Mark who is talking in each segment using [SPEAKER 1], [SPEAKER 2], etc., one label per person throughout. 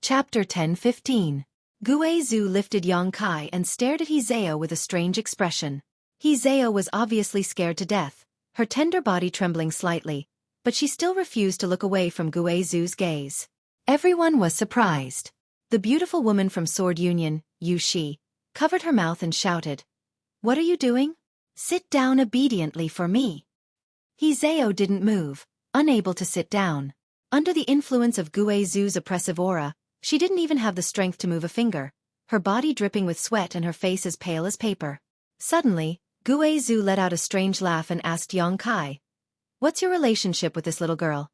[SPEAKER 1] Chapter 10-15. Guizhou lifted Yang Kai and stared at Hizeo with a strange expression. Hizeo was obviously scared to death, her tender body trembling slightly, but she still refused to look away from Guizhou's gaze. Everyone was surprised. The beautiful woman from Sword Union, Xueqi, covered her mouth and shouted, "What are you doing? Sit down obediently for me." Hizeo didn't move, unable to sit down. Under the influence of Guizhou's oppressive aura, she didn't even have the strength to move a finger, her body dripping with sweat and her face as pale as paper. Suddenly, Guizhou let out a strange laugh and asked Yang Kai, "What's your relationship with this little girl?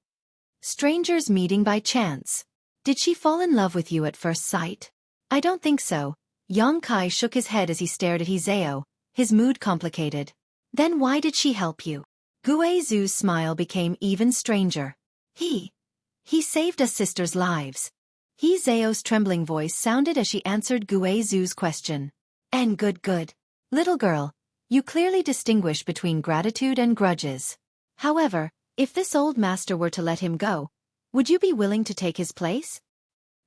[SPEAKER 1] Strangers meeting by chance. Did she fall in love with you at first sight?" "I don't think so." Yang Kai shook his head as he stared at Hizeo, his mood complicated. "Then why did she help you?" Guizhou's smile became even stranger. He saved us sisters' lives." Hizeo's trembling voice sounded as she answered Guizhou's question. "And good. Little girl, you clearly distinguish between gratitude and grudges. However, if this old master were to let him go, would you be willing to take his place?"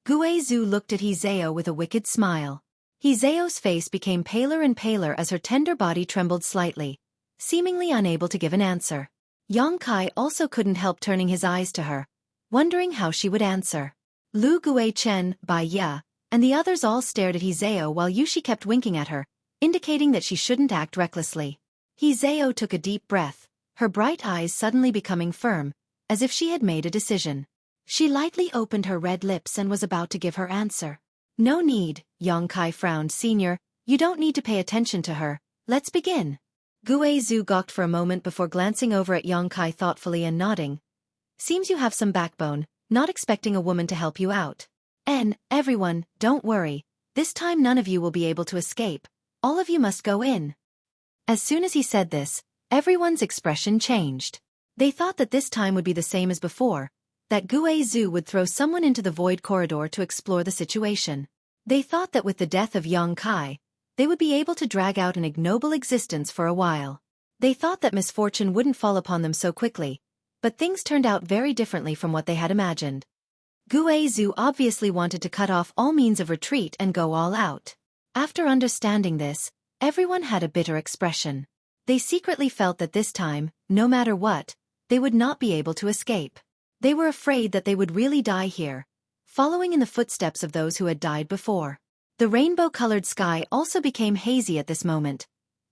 [SPEAKER 1] Guizhou looked at Hizeo with a wicked smile. Hizeo's face became paler and paler as her tender body trembled slightly, seemingly unable to give an answer. Yang Kai also couldn't help turning his eyes to her, wondering how she would answer. Lu Guichen, Bai Ya, and the others all stared at Hizeo while Yushi kept winking at her, indicating that she shouldn't act recklessly. Hizeo took a deep breath, her bright eyes suddenly becoming firm, as if she had made a decision. She lightly opened her red lips and was about to give her answer. "No need," Yang Kai frowned. "Senior, you don't need to pay attention to her. Let's begin." Guizhou gawked for a moment before glancing over at Yang Kai thoughtfully and nodding. "Seems you have some backbone, not expecting a woman to help you out. And, everyone, don't worry, this time none of you will be able to escape. All of you must go in." As soon as he said this, everyone's expression changed. They thought that this time would be the same as before, that Guizhou would throw someone into the void corridor to explore the situation. They thought that with the death of Yang Kai, they would be able to drag out an ignoble existence for a while. They thought that misfortune wouldn't fall upon them so quickly, but things turned out very differently from what they had imagined. Guizhou obviously wanted to cut off all means of retreat and go all out. After understanding this, everyone had a bitter expression. They secretly felt that this time, no matter what, they would not be able to escape. They were afraid that they would really die here, following in the footsteps of those who had died before. The rainbow-colored sky also became hazy at this moment,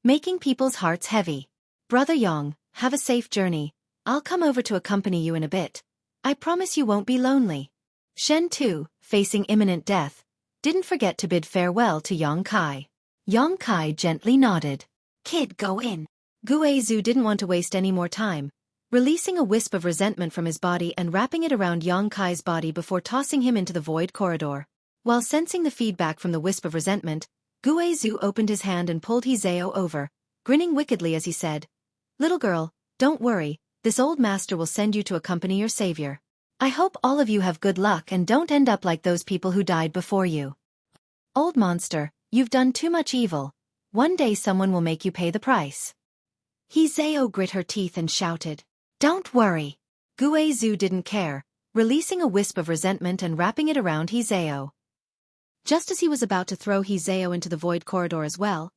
[SPEAKER 1] making people's hearts heavy. "Brother Yang, have a safe journey. I'll come over to accompany you in a bit. I promise you won't be lonely." Shen too, facing imminent death, didn't forget to bid farewell to Yang Kai. Yang Kai gently nodded. "Kid, go in." Guizhou didn't want to waste any more time, releasing a wisp of resentment from his body and wrapping it around Yang Kai's body before tossing him into the void corridor. While sensing the feedback from the wisp of resentment, Guizhou opened his hand and pulled Hizeo over, grinning wickedly as he said, "Little girl, don't worry, this old master will send you to accompany your savior. I hope all of you have good luck and don't end up like those people who died before you. Old monster, you've done too much evil. One day someone will make you pay the price." Hizeo grit her teeth and shouted, "Don't worry." Guizhou didn't care, releasing a wisp of resentment and wrapping it around Hizeo. Just as he was about to throw Hizeo into the void corridor as well,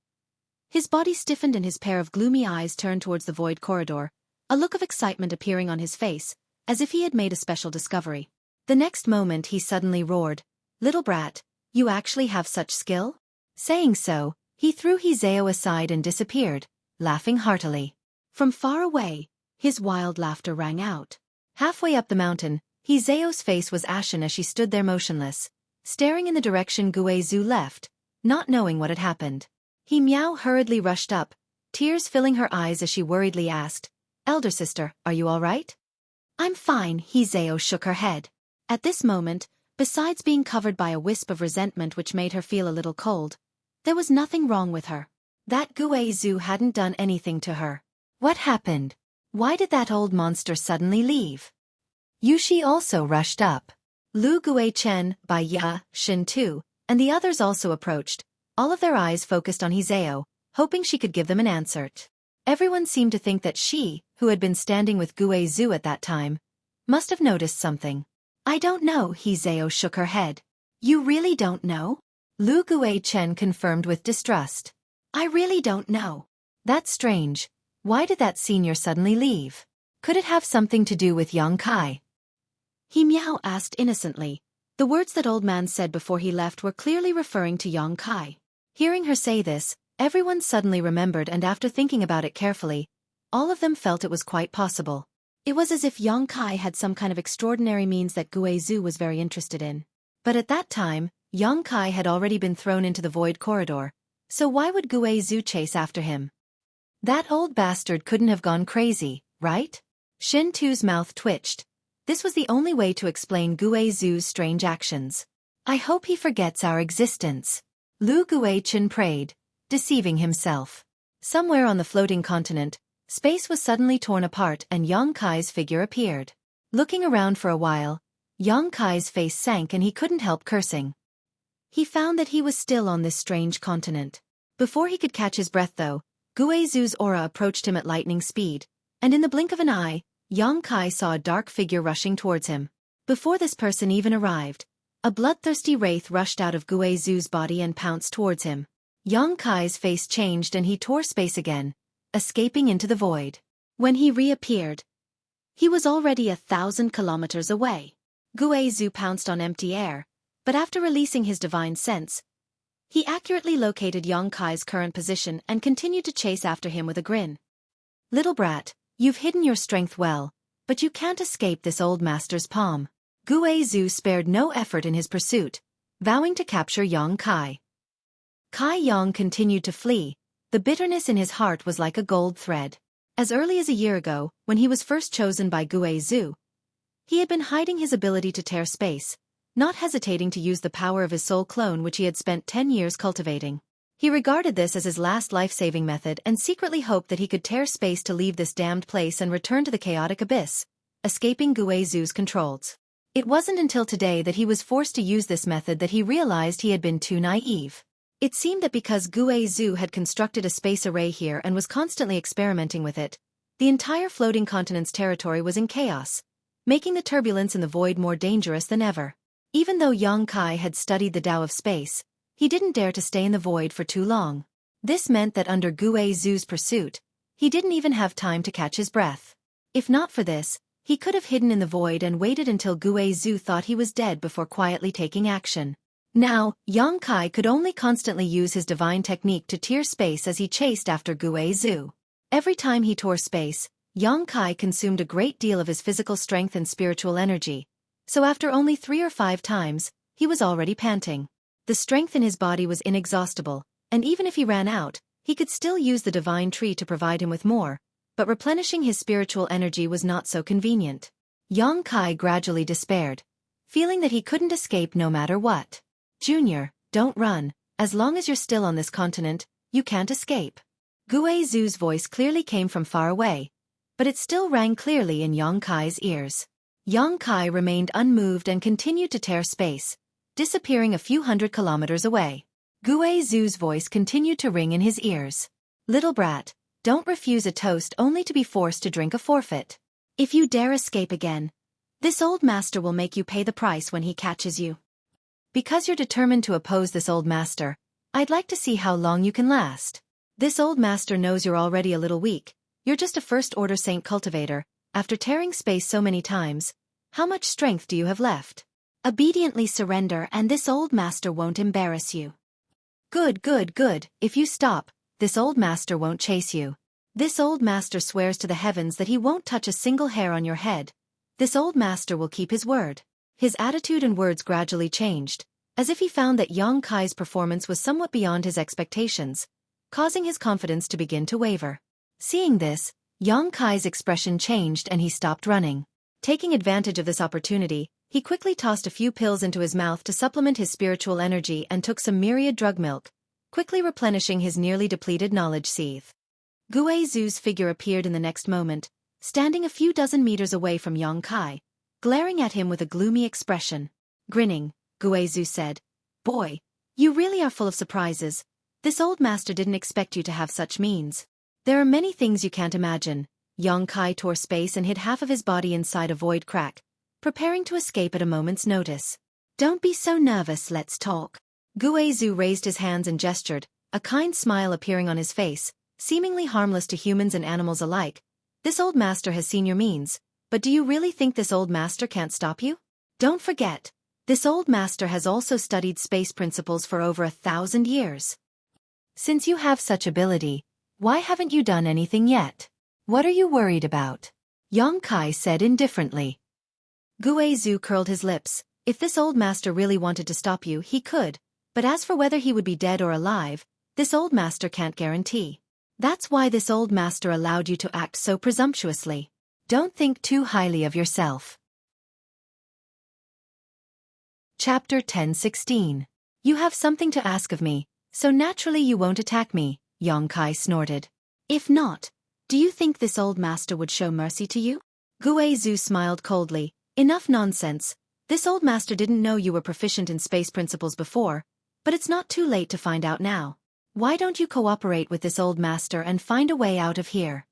[SPEAKER 1] his body stiffened and his pair of gloomy eyes turned towards the void corridor, a look of excitement appearing on his face, as if he had made a special discovery. The next moment he suddenly roared, "Little brat, you actually have such skill?" Saying so, he threw Hizeo aside and disappeared, laughing heartily. From far away, his wild laughter rang out. Halfway up the mountain, Hizeo's face was ashen as she stood there motionless, staring in the direction Guizhou left, not knowing what had happened. Miao hurriedly rushed up, tears filling her eyes as she worriedly asked, "Elder sister, are you all right?" "I'm fine," Hizeo shook her head. At this moment, besides being covered by a wisp of resentment which made her feel a little cold, there was nothing wrong with her. That Guizhou hadn't done anything to her. What happened? Why did that old monster suddenly leave? Yushi also rushed up. Lu Guichen, Bai Ya, Shin Tu, and the others also approached, all of their eyes focused on Hizeo, hoping she could give them an answer. Everyone seemed to think that she, who had been standing with Guizhou at that time, must have noticed something. "I don't know," Hizeo shook her head. You really don't know? Lu Guichen confirmed with distrust. I really don't know. That's strange. Why did that senior suddenly leave? Could it have something to do with Yang Kai? He Miao asked innocently. The words that old man said before he left were clearly referring to Yang Kai. Hearing her say this, everyone suddenly remembered, and after thinking about it carefully, all of them felt it was quite possible. It was as if Yang Kai had some kind of extraordinary means that Guizhu was very interested in. But at that time, Yang Kai had already been thrown into the void corridor, so why would Guizhu chase after him? That old bastard couldn't have gone crazy, right? Shen Tu's mouth twitched. This was the only way to explain Guizhu's strange actions. I hope he forgets our existence. Lu Guichen prayed, deceiving himself. Somewhere on the floating continent, space was suddenly torn apart and Yang Kai's figure appeared. Looking around for a while, Yang Kai's face sank and he couldn't help cursing. He found that he was still on this strange continent. Before he could catch his breath though, Guizhu's aura approached him at lightning speed, and in the blink of an eye, Yang Kai saw a dark figure rushing towards him. Before this person even arrived, a bloodthirsty wraith rushed out of Guizhu's body and pounced towards him. Yang Kai's face changed and he tore space again, escaping into the void. When he reappeared, he was already 1,000 kilometers away. Guizhu pounced on empty air, but after releasing his divine sense, he accurately located Yang Kai's current position and continued to chase after him with a grin. Little brat, you've hidden your strength well, but you can't escape this old master's palm. Guizhu spared no effort in his pursuit, vowing to capture Yang Kai. Kai Yang continued to flee. The bitterness in his heart was like a gold thread. As early as a year ago, when he was first chosen by Guizhu, he had been hiding his ability to tear space, not hesitating to use the power of his soul clone which he had spent 10 years cultivating. He regarded this as his last life-saving method and secretly hoped that he could tear space to leave this damned place and return to the chaotic abyss, escaping Guizhu's controls. It wasn't until today that he was forced to use this method that he realized he had been too naive. It seemed that because Guizhu had constructed a space array here and was constantly experimenting with it, the entire floating continent's territory was in chaos, making the turbulence in the void more dangerous than ever. Even though Yang Kai had studied the Tao of space, he didn't dare to stay in the void for too long. This meant that under Guizhu's pursuit, he didn't even have time to catch his breath. If not for this, he could have hidden in the void and waited until Guizhu thought he was dead before quietly taking action. Now, Yang Kai could only constantly use his divine technique to tear space as he chased after Guizhu. Every time he tore space, Yang Kai consumed a great deal of his physical strength and spiritual energy, so after only 3 or 5 times, he was already panting. The strength in his body was inexhaustible, and even if he ran out, he could still use the divine tree to provide him with more, but replenishing his spiritual energy was not so convenient. Yang Kai gradually despaired, feeling that he couldn't escape no matter what. Junior, don't run. As long as you're still on this continent, you can't escape. Guizhu's voice clearly came from far away, but it still rang clearly in Yang Kai's ears. Yang Kai remained unmoved and continued to tear space, disappearing a few hundred kilometers away. Guizhu's voice continued to ring in his ears. Little brat, don't refuse a toast only to be forced to drink a forfeit. If you dare escape again, this old master will make you pay the price when he catches you. Because you're determined to oppose this old master, I'd like to see how long you can last. This old master knows you're already a little weak. You're just a first-order saint cultivator. After tearing space so many times, how much strength do you have left? Obediently surrender and this old master won't embarrass you. Good, good, good. If you stop, this old master won't chase you. This old master swears to the heavens that he won't touch a single hair on your head. This old master will keep his word. His attitude and words gradually changed, as if he found that Yang Kai's performance was somewhat beyond his expectations, causing his confidence to begin to waver. Seeing this, Yang Kai's expression changed and he stopped running. Taking advantage of this opportunity, he quickly tossed a few pills into his mouth to supplement his spiritual energy and took some myriad drug milk, quickly replenishing his nearly depleted knowledge seeth. Guizhu's figure appeared in the next moment, standing a few dozen meters away from Yang Kai, glaring at him with a gloomy expression. Grinning, Guizhu said, "Boy, you really are full of surprises. This old master didn't expect you to have such means. There are many things you can't imagine." Yang Kai tore space and hid half of his body inside a void crack, preparing to escape at a moment's notice. Don't be so nervous, let's talk. Guizhu raised his hands and gestured, a kind smile appearing on his face, seemingly harmless to humans and animals alike. This old master has seen your means, but do you really think this old master can't stop you? Don't forget, this old master has also studied space principles for over 1,000 years. Since you have such ability, why haven't you done anything yet? What are you worried about? Yang Kai said indifferently. Guizhu curled his lips. If this old master really wanted to stop you, he could, but as for whether he would be dead or alive, this old master can't guarantee. That's why this old master allowed you to act so presumptuously. Don't think too highly of yourself. Chapter 10:16. You have something to ask of me, so naturally you won't attack me, Yang Kai snorted. If not, do you think this old master would show mercy to you? Guizhu smiled coldly. Enough nonsense. This old master didn't know you were proficient in space principles before, but it's not too late to find out now. Why don't you cooperate with this old master and find a way out of here?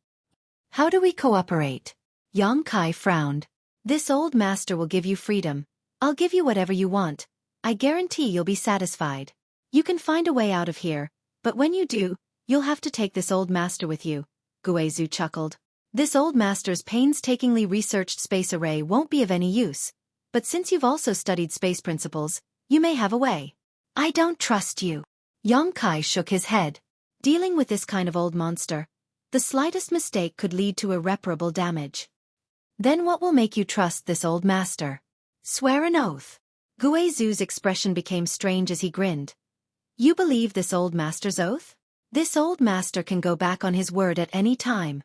[SPEAKER 1] How do we cooperate? Yang Kai frowned. This old master will give you freedom. I'll give you whatever you want. I guarantee you'll be satisfied. You can find a way out of here, but when you do, you'll have to take this old master with you. Guizhu chuckled. This old master's painstakingly researched space array won't be of any use, but since you've also studied space principles, you may have a way. I don't trust you. Yang Kai shook his head. Dealing with this kind of old monster, the slightest mistake could lead to irreparable damage. Then what will make you trust this old master? Swear an oath. Guizhu's expression became strange as he grinned. You believe this old master's oath? This old master can go back on his word at any time.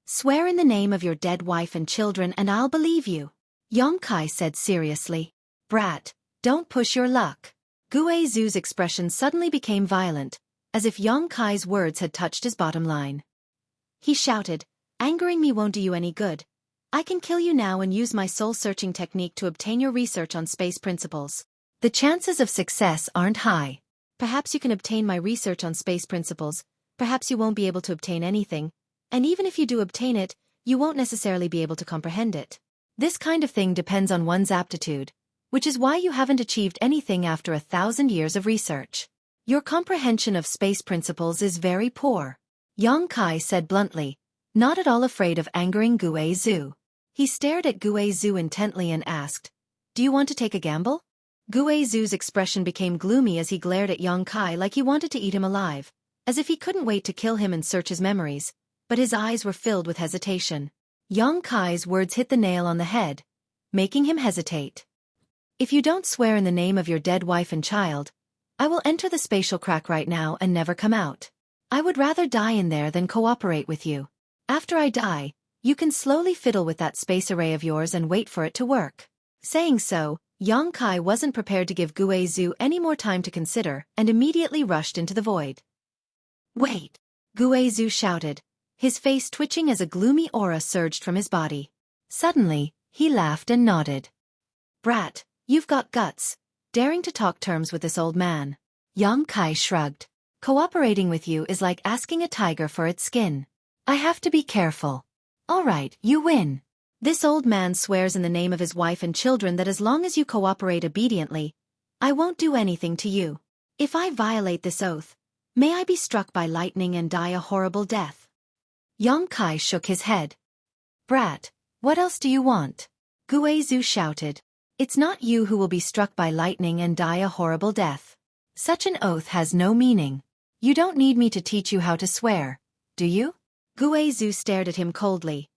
[SPEAKER 1] Swear in the name of your dead wife and children and I'll believe you. Yang Kai said seriously. Brat, don't push your luck. Guizhu's expression suddenly became violent, as if Yang Kai's words had touched his bottom line. He shouted, angering me won't do you any good. I can kill you now and use my soul-searching technique to obtain your research on space principles. The chances of success aren't high. Perhaps you can obtain my research on space principles, perhaps you won't be able to obtain anything, and even if you do obtain it, you won't necessarily be able to comprehend it. This kind of thing depends on one's aptitude, which is why you haven't achieved anything after 1,000 years of research. Your comprehension of space principles is very poor. Yang Kai said bluntly, not at all afraid of angering Guizhu. He stared at Guizhu intently and asked, do you want to take a gamble? Guizhu's expression became gloomy as he glared at Yang Kai like he wanted to eat him alive, as if he couldn't wait to kill him and search his memories, but his eyes were filled with hesitation. Yang Kai's words hit the nail on the head, making him hesitate. If you don't swear in the name of your dead wife and child, I will enter the spatial crack right now and never come out. I would rather die in there than cooperate with you. After I die, you can slowly fiddle with that space array of yours and wait for it to work. Saying so, Yang Kai wasn't prepared to give Guizhu any more time to consider and immediately rushed into the void. Wait! Guizhu shouted, his face twitching as a gloomy aura surged from his body. Suddenly, he laughed and nodded. Brat, you've got guts, daring to talk terms with this old man. Yang Kai shrugged. Cooperating with you is like asking a tiger for its skin. I have to be careful. All right, you win. This old man swears in the name of his wife and children that as long as you cooperate obediently, I won't do anything to you. If I violate this oath, may I be struck by lightning and die a horrible death. Yang Kai shook his head. Brat, what else do you want? Guizhu shouted. It's not you who will be struck by lightning and die a horrible death. Such an oath has no meaning. You don't need me to teach you how to swear, do you? Guizhu stared at him coldly,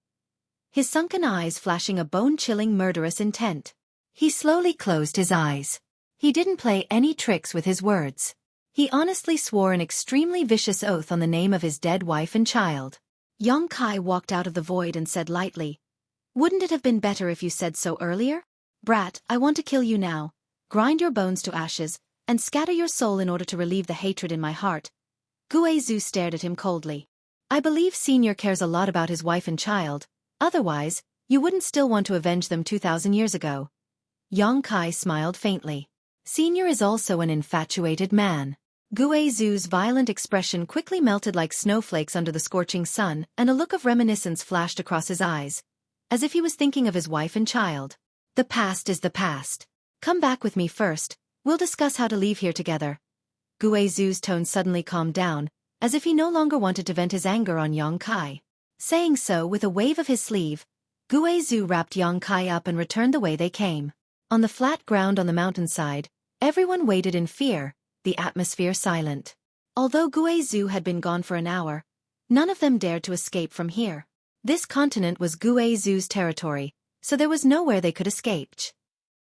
[SPEAKER 1] his sunken eyes flashing a bone-chilling murderous intent. He slowly closed his eyes. He didn't play any tricks with his words. He honestly swore an extremely vicious oath on the name of his dead wife and child. Yang Kai walked out of the void and said lightly, wouldn't it have been better if you said so earlier? Brat, I want to kill you now, grind your bones to ashes, and scatter your soul in order to relieve the hatred in my heart. Guizhu stared at him coldly. I believe Senior cares a lot about his wife and child, otherwise, you wouldn't still want to avenge them 2,000 years ago. Yang Kai smiled faintly. Senior is also an infatuated man. Guizhu's violent expression quickly melted like snowflakes under the scorching sun, and a look of reminiscence flashed across his eyes, as if he was thinking of his wife and child. The past is the past. Come back with me first, we'll discuss how to leave here together. Guizhu's tone suddenly calmed down, as if he no longer wanted to vent his anger on Yang Kai. Saying so with a wave of his sleeve, Guizhu wrapped Yang Kai up and returned the way they came. On the flat ground on the mountainside, everyone waited in fear, the atmosphere silent. Although Guizhu had been gone for an hour, none of them dared to escape from here. This continent was Guizhu's territory, so there was nowhere they could escape.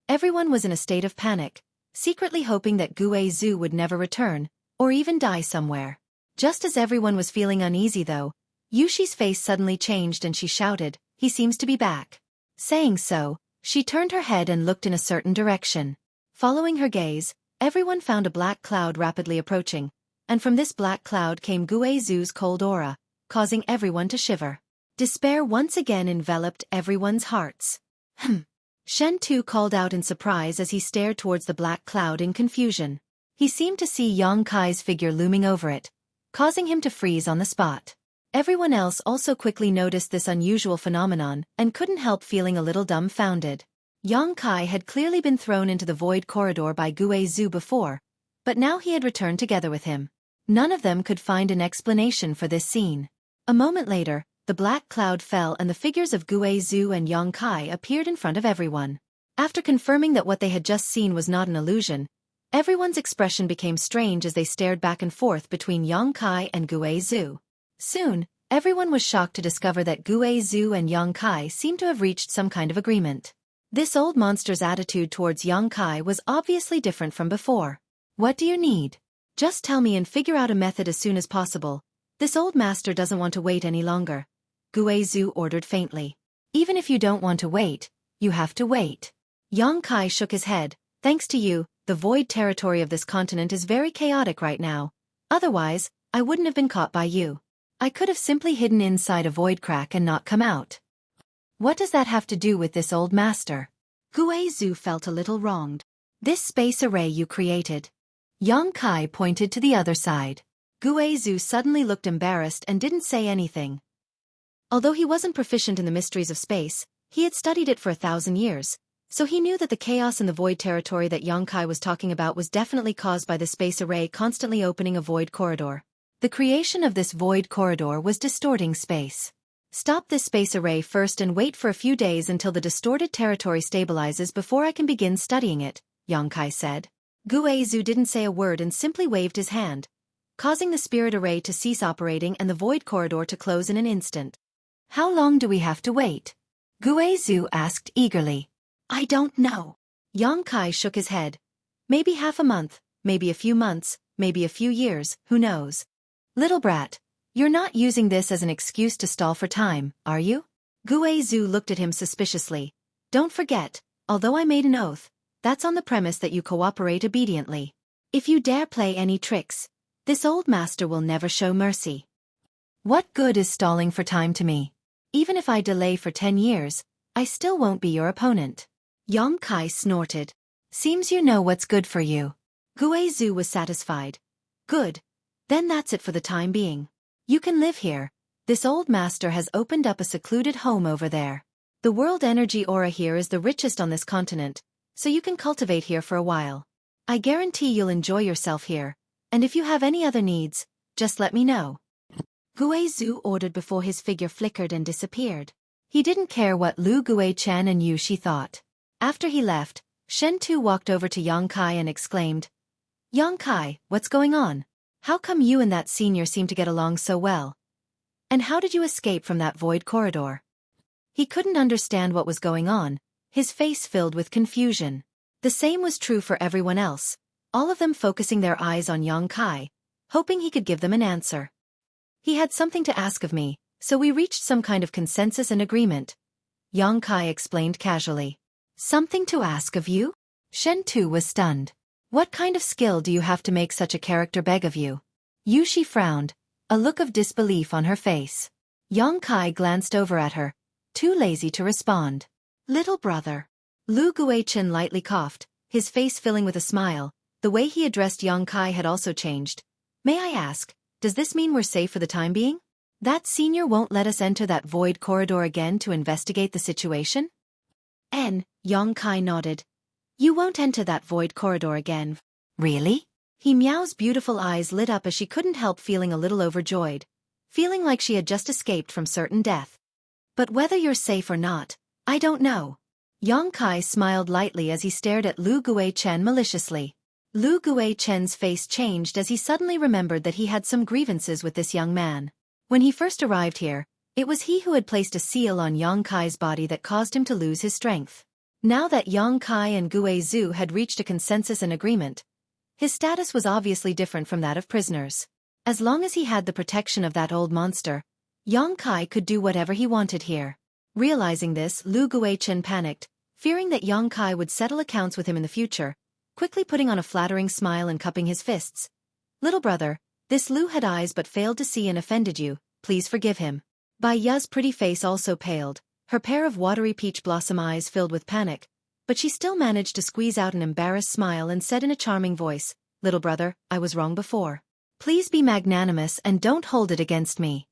[SPEAKER 1] Everyone was in a state of panic, secretly hoping that Guizhu would never return, or even die somewhere. Just as everyone was feeling uneasy though, Yushi's face suddenly changed and she shouted, "He seems to be back." Saying so, she turned her head and looked in a certain direction. Following her gaze, everyone found a black cloud rapidly approaching, and from this black cloud came Guizhu's cold aura, causing everyone to shiver. Despair once again enveloped everyone's hearts. Shen Tu called out in surprise as he stared towards the black cloud in confusion. He seemed to see Yang Kai's figure looming over it, causing him to freeze on the spot. Everyone else also quickly noticed this unusual phenomenon and couldn't help feeling a little dumbfounded. Yang Kai had clearly been thrown into the void corridor by Guizhu before, but now he had returned together with him. None of them could find an explanation for this scene. A moment later, the black cloud fell and the figures of Guizhu and Yang Kai appeared in front of everyone. After confirming that what they had just seen was not an illusion, everyone's expression became strange as they stared back and forth between Yang Kai and Guizhu. Soon, everyone was shocked to discover that Guizhu and Yang Kai seemed to have reached some kind of agreement. This old monster's attitude towards Yang Kai was obviously different from before. "What do you need? Just tell me and figure out a method as soon as possible. This old master doesn't want to wait any longer," Guizhu ordered faintly. "Even if you don't want to wait, you have to wait." Yang Kai shook his head. "Thanks to you, the void territory of this continent is very chaotic right now. Otherwise, I wouldn't have been caught by you. I could have simply hidden inside a void crack and not come out." "What does that have to do with this old master?" Guizhu felt a little wronged. "This space array you created." Yang Kai pointed to the other side. Guizhu suddenly looked embarrassed and didn't say anything. Although he wasn't proficient in the mysteries of space, he had studied it for 1,000 years, so he knew that the chaos in the void territory that Yang Kai was talking about was definitely caused by the space array constantly opening a void corridor. The creation of this void corridor was distorting space. "Stop this space array first and wait for a few days until the distorted territory stabilizes before I can begin studying it," Yang Kai said. Guizhu didn't say a word and simply waved his hand, causing the spirit array to cease operating and the void corridor to close in an instant. "How long do we have to wait?" Guizhu asked eagerly. "I don't know." Yang Kai shook his head. "Maybe half a month, maybe a few months, maybe a few years, who knows?" "Little brat, you're not using this as an excuse to stall for time, are you?" Guizhu looked at him suspiciously. "Don't forget, although I made an oath, that's on the premise that you cooperate obediently. If you dare play any tricks, this old master will never show mercy." "What good is stalling for time to me? Even if I delay for 10 years, I still won't be your opponent." Yang Kai snorted. "Seems you know what's good for you." Guizhu was satisfied. "Good. Then that's it for the time being. You can live here. This old master has opened up a secluded home over there. The world energy aura here is the richest on this continent, so you can cultivate here for a while. I guarantee you'll enjoy yourself here, and if you have any other needs, just let me know." Guizhu ordered before his figure flickered and disappeared. He didn't care what Lu Guichen and Yushi thought. After he left, Shen Tu walked over to Yang Kai and exclaimed, "Yang Kai, what's going on? How come you and that senior seem to get along so well? And how did you escape from that void corridor?" He couldn't understand what was going on, his face filled with confusion. The same was true for everyone else, all of them focusing their eyes on Yang Kai, hoping he could give them an answer. "He had something to ask of me, so we reached some kind of consensus and agreement," Yang Kai explained casually. "Something to ask of you?" Shen Tu was stunned. "What kind of skill do you have to make such a character beg of you?" Yushi frowned, a look of disbelief on her face. Yang Kai glanced over at her, too lazy to respond. "Little brother." Lu Guichen lightly coughed, his face filling with a smile. The way he addressed Yang Kai had also changed. "May I ask, does this mean we're safe for the time being? That senior won't let us enter that void corridor again to investigate the situation?" Yang Kai nodded. You won't enter that void corridor again. Really? He Meow's beautiful eyes lit up as she couldn't help feeling a little overjoyed, feeling like she had just escaped from certain death. But whether you're safe or not, I don't know. Yang Kai smiled lightly as he stared at Lu Guichen maliciously. Lu Guichen's face changed as he suddenly remembered that he had some grievances with this young man. When he first arrived here, it was he who had placed a seal on Yang Kai's body that caused him to lose his strength. Now that Yang Kai and Gue Zhu had reached a consensus and agreement, his status was obviously different from that of prisoners. As long as he had the protection of that old monster, Yang Kai could do whatever he wanted here. Realizing this, Lu Guichen panicked, fearing that Yang Kai would settle accounts with him in the future, quickly putting on a flattering smile and cupping his fists. Little brother, this Lu had eyes but failed to see and offended you, please forgive him. Bai Ya's pretty face also paled, her pair of watery peach blossom eyes filled with panic, but she still managed to squeeze out an embarrassed smile and said in a charming voice, Little brother, I was wrong before. Please be magnanimous and don't hold it against me.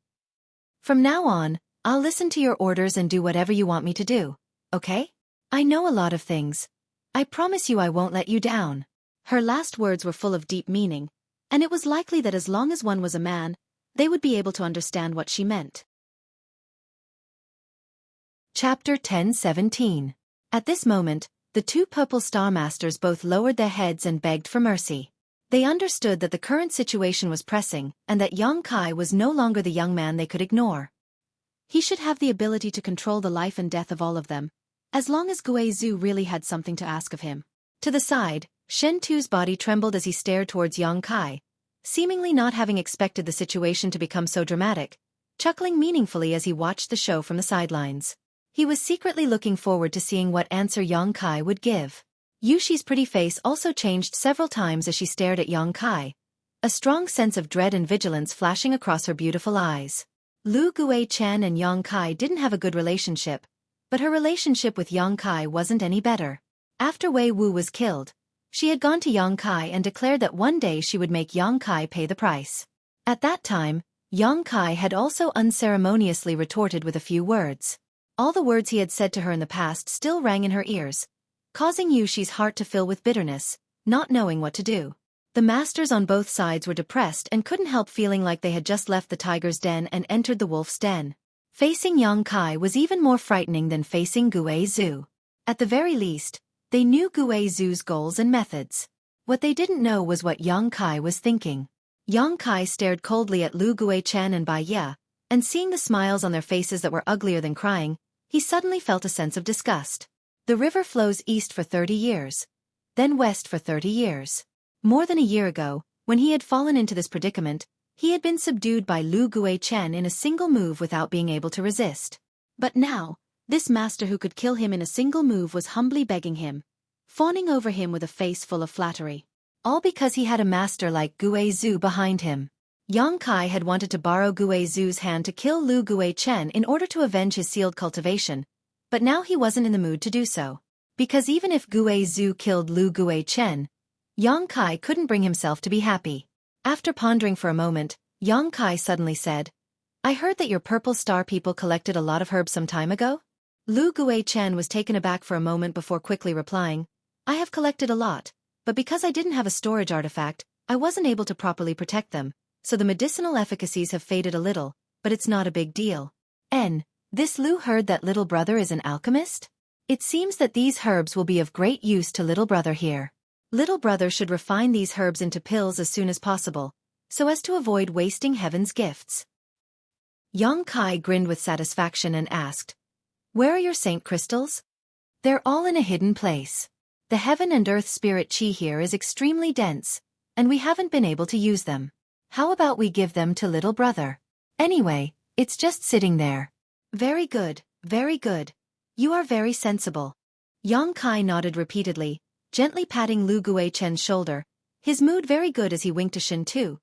[SPEAKER 1] From now on, I'll listen to your orders and do whatever you want me to do, okay? I know a lot of things. I promise you I won't let you down. Her last words were full of deep meaning, and it was likely that as long as one was a man, they would be able to understand what she meant. Chapter 10:17. At this moment, the two Purple Star Masters both lowered their heads and begged for mercy. They understood that the current situation was pressing, and that Yang Kai was no longer the young man they could ignore. He should have the ability to control the life and death of all of them, as long as Gue Zhu really had something to ask of him. To the side, Shen Tu's body trembled as he stared towards Yang Kai, seemingly not having expected the situation to become so dramatic, chuckling meaningfully as he watched the show from the sidelines. He was secretly looking forward to seeing what answer Yang Kai would give. Yuxi's pretty face also changed several times as she stared at Yang Kai, a strong sense of dread and vigilance flashing across her beautiful eyes. Lu Guichen and Yang Kai didn't have a good relationship, but her relationship with Yang Kai wasn't any better. After Wei Wu was killed, she had gone to Yang Kai and declared that one day she would make Yang Kai pay the price. At that time, Yang Kai had also unceremoniously retorted with a few words. All the words he had said to her in the past still rang in her ears, causing Yuxi's heart to fill with bitterness, not knowing what to do. The masters on both sides were depressed and couldn't help feeling like they had just left the tiger's den and entered the wolf's den. Facing Yang Kai was even more frightening than facing Gue Zhu. At the very least, they knew Gue Zhu's goals and methods. What they didn't know was what Yang Kai was thinking. Yang Kai stared coldly at Lu Guichen and Bai Ya, and seeing the smiles on their faces that were uglier than crying, he suddenly felt a sense of disgust. The river flows east for 30 years, then west for 30 years. More than a year ago, when he had fallen into this predicament, he had been subdued by Lu Guichen in a single move without being able to resist. But now, this master who could kill him in a single move was humbly begging him, fawning over him with a face full of flattery. All because he had a master like Gue Zhu behind him. Yang Kai had wanted to borrow Gue Zhu's hand to kill Lu Guichen in order to avenge his sealed cultivation, but now he wasn't in the mood to do so. Because even if Gue Zhu killed Lu Guichen, Yang Kai couldn't bring himself to be happy. After pondering for a moment, Yang Kai suddenly said, I heard that your Purple Star people collected a lot of herbs some time ago? Lu Guichen was taken aback for a moment before quickly replying, I have collected a lot, but because I didn't have a storage artifact, I wasn't able to properly protect them, so the medicinal efficacies have faded a little, but it's not a big deal. This Lu heard that little brother is an alchemist? It seems that these herbs will be of great use to little brother here. Little brother should refine these herbs into pills as soon as possible, so as to avoid wasting heaven's gifts. Yang Kai grinned with satisfaction and asked, Where are your saint crystals? They're all in a hidden place. The heaven and earth spirit chi here is extremely dense, and we haven't been able to use them. How about we give them to little brother? Anyway, it's just sitting there. Very good, very good. You are very sensible. Yang Kai nodded repeatedly, gently patting Lu Guichen's shoulder, his mood very good as he winked to Shen Tu.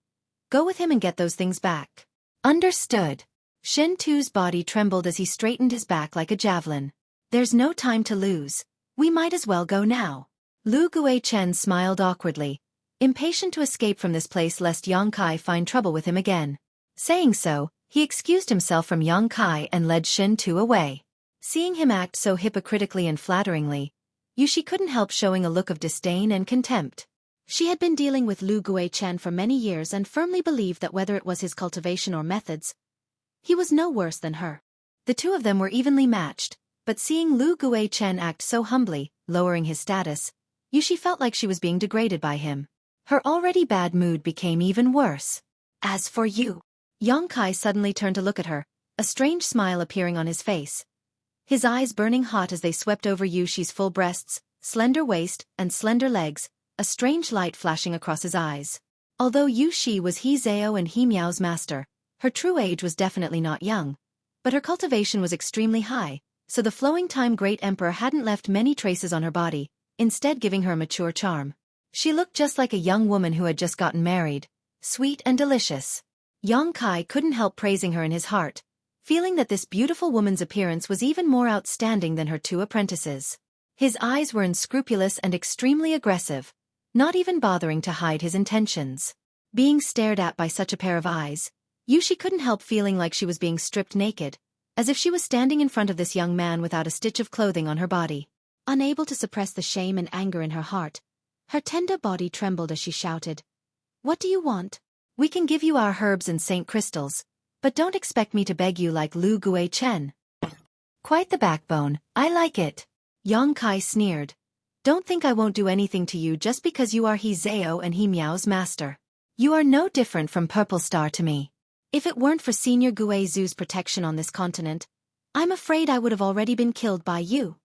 [SPEAKER 1] Go with him and get those things back. Understood. Shen Tu's body trembled as he straightened his back like a javelin. There's no time to lose. We might as well go now. Lu Guichen smiled awkwardly, impatient to escape from this place lest Yang Kai find trouble with him again. Saying so, he excused himself from Yang Kai and led Shen Tu away. Seeing him act so hypocritically and flatteringly, Yushi couldn't help showing a look of disdain and contempt. She had been dealing with Lu Guichen for many years and firmly believed that whether it was his cultivation or methods, he was no worse than her. The two of them were evenly matched, but seeing Lu Guichen act so humbly, lowering his status, Yushi felt like she was being degraded by him. Her already bad mood became even worse. As for you, Yongkai suddenly turned to look at her, a strange smile appearing on his face. His eyes burning hot as they swept over Yushi's full breasts, slender waist, and slender legs, a strange light flashing across his eyes. Although Yushi was He Zhao and He Miao's master, her true age was definitely not young, but her cultivation was extremely high, so the flowing time great emperor hadn't left many traces on her body, instead giving her a mature charm. She looked just like a young woman who had just gotten married, sweet and delicious. Yongkai couldn't help praising her in his heart, feeling that this beautiful woman's appearance was even more outstanding than her two apprentices. His eyes were unscrupulous and extremely aggressive, not even bothering to hide his intentions. Being stared at by such a pair of eyes, Yushi couldn't help feeling like she was being stripped naked, as if she was standing in front of this young man without a stitch of clothing on her body. Unable to suppress the shame and anger in her heart, her tender body trembled as she shouted, "What do you want? We can give you our herbs and Saint crystals, but don't expect me to beg you like Lu Guichen." Quite the backbone, I like it. Yongkai sneered. Don't think I won't do anything to you just because you are He Zhao and He Miao's master. You are no different from Purple Star to me. If it weren't for Senior Guizu's protection on this continent, I'm afraid I would have already been killed by you.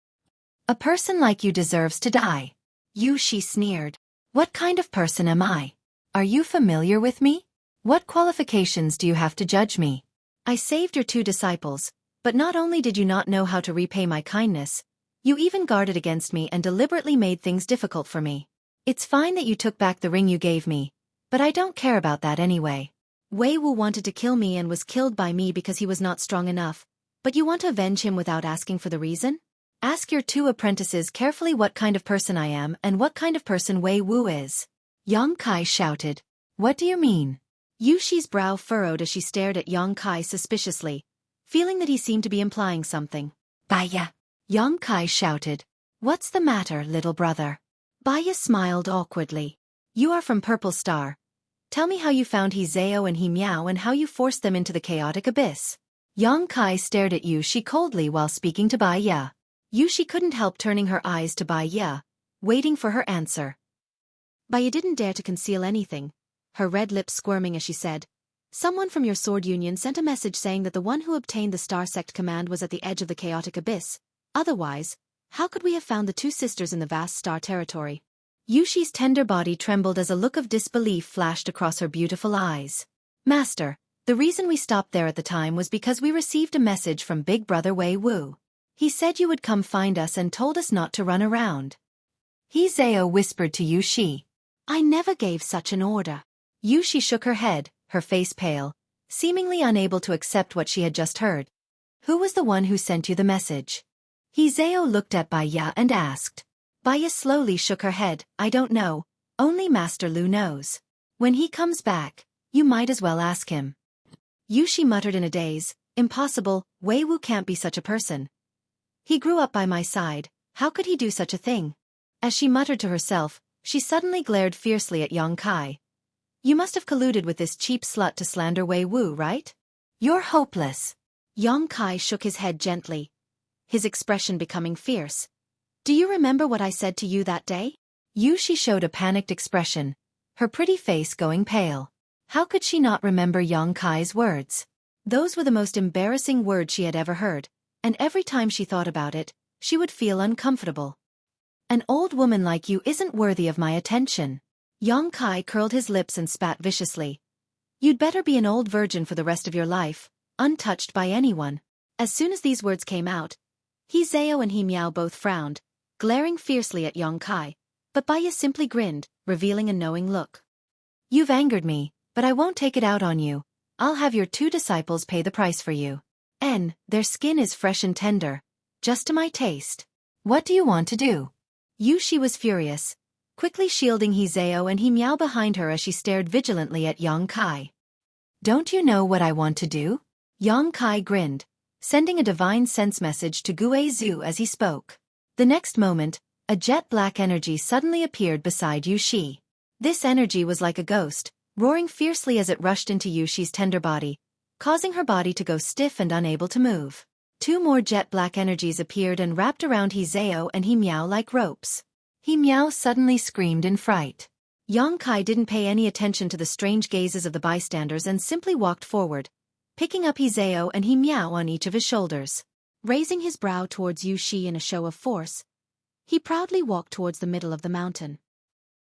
[SPEAKER 1] A person like you deserves to die. Yushi sneered. What kind of person am I? Are you familiar with me? What qualifications do you have to judge me? I saved your two disciples, but not only did you not know how to repay my kindness, you even guarded against me and deliberately made things difficult for me. It's fine that you took back the ring you gave me, but I don't care about that anyway. Wei Wu wanted to kill me and was killed by me because he was not strong enough, but you want to avenge him without asking for the reason? Ask your two apprentices carefully what kind of person I am and what kind of person Wei Wu is. Yongkai shouted. What do you mean? Yushi's brow furrowed as she stared at Yongkai suspiciously, feeling that he seemed to be implying something. Baya! Yongkai shouted. What's the matter, little brother? Baya smiled awkwardly. You are from Purple Star. Tell me how you found He Zhao and He Miao and how you forced them into the chaotic abyss. Yongkai stared at Yushi coldly while speaking to Baya. Yushi couldn't help turning her eyes to Baya, waiting for her answer. Baya didn't dare to conceal anything, her red lips squirming as she said, Someone from your sword union sent a message saying that the one who obtained the Star Sect command was at the edge of the chaotic abyss. Otherwise, how could we have found the two sisters in the vast star territory? Yushi's tender body trembled as a look of disbelief flashed across her beautiful eyes. Master, the reason we stopped there at the time was because we received a message from Big Brother Wei Wu. He said you would come find us and told us not to run around. He Zhao whispered to Yushi. I never gave such an order. Yushi shook her head, her face pale, seemingly unable to accept what she had just heard. Who was the one who sent you the message? He Zhao looked at Baya and asked. Baya slowly shook her head. I don't know, only Master Lu knows. When he comes back, you might as well ask him. Yushi muttered in a daze, impossible, Wei Wu can't be such a person. He grew up by my side, how could he do such a thing? As she muttered to herself, she suddenly glared fiercely at Yongkai. You must have colluded with this cheap slut to slander Wei Wu, right? You're hopeless. Yongkai shook his head gently, his expression becoming fierce. Do you remember what I said to you that day? Yushi showed a panicked expression, her pretty face going pale. How could she not remember Yongkai's words? Those were the most embarrassing words she had ever heard, and every time she thought about it, she would feel uncomfortable. An old woman like you isn't worthy of my attention. Yongkai curled his lips and spat viciously. You'd better be an old virgin for the rest of your life, untouched by anyone. As soon as these words came out, He Zhao and He Miao both frowned, glaring fiercely at Yongkai, but Baya simply grinned, revealing a knowing look. You've angered me, but I won't take it out on you. I'll have your two disciples pay the price for you. Their skin is fresh and tender, just to my taste. What do you want to do? Yushi was furious, quickly shielding He Zhao and He Miao behind her as she stared vigilantly at Yongkai. Don't you know what I want to do? Yongkai grinned, sending a divine sense message to Guizhu as he spoke. The next moment, a jet-black energy suddenly appeared beside Xueqi. This energy was like a ghost, roaring fiercely as it rushed into Xueqi's tender body, causing her body to go stiff and unable to move. Two more jet-black energies appeared and wrapped around Zhao and Miao like ropes. Miao suddenly screamed in fright. Yang Kai didn't pay any attention to the strange gazes of the bystanders and simply walked forward, picking up Zhao and Miao on each of his shoulders. Raising his brow towards Xueqi in a show of force, he proudly walked towards the middle of the mountain.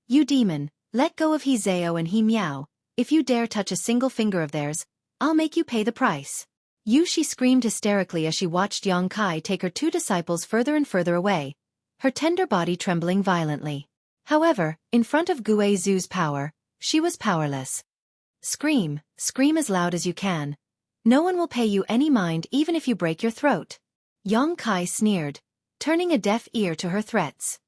[SPEAKER 1] You demon, let go of Zhao and Miao. If you dare touch a single finger of theirs, I'll make you pay the price. Xueqi screamed hysterically as she watched Yang Kai take her two disciples further and further away, her tender body trembling violently. However, in front of Xueqi's power, she was powerless. Scream as loud as you can. No one will pay you any mind even if you break your throat. Yang Kai sneered, turning a deaf ear to her threats.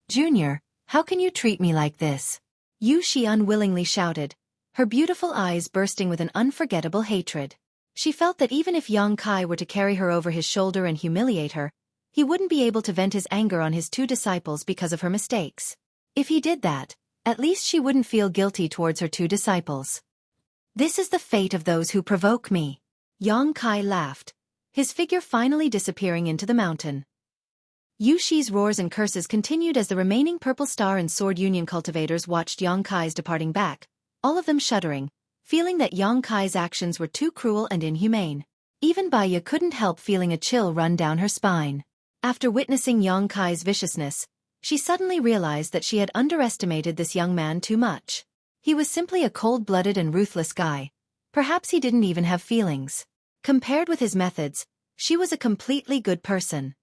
[SPEAKER 1] Junior, how can you treat me like this? Xueqi unwillingly shouted, her beautiful eyes bursting with an unforgettable hatred. She felt that even if Yang Kai were to carry her over his shoulder and humiliate her, he wouldn't be able to vent his anger on his two disciples because of her mistakes. If he did that, at least she wouldn't feel guilty towards her two disciples. This is the fate of those who provoke me. Yang Kai laughed, his figure finally disappearing into the mountain. Xueqi's roars and curses continued as the remaining Purple Star and Sword Union cultivators watched Yang Kai's departing back, all of them shuddering, feeling that Yang Kai's actions were too cruel and inhumane. Even Baya couldn't help feeling a chill run down her spine. After witnessing Yang Kai's viciousness, she suddenly realized that she had underestimated this young man too much. He was simply a cold-blooded and ruthless guy. Perhaps he didn't even have feelings. Compared with his methods, she was a completely good person.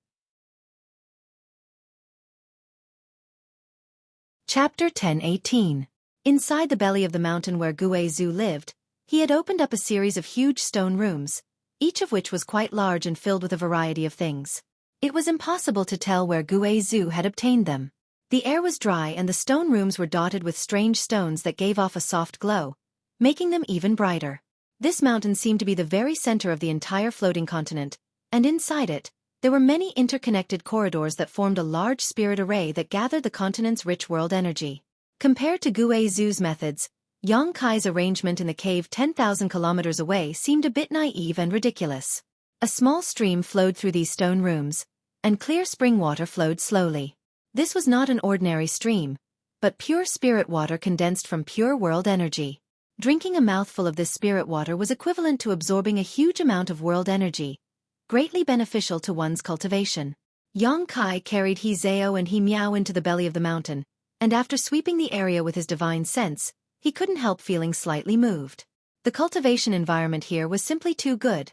[SPEAKER 1] Chapter 10:18. Inside the belly of the mountain where Xueqi lived, he had opened up a series of huge stone rooms, each of which was quite large and filled with a variety of things. It was impossible to tell where Xueqi had obtained them. The air was dry and the stone rooms were dotted with strange stones that gave off a soft glow, making them even brighter. This mountain seemed to be the very center of the entire floating continent, and inside it, there were many interconnected corridors that formed a large spirit array that gathered the continent's rich world energy. Compared to Xueqi's methods, Yang Kai's arrangement in the cave 10,000 kilometers away seemed a bit naive and ridiculous. A small stream flowed through these stone rooms, and clear spring water flowed slowly. This was not an ordinary stream, but pure spirit water condensed from pure world energy. Drinking a mouthful of this spirit water was equivalent to absorbing a huge amount of world energy, greatly beneficial to one's cultivation. Yang Kai carried Zhao and Miao into the belly of the mountain, and after sweeping the area with his divine sense, he couldn't help feeling slightly moved. The cultivation environment here was simply too good.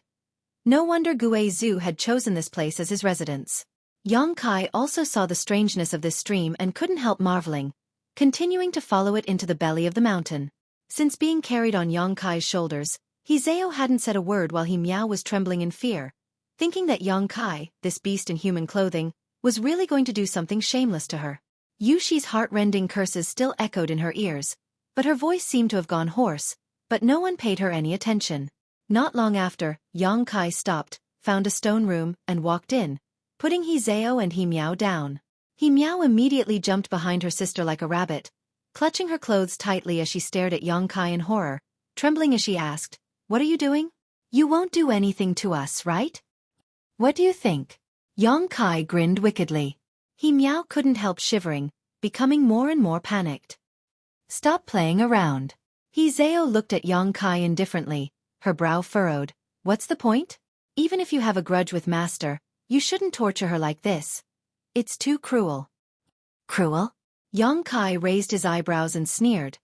[SPEAKER 1] No wonder Xueqi had chosen this place as his residence. Yang Kai also saw the strangeness of this stream and couldn't help marveling, continuing to follow it into the belly of the mountain. Since being carried on Yang Kai's shoulders, Zhao hadn't said a word while Miao was trembling in fear, thinking that Yang Kai, this beast in human clothing, was really going to do something shameless to her. Xueqi's heart-rending curses still echoed in her ears, but her voice seemed to have gone hoarse, but no one paid her any attention. Not long after, Yang Kai stopped, found a stone room, and walked in, putting Zhao and Miao down. Miao immediately jumped behind her sister like a rabbit, clutching her clothes tightly as she stared at Yang Kai in horror, trembling as she asked, "What are you doing? You won't do anything to us, right? What do you think?" Yang Kai grinned wickedly. Miao couldn't help shivering, becoming more and more panicked. "Stop playing around." Zhao looked at Yang Kai indifferently, her brow furrowed. "What's the point? Even if you have a grudge with Master, you shouldn't torture her like this. It's too cruel." "Cruel?" Yang Kai raised his eyebrows and sneered.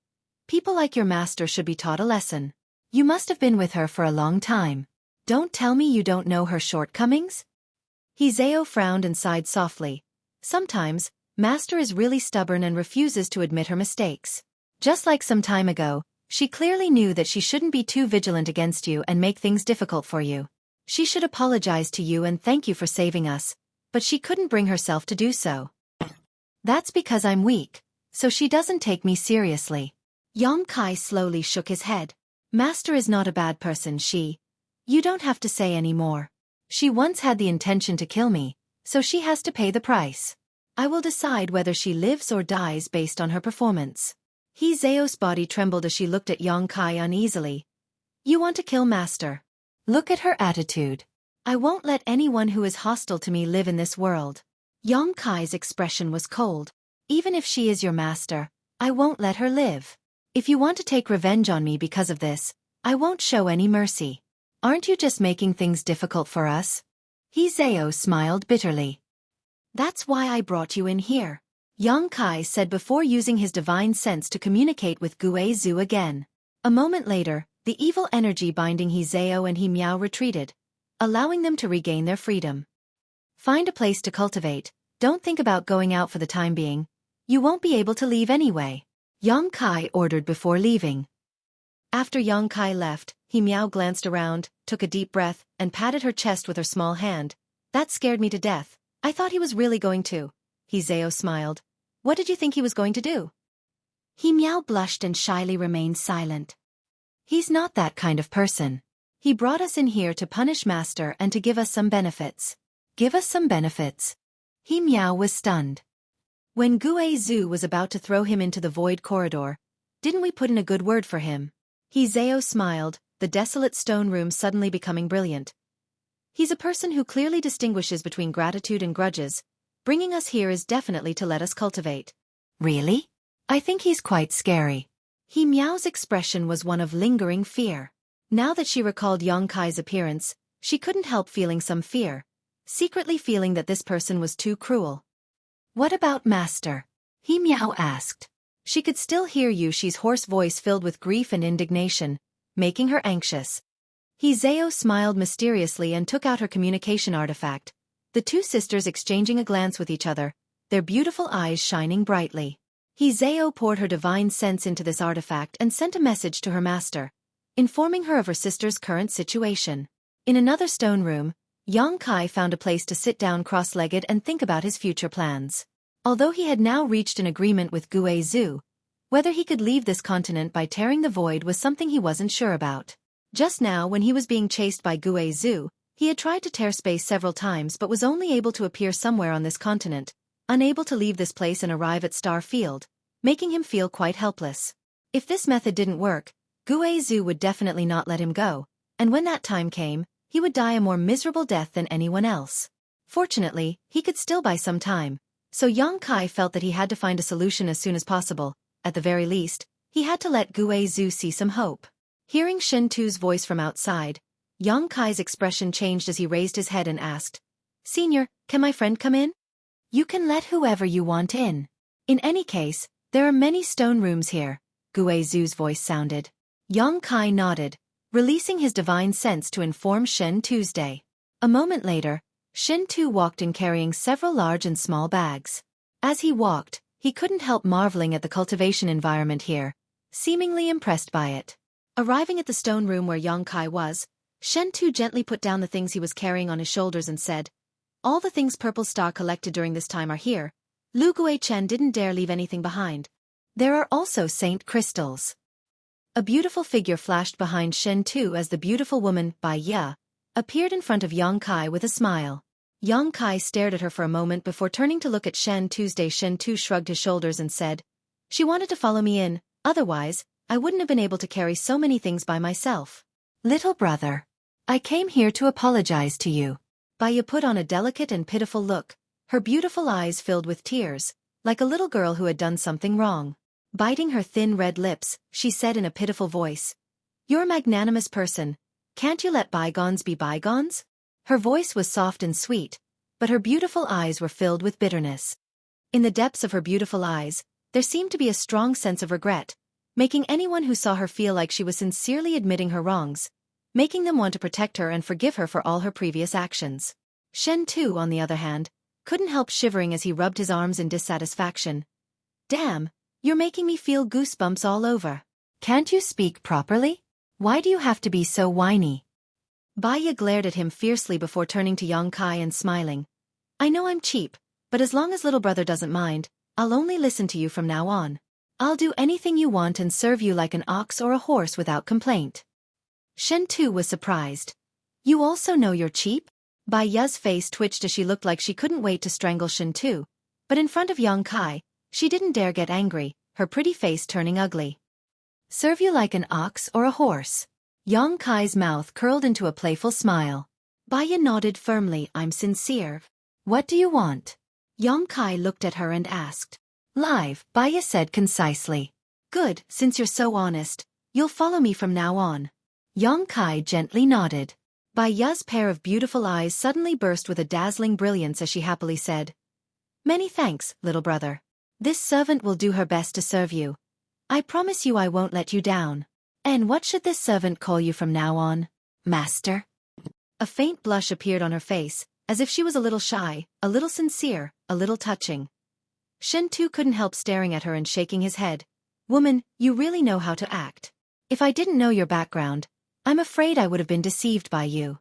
[SPEAKER 1] "People like your master should be taught a lesson. You must have been with her for a long time. Don't tell me you don't know her shortcomings?" Zhao frowned and sighed softly. Sometimes, Master is really stubborn and refuses to admit her mistakes. Just like some time ago, she clearly knew that she shouldn't be too vigilant against you and make things difficult for you. She should apologize to you and thank you for saving us, but she couldn't bring herself to do so. That's because I'm weak, so she doesn't take me seriously. Yang Kai slowly shook his head. Master is not a bad person, You don't have to say any more. She once had the intention to kill me, so she has to pay the price. I will decide whether she lives or dies based on her performance. He Zao's body trembled as she looked at Yang Kai uneasily. You want to kill Master? Look at her attitude. I won't let anyone who is hostile to me live in this world. Yang Kai's expression was cold. Even if she is your master, I won't let her live. If you want to take revenge on me because of this, I won't show any mercy. Aren't you just making things difficult for us? He Zao smiled bitterly. That's why I brought you in here, Yang Kai said before using his divine sense to communicate with Guizhu again. A moment later, the evil energy binding He Zao and He Miao retreated, allowing them to regain their freedom. Find a place to cultivate, don't think about going out for the time being. You won't be able to leave anyway, Yang Kai ordered before leaving. After Yang Kai left, He Miao glanced around, took a deep breath, and patted her chest with her small hand. That scared me to death. I thought he was really going to. He Zao smiled. What did you think he was going to do? He Miao blushed and shyly remained silent. He's not that kind of person. He brought us in here to punish Master and to give us some benefits. Give us some benefits? He Miao was stunned. When Guizhu was about to throw him into the void corridor, didn't we put in a good word for him? He Zao smiled, the desolate stone room suddenly becoming brilliant. He's a person who clearly distinguishes between gratitude and grudges. Bringing us here is definitely to let us cultivate. Really? I think he's quite scary. He Miao's expression was one of lingering fear. Now that she recalled Yang Kai's appearance, she couldn't help feeling some fear, secretly feeling that this person was too cruel. What about Master? He Miao asked. She could still hear Yushi's hoarse voice filled with grief and indignation, making her anxious. He Zao smiled mysteriously and took out her communication artifact, the two sisters exchanging a glance with each other, their beautiful eyes shining brightly. He Zao poured her divine sense into this artifact and sent a message to her master, informing her of her sister's current situation. In another stone room, Yang Kai found a place to sit down cross-legged and think about his future plans. Although he had now reached an agreement with Guizhu, whether he could leave this continent by tearing the void was something he wasn't sure about. Just now when he was being chased by Guizhu, he had tried to tear space several times but was only able to appear somewhere on this continent, unable to leave this place and arrive at Star Field, making him feel quite helpless. If this method didn't work, Guizhu would definitely not let him go, and when that time came, he would die a more miserable death than anyone else. Fortunately, he could still buy some time, so Yang Kai felt that he had to find a solution as soon as possible. At the very least, he had to let Guizhu see some hope. Hearing Shen Tu's voice from outside, Yang Kai's expression changed as he raised his head and asked, Senior, can my friend come in? You can let whoever you want in. In any case, there are many stone rooms here, Guizhu's voice sounded. Yang Kai nodded, releasing his divine sense to inform Shen Tuesday. A moment later, Shen Tu walked in carrying several large and small bags. As he walked, he couldn't help marveling at the cultivation environment here, seemingly impressed by it. Arriving at the stone room where Yang Kai was, Shen Tu gently put down the things he was carrying on his shoulders and said, All the things Purple Star collected during this time are here. Lu Guichen didn't dare leave anything behind. There are also saint crystals. A beautiful figure flashed behind Shen Tu as the beautiful woman, Bai Ye, appeared in front of Yang Kai with a smile. Yang Kai stared at her for a moment before turning to look at Shen Tuesday. Shen Tu shrugged his shoulders and said, She wanted to follow me in, otherwise, I wouldn't have been able to carry so many things by myself. Little brother, I came here to apologize to you. Bai Ye put on a delicate and pitiful look, her beautiful eyes filled with tears, like a little girl who had done something wrong. Biting her thin red lips, she said in a pitiful voice, You're a magnanimous person. Can't you let bygones be bygones? Her voice was soft and sweet, but her beautiful eyes were filled with bitterness. In the depths of her beautiful eyes, there seemed to be a strong sense of regret, making anyone who saw her feel like she was sincerely admitting her wrongs, making them want to protect her and forgive her for all her previous actions. Shen Tu, on the other hand, couldn't help shivering as he rubbed his arms in dissatisfaction. Damn, you're making me feel goosebumps all over. Can't you speak properly? Why do you have to be so whiny? Bai Ye glared at him fiercely before turning to Yang Kai and smiling. I know I'm cheap, but as long as little brother doesn't mind, I'll only listen to you from now on. I'll do anything you want and serve you like an ox or a horse without complaint. Shen Tu was surprised. You also know you're cheap? Bai Ye's face twitched as she looked like she couldn't wait to strangle Shen Tu, But in front of Yang Kai, she didn't dare get angry, her pretty face turning ugly. Serve you like an ox or a horse? Yang Kai's mouth curled into a playful smile. Baya nodded firmly. I'm sincere. What do you want? Yang Kai looked at her and asked. Live, Baya said concisely. Good, since you're so honest, you'll follow me from now on. Yang Kai gently nodded. Baya's pair of beautiful eyes suddenly burst with a dazzling brilliance as she happily said. Many thanks, little brother. This servant will do her best to serve you. I promise you I won't let you down. And what should this servant call you from now on? Master? A faint blush appeared on her face, as if she was a little shy, a little sincere, a little touching. Shen Tu couldn't help staring at her and shaking his head. Woman, you really know how to act. If I didn't know your background, I'm afraid I would have been deceived by you.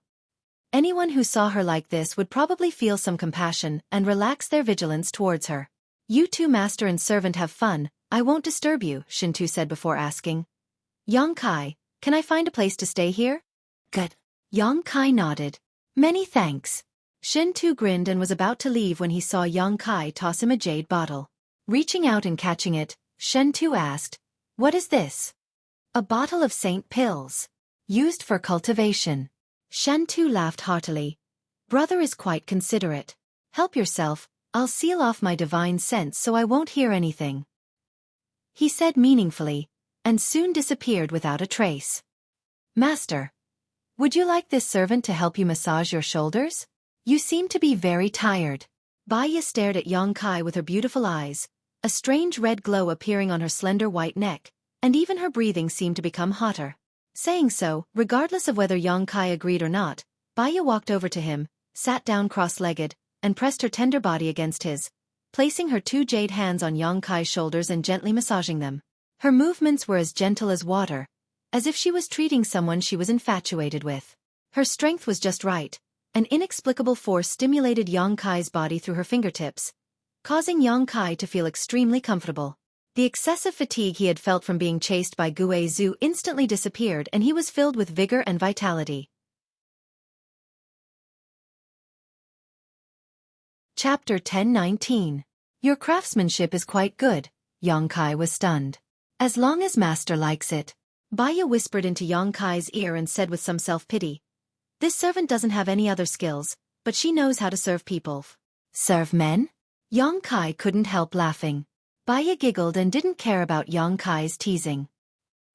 [SPEAKER 1] Anyone who saw her like this would probably feel some compassion and relax their vigilance towards her. You two master and servant have fun, I won't disturb you, Shen Tu said before asking. Yang Kai, can I find a place to stay here? Good. Yang Kai nodded. Many thanks. Shen Tu grinned and was about to leave when he saw Yang Kai toss him a jade bottle. Reaching out and catching it, Shen Tu asked, What is this? A bottle of Saint pills. Used for cultivation. Shen Tu laughed heartily. Brother is quite considerate. Help yourself, I'll seal off my divine sense so I won't hear anything. He said meaningfully, and soon disappeared without a trace. Master. Would you like this servant to help you massage your shoulders? You seem to be very tired. Baya stared at Yang Kai with her beautiful eyes, a strange red glow appearing on her slender white neck, and even her breathing seemed to become hotter. Saying so, regardless of whether Yang Kai agreed or not, Baya walked over to him, sat down cross-legged, and pressed her tender body against his, placing her two jade hands on Yang Kai's shoulders and gently massaging them. Her movements were as gentle as water, as if she was treating someone she was infatuated with. Her strength was just right. An inexplicable force stimulated Yang Kai's body through her fingertips, causing Yang Kai to feel extremely comfortable. The excessive fatigue he had felt from being chased by Xueqi instantly disappeared and he was filled with vigor and vitality. Chapter 10:19. Your craftsmanship is quite good. Yang Kai was stunned. As long as master likes it. Baya whispered into Yang Kai's ear and said with some self-pity. This servant doesn't have any other skills, but she knows how to serve people. Serve men? Yang Kai couldn't help laughing. Baya giggled and didn't care about Yang Kai's teasing.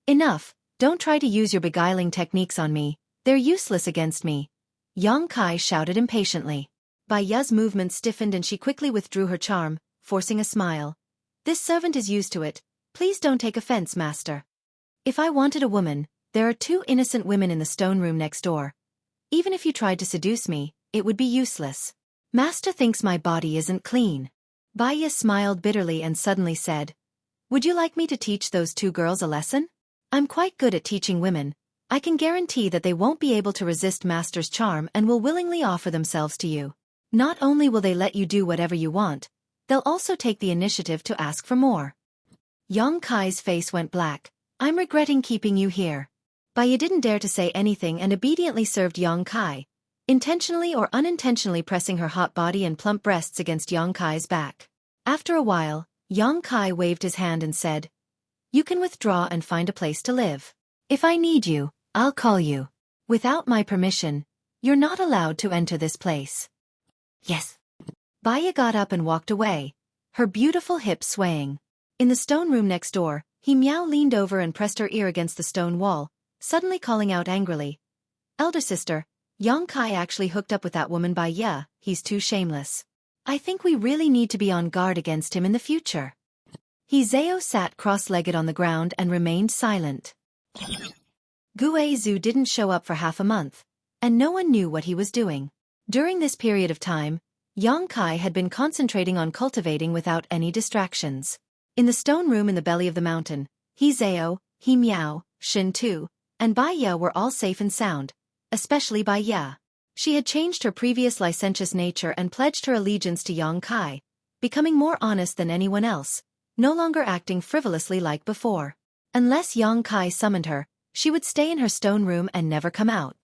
[SPEAKER 1] Enough, don't try to use your beguiling techniques on me, they're useless against me. Yang Kai shouted impatiently. Baya's movements stiffened and she quickly withdrew her charm, forcing a smile. This servant is used to it, please don't take offense, master. If I wanted a woman, there are two innocent women in the stone room next door. Even if you tried to seduce me, it would be useless. Master thinks my body isn't clean. Baya smiled bitterly and suddenly said, Would you like me to teach those two girls a lesson? I'm quite good at teaching women. I can guarantee that they won't be able to resist master's charm and will willingly offer themselves to you. Not only will they let you do whatever you want, they'll also take the initiative to ask for more. Yang Kai's face went black. I'm regretting keeping you here. Baya didn't dare to say anything and obediently served Yang Kai, intentionally or unintentionally pressing her hot body and plump breasts against Yang Kai's back. After a while, Yang Kai waved his hand and said, You can withdraw and find a place to live. If I need you, I'll call you. Without my permission, you're not allowed to enter this place. Yes. Baya got up and walked away, her beautiful hips swaying. In the stone room next door, Miao leaned over and pressed her ear against the stone wall, suddenly calling out angrily. Elder sister, Yang Kai actually hooked up with that woman Baya, he's too shameless. I think we really need to be on guard against him in the future. Zhao sat cross-legged on the ground and remained silent. Xueqi didn't show up for half a month, and no one knew what he was doing. During this period of time, Yang Kai had been concentrating on cultivating without any distractions. In the stone room in the belly of the mountain, Zhao, Miao, Shen Tu, and Baya were all safe and sound, especially Baya. She had changed her previous licentious nature and pledged her allegiance to Yang Kai, becoming more honest than anyone else, no longer acting frivolously like before. Unless Yang Kai summoned her, she would stay in her stone room and never come out.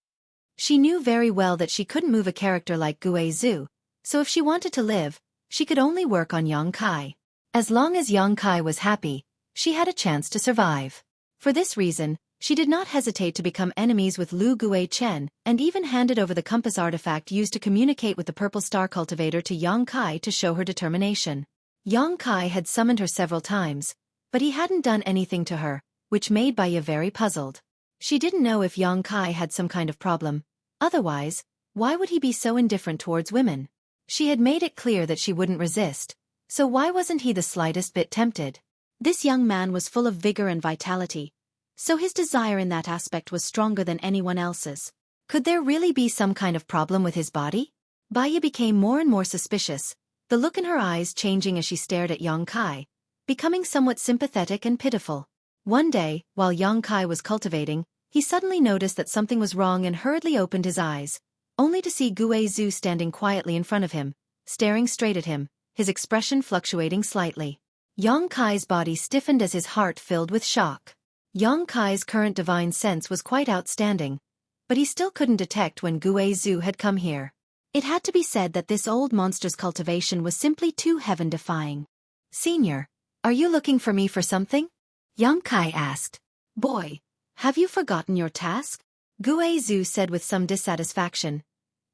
[SPEAKER 1] She knew very well that she couldn't move a character like Xueqi, so if she wanted to live, she could only work on Yang Kai. As long as Yang Kai was happy, she had a chance to survive. For this reason, she did not hesitate to become enemies with Lu Guichen and even handed over the compass artifact used to communicate with the Purple Star Cultivator to Yang Kai to show her determination. Yang Kai had summoned her several times, but he hadn't done anything to her, which made Baya very puzzled. She didn't know if Yang Kai had some kind of problem. Otherwise, why would he be so indifferent towards women? She had made it clear that she wouldn't resist, so why wasn't he the slightest bit tempted? This young man was full of vigor and vitality, so his desire in that aspect was stronger than anyone else's. Could there really be some kind of problem with his body? Baya became more and more suspicious, the look in her eyes changing as she stared at Yang Kai, becoming somewhat sympathetic and pitiful. One day, while Yang Kai was cultivating, he suddenly noticed that something was wrong and hurriedly opened his eyes, only to see Guizhu standing quietly in front of him, staring straight at him, his expression fluctuating slightly. Yang Kai's body stiffened as his heart filled with shock. Yang Kai's current divine sense was quite outstanding, but he still couldn't detect when Guizhu had come here. It had to be said that this old monster's cultivation was simply too heaven-defying. "Senior, are you looking for me for something?" Yang Kai asked. "Boy, have you forgotten your task?" Guizhu said with some dissatisfaction.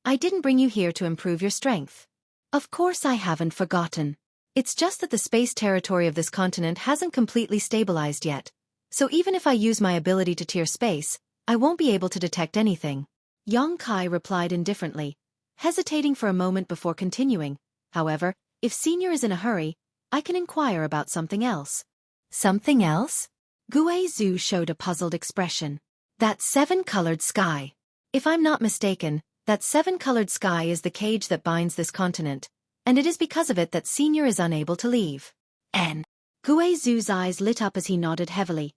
[SPEAKER 1] "I didn't bring you here to improve your strength." "Of course I haven't forgotten. It's just that the space territory of this continent hasn't completely stabilized yet, so even if I use my ability to tear space, I won't be able to detect anything." Yang Kai replied indifferently, hesitating for a moment before continuing. "However, if Senior is in a hurry, I can inquire about something else." "Something else?" Guizhu showed a puzzled expression. "That seven-colored sky. If I'm not mistaken, that seven-colored sky is the cage that binds this continent, and it is because of it that Senior is unable to leave." "And?" Guizhu's eyes lit up as he nodded heavily.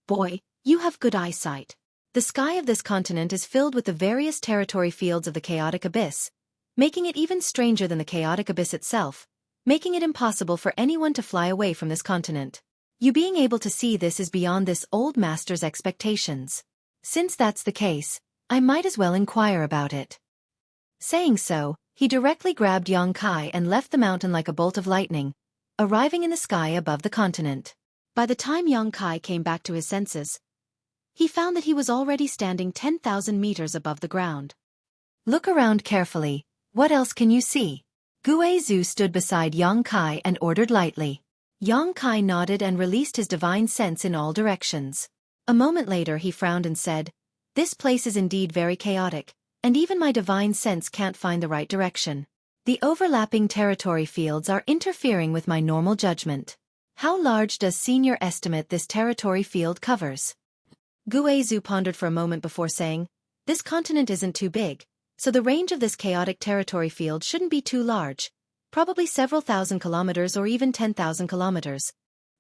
[SPEAKER 1] "Boy, you have good eyesight. The sky of this continent is filled with the various territory fields of the chaotic abyss, making it even stranger than the chaotic abyss itself, making it impossible for anyone to fly away from this continent. You being able to see this is beyond this old master's expectations. Since that's the case, I might as well inquire about it." Saying so, he directly grabbed Yang Kai and left the mountain like a bolt of lightning, arriving in the sky above the continent. By the time Yang Kai came back to his senses, he found that he was already standing 10,000 meters above the ground. "Look around carefully, what else can you see?" Guizhu stood beside Yang Kai and ordered lightly. Yang Kai nodded and released his divine sense in all directions. A moment later he frowned and said, "This place is indeed very chaotic, and even my divine sense can't find the right direction. The overlapping territory fields are interfering with my normal judgment. How large does Senior estimate this territory field covers?" Guizhu pondered for a moment before saying, "This continent isn't too big, so the range of this chaotic territory field shouldn't be too large, probably several thousand kilometers or even 10,000 kilometers.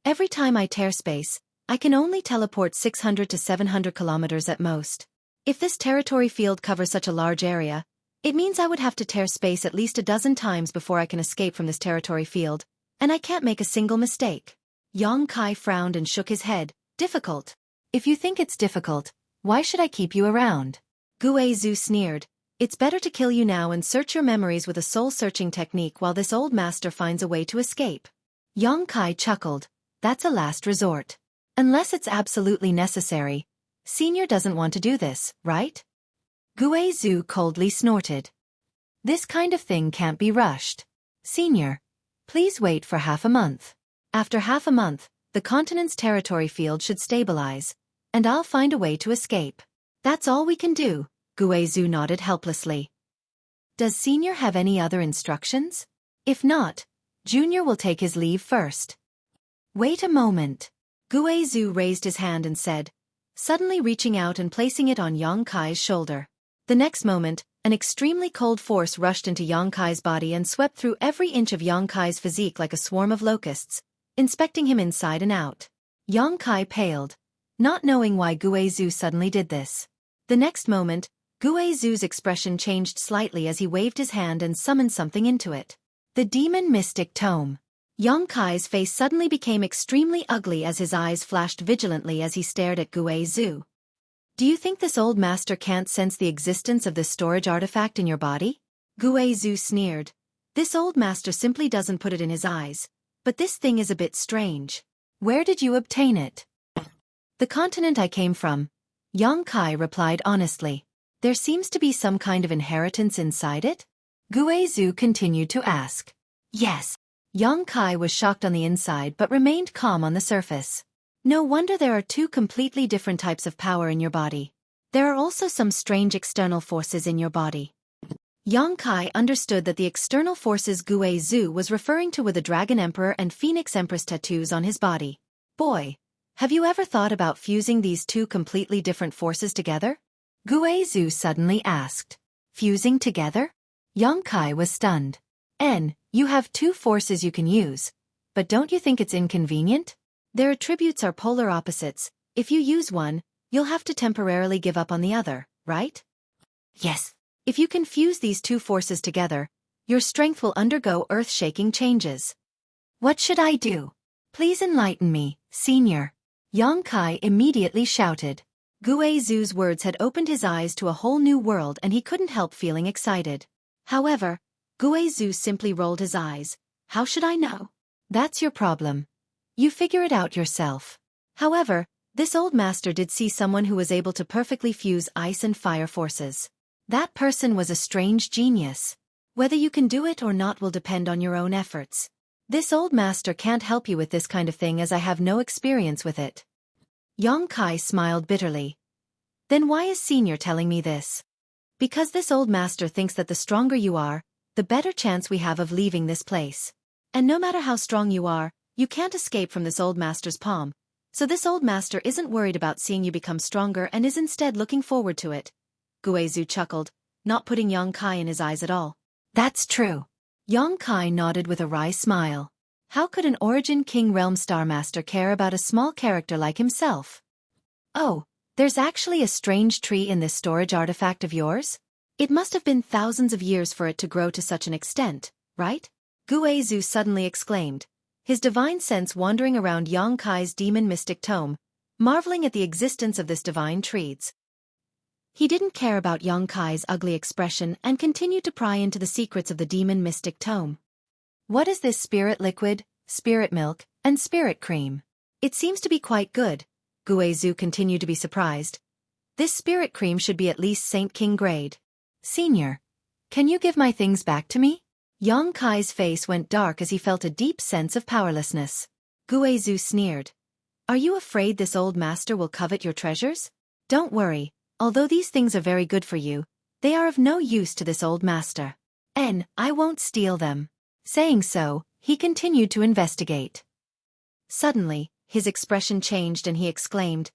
[SPEAKER 1] Every time I tear space, I can only teleport 600 to 700 kilometers at most. If this territory field covers such a large area, it means I would have to tear space at least a dozen times before I can escape from this territory field, and I can't make a single mistake." Yang Kai frowned and shook his head. "Difficult? If you think it's difficult, why should I keep you around?" Guizhu sneered. "It's better to kill you now and search your memories with a soul-searching technique while this old master finds a way to escape." Yang Kai chuckled. "That's a last resort. Unless it's absolutely necessary. Senior doesn't want to do this, right?" Guizhu coldly snorted. "This kind of thing can't be rushed. Senior, please wait for half a month. After half a month, the continent's territory field should stabilize, and I'll find a way to escape. That's all we can do." Guizhu nodded helplessly. "Does Senior have any other instructions? If not, Junior will take his leave first." "Wait a moment." Guizhu raised his hand and said, suddenly reaching out and placing it on Yang Kai's shoulder. The next moment, an extremely cold force rushed into Yang Kai's body and swept through every inch of Yang Kai's physique like a swarm of locusts, inspecting him inside and out. Yang Kai paled, not knowing why Guizhu suddenly did this. The next moment, Guizhu's expression changed slightly as he waved his hand and summoned something into it. The Demon Mystic Tome. Yang Kai's face suddenly became extremely ugly as his eyes flashed vigilantly as he stared at Guizhu. "Do you think this old master can't sense the existence of this storage artifact in your body?" Guizhu sneered. This old master simply doesn't put it in his eyes. But this thing is a bit strange. Where did you obtain it? The continent I came from. Yang Kai replied honestly. There seems to be some kind of inheritance inside it? Guizhu continued to ask. Yes. Yang Kai was shocked on the inside but remained calm on the surface. No wonder there are two completely different types of power in your body. There are also some strange external forces in your body. Yang Kai understood that the external forces Guizhu was referring to were the Dragon Emperor and Phoenix Empress tattoos on his body. Boy, have you ever thought about fusing these two completely different forces together? Guizhu suddenly asked. Fusing together? Yang Kai was stunned. You have two forces you can use. But don't you think it's inconvenient? Their attributes are polar opposites. If you use one, you'll have to temporarily give up on the other, right? Yes. If you can fuse these two forces together, your strength will undergo earth-shaking changes. What should I do? Please enlighten me, senior. Yang Kai immediately shouted. Guizhu's words had opened his eyes to a whole new world and he couldn't help feeling excited. However, Guizhu simply rolled his eyes. How should I know? That's your problem. You figure it out yourself. However, this old master did see someone who was able to perfectly fuse ice and fire forces. That person was a strange genius. Whether you can do it or not will depend on your own efforts. This old master can't help you with this kind of thing as I have no experience with it. Yang Kai smiled bitterly. Then why is senior telling me this? Because this old master thinks that the stronger you are, the better chance we have of leaving this place. And no matter how strong you are, you can't escape from this old master's palm. So this old master isn't worried about seeing you become stronger and is instead looking forward to it. Guizhu chuckled, not putting Yang Kai in his eyes at all. That's true. Yang Kai nodded with a wry smile. How could an Origin King Realm Star Master care about a small character like himself? Oh, there's actually a strange tree in this storage artifact of yours? It must have been thousands of years for it to grow to such an extent, right? Guizhu suddenly exclaimed, his divine sense wandering around Yang Kai's demon mystic tome, marveling at the existence of this divine trees. He didn't care about Yang Kai's ugly expression and continued to pry into the secrets of the demon mystic tome. What is this spirit liquid, spirit milk, and spirit cream? It seems to be quite good. Guizhu continued to be surprised. This spirit cream should be at least Saint King grade. Senior, can you give my things back to me? Yang Kai's face went dark as he felt a deep sense of powerlessness. Guizhu sneered. Are you afraid this old master will covet your treasures? Don't worry, although these things are very good for you, they are of no use to this old master. I won't steal them. Saying so, he continued to investigate. Suddenly, his expression changed and he exclaimed,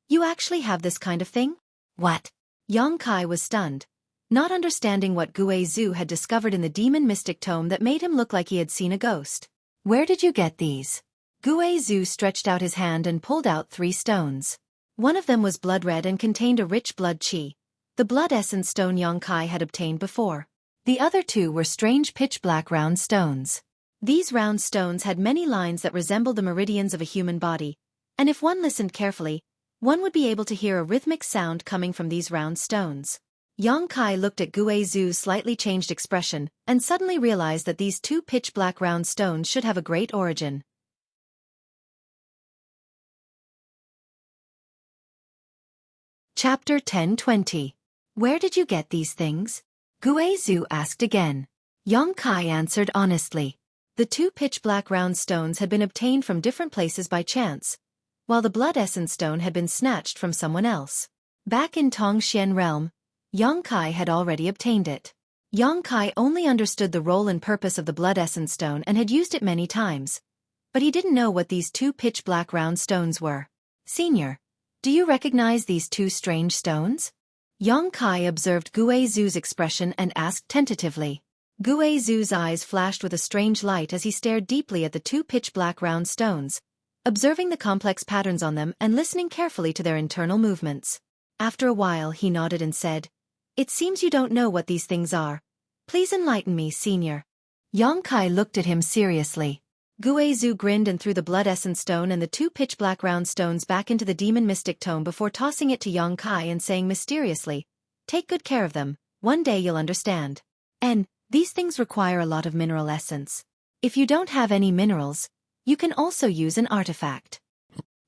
[SPEAKER 1] You actually have this kind of thing? What? Yang Kai was stunned, not understanding what Guizhu had discovered in the demon mystic tome that made him look like he had seen a ghost. Where did you get these? Guizhu stretched out his hand and pulled out 3 stones. One of them was blood red and contained a rich blood chi, the blood essence stone Yang Kai had obtained before. The other 2 were strange pitch-black round stones. These round stones had many lines that resembled the meridians of a human body, and if one listened carefully, one would be able to hear a rhythmic sound coming from these round stones. Yang Kai looked at Guizhu's slightly changed expression and suddenly realized that these 2 pitch-black round stones should have a great origin. Chapter 10:20. Where did you get these things? Guizhu asked again. Yang Kai answered honestly. The 2 pitch-black round stones had been obtained from different places by chance, while the blood essence stone had been snatched from someone else. Back in Tongxian realm, Yang Kai had already obtained it. Yang Kai only understood the role and purpose of the blood essence stone and had used it many times, but he didn't know what these 2 pitch-black round stones were. Senior, do you recognize these 2 strange stones? Yang Kai observed Guizhu's expression and asked tentatively. Guizhu's eyes flashed with a strange light as he stared deeply at the 2 pitch-black round stones, observing the complex patterns on them and listening carefully to their internal movements. After a while he nodded and said, It seems you don't know what these things are. Please enlighten me, senior. Yang Kai looked at him seriously. Guizhu grinned and threw the blood essence stone and the 2 pitch-black round stones back into the demon mystic tome before tossing it to Yang Kai and saying mysteriously, Take good care of them, one day you'll understand. These things require a lot of mineral essence. If you don't have any minerals, you can also use an artifact.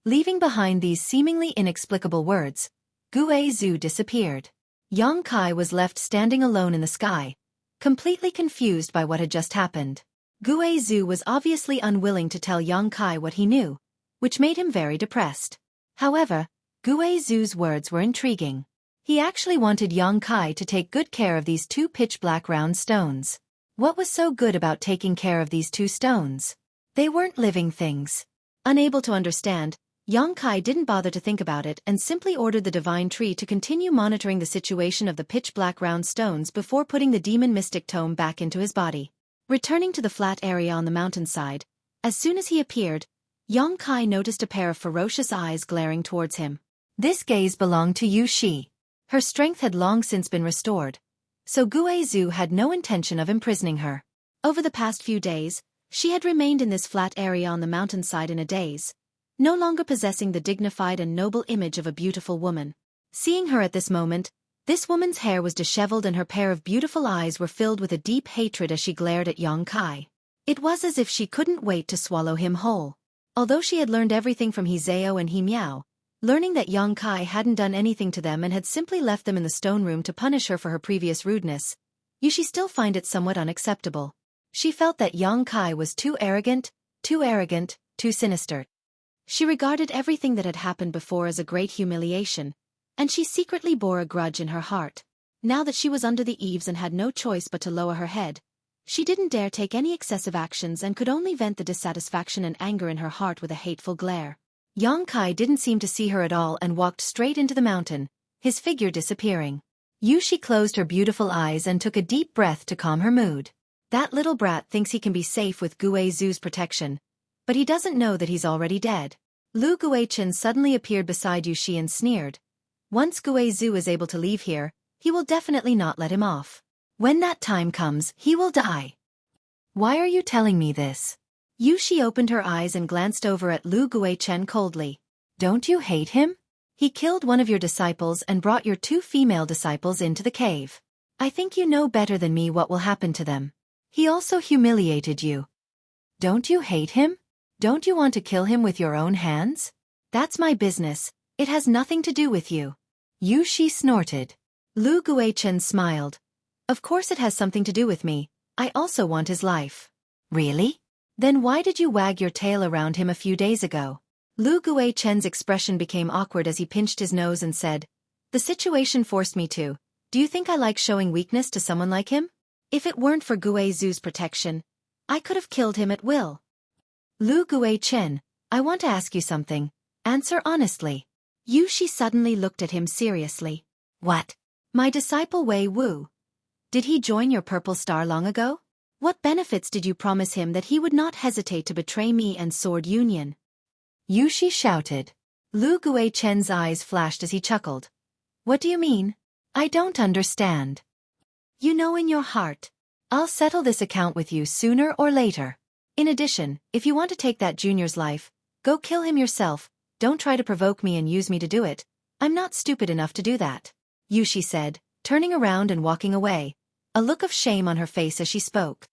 [SPEAKER 1] Leaving behind these seemingly inexplicable words, Xueqi disappeared. Yang Kai was left standing alone in the sky, completely confused by what had just happened. Xueqi was obviously unwilling to tell Yang Kai what he knew, which made him very depressed. However, Xueqi's words were intriguing. He actually wanted Yang Kai to take good care of these two pitch-black round stones. What was so good about taking care of these two stones? They weren't living things. Unable to understand, Yang Kai didn't bother to think about it and simply ordered the divine tree to continue monitoring the situation of the pitch-black round stones before putting the demon mystic tome back into his body. Returning to the flat area on the mountainside, as soon as he appeared, Yang Kai noticed a pair of ferocious eyes glaring towards him. This gaze belonged to Xueqi. Her strength had long since been restored, so Xueqi had no intention of imprisoning her. Over the past few days, she had remained in this flat area on the mountainside in a daze, no longer possessing the dignified and noble image of a beautiful woman. Seeing her at this moment, this woman's hair was disheveled and her pair of beautiful eyes were filled with a deep hatred as she glared at Yang Kai. It was as if she couldn't wait to swallow him whole. Although she had learned everything from Zhao and Miao, learning that Yang Kai hadn't done anything to them and had simply left them in the stone room to punish her for her previous rudeness, Xueqi still found it somewhat unacceptable. She felt that Yang Kai was too arrogant, too sinister. She regarded everything that had happened before as a great humiliation, and she secretly bore a grudge in her heart. Now that she was under the eaves and had no choice but to lower her head, she didn't dare take any excessive actions and could only vent the dissatisfaction and anger in her heart with a hateful glare. Yang Kai didn't seem to see her at all and walked straight into the mountain, his figure disappearing. Xueqi closed her beautiful eyes and took a deep breath to calm her mood. That little brat thinks he can be safe with Xueqi's protection, but he doesn't know that he's already dead. Lu Guichen suddenly appeared beside Xueqi and sneered. Once Xueqi is able to leave here, he will definitely not let him off. When that time comes, he will die. Why are you telling me this? Xueqi opened her eyes and glanced over at Lu Guichen coldly. Don't you hate him? He killed one of your disciples and brought your two female disciples into the cave. I think you know better than me what will happen to them. He also humiliated you. Don't you hate him? Don't you want to kill him with your own hands? That's my business, it has nothing to do with you. Xueqi snorted. Lu Guichen smiled. Of course it has something to do with me, I also want his life. Really? Then why did you wag your tail around him a few days ago? Lu Guichen's expression became awkward as he pinched his nose and said, The situation forced me to. Do you think I like showing weakness to someone like him? If it weren't for Xueqi's protection, I could have killed him at will. Lu Guichen, I want to ask you something. Answer honestly. Xueqi suddenly looked at him seriously. What? My disciple Wei Wu. Did he join your Purple Star long ago? What benefits did you promise him that he would not hesitate to betray me and Sword Union? Xueqi shouted. Lu Guichen's eyes flashed as he chuckled. What do you mean? I don't understand. You know in your heart. I'll settle this account with you sooner or later. In addition, if you want to take that junior's life, go kill him yourself, don't try to provoke me and use me to do it. I'm not stupid enough to do that. Xueqi said, turning around and walking away, a look of shame on her face as she spoke.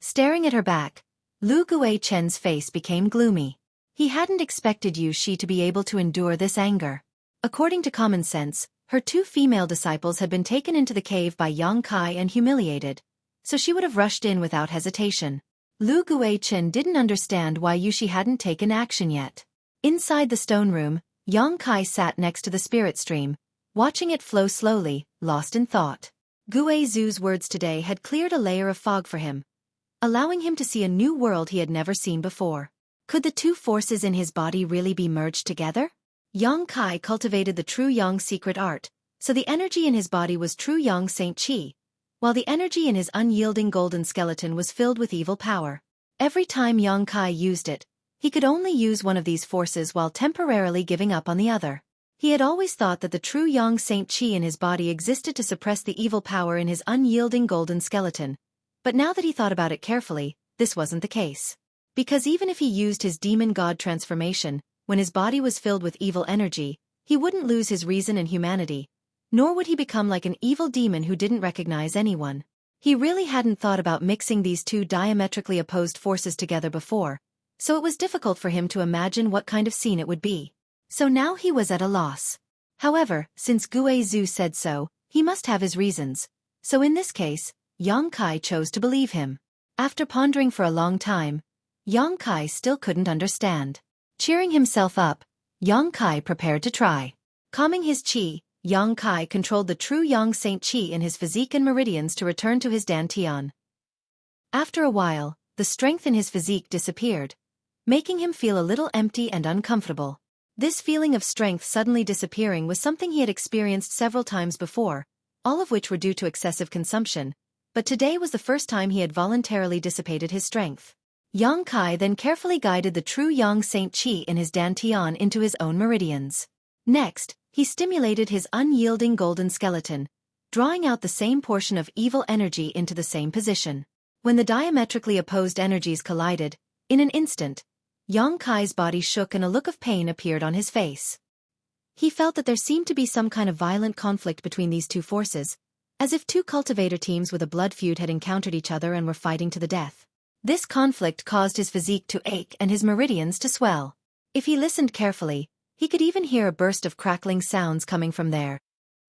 [SPEAKER 1] Staring at her back, Lu Guichen's face became gloomy. He hadn't expected Xueqi to be able to endure this anger. According to common sense, her two female disciples had been taken into the cave by Yang Kai and humiliated, so she would have rushed in without hesitation. Lu Guichen didn't understand why Xueqi hadn't taken action yet. Inside the stone room, Yang Kai sat next to the spirit stream, watching it flow slowly, lost in thought. Xueqi's words today had cleared a layer of fog for him, allowing him to see a new world he had never seen before. Could the two forces in his body really be merged together? Yang Kai cultivated the true Yang secret art, so the energy in his body was true Yang Saint Qi, while the energy in his unyielding golden skeleton was filled with evil power. Every time Yang Kai used it, he could only use one of these forces while temporarily giving up on the other. He had always thought that the true Yang Saint Qi in his body existed to suppress the evil power in his unyielding golden skeleton, but now that he thought about it carefully, this wasn't the case. Because even if he used his demon god transformation, when his body was filled with evil energy, he wouldn't lose his reason and humanity, nor would he become like an evil demon who didn't recognize anyone. He really hadn't thought about mixing these two diametrically opposed forces together before, so it was difficult for him to imagine what kind of scene it would be. So now he was at a loss. However, since Guizhou said so, he must have his reasons. So in this case, Yang Kai chose to believe him. After pondering for a long time, Yang Kai still couldn't understand. Cheering himself up, Yang Kai prepared to try. Calming his qi, Yang Kai controlled the true Yang Saint qi in his physique and meridians to return to his dantian. After a while, the strength in his physique disappeared, making him feel a little empty and uncomfortable. This feeling of strength suddenly disappearing was something he had experienced several times before, all of which were due to excessive consumption, but today was the first time he had voluntarily dissipated his strength. Yang Kai then carefully guided the true Yang Saint qi in his dantian into his own meridians. Next, he stimulated his unyielding golden skeleton, drawing out the same portion of evil energy into the same position. When the diametrically opposed energies collided, in an instant, Yang Kai's body shook and a look of pain appeared on his face. He felt that there seemed to be some kind of violent conflict between these two forces, as if two cultivator teams with a blood feud had encountered each other and were fighting to the death. This conflict caused his physique to ache and his meridians to swell. If he listened carefully, he could even hear a burst of crackling sounds coming from there.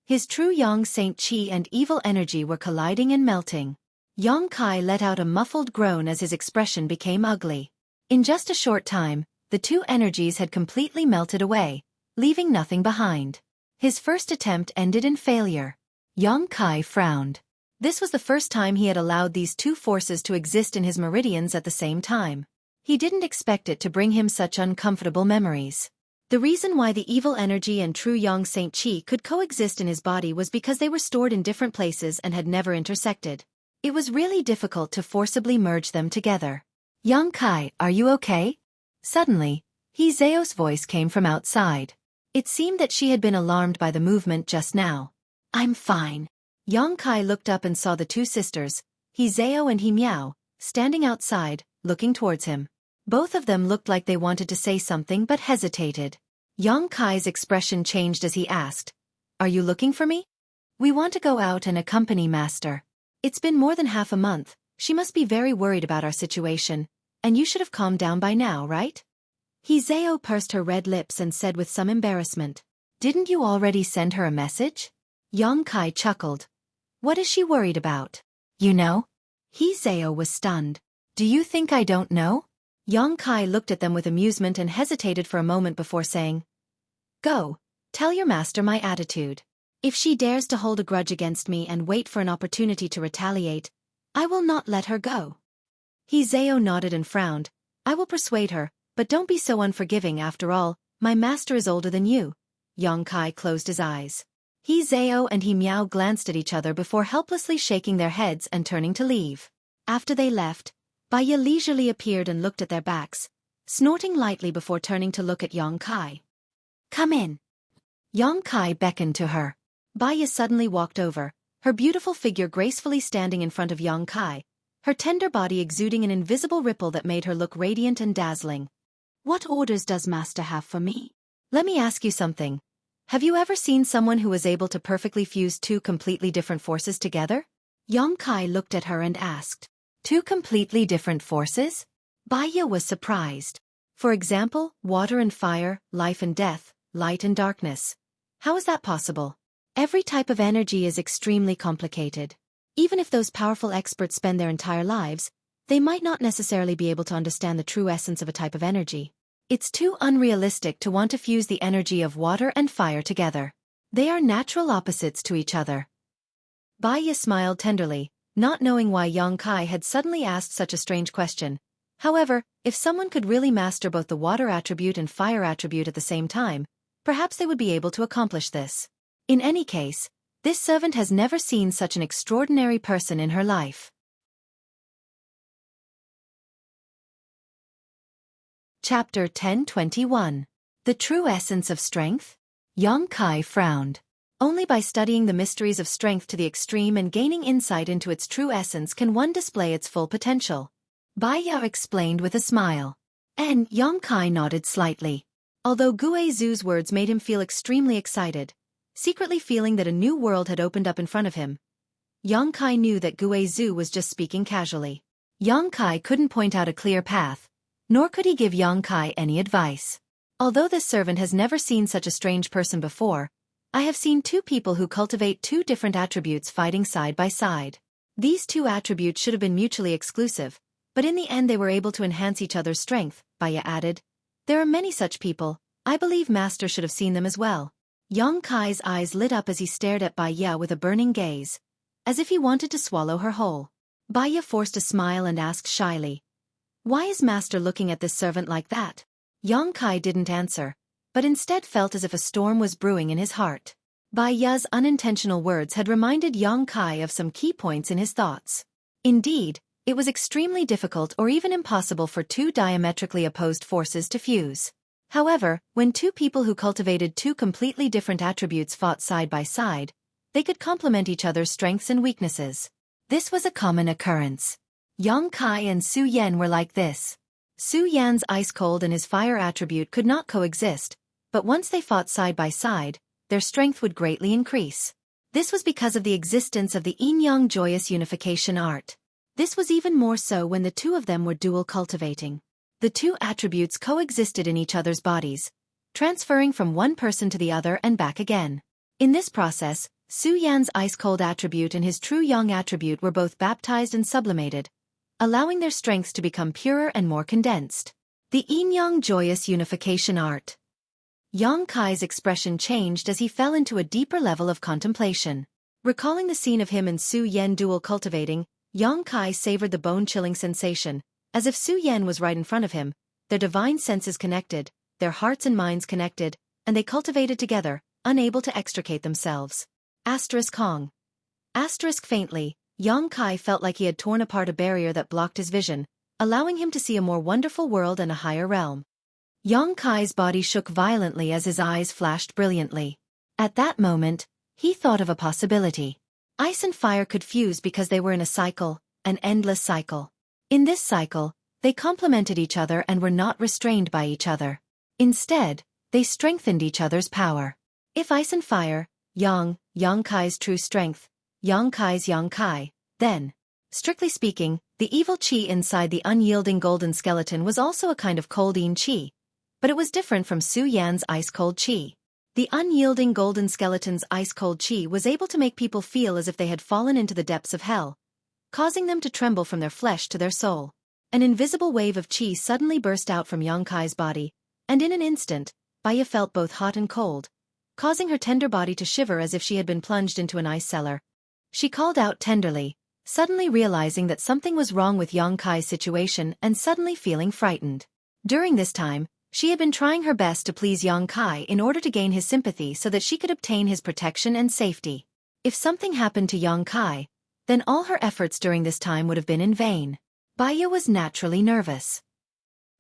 [SPEAKER 1] His true Yang Saint qi and evil energy were colliding and melting. Yang Kai let out a muffled groan as his expression became ugly. In just a short time, the two energies had completely melted away, leaving nothing behind. His first attempt ended in failure. Yang Kai frowned. This was the first time he had allowed these two forces to exist in his meridians at the same time. He didn't expect it to bring him such uncomfortable memories. The reason why the evil energy and true Yang Saint qi could coexist in his body was because they were stored in different places and had never intersected. It was really difficult to forcibly merge them together. Yang Kai, are you okay? Suddenly, Hizeo's voice came from outside. It seemed that she had been alarmed by the movement just now. I'm fine. Yang Kai looked up and saw the two sisters, Hizeo and Himiao, standing outside, looking towards him. Both of them looked like they wanted to say something but hesitated. Yang Kai's expression changed as he asked, "Are you looking for me? We want to go out and accompany Master. It's been more than half a month, she must be very worried about our situation, and you should have calmed down by now, right?" Hizeo pursed her red lips and said with some embarrassment, "Didn't you already send her a message?" Yang Kai chuckled. "What is she worried about? You know?" Hizeo was stunned. "Do you think I don't know?" Yang Kai looked at them with amusement and hesitated for a moment before saying, "Go, tell your master my attitude. If she dares to hold a grudge against me and wait for an opportunity to retaliate, I will not let her go." Hizeo nodded and frowned. "I will persuade her, but don't be so unforgiving after all, my master is older than you." Yang Kai closed his eyes. Hizeo and Himiao glanced at each other before helplessly shaking their heads and turning to leave. After they left, Baya leisurely appeared and looked at their backs, snorting lightly before turning to look at Yang Kai. "Come in." Yang Kai beckoned to her. Baya suddenly walked over, her beautiful figure gracefully standing in front of Yang Kai, her tender body exuding an invisible ripple that made her look radiant and dazzling. "What orders does Master have for me?" "Let me ask you something. Have you ever seen someone who was able to perfectly fuse two completely different forces together?" Yang Kai looked at her and asked, "Two completely different forces?" Baya was surprised. "For example, water and fire, life and death, light and darkness. How is that possible? Every type of energy is extremely complicated. Even if those powerful experts spend their entire lives, they might not necessarily be able to understand the true essence of a type of energy. It's too unrealistic to want to fuse the energy of water and fire together. They are natural opposites to each other." Baya smiled tenderly, not knowing why Yang Kai had suddenly asked such a strange question. However, if someone could really master both the water attribute and fire attribute at the same time, perhaps they would be able to accomplish this. In any case, this servant has never seen such an extraordinary person in her life. Chapter 10:21. The True Essence of Strength? Yang Kai frowned. Only by studying the mysteries of strength to the extreme and gaining insight into its true essence can one display its full potential. Baya explained with a smile. And Yang Kai nodded slightly. Although Guizhou's words made him feel extremely excited, secretly feeling that a new world had opened up in front of him, Yang Kai knew that Guizhu was just speaking casually. Yang Kai couldn't point out a clear path, nor could he give Yang Kai any advice. Although this servant has never seen such a strange person before, I have seen two people who cultivate two different attributes fighting side by side. These two attributes should have been mutually exclusive, but in the end they were able to enhance each other's strength, Baya added. There are many such people, I believe Master should have seen them as well. Yang Kai's eyes lit up as he stared at Baya with a burning gaze, as if he wanted to swallow her whole. Baya forced a smile and asked shyly, "Why is Master looking at this servant like that?" Yang Kai didn't answer, but instead felt as if a storm was brewing in his heart. Baya's unintentional words had reminded Yang Kai of some key points in his thoughts. Indeed, it was extremely difficult or even impossible for two diametrically opposed forces to fuse. However, when two people who cultivated two completely different attributes fought side by side, they could complement each other's strengths and weaknesses. This was a common occurrence. Yang Kai and Su Yan were like this. Su Yan's ice-cold and his fire attribute could not coexist, but once they fought side by side, their strength would greatly increase. This was because of the existence of the yin-yang joyous unification art. This was even more so when the two of them were dual cultivating. The two attributes coexisted in each other's bodies, transferring from one person to the other and back again. In this process, Su Yan's ice-cold attribute and his true yang attribute were both baptized and sublimated, allowing their strengths to become purer and more condensed. The yin-yang joyous unification art. Yang Kai's expression changed as he fell into a deeper level of contemplation. Recalling the scene of him and Su Yan dual cultivating, Yang Kai savored the bone-chilling sensation, as if Su Yan was right in front of him, their divine senses connected, their hearts and minds connected, and they cultivated together, unable to extricate themselves. Kong. Faintly, Yang Kai felt like he had torn apart a barrier that blocked his vision, allowing him to see a more wonderful world and a higher realm. Yang Kai's body shook violently as his eyes flashed brilliantly. At that moment, he thought of a possibility. Ice and fire could fuse because they were in a cycle, an endless cycle. In this cycle, they complemented each other and were not restrained by each other. Instead, they strengthened each other's power. If ice and fire, Yang Kai's true strength, Yang Kai's Yang Kai, then, strictly speaking, the evil qi inside the unyielding golden skeleton was also a kind of cold yin qi, but it was different from Su Yan's ice-cold qi. The unyielding golden skeleton's ice-cold qi was able to make people feel as if they had fallen into the depths of hell, causing them to tremble from their flesh to their soul. An invisible wave of qi suddenly burst out from Yang Kai's body, and in an instant, Baya felt both hot and cold, causing her tender body to shiver as if she had been plunged into an ice cellar. She called out tenderly, suddenly realizing that something was wrong with Yang Kai's situation and suddenly feeling frightened. During this time, she had been trying her best to please Yang Kai in order to gain his sympathy so that she could obtain his protection and safety. If something happened to Yang Kai, then all her efforts during this time would have been in vain. Baya was naturally nervous.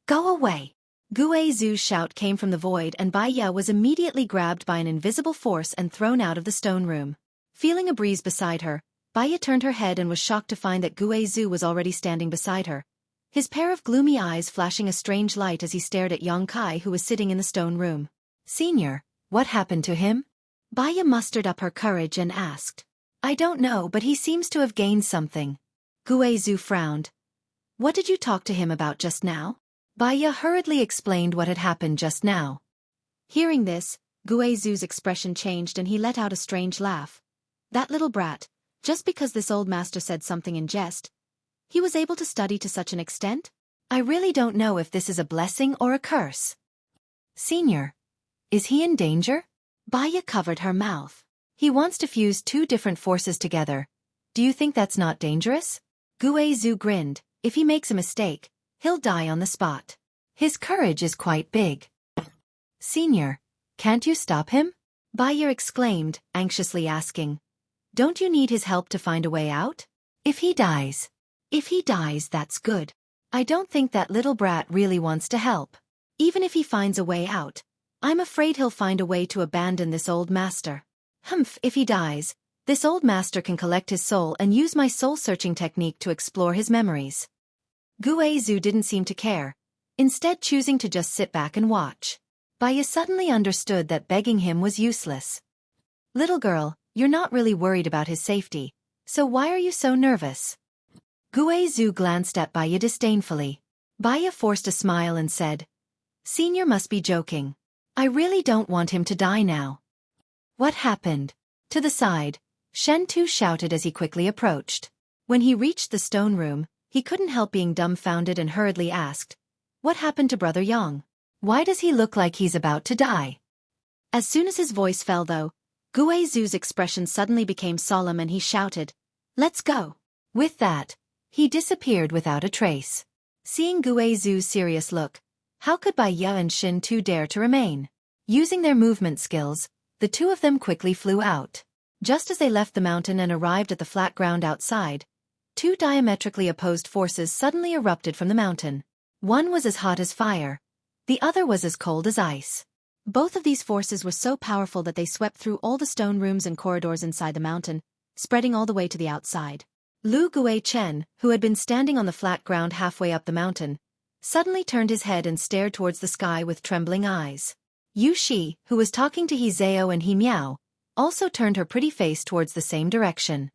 [SPEAKER 1] "Go away!" Guizhu's shout came from the void and Baya was immediately grabbed by an invisible force and thrown out of the stone room. Feeling a breeze beside her, Baya turned her head and was shocked to find that Guizhu was already standing beside her, his pair of gloomy eyes flashing a strange light as he stared at Yang Kai who was sitting in the stone room. "Senior, what happened to him?" Baya mustered up her courage and asked. "I don't know, but he seems to have gained something." Guizhu frowned. "What did you talk to him about just now?" Baya hurriedly explained what had happened just now. Hearing this, Guizhu's expression changed and he let out a strange laugh. That little brat, just because this old master said something in jest, he was able to study to such an extent? I really don't know if this is a blessing or a curse. "Senior, is he in danger?" Baya covered her mouth. "He wants to fuse two different forces together. Do you think that's not dangerous?" Guizhu grinned. "If he makes a mistake, he'll die on the spot. His courage is quite big." "Senior, can't you stop him?" Baya exclaimed, anxiously asking. "Don't you need his help to find a way out? If he dies, that's good. I don't think that little brat really wants to help. Even if he finds a way out, I'm afraid he'll find a way to abandon this old master. If he dies, this old master can collect his soul and use my soul-searching technique to explore his memories." Guizhu didn't seem to care, instead choosing to just sit back and watch. Baya suddenly understood that begging him was useless. "Little girl, you're not really worried about his safety, So why are you so nervous? Guizhu glanced at Baya disdainfully. Baya forced a smile and said, Senior must be joking. I really don't want him to die now. What happened? To the side, Shen Tu shouted as he quickly approached. When he reached the stone room, he couldn't help being dumbfounded and hurriedly asked, What happened to Brother Yang? Why does he look like he's about to die? As soon as his voice fell though, Guizhu's expression suddenly became solemn and he shouted, Let's go. With that, he disappeared without a trace. Seeing Guizhu's serious look, how could Baya and Shen Tu dare to remain? Using their movement skills, the two of them quickly flew out. Just as they left the mountain and arrived at the flat ground outside, two diametrically opposed forces suddenly erupted from the mountain. One was as hot as fire. The other was as cold as ice. Both of these forces were so powerful that they swept through all the stone rooms and corridors inside the mountain, spreading all the way to the outside. Lu Guichen, who had been standing on the flat ground halfway up the mountain, suddenly turned his head and stared towards the sky with trembling eyes. Yu Shi, who was talking to He Zhao and He Miao, also turned her pretty face towards the same direction.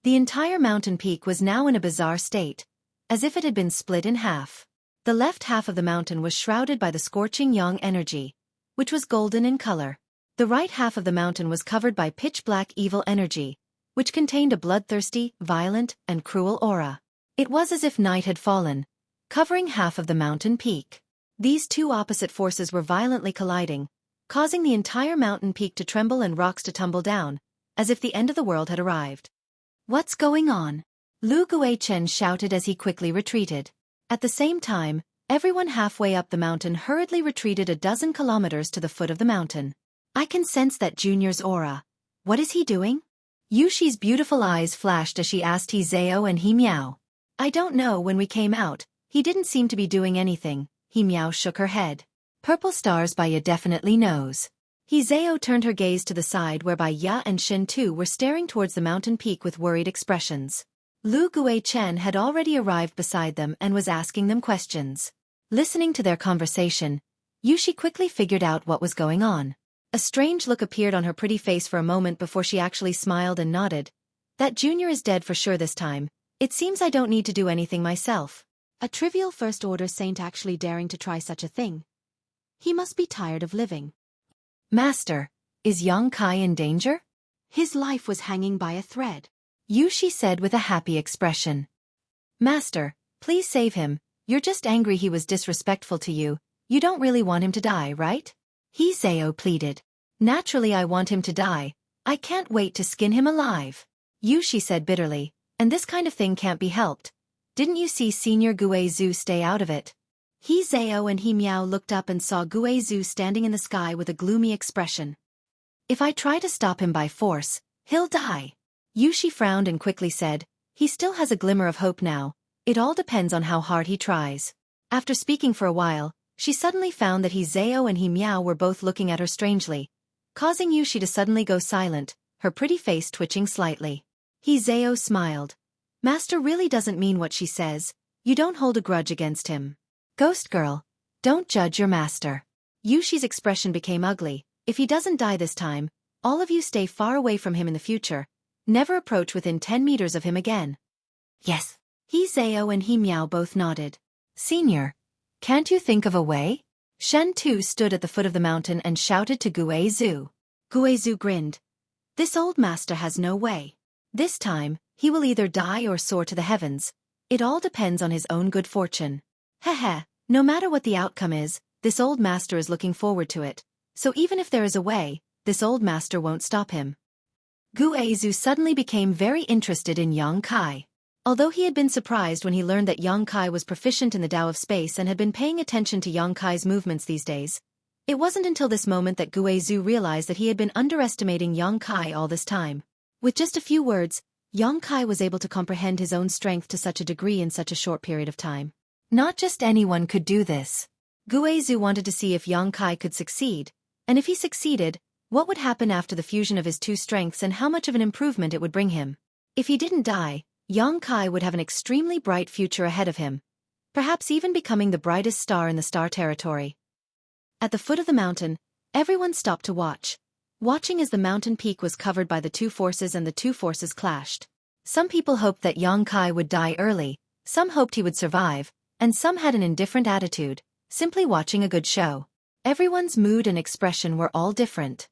[SPEAKER 1] The entire mountain peak was now in a bizarre state, as if it had been split in half. The left half of the mountain was shrouded by the scorching yang energy, which was golden in color. The right half of the mountain was covered by pitch-black evil energy, which contained a bloodthirsty, violent, and cruel aura. It was as if night had fallen, covering half of the mountain peak. These two opposite forces were violently colliding, causing the entire mountain peak to tremble and rocks to tumble down, as if the end of the world had arrived. What's going on? Lu Guichen shouted as he quickly retreated. At the same time, everyone halfway up the mountain hurriedly retreated a dozen kilometers to the foot of the mountain. I can sense that Junior's aura. What is he doing? Yushi's beautiful eyes flashed as she asked He Zhao and He Miao. I don't know. When we came out, he didn't seem to be doing anything. He Miao shook her head. Purple stars Baya definitely knows. He Zhao turned her gaze to the side whereby Ya and Shen Tu were staring towards the mountain peak with worried expressions. Lu Guichen had already arrived beside them and was asking them questions. Listening to their conversation, Yushi quickly figured out what was going on. A strange look appeared on her pretty face for a moment before she actually smiled and nodded. That Junior is dead for sure this time. It seems I don't need to do anything myself. A trivial first-order saint actually daring to try such a thing. He must be tired of living. Master, is Yang Kai in danger? His life was hanging by a thread. Yushi said with a happy expression. Master, please save him. You're just angry he was disrespectful to you. You don't really want him to die, right? He Zhao pleaded. Naturally I want him to die. I can't wait to skin him alive. Yushi said bitterly, and this kind of thing can't be helped. Didn't you see Senior Guizhu stay out of it? He Zhao and He Miao looked up and saw Guizhu standing in the sky with a gloomy expression. If I try to stop him by force, he'll die. Yushi frowned and quickly said, he still has a glimmer of hope now. It all depends on how hard he tries. After speaking for a while, she suddenly found that He Zhao and He Miao were both looking at her strangely, causing Yushi to suddenly go silent, her pretty face twitching slightly. He Zhao smiled. Master really doesn't mean what she says. You don't hold a grudge against him. Ghost girl, don't judge your master. Yushi's expression became ugly. If he doesn't die this time, all of you stay far away from him in the future. Never approach within 10 meters of him again. Yes. He Zhao and He Miao both nodded. Senior, can't you think of a way? Shen Tu stood at the foot of the mountain and shouted to Guizhu. Guizhu grinned. This old master has no way. This time, he will either die or soar to the heavens. It all depends on his own good fortune. Heh, no matter what the outcome is, this old master is looking forward to it. So even if there is a way, this old master won't stop him. Guizhu suddenly became very interested in Yang Kai. Although he had been surprised when he learned that Yang Kai was proficient in the Tao of space and had been paying attention to Yang Kai's movements these days, it wasn't until this moment that Guizhu realized that he had been underestimating Yang Kai all this time. With just a few words, Yang Kai was able to comprehend his own strength to such a degree in such a short period of time. Not just anyone could do this. Guizhu wanted to see if Yang Kai could succeed, and if he succeeded, what would happen after the fusion of his two strengths and how much of an improvement it would bring him. If he didn't die, Yang Kai would have an extremely bright future ahead of him, perhaps even becoming the brightest star in the star territory. At the foot of the mountain, everyone stopped to watch. watching as the mountain peak was covered by the two forces and the two forces clashed. Some people hoped that Yang Kai would die early, some hoped he would survive, and some had an indifferent attitude, simply watching a good show. Everyone's mood and expression were all different.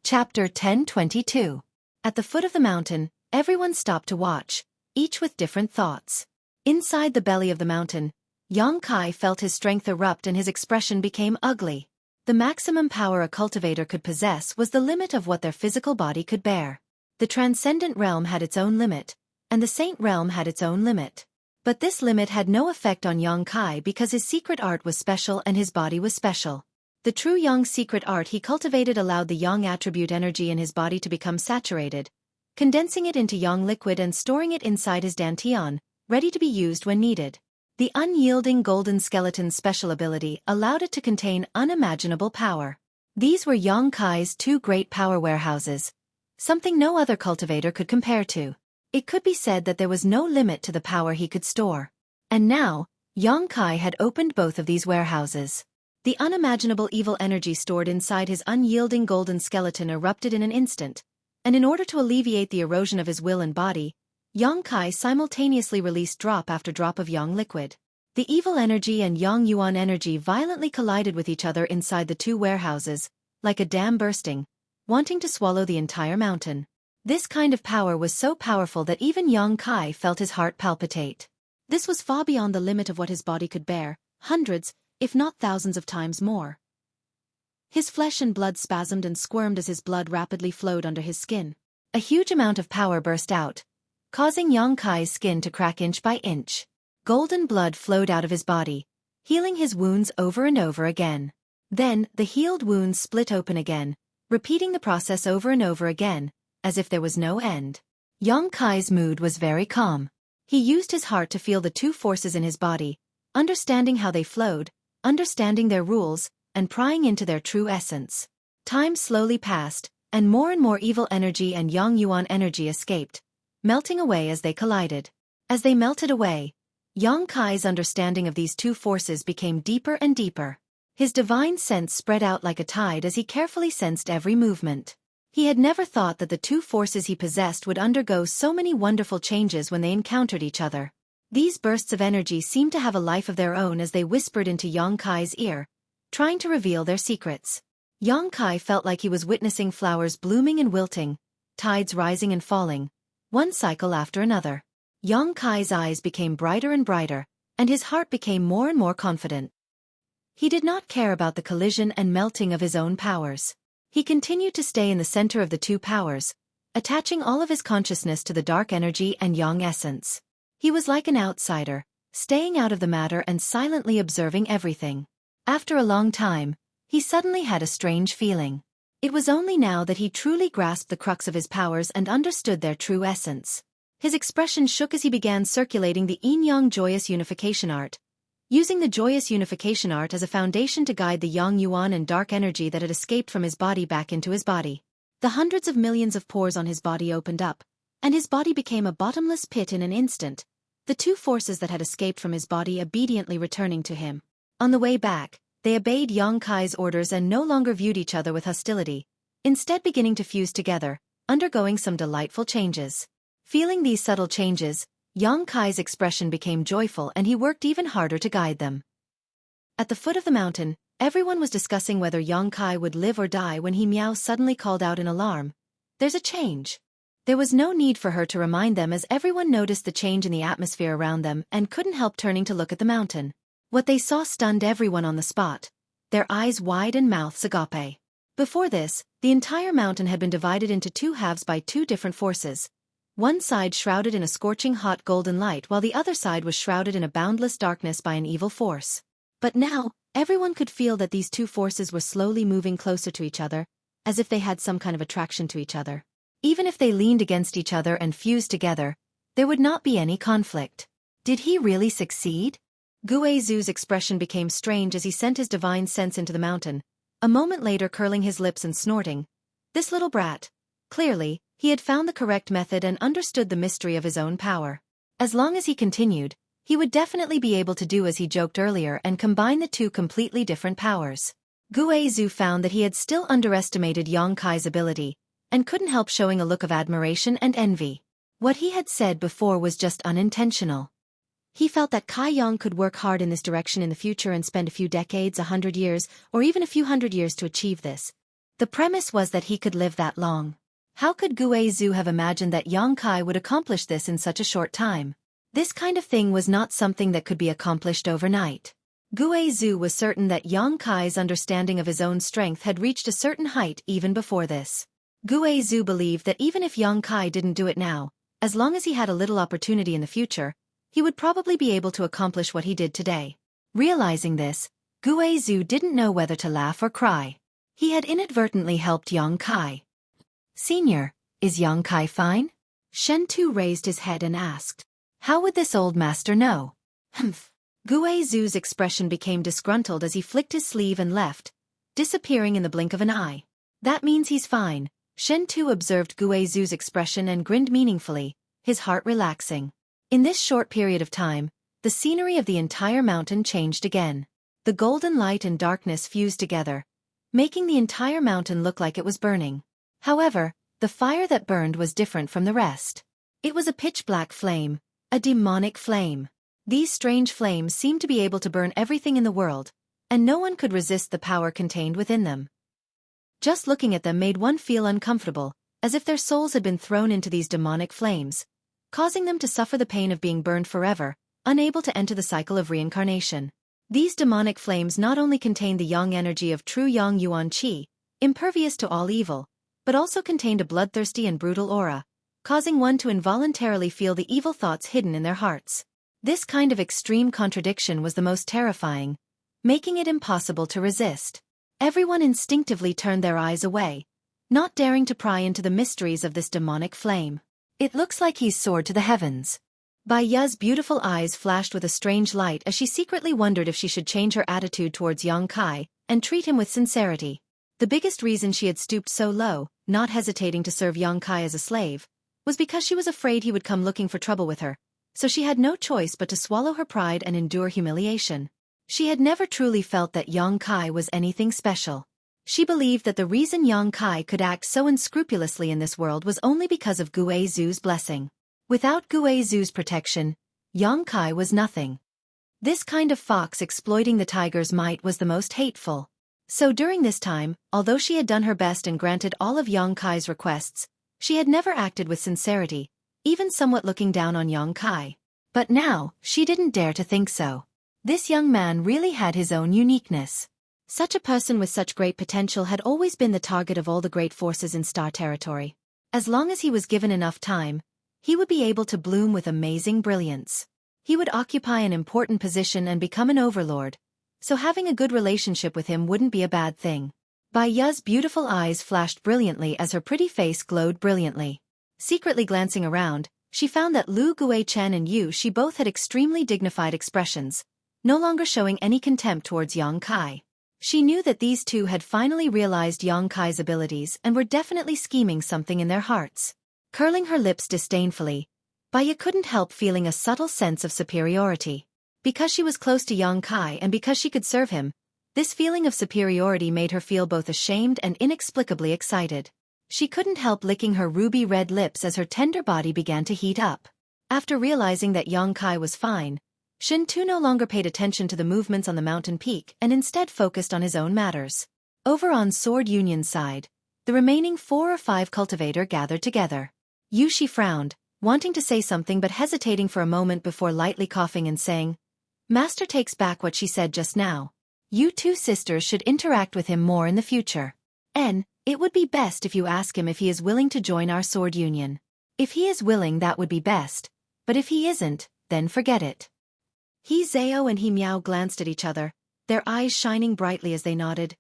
[SPEAKER 1] Chapter 10:22. At the foot of the mountain, everyone stopped to watch, each with different thoughts. Inside the belly of the mountain, Yang Kai felt his strength erupt and his expression became ugly. The maximum power a cultivator could possess was the limit of what their physical body could bear. The transcendent realm had its own limit, and the saint realm had its own limit. But this limit had no effect on Yang Kai because his secret art was special and his body was special. The true Yang secret art he cultivated allowed the Yang attribute energy in his body to become saturated, condensing it into Yang liquid and storing it inside his dantian, ready to be used when needed. The unyielding golden skeleton's special ability allowed it to contain unimaginable power. These were Yang Kai's two great power warehouses, something no other cultivator could compare to. It could be said that there was no limit to the power he could store. And now, Yang Kai had opened both of these warehouses. The unimaginable evil energy stored inside his unyielding golden skeleton erupted in an instant, and in order to alleviate the erosion of his will and body, Yang Kai simultaneously released drop after drop of Yang liquid. The evil energy and Yang Yuan energy violently collided with each other inside the two warehouses, like a dam bursting, wanting to swallow the entire mountain. This kind of power was so powerful that even Yang Kai felt his heart palpitate. This was far beyond the limit of what his body could bear, hundreds, if not thousands of times more. His flesh and blood spasmed and squirmed as his blood rapidly flowed under his skin. A huge amount of power burst out, causing Yang Kai's skin to crack inch by inch. Golden blood flowed out of his body, healing his wounds over and over again. Then, the healed wounds split open again, repeating the process over and over again, as if there was no end. Yang Kai's mood was very calm. He used his heart to feel the two forces in his body, understanding how they flowed, understanding their rules, and prying into their true essence. Time slowly passed, and more evil energy and Yang Yuan energy escaped, melting away as they collided. As they melted away, Yang Kai's understanding of these two forces became deeper and deeper. His divine sense spread out like a tide as he carefully sensed every movement. He had never thought that the two forces he possessed would undergo so many wonderful changes when they encountered each other. These bursts of energy seemed to have a life of their own as they whispered into Yang Kai's ear, trying to reveal their secrets. Yang Kai felt like he was witnessing flowers blooming and wilting, tides rising and falling, one cycle after another. Yang Kai's eyes became brighter and brighter, and his heart became more and more confident. He did not care about the collision and melting of his own powers. He continued to stay in the center of the two powers, attaching all of his consciousness to the dark energy and Yang essence. He was like an outsider, staying out of the matter and silently observing everything. After a long time, he suddenly had a strange feeling. It was only now that he truly grasped the crux of his powers and understood their true essence. His expression shook as he began circulating the yin-yang joyous unification art, using the joyous unification art as a foundation to guide the Yang Yuan and dark energy that had escaped from his body back into his body. The hundreds of millions of pores on his body opened up, and his body became a bottomless pit in an instant, the two forces that had escaped from his body obediently returning to him. On the way back, they obeyed Yang Kai's orders and no longer viewed each other with hostility, instead beginning to fuse together, undergoing some delightful changes. Feeling these subtle changes, Yang Kai's expression became joyful and he worked even harder to guide them. At the foot of the mountain, everyone was discussing whether Yang Kai would live or die when he Meow suddenly called out in alarm, "There's a change." There was no need for her to remind them as everyone noticed the change in the atmosphere around them and couldn't help turning to look at the mountain. What they saw stunned everyone on the spot, their eyes wide and mouths agape. Before this, the entire mountain had been divided into two halves by two different forces. One side shrouded in a scorching hot golden light while the other side was shrouded in a boundless darkness by an evil force. But now, everyone could feel that these two forces were slowly moving closer to each other, as if they had some kind of attraction to each other. Even if they leaned against each other and fused together, there would not be any conflict. Did he really succeed? Xueqi's expression became strange as he sent his divine sense into the mountain, a moment later curling his lips and snorting. This little brat. Clearly, he had found the correct method and understood the mystery of his own power. As long as he continued, he would definitely be able to do as he joked earlier and combine the two completely different powers. Guizhu found that he had still underestimated Yang Kai's ability, and couldn't help showing a look of admiration and envy. What he had said before was just unintentional. He felt that Kai Yang could work hard in this direction in the future and spend a few decades, 100 years, or even a few hundred years to achieve this. The premise was that he could live that long. How could Guizhu have imagined that Yang Kai would accomplish this in such a short time? This kind of thing was not something that could be accomplished overnight. Guizhu was certain that Yang Kai's understanding of his own strength had reached a certain height even before this. Guizhu believed that even if Yang Kai didn't do it now, as long as he had a little opportunity in the future, he would probably be able to accomplish what he did today. Realizing this, Guizhu didn't know whether to laugh or cry. He had inadvertently helped Yang Kai. "Senior, is Yang Kai fine?" Shen Tu raised his head and asked. How would this old master know? Humph. Guizhu's expression became disgruntled as he flicked his sleeve and left, disappearing in the blink of an eye. That means he's fine. Shen Tu observed Guizhu's expression and grinned meaningfully, his heart relaxing. In this short period of time, the scenery of the entire mountain changed again. The golden light and darkness fused together, making the entire mountain look like it was burning. However, the fire that burned was different from the rest. It was a pitch-black flame, a demonic flame. These strange flames seemed to be able to burn everything in the world, and no one could resist the power contained within them. Just looking at them made one feel uncomfortable, as if their souls had been thrown into these demonic flames, causing them to suffer the pain of being burned forever, unable to enter the cycle of reincarnation. These demonic flames not only contained the yang energy of true Yang Yuan Qi, impervious to all evil, but also contained a bloodthirsty and brutal aura, causing one to involuntarily feel the evil thoughts hidden in their hearts. This kind of extreme contradiction was the most terrifying, making it impossible to resist. Everyone instinctively turned their eyes away, not daring to pry into the mysteries of this demonic flame. It looks like he's soared to the heavens. Bai Ya's beautiful eyes flashed with a strange light as she secretly wondered if she should change her attitude towards Yang Kai and treat him with sincerity. The biggest reason she had stooped so low, not hesitating to serve Yang Kai as a slave, was because she was afraid he would come looking for trouble with her, so she had no choice but to swallow her pride and endure humiliation. She had never truly felt that Yang Kai was anything special. She believed that the reason Yang Kai could act so unscrupulously in this world was only because of Guizhu's blessing. Without Guizhu's protection, Yang Kai was nothing. This kind of fox exploiting the tiger's might was the most hateful. So during this time, although she had done her best and granted all of Yang Kai's requests, she had never acted with sincerity, even somewhat looking down on Yang Kai. But now, she didn't dare to think so. This young man really had his own uniqueness. Such a person with such great potential had always been the target of all the great forces in Star Territory. As long as he was given enough time, he would be able to bloom with amazing brilliance. He would occupy an important position and become an overlord, so having a good relationship with him wouldn't be a bad thing. Bai Ya's beautiful eyes flashed brilliantly as her pretty face glowed brilliantly. Secretly glancing around, she found that Lu Guichen and Yu Shi both had extremely dignified expressions, no longer showing any contempt towards Yang Kai. She knew that these two had finally realized Yang Kai's abilities and were definitely scheming something in their hearts. Curling her lips disdainfully, Bai Ya couldn't help feeling a subtle sense of superiority. Because she was close to Yang Kai and because she could serve him, this feeling of superiority made her feel both ashamed and inexplicably excited. She couldn't help licking her ruby-red lips as her tender body began to heat up. After realizing that Yang Kai was fine, Shen Tu no longer paid attention to the movements on the mountain peak and instead focused on his own matters. Over on Sword Union's side, the remaining 4 or 5 cultivator gathered together. Yu Shi frowned, wanting to say something but hesitating for a moment before lightly coughing and saying, "Master takes back what she said just now. You two sisters should interact with him more in the future. It would be best if you ask him if he is willing to join our Sword Union. If he is willing, that would be best, but if he isn't, then forget it." He Zhao and He Miao glanced at each other, their eyes shining brightly as they nodded.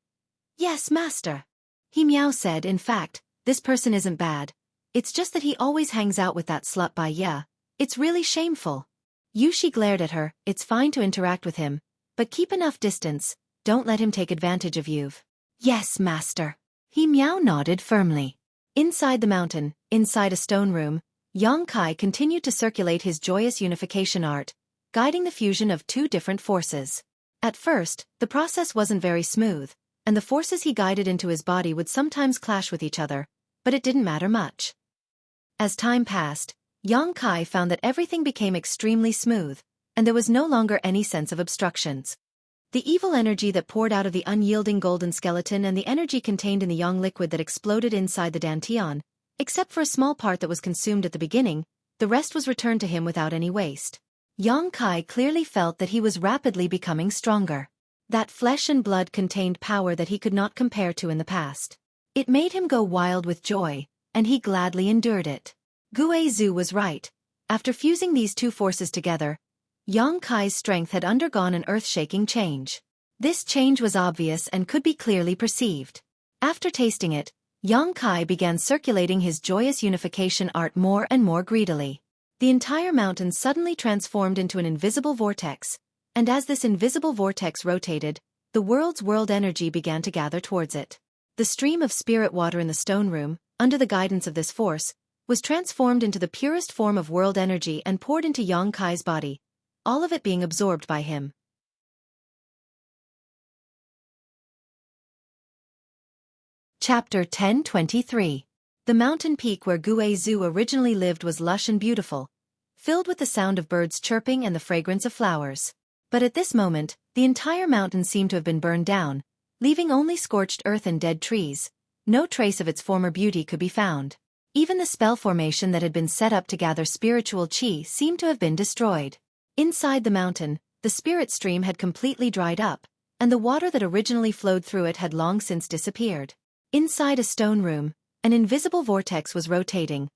[SPEAKER 1] "Yes, master." He Miao said, "In fact, this person isn't bad. It's just that he always hangs out with that slut Bai Ya. It's really shameful." Yu Shi glared at her. "It's fine to interact with him, but keep enough distance, don't let him take advantage of you." "Yes, master." He Miao nodded firmly. Inside the mountain, inside a stone room, Yang Kai continued to circulate his joyous unification art, guiding the fusion of two different forces. At first, the process wasn't very smooth, and the forces he guided into his body would sometimes clash with each other, but it didn't matter much. As time passed, Yang Kai found that everything became extremely smooth, and there was no longer any sense of obstructions. The evil energy that poured out of the unyielding golden skeleton and the energy contained in the yang liquid that exploded inside the dantian, except for a small part that was consumed at the beginning, the rest was returned to him without any waste. Yang Kai clearly felt that he was rapidly becoming stronger. That flesh and blood contained power that he could not compare to in the past. It made him go wild with joy, and he gladly endured it. Xueqi was right. After fusing these two forces together, Yang Kai's strength had undergone an earth-shaking change. This change was obvious and could be clearly perceived. After tasting it, Yang Kai began circulating his joyous unification art more and more greedily. The entire mountain suddenly transformed into an invisible vortex, and as this invisible vortex rotated, the world's world energy began to gather towards it. The stream of spirit water in the stone room, under the guidance of this force, was transformed into the purest form of world energy and poured into Yang Kai's body, all of it being absorbed by him. Chapter 1023. The mountain peak where Xueqi originally lived was lush and beautiful, filled with the sound of birds chirping and the fragrance of flowers. But at this moment, the entire mountain seemed to have been burned down, leaving only scorched earth and dead trees. No trace of its former beauty could be found. Even the spell formation that had been set up to gather spiritual qi seemed to have been destroyed. Inside the mountain, the spirit stream had completely dried up, and the water that originally flowed through it had long since disappeared. Inside a stone room, an invisible vortex was rotating,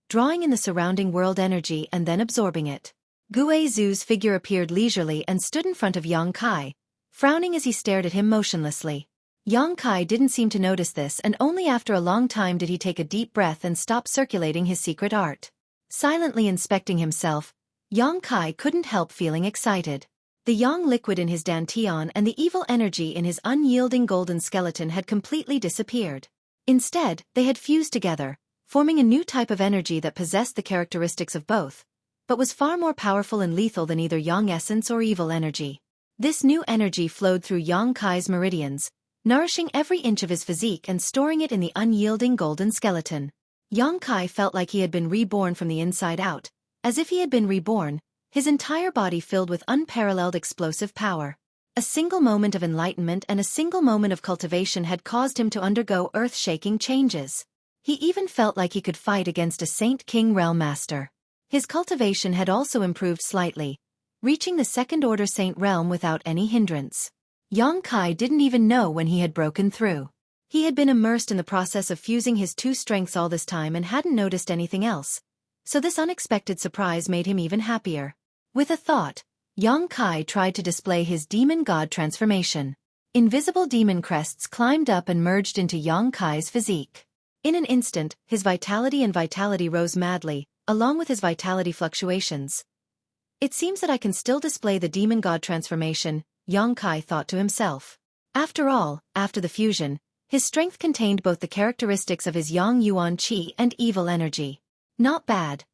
[SPEAKER 1] drawing in the surrounding world energy and then absorbing it. Xueqi's figure appeared leisurely and stood in front of Yang Kai, frowning as he stared at him motionlessly. Yang Kai didn't seem to notice this, and only after a long time did he take a deep breath and stop circulating his secret art. Silently inspecting himself, Yang Kai couldn't help feeling excited. The yang liquid in his dantian and the evil energy in his unyielding golden skeleton had completely disappeared. Instead, they had fused together, forming a new type of energy that possessed the characteristics of both, but was far more powerful and lethal than either yang essence or evil energy. This new energy flowed through Yang Kai's meridians, nourishing every inch of his physique and storing it in the unyielding golden skeleton. Yang Kai felt like he had been reborn from the inside out, as if he had been reborn, his entire body filled with unparalleled explosive power. A single moment of enlightenment and a single moment of cultivation had caused him to undergo earth-shaking changes. He even felt like he could fight against a Saint King Realm Master. His cultivation had also improved slightly, reaching the second-order Saint Realm without any hindrance. Yang Kai didn't even know when he had broken through. He had been immersed in the process of fusing his two strengths all this time and hadn't noticed anything else, so this unexpected surprise made him even happier. With a thought, Yang Kai tried to display his demon god transformation. Invisible demon crests climbed up and merged into Yang Kai's physique. In an instant, his vitality rose madly, along with his vitality fluctuations. It seems that I can still display the demon god transformation, Yang Kai thought to himself. After all, after the fusion, his strength contained both the characteristics of his Yang Yuan Qi and evil energy. Not bad,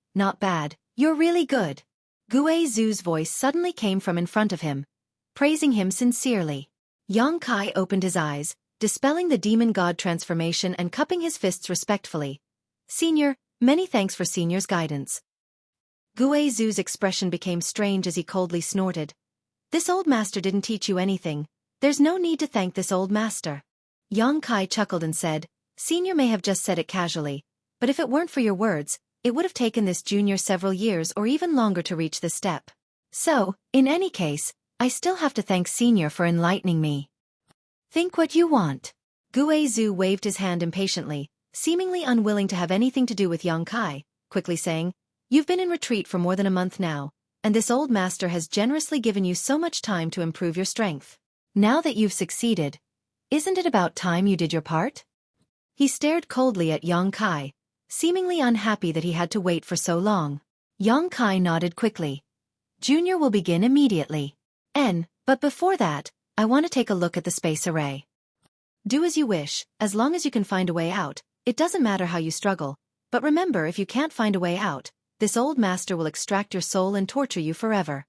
[SPEAKER 1] you're really good. Xueqi's voice suddenly came from in front of him, praising him sincerely. Yang Kai opened his eyes, dispelling the demon god transformation and cupping his fists respectfully. Senior, many thanks for Senior's guidance. Xueqi's expression became strange as he coldly snorted. This old master didn't teach you anything. There's no need to thank this old master. Yang Kai chuckled and said, Senior may have just said it casually, but if it weren't for your words, it would have taken this junior several years or even longer to reach this step. So, in any case, I still have to thank Senior for enlightening me. Think what you want. Xueqi waved his hand impatiently, seemingly unwilling to have anything to do with Yang Kai, quickly saying, You've been in retreat for more than a month now, and this old master has generously given you so much time to improve your strength. Now that you've succeeded, isn't it about time you did your part? He stared coldly at Yang Kai, seemingly unhappy that he had to wait for so long. Yang Kai nodded quickly. Junior will begin immediately. But before that, I want to take a look at the space array. Do as you wish, as long as you can find a way out. It doesn't matter how you struggle, but remember, if you can't find a way out, this old master will extract your soul and torture you forever.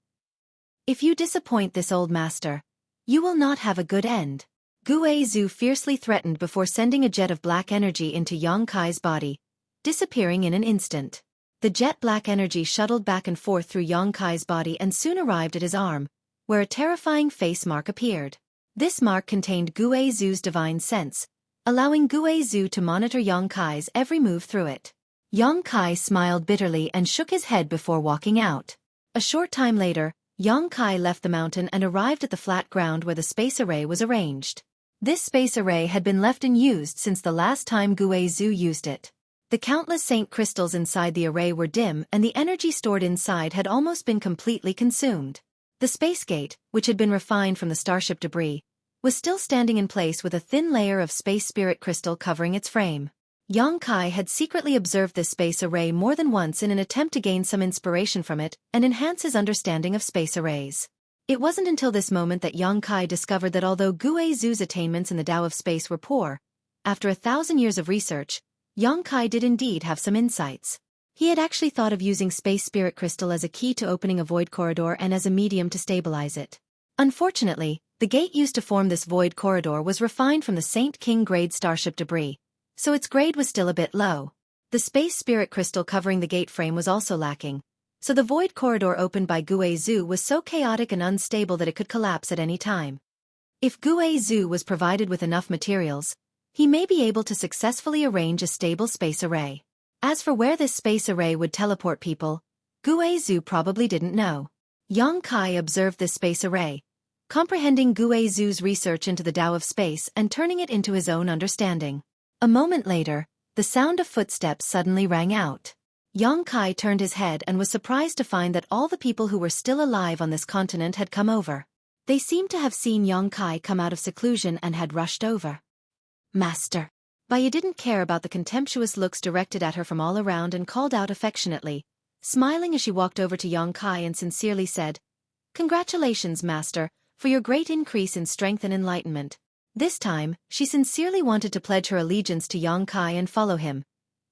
[SPEAKER 1] If you disappoint this old master, you will not have a good end. Guizhu fiercely threatened before sending a jet of black energy into Yang Kai's body, disappearing in an instant. The jet black energy shuttled back and forth through Yang Kai's body and soon arrived at his arm, where a terrifying face mark appeared. This mark contained Guizhu's divine sense, allowing Guizhu to monitor Yang Kai's every move through it. Yang Kai smiled bitterly and shook his head before walking out. A short time later, Yang Kai left the mountain and arrived at the flat ground where the space array was arranged. This space array had been left unused since the last time Guizhu used it. The countless saint crystals inside the array were dim and the energy stored inside had almost been completely consumed. The space gate, which had been refined from the starship debris, was still standing in place with a thin layer of space spirit crystal covering its frame. Yang Kai had secretly observed this space array more than once in an attempt to gain some inspiration from it and enhance his understanding of space arrays. It wasn't until this moment that Yang Kai discovered that although Guizhu's attainments in the Tao of space were poor, after 1,000 years of research, Yang Kai did indeed have some insights. He had actually thought of using space spirit crystal as a key to opening a void corridor and as a medium to stabilize it. Unfortunately, the gate used to form this void corridor was refined from the Saint King grade starship debris, so its grade was still a bit low. The space spirit crystal covering the gate frame was also lacking, so the void corridor opened by Guizhu was so chaotic and unstable that it could collapse at any time. If Guizhu was provided with enough materials, he may be able to successfully arrange a stable space array. As for where this space array would teleport people, Guizhu probably didn't know. Yang Kai observed this space array, comprehending Guizhu's research into the Tao of space and turning it into his own understanding. A moment later, the sound of footsteps suddenly rang out. Yang Kai turned his head and was surprised to find that all the people who were still alive on this continent had come over. They seemed to have seen Yang Kai come out of seclusion and had rushed over. "Master." Baya didn't care about the contemptuous looks directed at her from all around and called out affectionately, smiling as she walked over to Yang Kai and sincerely said, "Congratulations, Master, for your great increase in strength and enlightenment." This time, she sincerely wanted to pledge her allegiance to Yang Kai and follow him,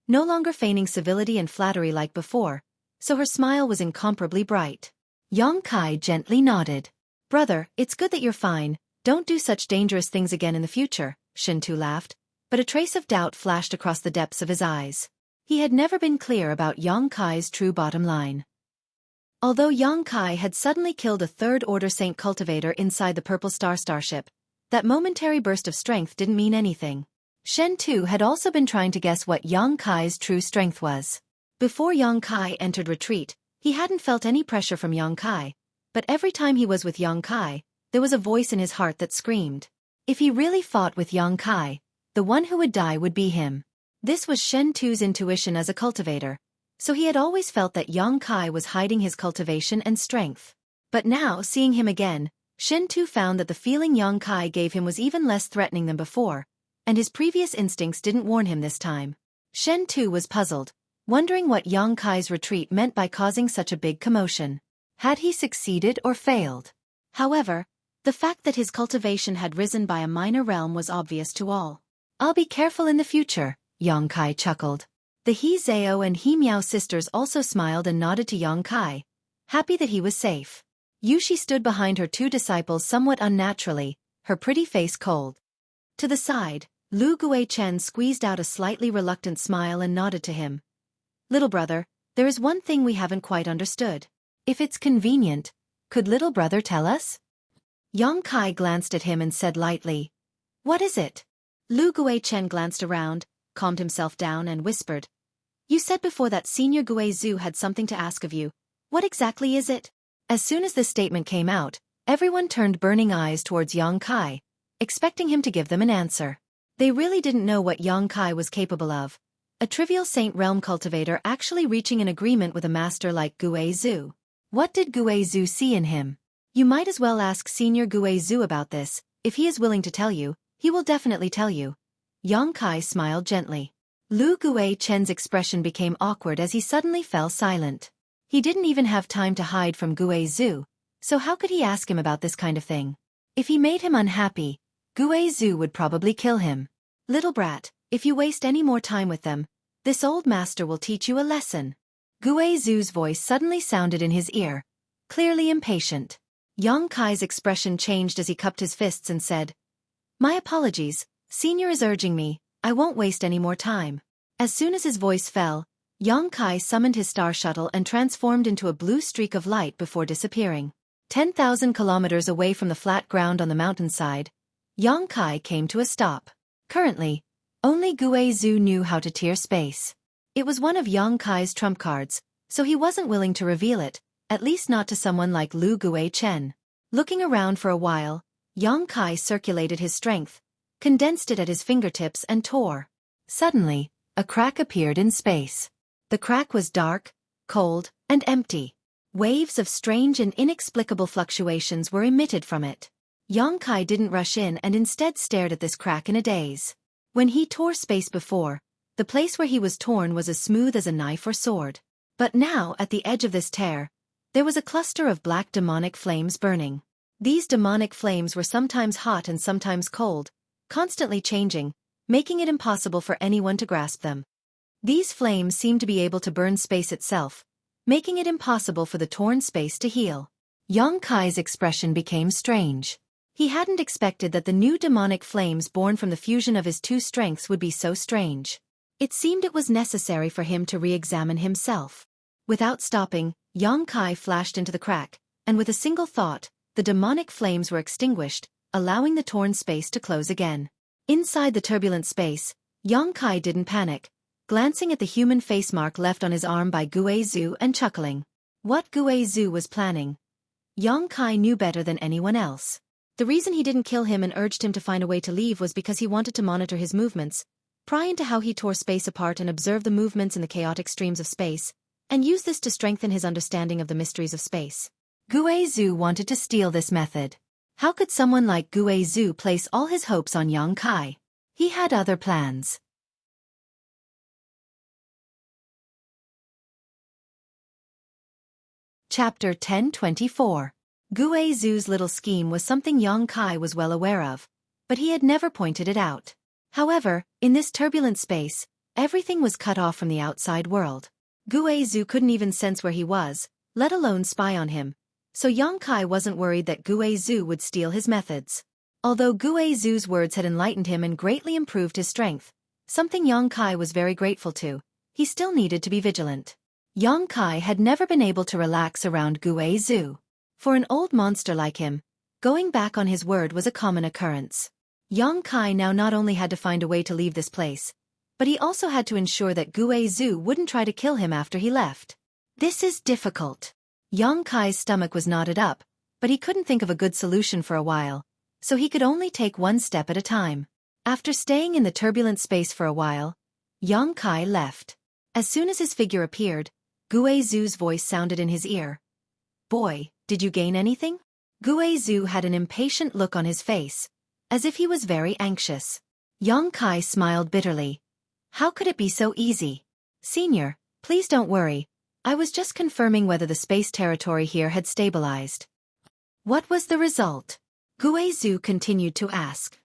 [SPEAKER 1] no longer feigning civility and flattery like before, so her smile was incomparably bright. Yang Kai gently nodded. "Brother, it's good that you're fine, don't do such dangerous things again in the future," Xueqi laughed, but a trace of doubt flashed across the depths of his eyes. He had never been clear about Yang Kai's true bottom line. Although Yang Kai had suddenly killed a third-order saint cultivator inside the Purple Star starship, that momentary burst of strength didn't mean anything. Xueqi had also been trying to guess what Yang Kai's true strength was. Before Yang Kai entered retreat, he hadn't felt any pressure from Yang Kai, but every time he was with Yang Kai, there was a voice in his heart that screamed. If he really fought with Yang Kai, the one who would die would be him. This was Xueqi's intuition as a cultivator, so he had always felt that Yang Kai was hiding his cultivation and strength. But now, seeing him again, Xueqi found that the feeling Yang Kai gave him was even less threatening than before, and his previous instincts didn't warn him this time. Xueqi was puzzled, wondering what Yang Kai's retreat meant by causing such a big commotion. Had he succeeded or failed? However, the fact that his cultivation had risen by a minor realm was obvious to all. "I'll be careful in the future," Yang Kai chuckled. The He Zhao and He Miao sisters also smiled and nodded to Yang Kai, happy that he was safe. Yushi stood behind her two disciples somewhat unnaturally, her pretty face cold. To the side, Lu Guichen squeezed out a slightly reluctant smile and nodded to him. "Little brother, there is one thing we haven't quite understood. If it's convenient, could little brother tell us?" Yang Kai glanced at him and said lightly, "What is it?" Lu Guichen glanced around, calmed himself down and whispered, "You said before that Senior Guizhu had something to ask of you. What exactly is it?" As soon as this statement came out, everyone turned burning eyes towards Yang Kai, expecting him to give them an answer. They really didn't know what Yang Kai was capable of. A trivial Saint Realm cultivator actually reaching an agreement with a master like Guizhu. What did Guizhu see in him? You might as well ask Senior Guizhu about this. If he is willing to tell you, he will definitely tell you. Yang Kai smiled gently. Lu Guichen's expression became awkward as he suddenly fell silent. He didn't even have time to hide from Guizhu, so how could he ask him about this kind of thing? If he made him unhappy, Guizhu would probably kill him. "Little brat, if you waste any more time with them, this old master will teach you a lesson." Guizhu's voice suddenly sounded in his ear, clearly impatient. Yang Kai's expression changed as he cupped his fists and said, "My apologies, Senior is urging me, I won't waste any more time." As soon as his voice fell, Yang Kai summoned his star shuttle and transformed into a blue streak of light before disappearing. 10,000 kilometers away from the flat ground on the mountainside, Yang Kai came to a stop. Currently, only Guizhu knew how to tier space. It was one of Yang Kai's trump cards, so he wasn't willing to reveal it, at least not to someone like Lu Guichen. Looking around for a while, Yang Kai circulated his strength, condensed it at his fingertips and tore. Suddenly, a crack appeared in space. The crack was dark, cold, and empty. Waves of strange and inexplicable fluctuations were emitted from it. Yang Kai didn't rush in and instead stared at this crack in a daze. When he tore space before, the place where he was torn was as smooth as a knife or sword. But now, at the edge of this tear, there was a cluster of black demonic flames burning. These demonic flames were sometimes hot and sometimes cold, constantly changing, making it impossible for anyone to grasp them. These flames seemed to be able to burn space itself, making it impossible for the torn space to heal. Yang Kai's expression became strange. He hadn't expected that the new demonic flames born from the fusion of his two strengths would be so strange. It seemed it was necessary for him to re-examine himself. Without stopping, Yang Kai flashed into the crack, and with a single thought, the demonic flames were extinguished, allowing the torn space to close again. Inside the turbulent space, Yang Kai didn't panic, glancing at the human face mark left on his arm by Guizhu and chuckling. What Guizhu was planning, Yang Kai knew better than anyone else. The reason he didn't kill him and urged him to find a way to leave was because he wanted to monitor his movements, pry into how he tore space apart and observe the movements in the chaotic streams of space, and use this to strengthen his understanding of the mysteries of space. Guizhu wanted to steal this method. How could someone like Guizhu place all his hopes on Yang Kai? He had other plans. Chapter 1024. Guizhu's little scheme was something Yang Kai was well aware of, but he had never pointed it out. However, in this turbulent space, everything was cut off from the outside world. Guizhu couldn't even sense where he was, let alone spy on him, so Yang Kai wasn't worried that Guizhu would steal his methods. Although Guizhu's words had enlightened him and greatly improved his strength, something Yang Kai was very grateful to, he still needed to be vigilant. Yang Kai had never been able to relax around Guizhu. For an old monster like him, going back on his word was a common occurrence. Yang Kai now not only had to find a way to leave this place, but he also had to ensure that Guizhu wouldn't try to kill him after he left. This is difficult. Yang Kai's stomach was knotted up, but he couldn't think of a good solution for a while, so he could only take one step at a time. After staying in the turbulent space for a while, Yang Kai left. As soon as his figure appeared, Guizhu's voice sounded in his ear. "Boy, did you gain anything?" Guizhu had an impatient look on his face, as if he was very anxious. Yang Kai smiled bitterly. How could it be so easy? "Senior, please don't worry. I was just confirming whether the space territory here had stabilized." "What was the result?" Guizhu continued to ask.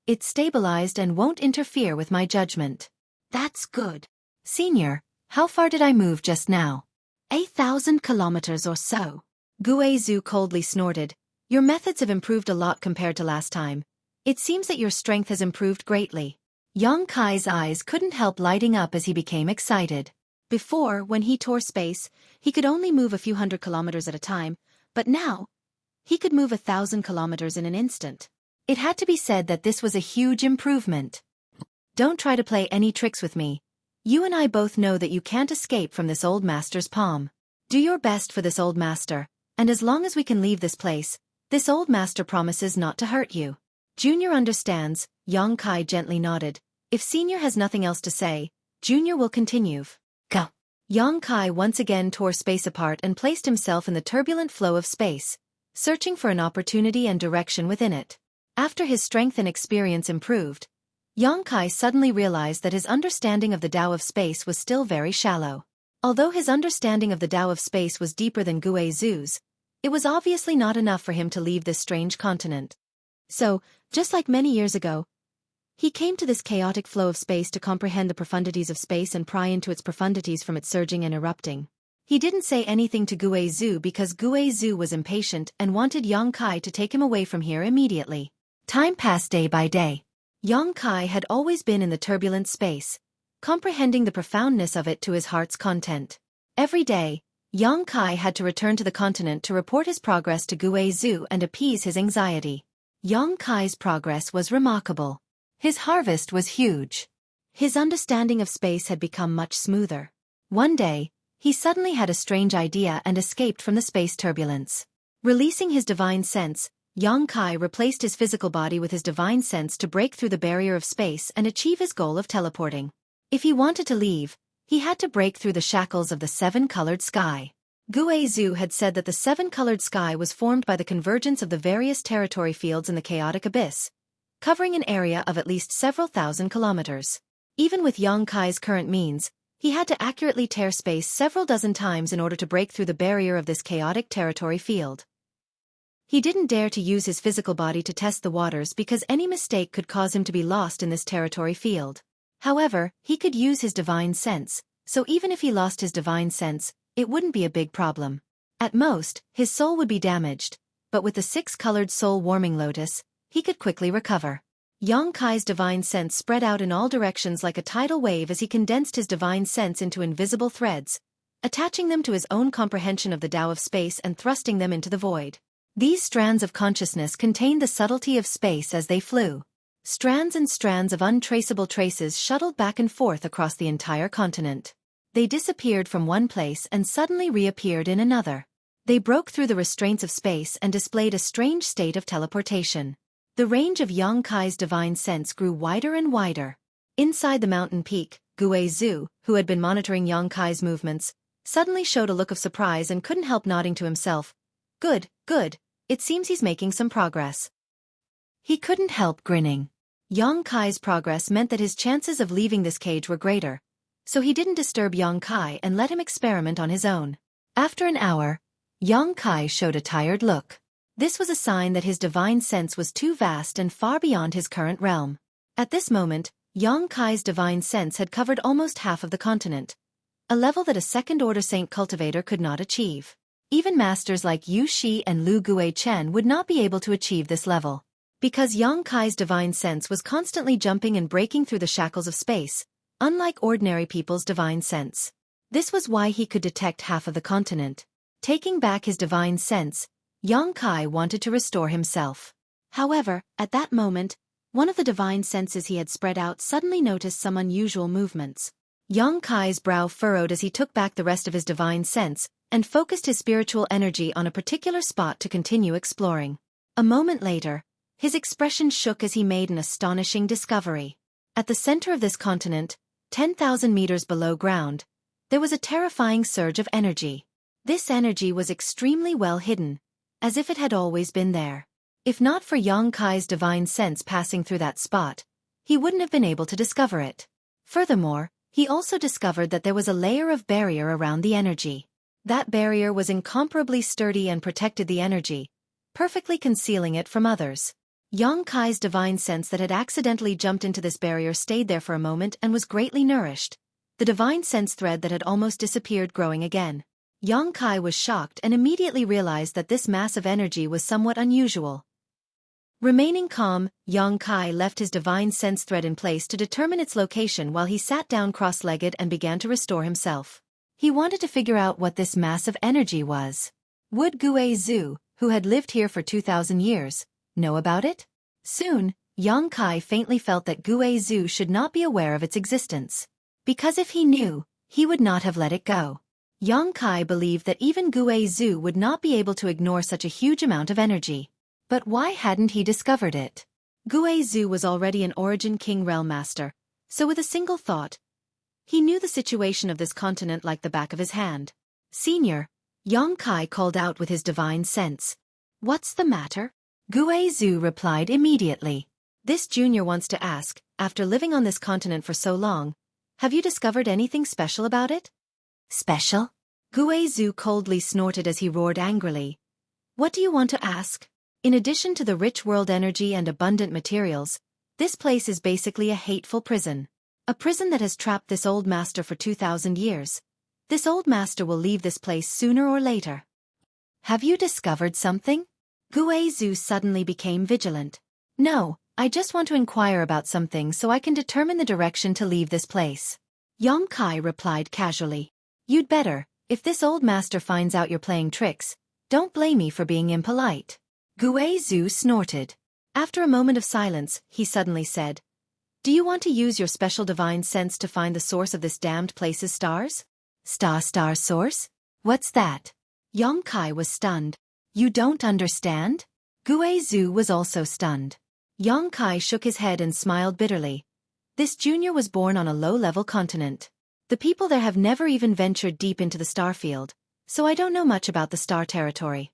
[SPEAKER 1] It's stabilized and won't interfere with my judgment." "That's good." "Senior, how far did I move just now?" 8,000 kilometers or so. Guizhu coldly snorted. "Your methods have improved a lot compared to last time. It seems that your strength has improved greatly." Yang Kai's eyes couldn't help lighting up as he became excited. Before, when he tore space, he could only move a few hundred kilometers at a time, but now, he could move 1,000 kilometers in an instant. It had to be said that this was a huge improvement. "Don't try to play any tricks with me. You and I both know that you can't escape from this old master's palm. Do your best for this old master, and as long as we can leave this place, this old master promises not to hurt you." "Junior understands," Yang Kai gently nodded. "If Senior has nothing else to say, Junior will continue. Go." Yang Kai once again tore space apart and placed himself in the turbulent flow of space, searching for an opportunity and direction within it. After his strength and experience improved, Yang Kai suddenly realized that his understanding of the Tao of space was still very shallow. Although his understanding of the Tao of space was deeper than Guizhu's, it was obviously not enough for him to leave this strange continent. So, just like many years ago, he came to this chaotic flow of space to comprehend the profundities of space and pry into its profundities from its surging and erupting. He didn't say anything to Guizhu because Guizhu was impatient and wanted Yang Kai to take him away from here immediately. Time passed day by day. Yang Kai had always been in the turbulent space, comprehending the profoundness of it to his heart's content. Every day, Yang Kai had to return to the continent to report his progress to Guizhu and appease his anxiety. Yang Kai's progress was remarkable. His harvest was huge. His understanding of space had become much smoother. One day, he suddenly had a strange idea and escaped from the space turbulence. Releasing his divine sense, Yang Kai replaced his physical body with his divine sense to break through the barrier of space and achieve his goal of teleporting. If he wanted to leave, he had to break through the shackles of the seven-colored sky. Guizhu had said that the seven-colored sky was formed by the convergence of the various territory fields in the chaotic abyss, covering an area of at least several thousand kilometers. Even with Yang Kai's current means, he had to accurately tear space several dozen times in order to break through the barrier of this chaotic territory field. He didn't dare to use his physical body to test the waters because any mistake could cause him to be lost in this territory field. However, he could use his divine sense, so even if he lost his divine sense, it wouldn't be a big problem. At most, his soul would be damaged, but with the six-colored soul-warming lotus, he could quickly recover. Yang Kai's divine sense spread out in all directions like a tidal wave as he condensed his divine sense into invisible threads, attaching them to his own comprehension of the Tao of space and thrusting them into the void. These strands of consciousness contained the subtlety of space as they flew. Strands and strands of untraceable traces shuttled back and forth across the entire continent. They disappeared from one place and suddenly reappeared in another. They broke through the restraints of space and displayed a strange state of teleportation. The range of Yang Kai's divine sense grew wider and wider. Inside the mountain peak, Guizhu, who had been monitoring Yang Kai's movements, suddenly showed a look of surprise and couldn't help nodding to himself. Good, good, it seems he's making some progress. He couldn't help grinning. Yang Kai's progress meant that his chances of leaving this cage were greater, so he didn't disturb Yang Kai and let him experiment on his own. After an hour, Yang Kai showed a tired look. This was a sign that his divine sense was too vast and far beyond his current realm. At this moment, Yang Kai's divine sense had covered almost half of the continent, a level that a second-order saint cultivator could not achieve. Even masters like Xueqi and Lu Guichen would not be able to achieve this level. Because Yang Kai's divine sense was constantly jumping and breaking through the shackles of space, unlike ordinary people's divine sense. This was why he could detect half of the continent. Taking back his divine sense, Yang Kai wanted to restore himself. However, at that moment, one of the divine senses he had spread out suddenly noticed some unusual movements. Yang Kai's brow furrowed as he took back the rest of his divine sense and focused his spiritual energy on a particular spot to continue exploring. A moment later, his expression shook as he made an astonishing discovery. At the center of this continent, 10,000 meters below ground, there was a terrifying surge of energy. This energy was extremely well hidden, as if it had always been there. If not for Yang Kai's divine sense passing through that spot, he wouldn't have been able to discover it. Furthermore, he also discovered that there was a layer of barrier around the energy. That barrier was incomparably sturdy and protected the energy, perfectly concealing it from others. Yang Kai's divine sense that had accidentally jumped into this barrier stayed there for a moment and was greatly nourished, the divine sense thread that had almost disappeared growing again. Yang Kai was shocked and immediately realized that this mass of energy was somewhat unusual. Remaining calm, Yang Kai left his divine sense thread in place to determine its location while he sat down cross-legged and began to restore himself. He wanted to figure out what this mass of energy was. Would Guizhu, who had lived here for 2,000 years, know about it? Soon, Yang Kai faintly felt that Guizhu should not be aware of its existence. Because if he knew, he would not have let it go. Yang Kai believed that even Guizhu would not be able to ignore such a huge amount of energy. But why hadn't he discovered it? Guizhu was already an Origin King Realm Master, so with a single thought, he knew the situation of this continent like the back of his hand. Senior, Yang Kai called out with his divine sense. What's the matter? Guizhu replied immediately. This junior wants to ask, after living on this continent for so long, have you discovered anything special about it? Special? Guizhu coldly snorted as he roared angrily. What do you want to ask? In addition to the rich world energy and abundant materials, this place is basically a hateful prison. A prison that has trapped this old master for 2,000 years. This old master will leave this place sooner or later. Have you discovered something? Guizhu suddenly became vigilant. No, I just want to inquire about something so I can determine the direction to leave this place. Yang Kai replied casually. You'd better, if this old master finds out you're playing tricks, don't blame me for being impolite. Guizhu snorted. After a moment of silence, he suddenly said, Do you want to use your special divine sense to find the source of this damned place's stars? Star source? What's that? Yang Kai was stunned. You don't understand? Guizhu was also stunned. Yang Kai shook his head and smiled bitterly. This junior was born on a low-level continent. The people there have never even ventured deep into the star field, so I don't know much about the star territory.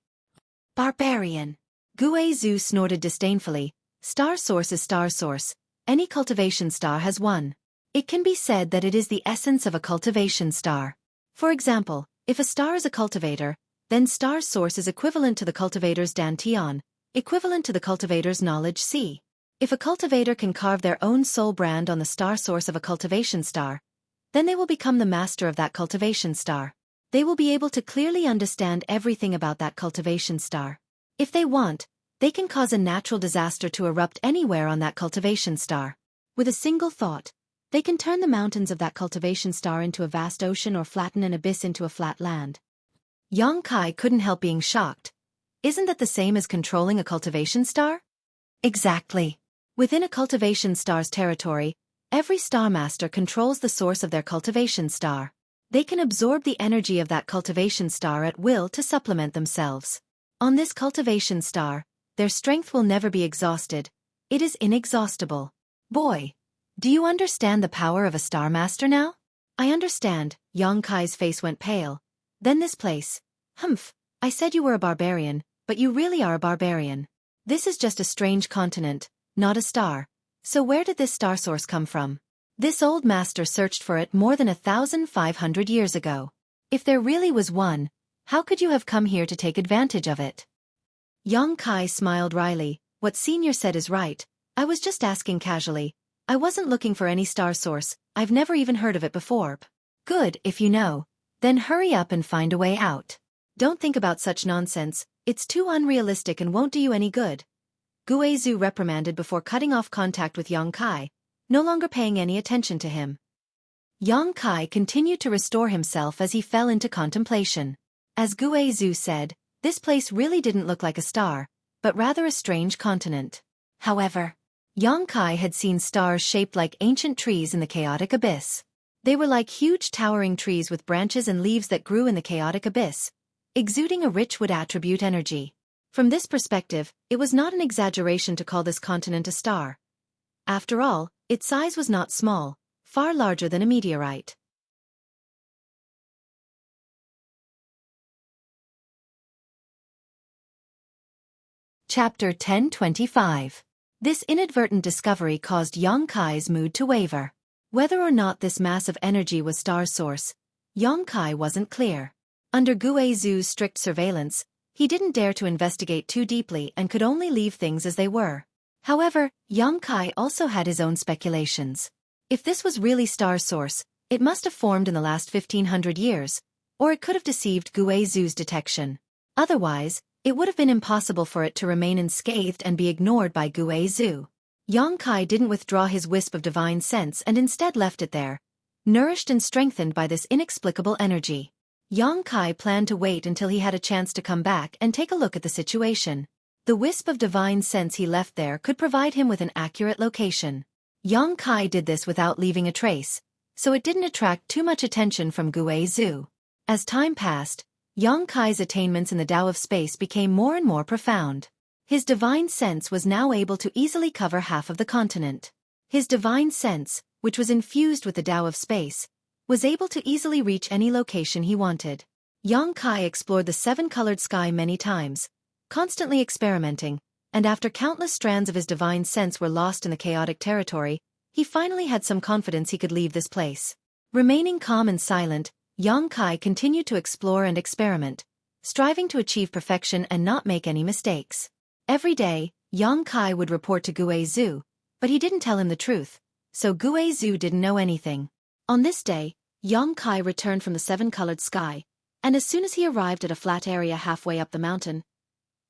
[SPEAKER 1] Barbarian. Guizhu snorted disdainfully. Star source is star source. Any cultivation star has one. It can be said that it is the essence of a cultivation star. For example, if a star is a cultivator, then star source is equivalent to the cultivator's dantian, equivalent to the cultivator's knowledge C. If a cultivator can carve their own soul brand on the star source of a cultivation star, then they will become the master of that cultivation star. They will be able to clearly understand everything about that cultivation star. If they want, they can cause a natural disaster to erupt anywhere on that cultivation star. With a single thought, they can turn the mountains of that cultivation star into a vast ocean or flatten an abyss into a flat land. Yang Kai couldn't help being shocked. Isn't that the same as controlling a cultivation star? Exactly. Within a cultivation star's territory, every star master controls the source of their cultivation star. They can absorb the energy of that cultivation star at will to supplement themselves. On this cultivation star, their strength will never be exhausted. It is inexhaustible. Boy, do you understand the power of a star master now? I understand. Yang Kai's face went pale. Then this place. Humph, I said you were a barbarian, but you really are a barbarian. This is just a strange continent, not a star. So where did this star source come from? This old master searched for it more than 1,500 years ago. If there really was one, how could you have come here to take advantage of it? Yang Kai smiled wryly. What senior said is right. I was just asking casually. I wasn't looking for any star source. I've never even heard of it before. Good, if you know. Then hurry up and find a way out. Don't think about such nonsense, it's too unrealistic and won't do you any good. Guizhu reprimanded before cutting off contact with Yang Kai, no longer paying any attention to him. Yang Kai continued to restore himself as he fell into contemplation. As Guizhu said, this place really didn't look like a star, but rather a strange continent. However, Yang Kai had seen stars shaped like ancient trees in the chaotic abyss. They were like huge towering trees with branches and leaves that grew in the chaotic abyss, exuding a rich wood attribute energy. From this perspective, it was not an exaggeration to call this continent a star. After all, its size was not small, far larger than a meteorite. Chapter 1025. This inadvertent discovery caused Yang Kai's mood to waver. Whether or not this mass of energy was star source, Yang Kai wasn't clear. Under Guizhu's strict surveillance, he didn't dare to investigate too deeply and could only leave things as they were. However, Yang Kai also had his own speculations. If this was really star source, it must have formed in the last 1,500 years, or it could have deceived Guizhu's detection. Otherwise, it would have been impossible for it to remain unscathed and be ignored by Guizhu. Yang Kai didn't withdraw his wisp of divine sense and instead left it there, nourished and strengthened by this inexplicable energy. Yang Kai planned to wait until he had a chance to come back and take a look at the situation. The wisp of divine sense he left there could provide him with an accurate location. Yang Kai did this without leaving a trace, so it didn't attract too much attention from Guizhu. As time passed, Yang Kai's attainments in the Tao of space became more and more profound. His divine sense was now able to easily cover half of the continent. His divine sense, which was infused with the Tao of space, was able to easily reach any location he wanted. Yang Kai explored the seven-colored sky many times, constantly experimenting, and after countless strands of his divine sense were lost in the chaotic territory, he finally had some confidence he could leave this place. Remaining calm and silent, Yang Kai continued to explore and experiment, striving to achieve perfection and not make any mistakes. Every day, Yang Kai would report to Guizhu, but he didn't tell him the truth, so Guizhu didn't know anything. On this day, Yang Kai returned from the seven-colored sky, and as soon as he arrived at a flat area halfway up the mountain,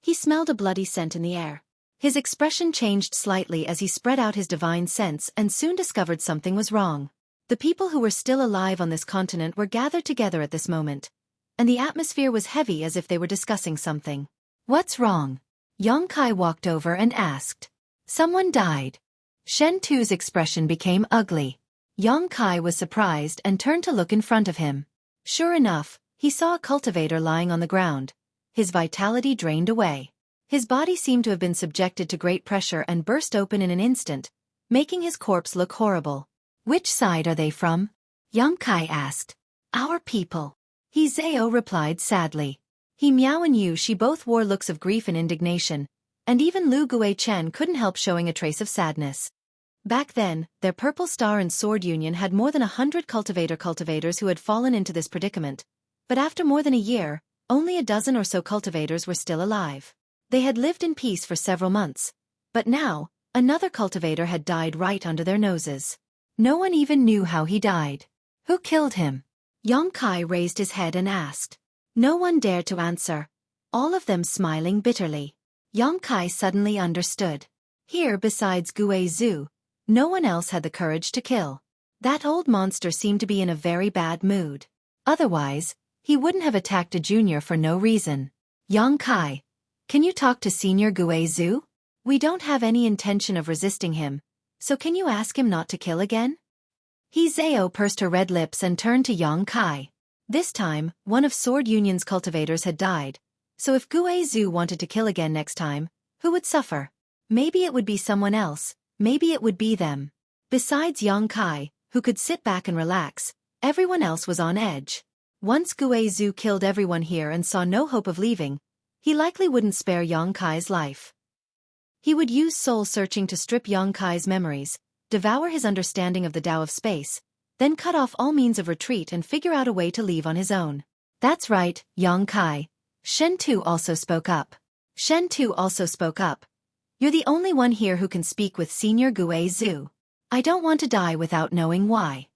[SPEAKER 1] he smelled a bloody scent in the air. His expression changed slightly as he spread out his divine sense and soon discovered something was wrong. The people who were still alive on this continent were gathered together at this moment, and the atmosphere was heavy as if they were discussing something. What's wrong? Yang Kai walked over and asked. Someone died. Shen Tu's expression became ugly. Yang Kai was surprised and turned to look in front of him. Sure enough, he saw a cultivator lying on the ground, his vitality drained away. His body seemed to have been subjected to great pressure and burst open in an instant, making his corpse look horrible. Which side are they from? Yang Kai asked. Our people. He Zhao replied sadly. He Miao and Yu Shi both wore looks of grief and indignation, and even Lu Gui Chen couldn't help showing a trace of sadness. Back then, their Purple Star and Sword Union had more than 100 cultivators who had fallen into this predicament, but after more than a year, only a dozen or so cultivators were still alive. They had lived in peace for several months, but now, another cultivator had died right under their noses. No one even knew how he died. Who killed him? Yang Kai raised his head and asked. No one dared to answer, all of them smiling bitterly. Yang Kai suddenly understood. Here besides Gui Zhu, no one else had the courage to kill. That old monster seemed to be in a very bad mood. Otherwise, he wouldn't have attacked a junior for no reason. Yang Kai, can you talk to Senior Gui Zhu? We don't have any intention of resisting him, so can you ask him not to kill again? He Zhao pursed her red lips and turned to Yang Kai. This time, one of Sword Union's cultivators had died, so if Gui Zhu wanted to kill again next time, who would suffer? Maybe it would be someone else, maybe it would be them. Besides Yang Kai, who could sit back and relax, everyone else was on edge. Once Gui Zhu killed everyone here and saw no hope of leaving, he likely wouldn't spare Yang Kai's life. He would use soul-searching to strip Yang Kai's memories, devour his understanding of the Tao of space, then cut off all means of retreat and figure out a way to leave on his own. That's right, Yang Kai. Shen Tu also spoke up. Shen Tu also spoke up. You're the only one here who can speak with Senior Gui Zhu. I don't want to die without knowing why.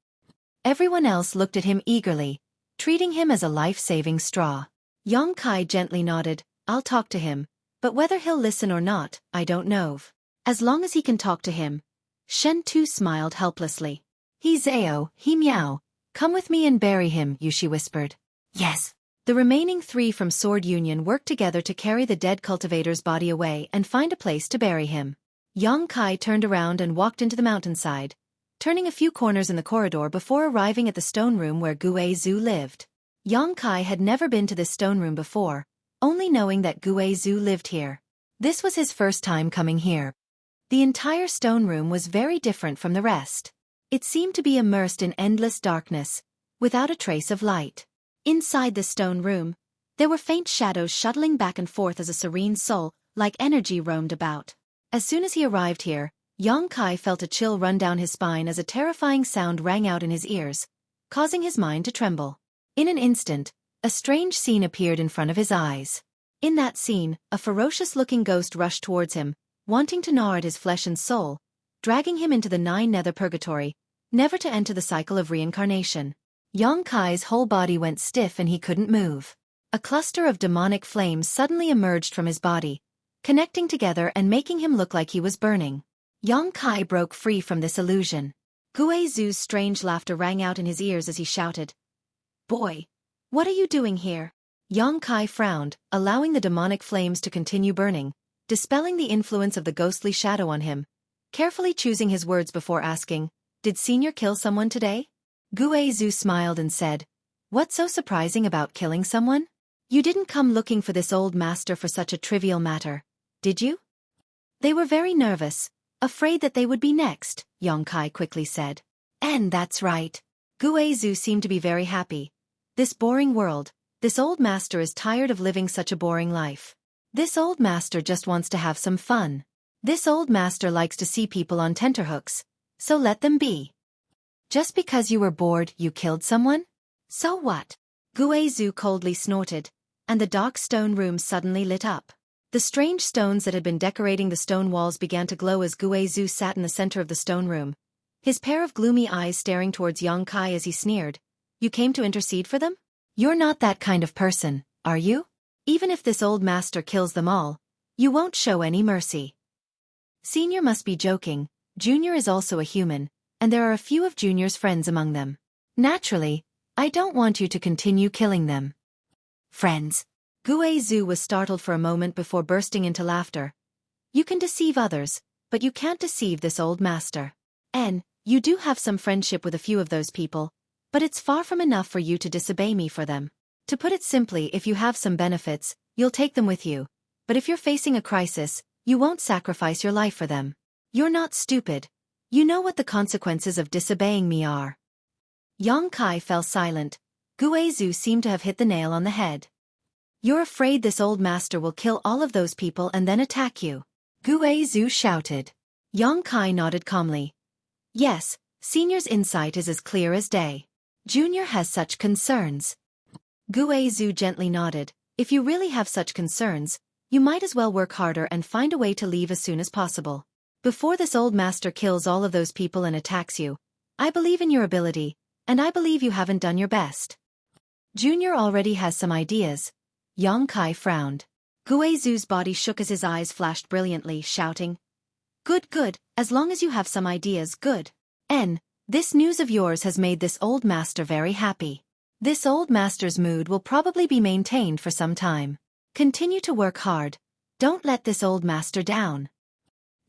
[SPEAKER 1] Everyone else looked at him eagerly, treating him as a life-saving straw. Yang Kai gently nodded. I'll talk to him, but whether he'll listen or not, I don't know. As long as he can talk to him. Shen Tu smiled helplessly. He Zhao, he Miao, come with me and bury him, Yu Shi whispered. Yes. The remaining 3 from Sword Union worked together to carry the dead cultivator's body away and find a place to bury him. Yang Kai turned around and walked into the mountainside, turning a few corners in the corridor before arriving at the stone room where Gui Zhu lived. Yang Kai had never been to this stone room before, only knowing that Gui Zhu lived here. This was his first time coming here. The entire stone room was very different from the rest. It seemed to be immersed in endless darkness, without a trace of light. Inside the stone room, there were faint shadows shuttling back and forth as a serene soul-like energy roamed about. As soon as he arrived here, Yang Kai felt a chill run down his spine as a terrifying sound rang out in his ears, causing his mind to tremble. In an instant, a strange scene appeared in front of his eyes. In that scene, a ferocious-looking ghost rushed towards him, wanting to gnaw at his flesh and soul, dragging him into the 9 nether purgatory, never to enter the cycle of reincarnation. Yang Kai's whole body went stiff and he couldn't move. A cluster of demonic flames suddenly emerged from his body, connecting together and making him look like he was burning. Yang Kai broke free from this illusion. Gui Zhu's strange laughter rang out in his ears as he shouted, "Boy, what are you doing here?" Yang Kai frowned, allowing the demonic flames to continue burning, dispelling the influence of the ghostly shadow on him, carefully choosing his words before asking, "Did Senior kill someone today?" Gui Zhu smiled and said, "What's so surprising about killing someone? You didn't come looking for this old master for such a trivial matter, did you?" They were very nervous, afraid that they would be next, Yang Kai quickly said. "And that's right." Gui Zhu seemed to be very happy. This boring world, this old master is tired of living such a boring life. This old master just wants to have some fun. This old master likes to see people on tenterhooks, so let them be. Just because you were bored, you killed someone? So what? Gui Zhu coldly snorted, and the dark stone room suddenly lit up. The strange stones that had been decorating the stone walls began to glow as Gui Zhu sat in the center of the stone room, his pair of gloomy eyes staring towards Yang Kai as he sneered, You came to intercede for them? You're not that kind of person, are you? Even if this old master kills them all, you won't show any mercy. Senior must be joking. Junior is also a human, and there are a few of Junior's friends among them. Naturally, I don't want you to continue killing them. Friends. Guizhu was startled for a moment before bursting into laughter. You can deceive others, but you can't deceive this old master. You do have some friendship with a few of those people, but it's far from enough for you to disobey me for them. To put it simply, if you have some benefits, you'll take them with you. But if you're facing a crisis, you won't sacrifice your life for them. You're not stupid. You know what the consequences of disobeying me are. Yang Kai fell silent. Guizhu seemed to have hit the nail on the head. You're afraid this old master will kill all of those people and then attack you. Guizhu shouted. Yang Kai nodded calmly. Yes, Senior's insight is as clear as day. Junior has such concerns. Guizhu gently nodded. If you really have such concerns, you might as well work harder and find a way to leave as soon as possible. Before this old master kills all of those people and attacks you, I believe in your ability, and I believe you haven't done your best. Junior already has some ideas. Yang Kai frowned. Guizhu's body shook as his eyes flashed brilliantly, shouting, Good, good, as long as you have some ideas, good. This news of yours has made this old master very happy. This old master's mood will probably be maintained for some time. Continue to work hard. Don't let this old master down.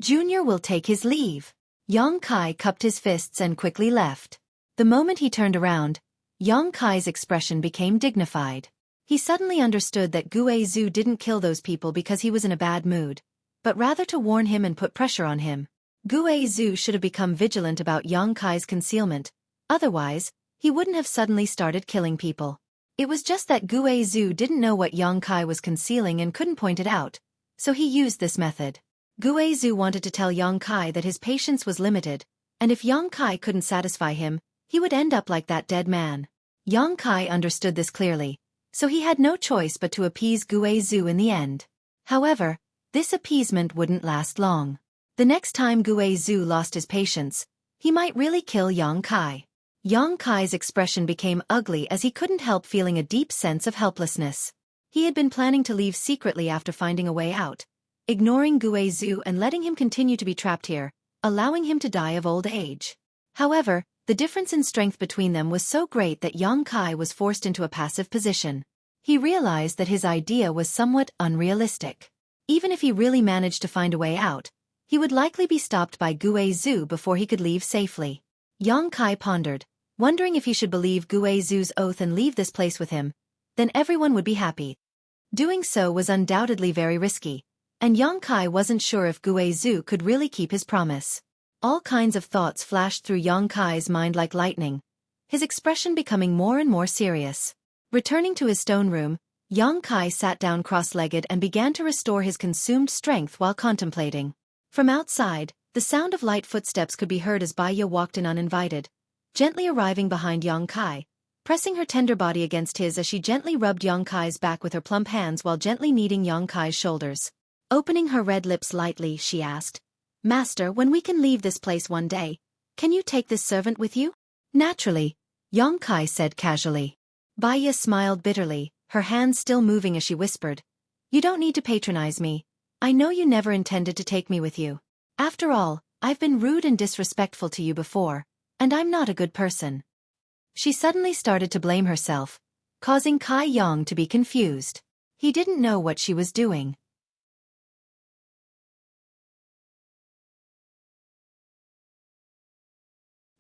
[SPEAKER 1] Junior will take his leave. Yang Kai cupped his fists and quickly left. The moment he turned around, Yang Kai's expression became dignified. He suddenly understood that Guizhu didn't kill those people because he was in a bad mood, but rather to warn him and put pressure on him. Guizhu should have become vigilant about Yang Kai's concealment, otherwise, he wouldn't have suddenly started killing people. It was just that Guizhu didn't know what Yang Kai was concealing and couldn't point it out, so he used this method. Guizhu wanted to tell Yang Kai that his patience was limited, and if Yang Kai couldn't satisfy him, he would end up like that dead man. Yang Kai understood this clearly, so he had no choice but to appease Guizhu in the end. However, this appeasement wouldn't last long. The next time Guizhu lost his patience, he might really kill Yang Kai. Yang Kai's expression became ugly as he couldn't help feeling a deep sense of helplessness. He had been planning to leave secretly after finding a way out, ignoring Guizhu and letting him continue to be trapped here, allowing him to die of old age. However, the difference in strength between them was so great that Yang Kai was forced into a passive position. He realized that his idea was somewhat unrealistic. Even if he really managed to find a way out, he would likely be stopped by Guizhu before he could leave safely. Yang Kai pondered, wondering if he should believe Guizhu's oath and leave this place with him. Then everyone would be happy. Doing so was undoubtedly very risky, and Yang Kai wasn't sure if Guizhu could really keep his promise. All kinds of thoughts flashed through Yang Kai's mind like lightning, his expression becoming more and more serious. Returning to his stone room, Yang Kai sat down cross-legged and began to restore his consumed strength while contemplating. From outside, the sound of light footsteps could be heard as Baiya walked in uninvited, gently arriving behind Yang Kai, pressing her tender body against his as she gently rubbed Yang Kai's back with her plump hands while gently kneading Yang Kai's shoulders. Opening her red lips lightly, she asked, Master, when we can leave this place one day, can you take this servant with you? Naturally, Yang Kai said casually. Baiya smiled bitterly, her hands still moving as she whispered, You don't need to patronize me. I know you never intended to take me with you. After all, I've been rude and disrespectful to you before, and I'm not a good person. She suddenly started to blame herself, causing Kai Yang to be confused. He didn't know what she was doing.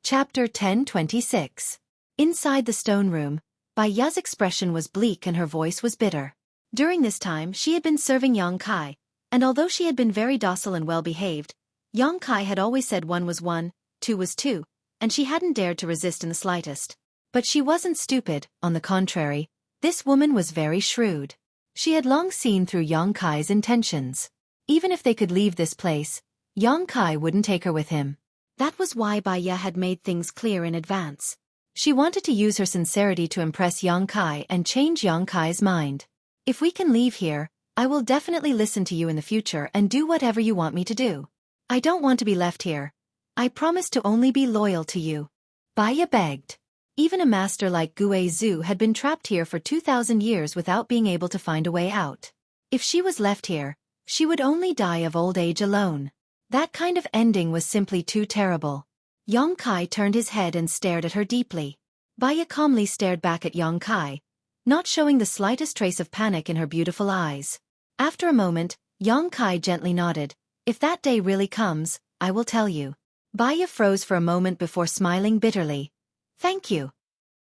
[SPEAKER 1] Chapter 10:26. Inside the stone room, Baiya's expression was bleak and her voice was bitter. During this time she had been serving Yang Kai, and although she had been very docile and well-behaved, Yang Kai had always said 1 was 1, 2 was 2, and she hadn't dared to resist in the slightest. But she wasn't stupid, on the contrary, this woman was very shrewd. She had long seen through Yang Kai's intentions. Even if they could leave this place, Yang Kai wouldn't take her with him. That was why Baiya had made things clear in advance. She wanted to use her sincerity to impress Yang Kai and change Yang Kai's mind. If we can leave here, I will definitely listen to you in the future and do whatever you want me to do. I don't want to be left here. I promise to only be loyal to you. Baiya begged. Even a master like Xueqi had been trapped here for 2,000 years without being able to find a way out. If she was left here, she would only die of old age alone. That kind of ending was simply too terrible. Yang Kai turned his head and stared at her deeply. Baya calmly stared back at Yang Kai, not showing the slightest trace of panic in her beautiful eyes. After a moment, Yang Kai gently nodded. If that day really comes, I will tell you. Baya froze for a moment before smiling bitterly. Thank you.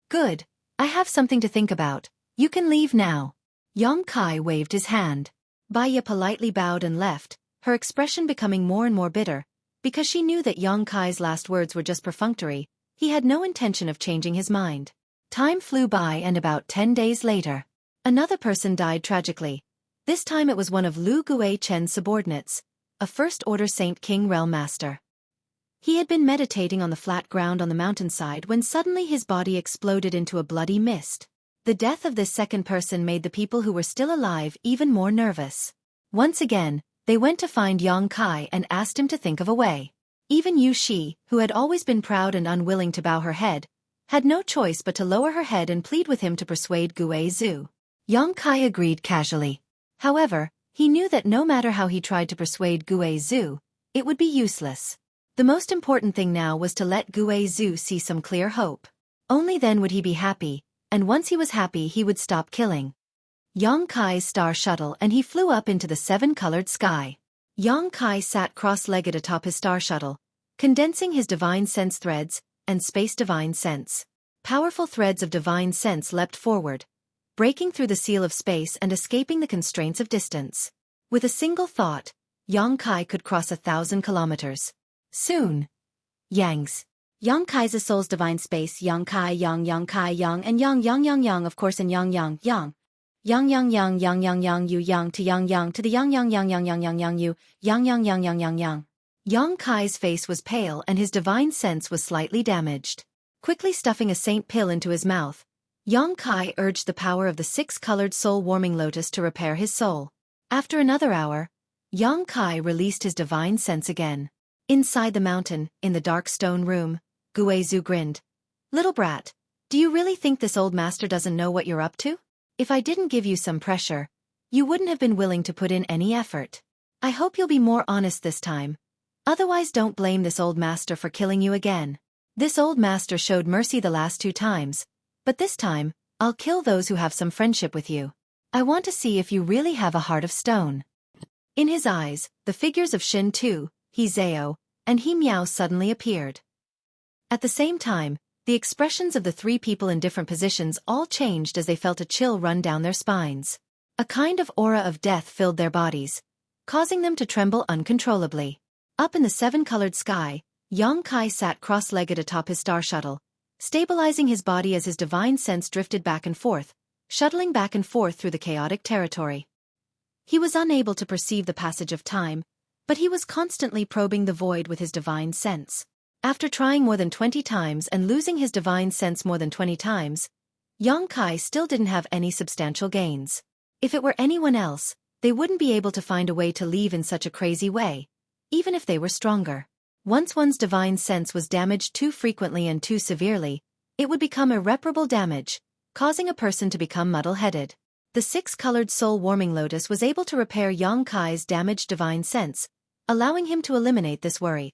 [SPEAKER 1] Good. I have something to think about. You can leave now. Yang Kai waved his hand. Baya politely bowed and left, her expression becoming more and more bitter. Because she knew that Yang Kai's last words were just perfunctory, he had no intention of changing his mind. Time flew by and about 10 days later, another person died tragically. This time it was one of Lu Guichen's subordinates, a first-order Saint King realm master. He had been meditating on the flat ground on the mountainside when suddenly his body exploded into a bloody mist. The death of this second person made the people who were still alive even more nervous. Once again, they went to find Yang Kai and asked him to think of a way. Even Yu Shi, who had always been proud and unwilling to bow her head, had no choice but to lower her head and plead with him to persuade Xueqi. Yang Kai agreed casually. However, he knew that no matter how he tried to persuade Xueqi, it would be useless. The most important thing now was to let Xueqi see some clear hope. Only then would he be happy, and once he was happy he would stop killing. Yang Kai's star shuttle and he flew up into the seven-colored sky. Yang Kai sat cross-legged atop his star shuttle, condensing his divine sense threads and space divine sense. Powerful threads of divine sense leapt forward, breaking through the seal of space and escaping the constraints of distance. With a single thought, Yang Kai could cross 1,000 kilometers. Soon. Yang Kai's a soul's divine space, Yang Kai, Yang Kai, Yang, and Yang, of course, and Yang. Yang Yu Yang to the Yang Yu, Yang. Yang Kai's face was pale and his divine sense was slightly damaged. Quickly stuffing a saint pill into his mouth, Yang Kai urged the power of the six-colored soul-warming lotus to repair his soul. After another hour, Yang Kai released his divine sense again. Inside the mountain, in the dark stone room, Xueqi grinned. Little brat, do you really think this old master doesn't know what you're up to? If I didn't give you some pressure, you wouldn't have been willing to put in any effort. I hope you'll be more honest this time. Otherwise don't blame this old master for killing you again. This old master showed mercy the last 2 times, but this time, I'll kill those who have some friendship with you. I want to see if you really have a heart of stone. In his eyes, the figures of Shin Tu, He Zhao, and He Miao suddenly appeared. At the same time, the expressions of the 3 people in different positions all changed as they felt a chill run down their spines. A kind of aura of death filled their bodies, causing them to tremble uncontrollably. Up in the 7-colored sky, Yang Kai sat cross-legged atop his star shuttle, stabilizing his body as his divine sense drifted back and forth, shuttling back and forth through the chaotic territory. He was unable to perceive the passage of time, but he was constantly probing the void with his divine sense. After trying more than 20 times and losing his divine sense more than 20 times, Yang Kai still didn't have any substantial gains. If it were anyone else, they wouldn't be able to find a way to leave in such a crazy way, even if they were stronger. Once one's divine sense was damaged too frequently and too severely, it would become irreparable damage, causing a person to become muddle-headed. The 6-colored soul-warming lotus was able to repair Yang Kai's damaged divine sense, allowing him to eliminate this worry.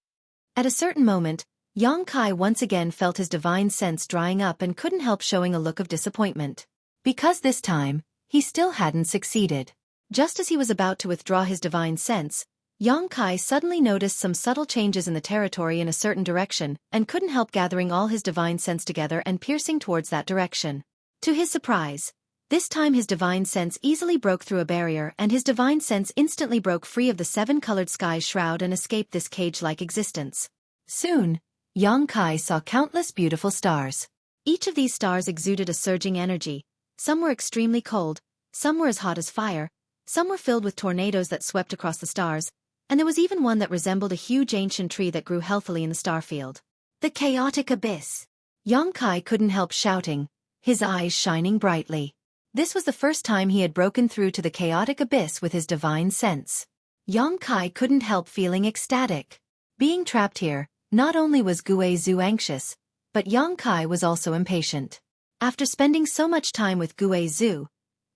[SPEAKER 1] At a certain moment, Yang Kai once again felt his divine sense drying up and couldn't help showing a look of disappointment. Because this time, he still hadn't succeeded. Just as he was about to withdraw his divine sense, Yang Kai suddenly noticed some subtle changes in the territory in a certain direction and couldn't help gathering all his divine sense together and piercing towards that direction. To his surprise, this time his divine sense easily broke through a barrier and his divine sense instantly broke free of the 7-colored sky's shroud and escaped this cage-like existence. Soon, Yang Kai saw countless beautiful stars. Each of these stars exuded a surging energy. Some were extremely cold, some were as hot as fire, some were filled with tornadoes that swept across the stars, and there was even one that resembled a huge ancient tree that grew healthily in the starfield. The chaotic abyss! Yang Kai couldn't help shouting, his eyes shining brightly. This was the first time he had broken through to the chaotic abyss with his divine sense. Yang Kai couldn't help feeling ecstatic. Being trapped here, not only was Xueqi anxious, But Yang Kai was also impatient. After spending so much time with Gue Zhu,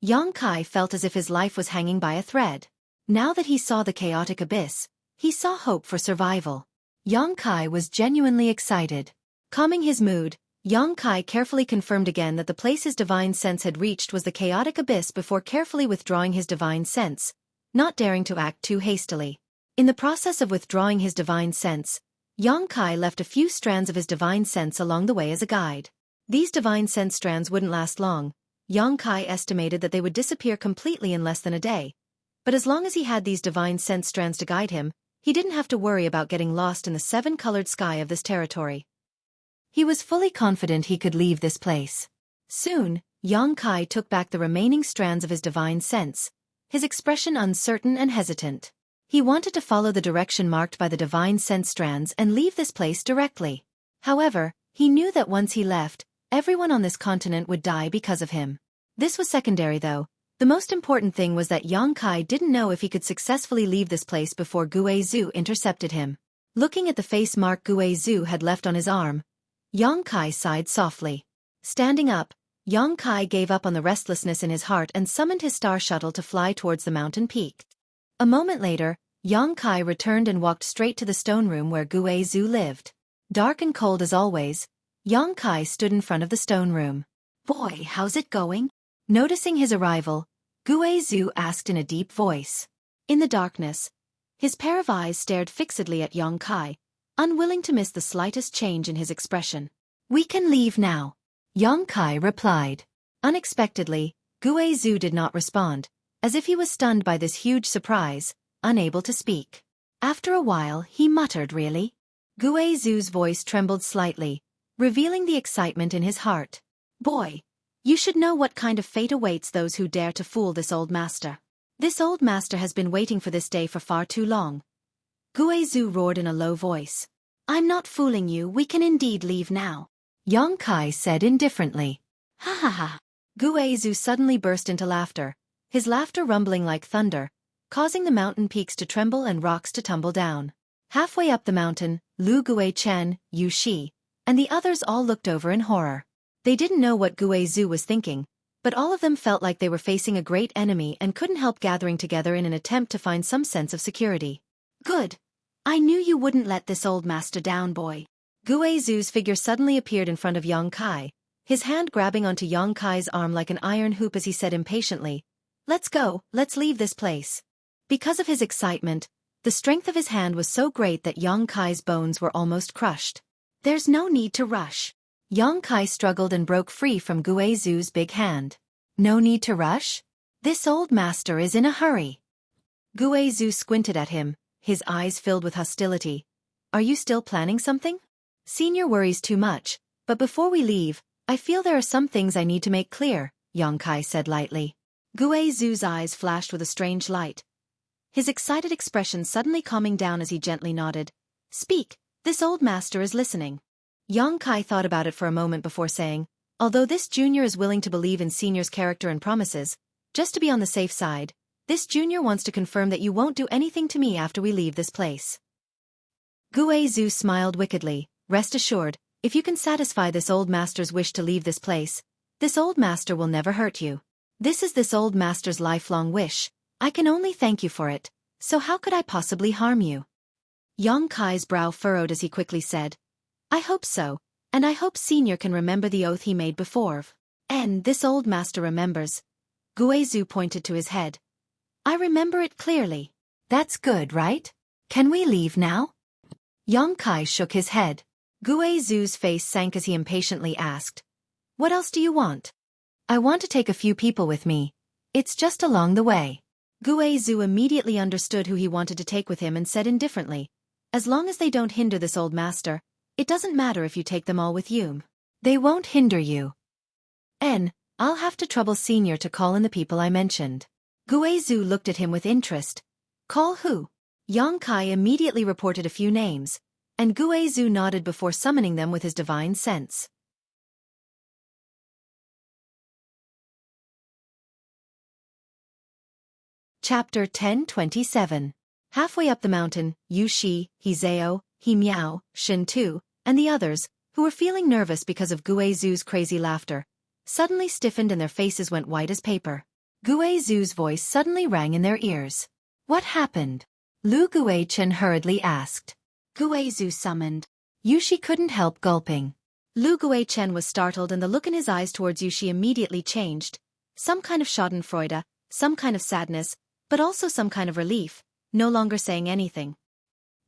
[SPEAKER 1] Yang Kai felt as if his life was hanging by a thread. Now that he saw the chaotic abyss, he saw hope for survival. Yang Kai was genuinely excited. Calming his mood, Yang Kai carefully confirmed again that the place his divine sense had reached was the chaotic abyss before carefully withdrawing his divine sense, not daring to act too hastily. In the process of withdrawing his divine sense, Yang Kai left a few strands of his divine sense along the way as a guide. These divine sense strands wouldn't last long. Yang Kai estimated that they would disappear completely in less than a day. But as long as he had these divine sense strands to guide him, he didn't have to worry about getting lost in the seven-colored sky of this territory. He was fully confident he could leave this place. Soon, Yang Kai took back the remaining strands of his divine sense, his expression uncertain and hesitant. He wanted to follow the direction marked by the divine sense strands and leave this place directly. However, he knew that once he left, everyone on this continent would die because of him. This was secondary though. The most important thing was that Yang Kai didn't know if he could successfully leave this place before Gue Zhu intercepted him. Looking at the face mark Gue Zhu had left on his arm, Yang Kai sighed softly. Standing up, Yang Kai gave up on the restlessness in his heart and summoned his star shuttle to fly towards the mountain peak. A moment later, Yang Kai returned and walked straight to the stone room where Gue Zhu lived. Dark and cold as always, Yang Kai stood in front of the stone room. "Boy, how's it going?" Noticing his arrival, Gue Zhu asked in a deep voice. In the darkness, his pair of eyes stared fixedly at Yang Kai, unwilling to miss the slightest change in his expression. "We can leave now," Yang Kai replied. Unexpectedly, Gue Zhu did not respond, as if he was stunned by this huge surprise, unable to speak. After a while, he muttered, "Really?" Gue Zhu's voice trembled slightly, revealing the excitement in his heart. "Boy, you should know what kind of fate awaits those who dare to fool this old master. This old master has been waiting for this day for far too long." Gue Zhu roared in a low voice. "I'm not fooling you, we can indeed leave now," Yang Kai said indifferently. "Ha ha ha." Gue Zhu suddenly burst into laughter, his laughter rumbling like thunder, causing the mountain peaks to tremble and rocks to tumble down. Halfway up the mountain, Lu Gue Chen, Yu Shi, and the others all looked over in horror. They didn't know what Gue Zhu was thinking, but all of them felt like they were facing a great enemy and couldn't help gathering together in an attempt to find some sense of security. "Good. I knew you wouldn't let this old master down, boy." Gue Zhu's figure suddenly appeared in front of Yang Kai, his hand grabbing onto Yang Kai's arm like an iron hoop as he said impatiently, "Let's go, let's leave this place." Because of his excitement, the strength of his hand was so great that Yang Kai's bones were almost crushed. "There's no need to rush." Yang Kai struggled and broke free from Gue Zhu's big hand. "No need to rush? This old master is in a hurry." Gue Zhu squinted at him, his eyes filled with hostility. "Are you still planning something?" "Senior worries too much, but before we leave, I feel there are some things I need to make clear," Yang Kai said lightly. Gue Zhu's eyes flashed with a strange light, his excited expression suddenly calming down as he gently nodded. "Speak, this old master is listening." Yang Kai thought about it for a moment before saying, "Although this junior is willing to believe in senior's character and promises, just to be on the safe side, this junior wants to confirm that you won't do anything to me after we leave this place." Gue Zhu smiled wickedly. "Rest assured, if you can satisfy this old master's wish to leave this place, this old master will never hurt you. This is this old master's lifelong wish. I can only thank you for it, so how could I possibly harm you?" Yang Kai's brow furrowed as he quickly said, "I hope so, and I hope senior can remember the oath he made before. And this old master remembers." Gue Zhu pointed to his head. "I remember it clearly." "That's good, right? Can we leave now?" Yang Kai shook his head. Gue Zhu's face sank as he impatiently asked, "What else do you want?" "I want to take a few people with me. It's just along the way." Gue Zhu immediately understood who he wanted to take with him and said indifferently, "As long as they don't hinder this old master, it doesn't matter if you take them all with you." "They won't hinder you. I'll have to trouble senior to call in the people I mentioned." Gue Zhu looked at him with interest. "Call who?" Yang Kai immediately reported a few names, and Gue Zhu nodded before summoning them with his divine sense. Chapter 10:27. Halfway up the mountain, Yu Shi, He Zhao, He Miao, Shen Tu, and the others, who were feeling nervous because of Guizhu's crazy laughter, suddenly stiffened and their faces went white as paper. Guizhu's voice suddenly rang in their ears. What happened? Lu Guichen hurriedly asked. Guizhu summoned. Yushi couldn't help gulping. Lu Guichen was startled and the look in his eyes towards Yushi immediately changed. Some kind of schadenfreude, some kind of sadness, but also some kind of relief, no longer saying anything.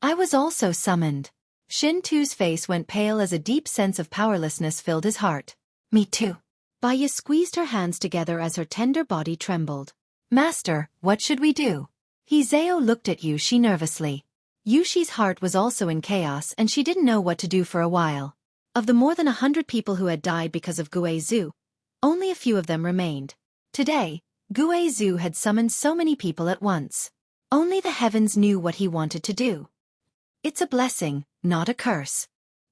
[SPEAKER 1] I was also summoned. Shin Tu's face went pale as a deep sense of powerlessness filled his heart. Me too. Baya squeezed her hands together as her tender body trembled. Master, what should we do? Hizeo looked at Yushi nervously. Yushi's heart was also in chaos and she didn't know what to do for a while. Of the more than 100 people who had died because of Guizhu, only a few of them remained. Today, Guizhu had summoned so many people at once. Only the heavens knew what he wanted to do. It's a blessing, not a curse.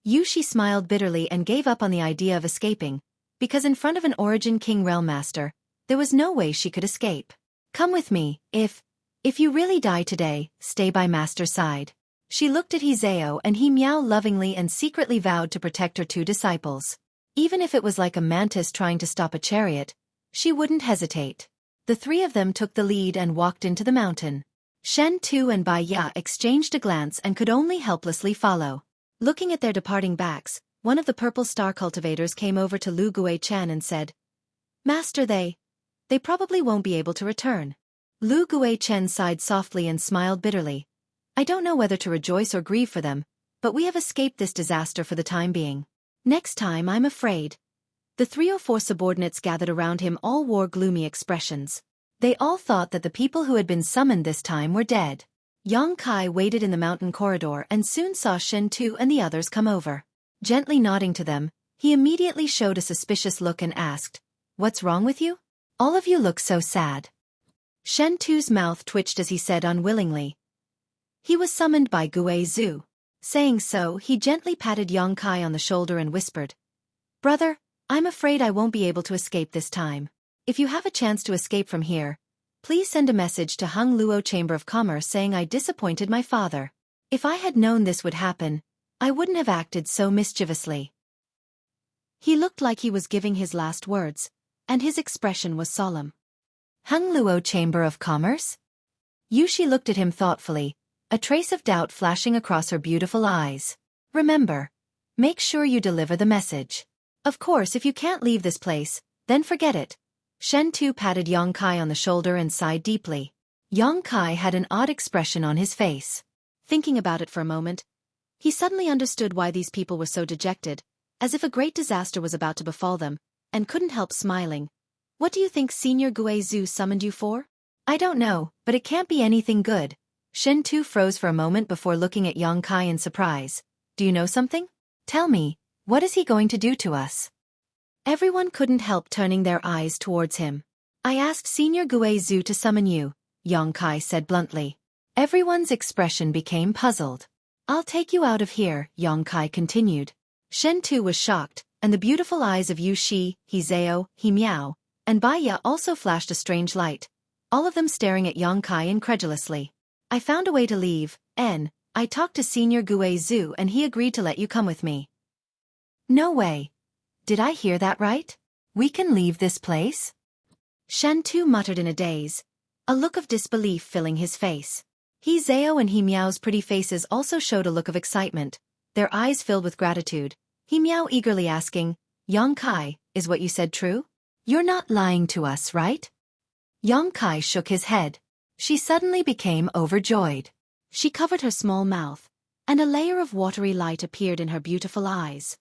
[SPEAKER 1] Yushi smiled bitterly and gave up on the idea of escaping, because in front of an Origin King Realm Master, there was no way she could escape. Come with me, if you really die today, stay by Master's side. She looked at Hizeo and he meowed lovingly and secretly vowed to protect her 2 disciples. Even if it was like a mantis trying to stop a chariot, she wouldn't hesitate. The 3 of them took the lead and walked into the mountain. Shen Tu and Bai Ya exchanged a glance and could only helplessly follow. Looking at their departing backs, one of the purple star cultivators came over to Lu Guichen and said, Master, they probably won't be able to return. Lu Guichen sighed softly and smiled bitterly. I don't know whether to rejoice or grieve for them, but we have escaped this disaster for the time being. Next time I'm afraid. The 3 or 4 subordinates gathered around him all wore gloomy expressions. They all thought that the people who had been summoned this time were dead. Yang Kai waited in the mountain corridor and soon saw Shen Tu and the others come over. Gently nodding to them, he immediately showed a suspicious look and asked, What's wrong with you? All of you look so sad. Shen Tu's mouth twitched as he said unwillingly, He was summoned by Guizhu. Saying so, he gently patted Yang Kai on the shoulder and whispered, Brother, I'm afraid I won't be able to escape this time. If you have a chance to escape from here, please send a message to Hung Luo Chamber of Commerce saying I disappointed my father. If I had known this would happen, I wouldn't have acted so mischievously. He looked like he was giving his last words, and his expression was solemn. Hung Luo Chamber of Commerce? Yushi looked at him thoughtfully, a trace of doubt flashing across her beautiful eyes. Remember, make sure you deliver the message. Of course, if you can't leave this place, then forget it. Shen Tu patted Yang Kai on the shoulder and sighed deeply. Yang Kai had an odd expression on his face. Thinking about it for a moment, he suddenly understood why these people were so dejected, as if a great disaster was about to befall them, and couldn't help smiling. What do you think Senior Guizhu summoned you for? I don't know, but it can't be anything good. Shen Tu froze for a moment before looking at Yang Kai in surprise. Do you know something? Tell me, what is he going to do to us? Everyone couldn't help turning their eyes towards him. I asked Senior Guizhu to summon you, Yang Kai said bluntly. Everyone's expression became puzzled. I'll take you out of here, Yang Kai continued. Shen Tu was shocked, and the beautiful eyes of Yushi, Hizeo, Miao, and Baya also flashed a strange light, all of them staring at Yang Kai incredulously. I found a way to leave, and I talked to Senior Guizhu and he agreed to let you come with me. No way. Did I hear that right? We can leave this place? Shen Tu muttered in a daze, a look of disbelief filling his face. Hizeo and Miao's pretty faces also showed a look of excitement, their eyes filled with gratitude. Miao eagerly asking, Yang Kai, is what you said true? You're not lying to us, right? Yang Kai shook his head. She suddenly became overjoyed. She covered her small mouth, and a layer of watery light appeared in her beautiful eyes.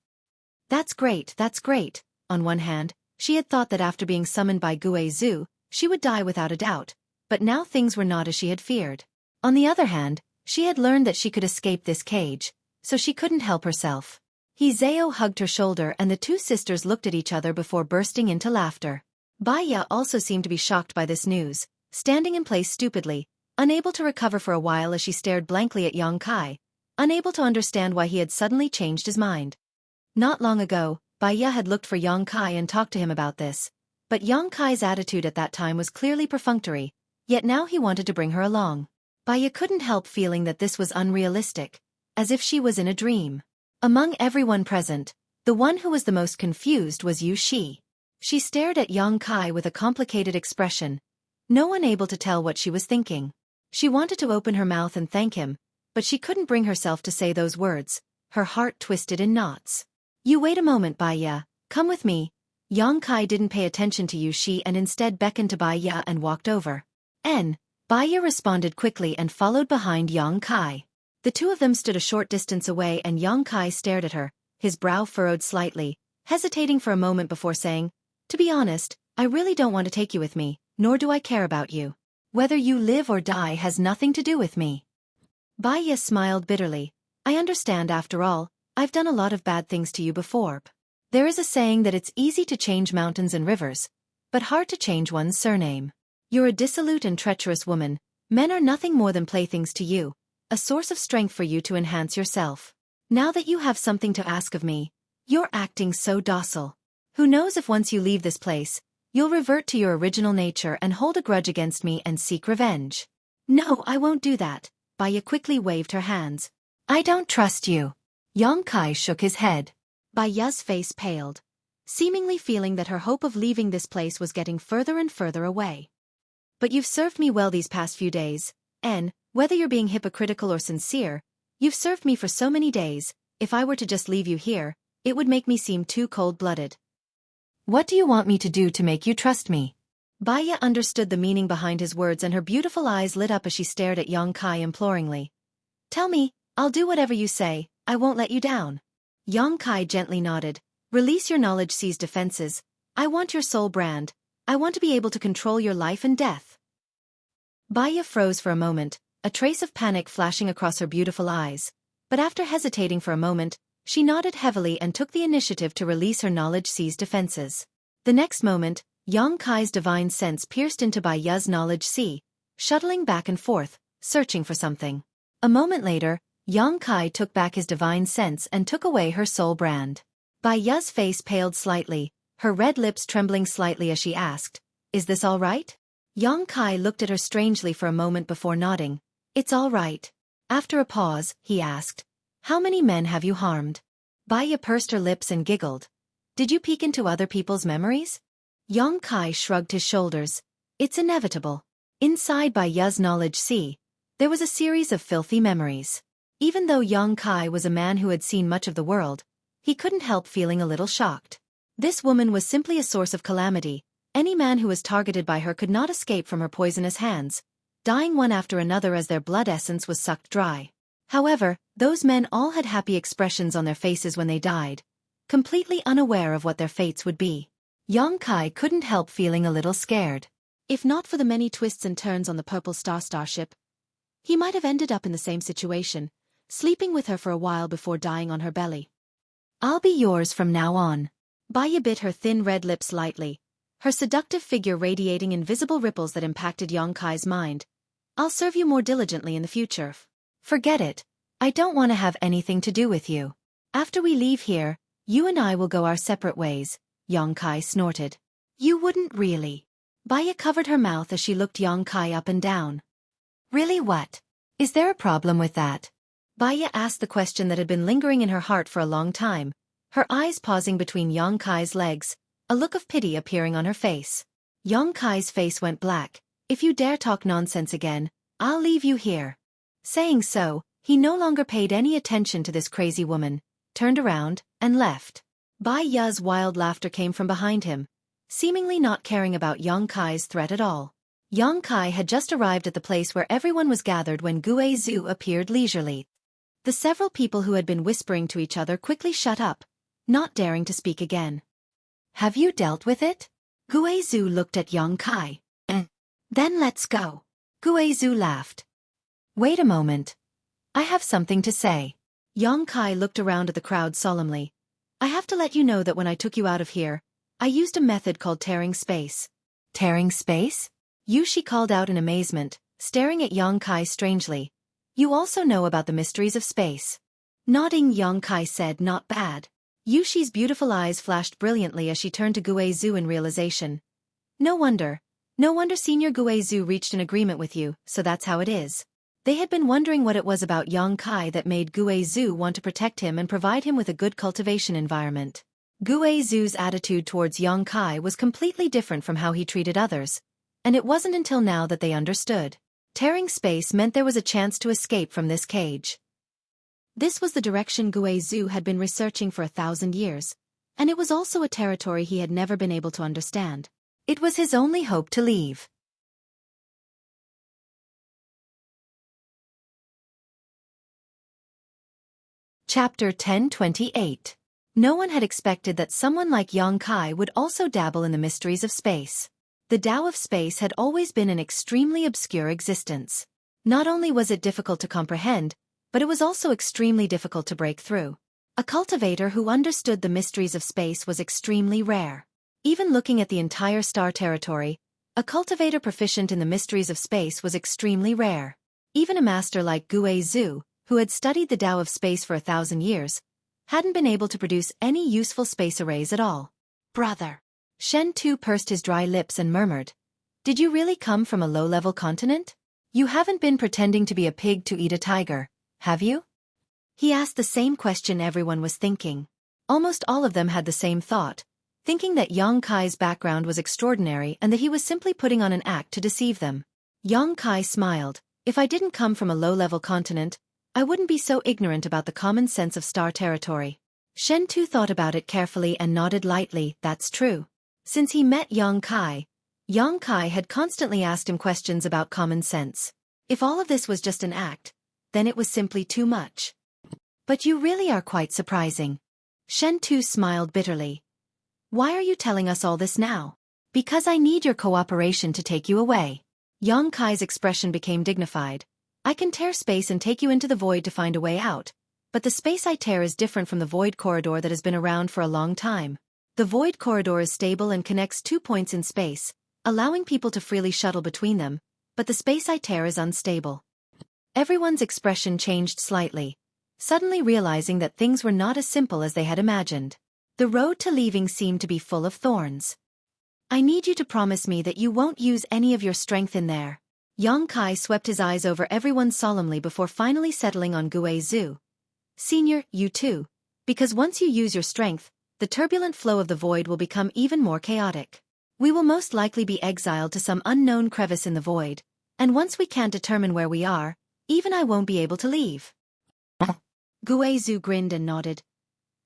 [SPEAKER 1] That's great, that's great. On one hand, she had thought that after being summoned by Guizhu, she would die without a doubt, but now things were not as she had feared. On the other hand, she had learned that she could escape this cage, so she couldn't help herself. Hizeo hugged her shoulder and the 2 sisters looked at each other before bursting into laughter. Baya also seemed to be shocked by this news, standing in place stupidly, unable to recover for a while as she stared blankly at Yang Kai, unable to understand why he had suddenly changed his mind. Not long ago, Baya had looked for Yang Kai and talked to him about this, but Yang Kai's attitude at that time was clearly perfunctory, yet now he wanted to bring her along. Baya couldn't help feeling that this was unrealistic, as if she was in a dream. Among everyone present, the one who was the most confused was Xueqi. She stared at Yang Kai with a complicated expression, no one able to tell what she was thinking. She wanted to open her mouth and thank him, but she couldn't bring herself to say those words, her heart twisted in knots. You wait a moment, Baiya, come with me. Yang Kai didn't pay attention to Xueqi and instead beckoned to Baiya and walked over. Baiya responded quickly and followed behind Yang Kai. The two of them stood a short distance away and Yang Kai stared at her, his brow furrowed slightly, hesitating for a moment before saying, to be honest, I really don't want to take you with me, nor do I care about you. Whether you live or die has nothing to do with me. Baiya smiled bitterly. I understand after all, I've done a lot of bad things to you before. There is a saying that it's easy to change mountains and rivers, but hard to change one's surname. You're a dissolute and treacherous woman, men are nothing more than playthings to you, a source of strength for you to enhance yourself. Now that you have something to ask of me, you're acting so docile. Who knows if once you leave this place, you'll revert to your original nature and hold a grudge against me and seek revenge. No, I won't do that. Baiya quickly waved her hands. I don't trust you. Yang Kai shook his head. Baiya's face paled, seemingly feeling that her hope of leaving this place was getting further and further away. But you've served me well these past few days, and, whether you're being hypocritical or sincere, you've served me for so many days. If I were to just leave you here, it would make me seem too cold-blooded. What do you want me to do to make you trust me? Baiya understood the meaning behind his words and her beautiful eyes lit up as she stared at Yang Kai imploringly. Tell me, I'll do whatever you say, I won't let you down. Yang Kai gently nodded. Release your knowledge seized defenses. I want your soul brand. I want to be able to control your life and death. Baiya froze for a moment, a trace of panic flashing across her beautiful eyes. But after hesitating for a moment, she nodded heavily and took the initiative to release her knowledge seized defenses. The next moment, Yang Kai's divine sense pierced into Baiya's knowledge sea, shuttling back and forth, searching for something. A moment later, Yang Kai took back his divine sense and took away her soul brand. Baiya's face paled slightly, her red lips trembling slightly as she asked, Is this all right? Yang Kai looked at her strangely for a moment before nodding. It's all right. After a pause, he asked, How many men have you harmed? Baiya pursed her lips and giggled. Did you peek into other people's memories? Yang Kai shrugged his shoulders. It's inevitable. Inside Baiya's knowledge sea, there was a series of filthy memories. Even though Yang Kai was a man who had seen much of the world, he couldn't help feeling a little shocked. This woman was simply a source of calamity. Any man who was targeted by her could not escape from her poisonous hands, dying one after another as their blood essence was sucked dry. However, those men all had happy expressions on their faces when they died, completely unaware of what their fates would be. Yang Kai couldn't help feeling a little scared. If not for the many twists and turns on the Purple Star starship, he might have ended up in the same situation, sleeping with her for a while before dying on her belly. I'll be yours from now on. Baiya bit her thin red lips lightly, her seductive figure radiating invisible ripples that impacted Yang Kai's mind. I'll serve you more diligently in the future. Forget it. I don't want to have anything to do with you. After we leave here, you and I will go our separate ways, Yang Kai snorted. You wouldn't really. Baiya covered her mouth as she looked Yang Kai up and down. Really what? Is there a problem with that? Baiya asked the question that had been lingering in her heart for a long time, her eyes pausing between Yang Kai's legs, a look of pity appearing on her face. Yang Kai's face went black. If you dare talk nonsense again, I'll leave you here. Saying so, he no longer paid any attention to this crazy woman, turned around, and left. Baiya's wild laughter came from behind him, seemingly not caring about Yang Kai's threat at all. Yang Kai had just arrived at the place where everyone was gathered when Xueqi appeared leisurely. The several people who had been whispering to each other quickly shut up, not daring to speak again. Have you dealt with it? Xueqi looked at Yang Kai. Then let's go. Xueqi laughed. Wait a moment. I have something to say. Yang Kai looked around at the crowd solemnly. I have to let you know that when I took you out of here, I used a method called tearing space. Tearing space? Xueqi called out in amazement, staring at Yang Kai strangely. You also know about the mysteries of space. Nodding, Yang Kai said, not bad. Xueqi's beautiful eyes flashed brilliantly as she turned to Xueqi in realization. No wonder Senior Xueqi reached an agreement with you, so that's how it is. They had been wondering what it was about Xueqi that made Guizhu want to protect him and provide him with a good cultivation environment. Guizhu's attitude towards Xueqi was completely different from how he treated others, and it wasn't until now that they understood. Tearing space meant there was a chance to escape from this cage. This was the direction Guizhu had been researching for 1,000 years, and it was also a territory he had never been able to understand. It was his only hope to leave. Chapter 1028. No one had expected that someone like Xueqi would also dabble in the mysteries of space. The Tao of space had always been an extremely obscure existence. Not only was it difficult to comprehend, but it was also extremely difficult to break through. A cultivator who understood the mysteries of space was extremely rare. Even looking at the entire star territory, a cultivator proficient in the mysteries of space was extremely rare. Even a master like Guizhu, who had studied the Tao of space for 1,000 years, hadn't been able to produce any useful space arrays at all. Brother. Shen Tu pursed his dry lips and murmured, "Did you really come from a low-level continent? You haven't been pretending to be a pig to eat a tiger, have you?" He asked the same question everyone was thinking. Almost all of them had the same thought, thinking that Xueqi's background was extraordinary and that he was simply putting on an act to deceive them. Xueqi smiled. "If I didn't come from a low-level continent, I wouldn't be so ignorant about the common sense of star territory." Shen Tu thought about it carefully and nodded lightly. That's true. Since he met Xueqi had constantly asked him questions about common sense. If all of this was just an act, then it was simply too much. "But you really are quite surprising." Shen Tu smiled bitterly. "Why are you telling us all this now?" "Because I need your cooperation to take you away." Xueqi's expression became dignified. "I can tear space and take you into the void to find a way out, but the space I tear is different from the void corridor that has been around for a long time. The void corridor is stable and connects 2 points in space, allowing people to freely shuttle between them, but the space I tear is unstable." Everyone's expression changed slightly, suddenly realizing that things were not as simple as they had imagined. The road to leaving seemed to be full of thorns. "I need you to promise me that you won't use any of your strength in there." Xueqi swept his eyes over everyone solemnly before finally settling on Guizhu. "Senior, you too, because once you use your strength, the turbulent flow of the void will become even more chaotic. We will most likely be exiled to some unknown crevice in the void, and once we can't determine where we are, even I won't be able to leave." Guizhu grinned and nodded.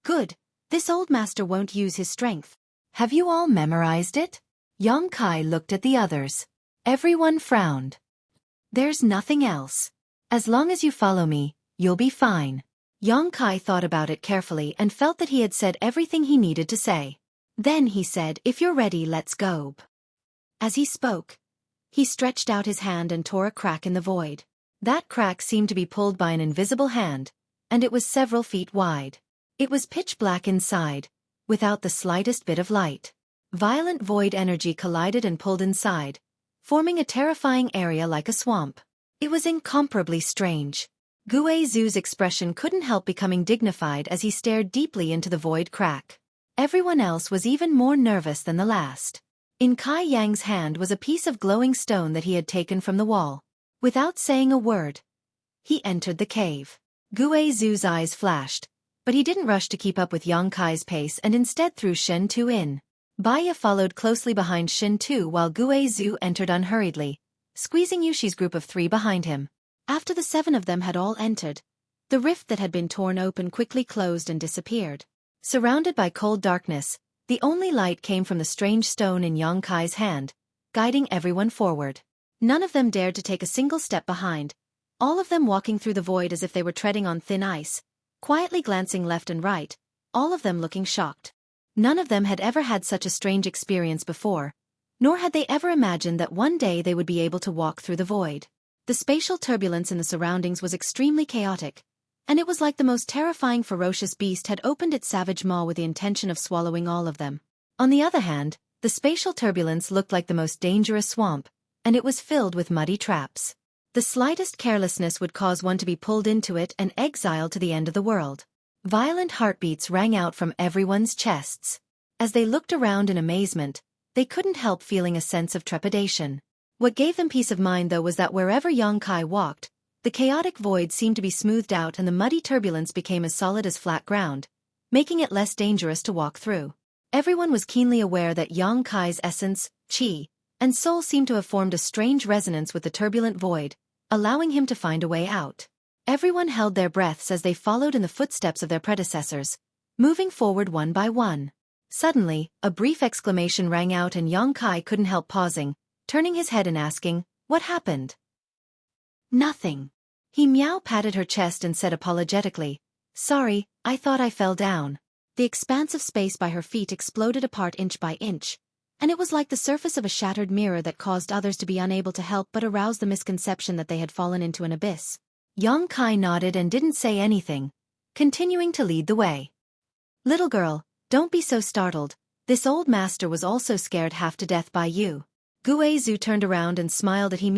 [SPEAKER 1] "Good, this old master won't use his strength. Have you all memorized it?" Xueqi looked at the others. Everyone frowned. "There's nothing else. As long as you follow me, you'll be fine." Xueqi thought about it carefully and felt that he had said everything he needed to say. Then he said, "If you're ready, let's go." As he spoke, he stretched out his hand and tore a crack in the void. That crack seemed to be pulled by an invisible hand, and it was several feet wide. It was pitch black inside, without the slightest bit of light. Violent void energy collided and pulled inside, forming a terrifying area like a swamp. It was incomparably strange. Guizhu's expression couldn't help becoming dignified as he stared deeply into the void crack. Everyone else was even more nervous than the last. In Kai Yang's hand was a piece of glowing stone that he had taken from the wall. Without saying a word, he entered the cave. Guizhu's eyes flashed, but he didn't rush to keep up with Xueqi's pace and instead threw Shen Tu in. Baya followed closely behind Shen Tu while Guizhu entered unhurriedly, squeezing Yushi's group of 3 behind him. After the 7 of them had all entered, the rift that had been torn open quickly closed and disappeared. Surrounded by cold darkness, the only light came from the strange stone in Xueqi's hand, guiding everyone forward. None of them dared to take a single step behind, all of them walking through the void as if they were treading on thin ice, quietly glancing left and right, all of them looking shocked. None of them had ever had such a strange experience before, nor had they ever imagined that one day they would be able to walk through the void. The spatial turbulence in the surroundings was extremely chaotic, and it was like the most terrifying ferocious beast had opened its savage maw with the intention of swallowing all of them. On the other hand, the spatial turbulence looked like the most dangerous swamp, and it was filled with muddy traps. The slightest carelessness would cause one to be pulled into it and exiled to the end of the world. Violent heartbeats rang out from everyone's chests. As they looked around in amazement, they couldn't help feeling a sense of trepidation. What gave them peace of mind though was that wherever Xueqi walked, The chaotic void seemed to be smoothed out and the muddy turbulence became as solid as flat ground, making it less dangerous to walk through. Everyone was keenly aware that Yang Kai's essence, qi, and soul seemed to have formed a strange resonance with the turbulent void, allowing him to find a way out. Everyone held their breaths as they followed in the footsteps of their predecessors, moving forward one by one. Suddenly, a brief exclamation rang out and Yang Kai couldn't help pausing, turning his head and asking, "What happened?" "Nothing." He patted her chest and said apologetically, "Sorry, I thought I fell down." The expanse of space by her feet exploded apart inch by inch, and it was like the surface of a shattered mirror that caused others to be unable to help but arouse the misconception that they had fallen into an abyss. Yang Kai nodded and didn't say anything, continuing to lead the way. "Little girl, don't be so startled. This old master was also scared half to death by you." Guizhu turned around and smiled at He,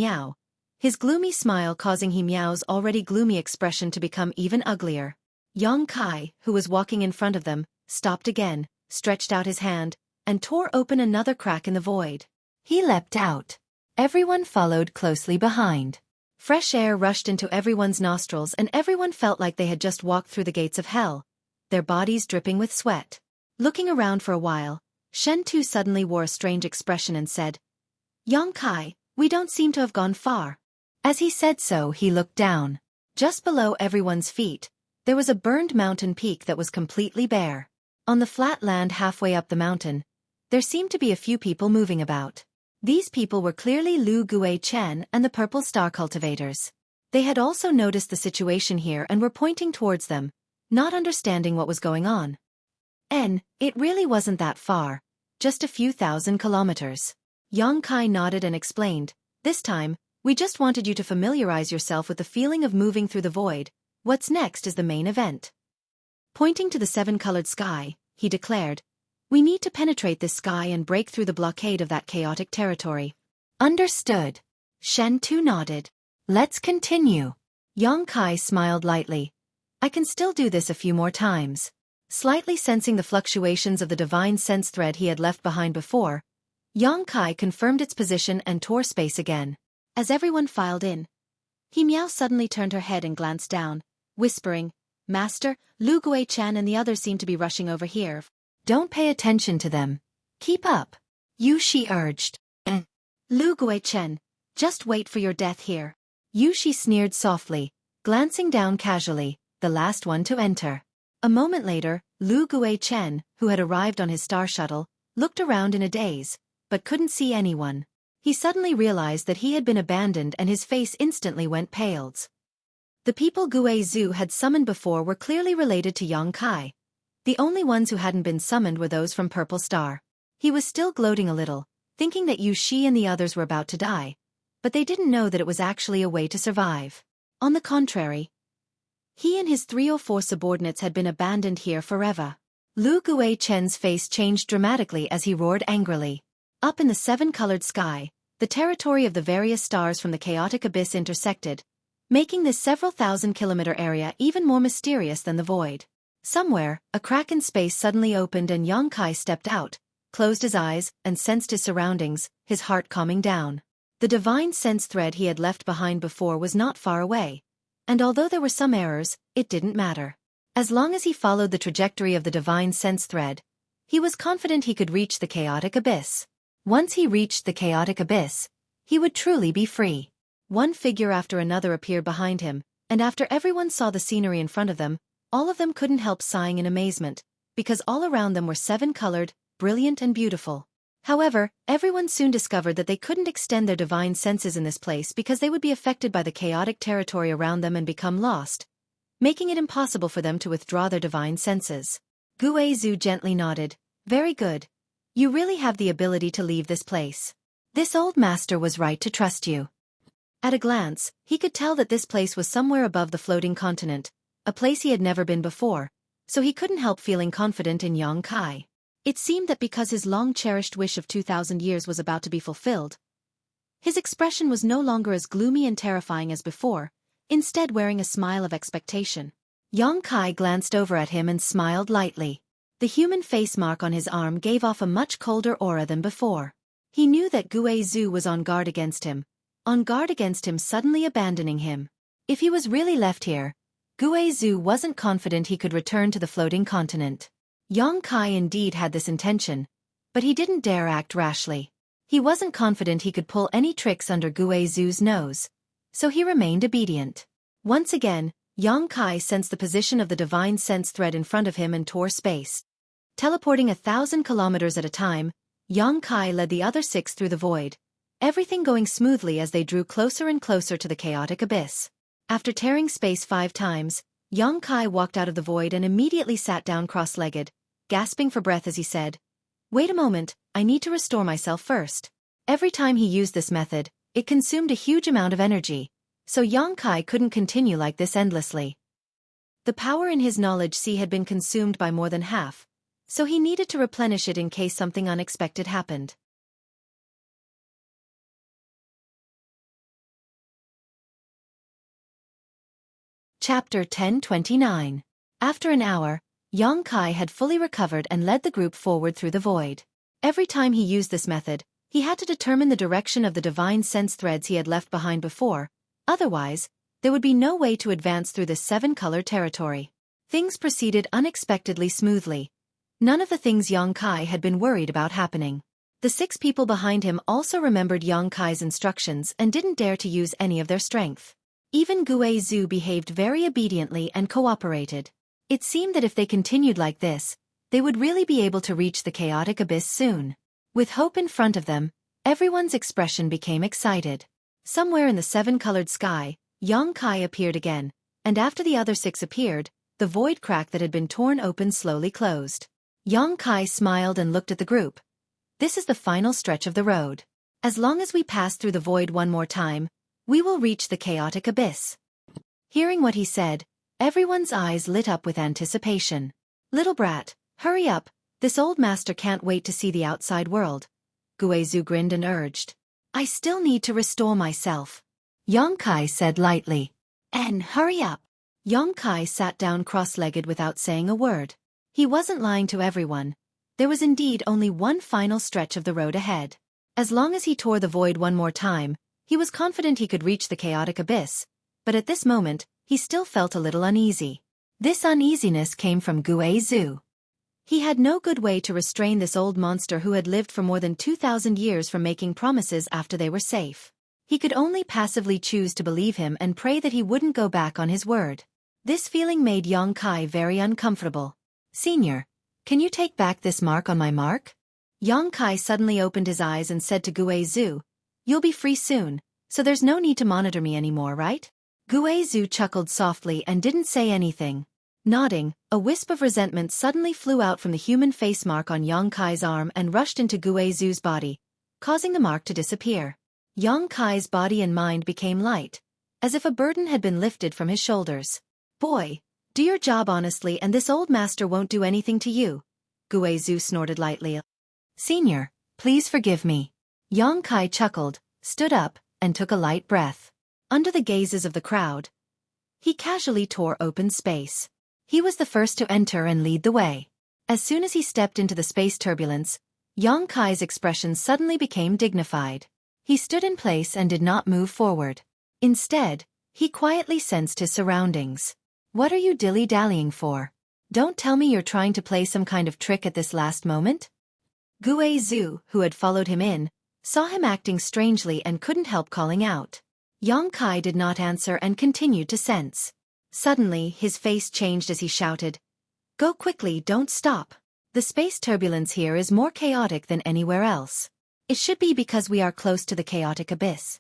[SPEAKER 1] his gloomy smile causing He's already gloomy expression to become even uglier. Yang Kai, who was walking in front of them, stopped again, stretched out his hand, and tore open another crack in the void. He leapt out. Everyone followed closely behind. Fresh air rushed into everyone's nostrils and everyone felt like they had just walked through the gates of hell, their bodies dripping with sweat. Looking around for a while, Shen Tu suddenly wore a strange expression and said, "Yang Kai, we don't seem to have gone far." As he said so, he looked down. Just below everyone's feet, there was a burned mountain peak that was completely bare. On the flat land halfway up the mountain, there seemed to be a few people moving about. These people were clearly Lu Guichen and the Purple Star cultivators. They had also noticed the situation here and were pointing towards them, not understanding what was going on. It really wasn't that far, just a few thousand kilometers. Yang Kai nodded and explained, "This time, we just wanted you to familiarize yourself with the feeling of moving through the void. What's next is the main event." Pointing to the seven-colored sky, he declared, "We need to penetrate this sky and break through the blockade of that chaotic territory." "Understood." Shen Tu nodded. "Let's continue." Yang Kai smiled lightly. "I can still do this a few more times." Slightly sensing the fluctuations of the divine sense thread he had left behind before, Yang Kai confirmed its position and tore space again. As everyone filed in, He suddenly turned her head and glanced down, whispering, "Master, Lu Guichen and the others seem to be rushing over here." "Don't pay attention to them. Keep up," Yushi urged. "Lu Guichen, just wait for your death here." Yushi sneered softly, glancing down casually, the last one to enter. A moment later, Lu Guichen, who had arrived on his star shuttle, looked around in a daze, but couldn't see anyone. He suddenly realized that he had been abandoned and his face instantly went pale. The people Guizhu had summoned before were clearly related to Yang Kai. The only ones who hadn't been summoned were those from Purple Star. He was still gloating a little, thinking that Yushi and the others were about to die, but they didn't know that it was actually a way to survive. On the contrary, he and his 3 or 4 subordinates had been abandoned here forever. Lu Guichen's face changed dramatically as he roared angrily. Up in the 7-colored sky, the territory of the various stars from the chaotic abyss intersected, making this several thousand-kilometer area even more mysterious than the void. Somewhere, a crack in space suddenly opened and Yang Kai stepped out, closed his eyes, and sensed his surroundings, his heart calming down. The divine sense thread he had left behind before was not far away, and although there were some errors, it didn't matter. As long as he followed the trajectory of the divine sense thread, he was confident he could reach the chaotic abyss. Once he reached the chaotic abyss, he would truly be free. One figure after another appeared behind him, and after everyone saw the scenery in front of them, all of them couldn't help sighing in amazement, because all around them were 7-colored, brilliant and beautiful. However, everyone soon discovered that they couldn't extend their divine senses in this place because they would be affected by the chaotic territory around them and become lost, making it impossible for them to withdraw their divine senses. Guizhu gently nodded. "Very good. You really have the ability to leave this place. This old master was right to trust you." At a glance, he could tell that this place was somewhere above the floating continent, a place he had never been before, so he couldn't help feeling confident in Yang Kai. It seemed that because his long-cherished wish of 2,000 years was about to be fulfilled, his expression was no longer as gloomy and terrifying as before, instead wearing a smile of expectation. Yang Kai glanced over at him and smiled lightly. The human face mark on his arm gave off a much colder aura than before. He knew that Guizhu was on guard against him suddenly abandoning him. If he was really left here, Guizhou wasn't confident he could return to the floating continent. Yang Kai indeed had this intention, but he didn't dare act rashly. He wasn't confident he could pull any tricks under Guizhou's nose, so he remained obedient. Once again, Yang Kai sensed the position of the divine sense thread in front of him and tore space. Teleporting 1,000 kilometers at a time, Yang Kai led the other 6 through the void, everything going smoothly as they drew closer and closer to the chaotic abyss. After tearing space 5 times, Yang Kai walked out of the void and immediately sat down cross-legged, gasping for breath as he said, "Wait a moment, I need to restore myself first." Every time he used this method, it consumed a huge amount of energy, so Yang Kai couldn't continue like this endlessly. The power in his knowledge sea had been consumed by more than half, so he needed to replenish it in case something unexpected happened. Chapter 1029. After an hour, Yang Kai had fully recovered and led the group forward through the void. Every time he used this method, he had to determine the direction of the divine sense threads he had left behind before, otherwise, there would be no way to advance through this 7-color territory. Things proceeded unexpectedly smoothly. None of the things Yang Kai had been worried about happening. The 6 people behind him also remembered Yang Kai's instructions and didn't dare to use any of their strength. Even Guizhou behaved very obediently and cooperated. It seemed that if they continued like this, they would really be able to reach the chaotic abyss soon. With hope in front of them, everyone's expression became excited. Somewhere in the 7-colored sky, Yang Kai appeared again, and after the other 6 appeared, the void crack that had been torn open slowly closed. Yang Kai smiled and looked at the group. "This is the final stretch of the road. As long as we pass through the void one more time, we will reach the chaotic abyss." Hearing what he said, everyone's eyes lit up with anticipation. "Little brat, hurry up, this old master can't wait to see the outside world," Guizhou grinned and urged. "I still need to restore myself," Yang Kai said lightly. "And hurry up." Yang Kai sat down cross-legged without saying a word. He wasn't lying to everyone. There was indeed only one final stretch of the road ahead. As long as he tore the void one more time, he was confident he could reach the chaotic abyss, but at this moment, he still felt a little uneasy. This uneasiness came from Guizhou. He had no good way to restrain this old monster who had lived for more than 2,000 years from making promises after they were safe. He could only passively choose to believe him and pray that he wouldn't go back on his word. This feeling made Yang Kai very uncomfortable. "Senior, can you take back this mark on my mark?" Yang Kai suddenly opened his eyes and said to Guizhou, "You'll be free soon, so there's no need to monitor me anymore, right?" Guizhou chuckled softly and didn't say anything. Nodding, a wisp of resentment suddenly flew out from the human face mark on Yang Kai's arm and rushed into Guizhou's body, causing the mark to disappear. Yang Kai's body and mind became light, as if a burden had been lifted from his shoulders. "Boy, do your job honestly and this old master won't do anything to you," Guizhou snorted lightly. "Senior, please forgive me." Yang Kai chuckled, stood up, and took a light breath. Under the gazes of the crowd, he casually tore open space. He was the first to enter and lead the way. As soon as he stepped into the space turbulence, Yang Kai's expression suddenly became dignified. He stood in place and did not move forward. Instead, he quietly sensed his surroundings. "What are you dilly-dallying for? Don't tell me you're trying to play some kind of trick at this last moment?" Guizhou, who had followed him in, saw him acting strangely and couldn't help calling out. Yang Kai did not answer and continued to sense. Suddenly, his face changed as he shouted, "Go quickly, don't stop. The space turbulence here is more chaotic than anywhere else. It should be because we are close to the chaotic abyss."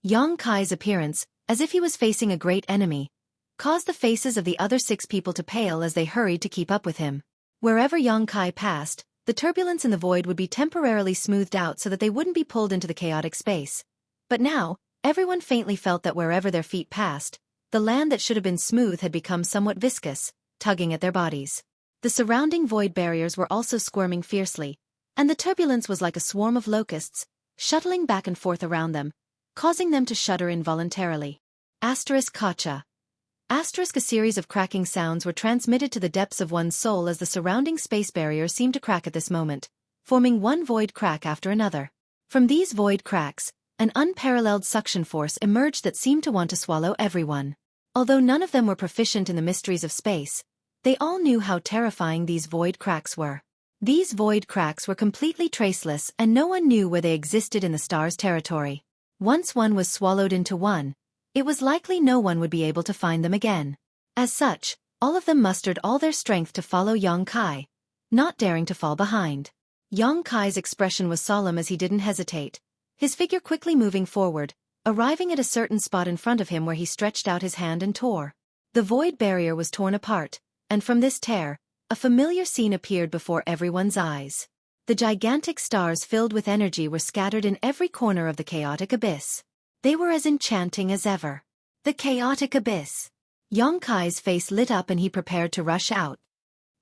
[SPEAKER 1] Yang Kai's appearance, as if he was facing a great enemy, caused the faces of the other 6 people to pale as they hurried to keep up with him. Wherever Yang Kai passed, the turbulence in the void would be temporarily smoothed out so that they wouldn't be pulled into the chaotic space. But now, everyone faintly felt that wherever their feet passed, the land that should have been smooth had become somewhat viscous, tugging at their bodies. The surrounding void barriers were also squirming fiercely, and the turbulence was like a swarm of locusts, shuttling back and forth around them, causing them to shudder involuntarily. Kacha. A series of cracking sounds were transmitted to the depths of one's soul as the surrounding space barrier seemed to crack at this moment, forming one void crack after another. From these void cracks, An unparalleled suction force emerged that seemed to want to swallow everyone. Although none of them were proficient in the mysteries of space, they all knew how terrifying these void cracks were. These void cracks were completely traceless and no one knew where they existed in the star's territory. Once one was swallowed into one, it was likely no one would be able to find them again. As such, all of them mustered all their strength to follow Xueqi, not daring to fall behind. Xueqi's expression was solemn as he didn't hesitate, his figure quickly moving forward, arriving at a certain spot in front of him where he stretched out his hand and tore. The void barrier was torn apart, and from this tear, a familiar scene appeared before everyone's eyes. The gigantic stars filled with energy were scattered in every corner of the chaotic abyss. They were as enchanting as ever. The chaotic abyss. Xueqi's face lit up and he prepared to rush out.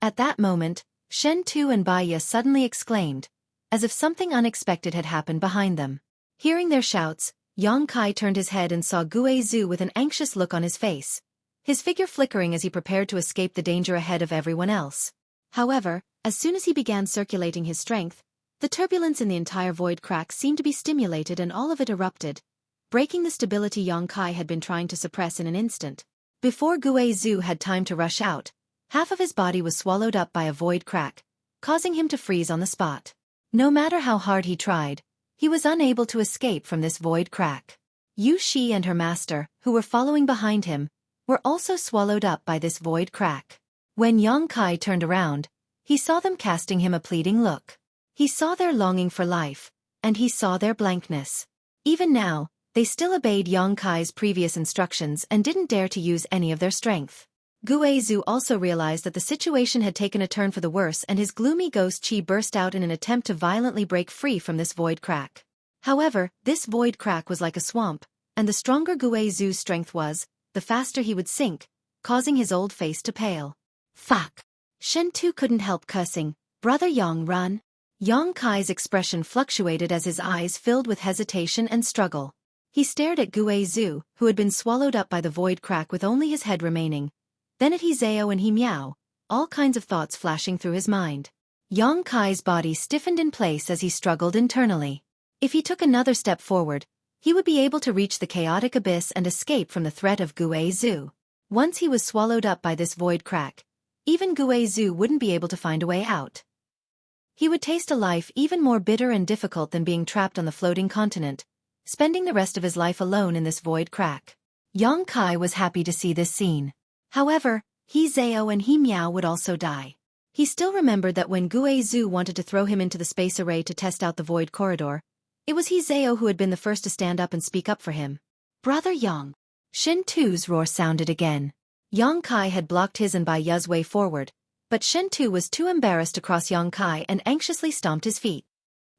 [SPEAKER 1] At that moment, Shen Tu and Bai Ye suddenly exclaimed, as if something unexpected had happened behind them. Hearing their shouts, Xueqi turned his head and saw Xueqi with an anxious look on his face, his figure flickering as he prepared to escape the danger ahead of everyone else. However, as soon as he began circulating his strength, the turbulence in the entire void crack seemed to be stimulated and all of it erupted, breaking the stability Xueqi had been trying to suppress in an instant. Before Xueqi had time to rush out, half of his body was swallowed up by a void crack, causing him to freeze on the spot. No matter how hard he tried, he was unable to escape from this void crack. Xueqi and her master, who were following behind him, were also swallowed up by this void crack. When Xueqi turned around, he saw them casting him a pleading look. He saw their longing for life, and he saw their blankness. Even now, they still obeyed Xueqi's previous instructions and didn't dare to use any of their strength. Xueqi also realized that the situation had taken a turn for the worse and his gloomy ghost Qi burst out in an attempt to violently break free from this void crack. However, this void crack was like a swamp, and the stronger Xueqi's strength was, the faster he would sink, causing his old face to pale. Fuck! Shen Tu couldn't help cursing, "Brother Yang, run!" Xueqi's expression fluctuated as his eyes filled with hesitation and struggle. He stared at Xueqi, who had been swallowed up by the void crack with only his head remaining, then at Hizeo and Himiao, all kinds of thoughts flashing through his mind. Xueqi's body stiffened in place as he struggled internally. If he took another step forward, he would be able to reach the chaotic abyss and escape from the threat of Xueqi. Once he was swallowed up by this void crack, even Xueqi wouldn't be able to find a way out. He would taste a life even more bitter and difficult than being trapped on the floating continent, spending the rest of his life alone in this void crack. Xueqi was happy to see this scene. However, Hizeo and Himiao would also die. He still remembered that when Xueqi wanted to throw him into the space array to test out the void corridor, it was Hizeo who had been the first to stand up and speak up for him. "Brother Yang!" Shen Tu's roar sounded again. Xueqi had blocked his and Bai Ye's way forward, but Shen Tu was too embarrassed to cross Xueqi and anxiously stomped his feet.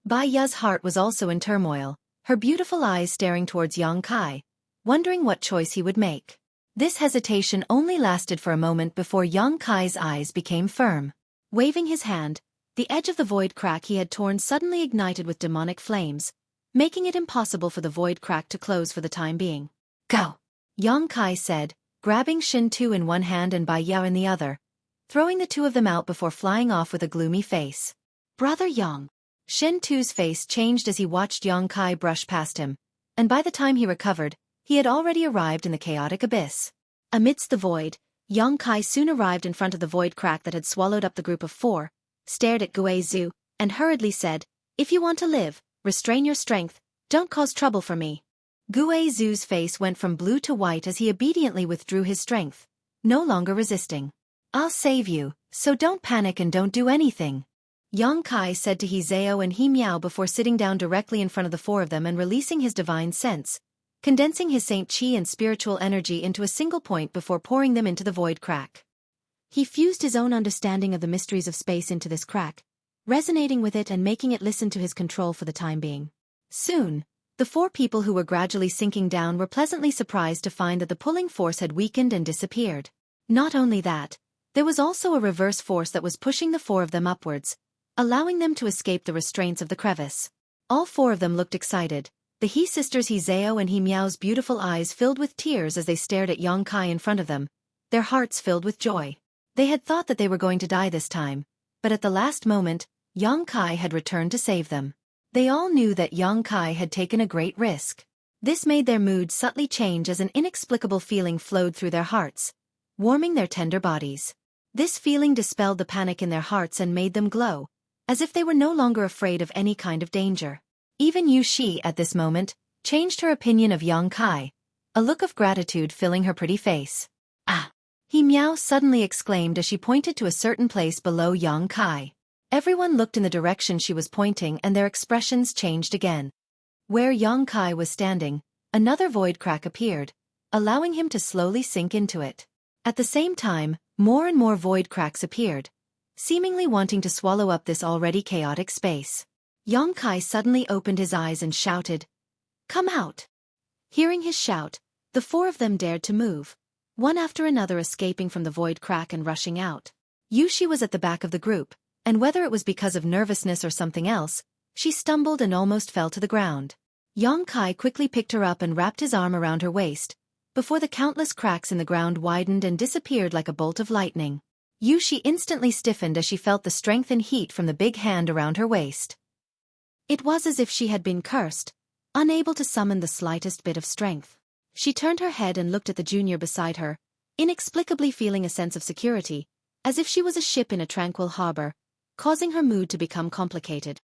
[SPEAKER 1] Bai Ye's heart was also in turmoil, her beautiful eyes staring towards Xueqi, wondering what choice he would make. This hesitation only lasted for a moment before Xueqi's eyes became firm. Waving his hand, the edge of the void crack he had torn suddenly ignited with demonic flames, making it impossible for the void crack to close for the time being. "Go!" Xueqi said, grabbing Shen Tu in one hand and Bai Ye in the other, throwing the two of them out before flying off with a gloomy face. "Brother Yang!" Shen Tu's face changed as he watched Xueqi brush past him, and by the time he recovered, he had already arrived in the chaotic abyss. Amidst the void, Xueqi soon arrived in front of the void crack that had swallowed up the group of four, stared at Xueqi, and hurriedly said, "If you want to live, restrain your strength, don't cause trouble for me." Xueqi's face went from blue to white as he obediently withdrew his strength, no longer resisting. "I'll save you, so don't panic and don't do anything," Xueqi said to Hizeo and Himiao before sitting down directly in front of the four of them and releasing his divine sense, condensing his Saint Qi and spiritual energy into a single point before pouring them into the void crack. He fused his own understanding of the mysteries of space into this crack, resonating with it and making it listen to his control for the time being. Soon, the four people who were gradually sinking down were pleasantly surprised to find that the pulling force had weakened and disappeared. Not only that, there was also a reverse force that was pushing the four of them upwards, allowing them to escape the restraints of the crevice. All four of them looked excited. The He sisters Hizeo and Himiao's beautiful eyes filled with tears as they stared at Xueqi in front of them, their hearts filled with joy. They had thought that they were going to die this time, but at the last moment, Xueqi had returned to save them. They all knew that Yang Kai had taken a great risk. This made their mood subtly change as an inexplicable feeling flowed through their hearts, warming their tender bodies. This feeling dispelled the panic in their hearts and made them glow, as if they were no longer afraid of any kind of danger. Even Xueqi at this moment changed her opinion of Yang Kai, a look of gratitude filling her pretty face. Ah! He meow suddenly exclaimed as she pointed to a certain place below Yang Kai. Everyone looked in the direction she was pointing and their expressions changed again. Where Yang Kai was standing, another void crack appeared, allowing him to slowly sink into it. At the same time, more and more void cracks appeared, seemingly wanting to swallow up this already chaotic space. Yang Kai suddenly opened his eyes and shouted, "Come out!" Hearing his shout, the four of them dared to move, one after another escaping from the void crack and rushing out. Xueqi was at the back of the group, and whether it was because of nervousness or something else, she stumbled and almost fell to the ground. Yang Kai quickly picked her up and wrapped his arm around her waist, before the countless cracks in the ground widened and disappeared like a bolt of lightning. Xueqi instantly stiffened as she felt the strength and heat from the big hand around her waist. It was as if she had been cursed, unable to summon the slightest bit of strength. She turned her head and looked at the junior beside her, inexplicably feeling a sense of security, as if she was a ship in a tranquil harbor, causing her mood to become complicated.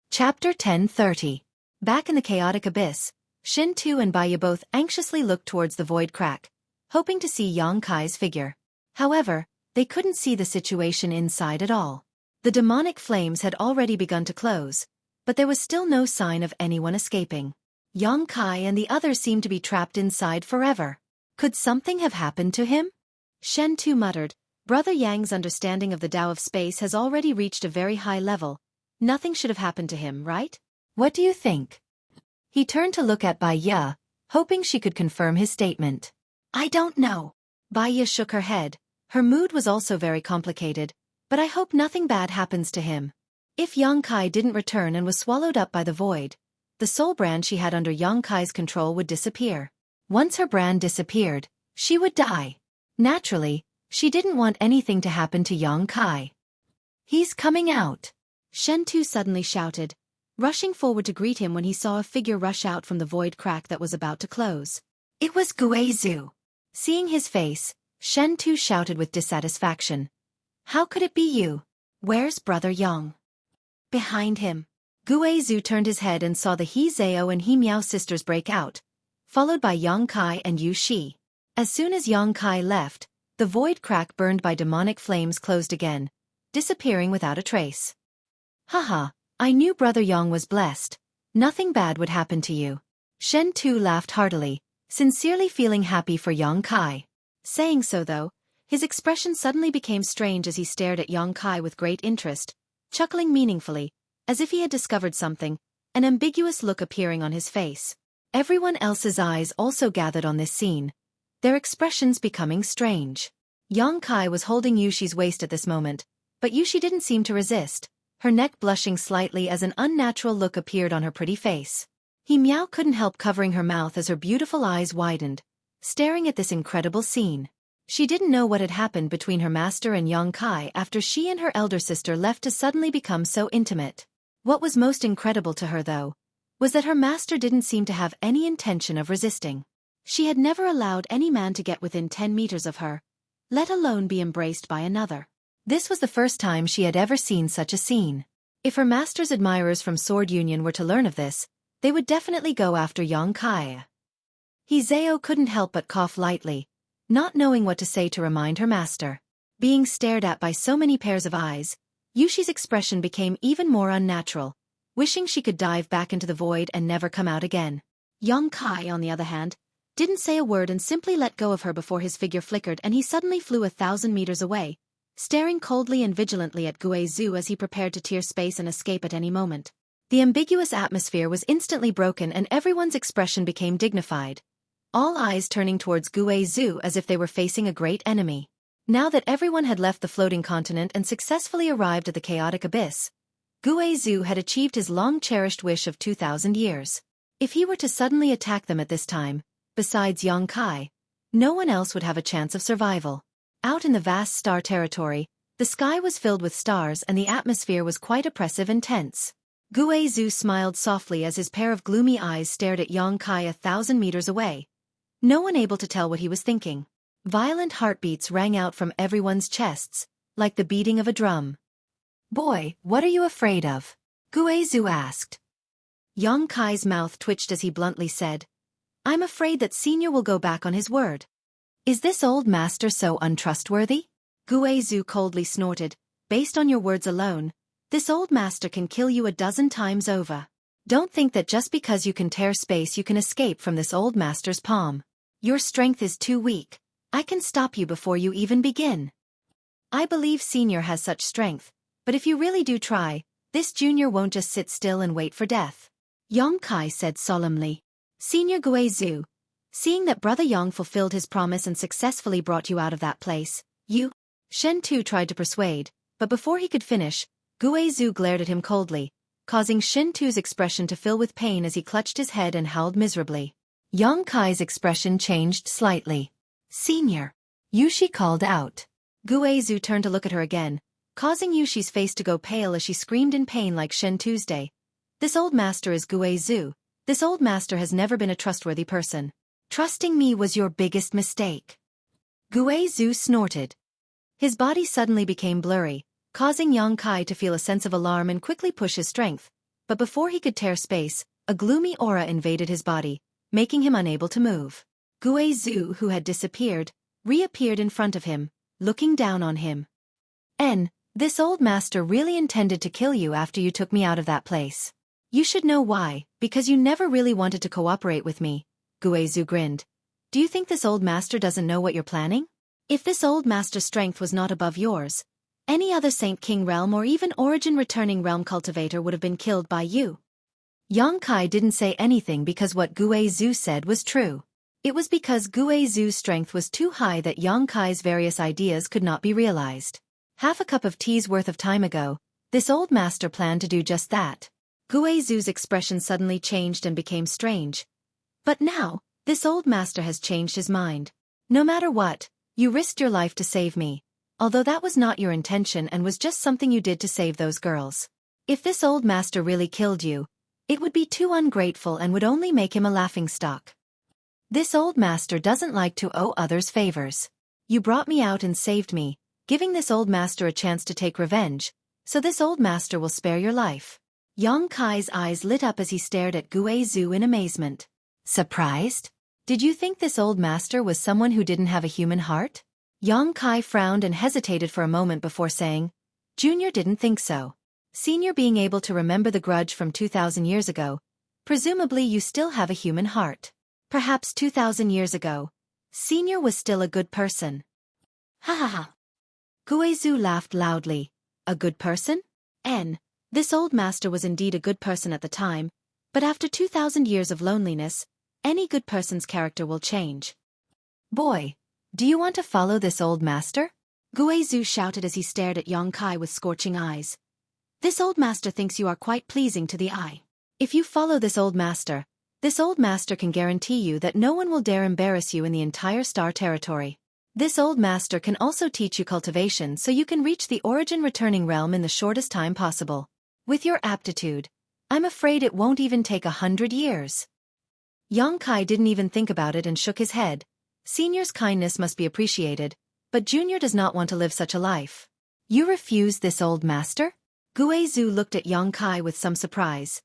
[SPEAKER 1] Chapter 10:30. Back in the chaotic abyss, Shin-Tu and Baiya both anxiously looked towards the void crack, hoping to see Yang Kai's figure. However, they couldn't see the situation inside at all. The demonic flames had already begun to close, but there was still no sign of anyone escaping. Yang Kai and the others seemed to be trapped inside forever. Could something have happened to him? Shen-Tu muttered, "Brother Yang's understanding of the Tao of space has already reached a very high level. Nothing should have happened to him, right? What do you think?" He turned to look at Baiya, hoping she could confirm his statement. "I don't know." Baiya shook her head. Her mood was also very complicated, but I hope nothing bad happens to him. If Yang Kai didn't return and was swallowed up by the void, the soul brand she had under Yang Kai's control would disappear. Once her brand disappeared, she would die. Naturally, she didn't want anything to happen to Yang Kai. "He's coming out!" Shen-Tu suddenly shouted, rushing forward to greet him when he saw a figure rush out from the void crack that was about to close. It was Guizhu. Seeing his face, Shen-Tu shouted with dissatisfaction, "How could it be you? Where's Brother Yang?" Behind him, Guizhu turned his head and saw the He Zhao and He Miao sisters break out, followed by Yang Kai and Xueqi. As soon as Yang Kai left, the void crack burned by demonic flames closed again, disappearing without a trace. "Haha, I knew Brother Yang was blessed. Nothing bad would happen to you." Shen-Tu laughed heartily, sincerely feeling happy for Yang Kai. Saying so though, his expression suddenly became strange as he stared at Yang Kai with great interest, chuckling meaningfully, as if he had discovered something, an ambiguous look appearing on his face. Everyone else's eyes also gathered on this scene, their expressions becoming strange. Yang Kai was holding Yushi's waist at this moment, but Yushi didn't seem to resist, her neck blushing slightly as an unnatural look appeared on her pretty face. He Miao couldn't help covering her mouth as her beautiful eyes widened, staring at this incredible scene. She didn't know what had happened between her master and Yang Kai after she and her elder sister left to suddenly become so intimate. What was most incredible to her, though, was that her master didn't seem to have any intention of resisting. She had never allowed any man to get within 10 meters of her, let alone be embraced by another. This was the first time she had ever seen such a scene. If her master's admirers from Sword Union were to learn of this, they would definitely go after Yang Kai. He Zhao couldn't help but cough lightly, not knowing what to say to remind her master. Being stared at by so many pairs of eyes, Yushi's expression became even more unnatural, wishing she could dive back into the void and never come out again. Yang Kai, on the other hand, didn't say a word and simply let go of her before his figure flickered and he suddenly flew 1,000 meters away, staring coldly and vigilantly at Guizhu as he prepared to tear space and escape at any moment. The ambiguous atmosphere was instantly broken and everyone's expression became dignified, all eyes turning towards Guizhu as if they were facing a great enemy. Now that everyone had left the floating continent and successfully arrived at the chaotic abyss, Guizhu had achieved his long-cherished wish of 2,000 years. If he were to suddenly attack them at this time, besides Yang Kai, No one else would have a chance of survival. Out in the vast star territory, the sky was filled with stars and the atmosphere was quite oppressive and tense. Guizhu smiled softly as his pair of gloomy eyes stared at Yang Kai 1,000 meters away. No one able to tell what he was thinking. Violent heartbeats rang out from everyone's chests, like the beating of a drum. "Boy, what are you afraid of?" Guizhu asked. Yang Kai's mouth twitched as he bluntly said, "I'm afraid that Senior will go back on his word." "Is this old master so untrustworthy?" Guizhu coldly snorted. "Based on your words alone, this old master can kill you 12 times over. Don't think that just because you can tear space you can escape from this old master's palm. Your strength is too weak. I can stop you before you even begin." "I believe Senior has such strength, but if you really do try, this junior won't just sit still and wait for death," Yang Kai said solemnly. "Senior Guizhu, seeing that Brother Yang fulfilled his promise and successfully brought you out of that place, you..." Shen Tu tried to persuade, but before he could finish, Guizhu glared at him coldly, causing Shen Tu's expression to fill with pain as he clutched his head and howled miserably. Yang Kai's expression changed slightly. "Senior," Yushi called out. Guizhu turned to look at her again, causing Yushi's face to go pale as she screamed in pain like Shen Tuesday. "This old master is Guizhu. This old master has never been a trustworthy person. Trusting me was your biggest mistake." Guizhu snorted. His body suddenly became blurry, causing Yang Kai to feel a sense of alarm and quickly push his strength. But before he could tear space, a gloomy aura invaded his body, making him unable to move. Guizhu, who had disappeared, reappeared in front of him, looking down on him. This old master really intended to kill you after you took me out of that place. You should know why, because you never really wanted to cooperate with me," Guizhu grinned. "Do you think this old master doesn't know what you're planning? If this old master's strength was not above yours, any other Saint King realm or even Origin Returning Realm cultivator would have been killed by you." Yang Kai didn't say anything because what Guizhu said was true. It was because Guizhu's strength was too high that Yang Kai's various ideas could not be realized. Half a cup of tea's worth of time ago, this old master planned to do just that. Guizhu's expression suddenly changed and became strange. "But now, this old master has changed his mind. No matter what, you risked your life to save me, although that was not your intention and was just something you did to save those girls. If this old master really killed you, it would be too ungrateful and would only make him a laughingstock. This old master doesn't like to owe others favors. You brought me out and saved me, giving this old master a chance to take revenge, so this old master will spare your life." Yang Kai's eyes lit up as he stared at Guizhu in amazement. "Surprised? Did you think this old master was someone who didn't have a human heart?" Yang Kai frowned and hesitated for a moment before saying, "Junior didn't think so. Senior being able to remember the grudge from 2,000 years ago, presumably you still have a human heart. Perhaps 2,000 years ago, Senior was still a good person." "Ha ha ha." Guizhu laughed loudly. "A good person? This old master was indeed a good person at the time, but after 2,000 years of loneliness, any good person's character will change." "Boy, do you want to follow this old master?" Guizhu shouted as he stared at Yang Kai with scorching eyes. "This old master thinks you are quite pleasing to the eye. If you follow this old master can guarantee you that no one will dare embarrass you in the entire star territory. This old master can also teach you cultivation so you can reach the Origin Returning Realm in the shortest time possible. With your aptitude, I'm afraid it won't even take 100 years." Yang Kai didn't even think about it and shook his head. Senior's kindness must be appreciated, but Junior does not want to live such a life. "You refuse this old master?" Guizhu looked at Yang Kai with some surprise.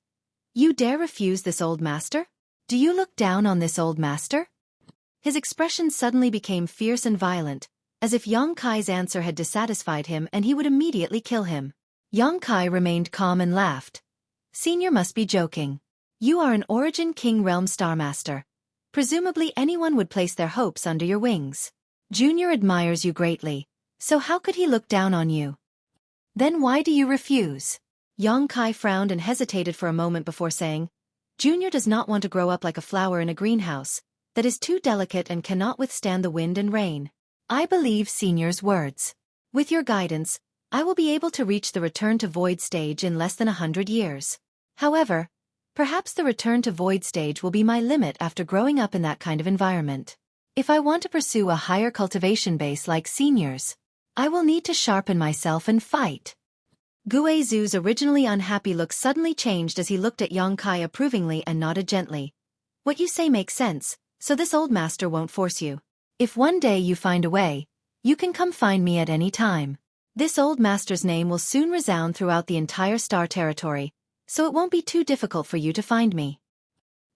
[SPEAKER 1] "You dare refuse this old master? Do you look down on this old master?" His expression suddenly became fierce and violent, as if Yang Kai's answer had dissatisfied him and he would immediately kill him. Yang Kai remained calm and laughed. "Senior must be joking. You are an Origin King Realm Starmaster. Presumably anyone would place their hopes under your wings. Junior admires you greatly, so how could he look down on you? Then why do you refuse?" Yang Kai frowned and hesitated for a moment before saying, "Junior does not want to grow up like a flower in a greenhouse that is too delicate and cannot withstand the wind and rain. I believe Senior's words. With your guidance, I will be able to reach the return to void stage in less than 100 years. However, perhaps the return to void stage will be my limit after growing up in that kind of environment. If I want to pursue a higher cultivation base like seniors, I will need to sharpen myself and fight. Guizhu's originally unhappy look suddenly changed as he looked at Yang Kai approvingly and nodded gently. What you say makes sense, so this old master won't force you. If one day you find a way, you can come find me at any time. This old master's name will soon resound throughout the entire star territory, so it won't be too difficult for you to find me.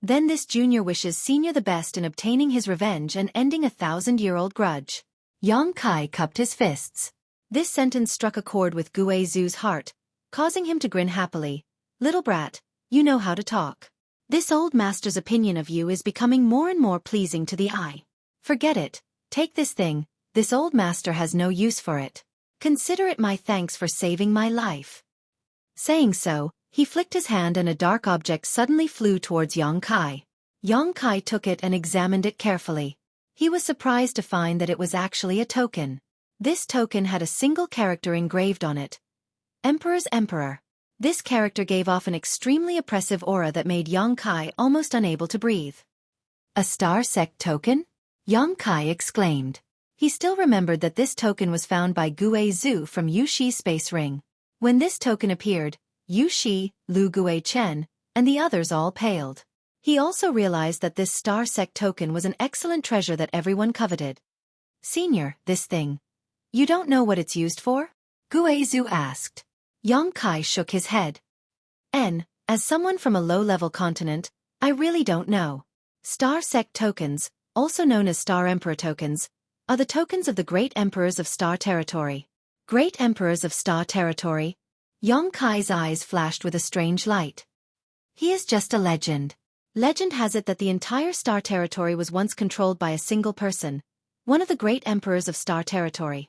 [SPEAKER 1] Then this junior wishes senior the best in obtaining his revenge and ending a 1,000-year-old grudge. Yang Kai cupped his fists. This sentence struck a chord with Guizhu's heart, causing him to grin happily. Little brat, you know how to talk. This old master's opinion of you is becoming more and more pleasing to the eye. Forget it, take this thing, this old master has no use for it. Consider it my thanks for saving my life. Saying so, he flicked his hand and a dark object suddenly flew towards Yang Kai. Yang Kai took it and examined it carefully. He was surprised to find that it was actually a token. This token had a single character engraved on it. Emperor's Emperor. This character gave off an extremely oppressive aura that made Yang Kai almost unable to breathe. A star sect token? Yang Kai exclaimed. He still remembered that this token was found by Guizhu from Xueqi's space ring. When this token appeared, Xueqi, Lu Guichen, and the others all paled. He also realized that this star sect token was an excellent treasure that everyone coveted. Senior, this thing. You don't know what it's used for? Guizhu asked. Yang Kai shook his head. As someone from a low-level continent, I really don't know. Star sect tokens, also known as Star Emperor tokens, are the tokens of the Great Emperors of Star Territory. Great Emperors of Star Territory? Yang Kai's eyes flashed with a strange light. He is just a legend. Legend has it that the entire Star Territory was once controlled by a single person, one of the Great Emperors of Star Territory.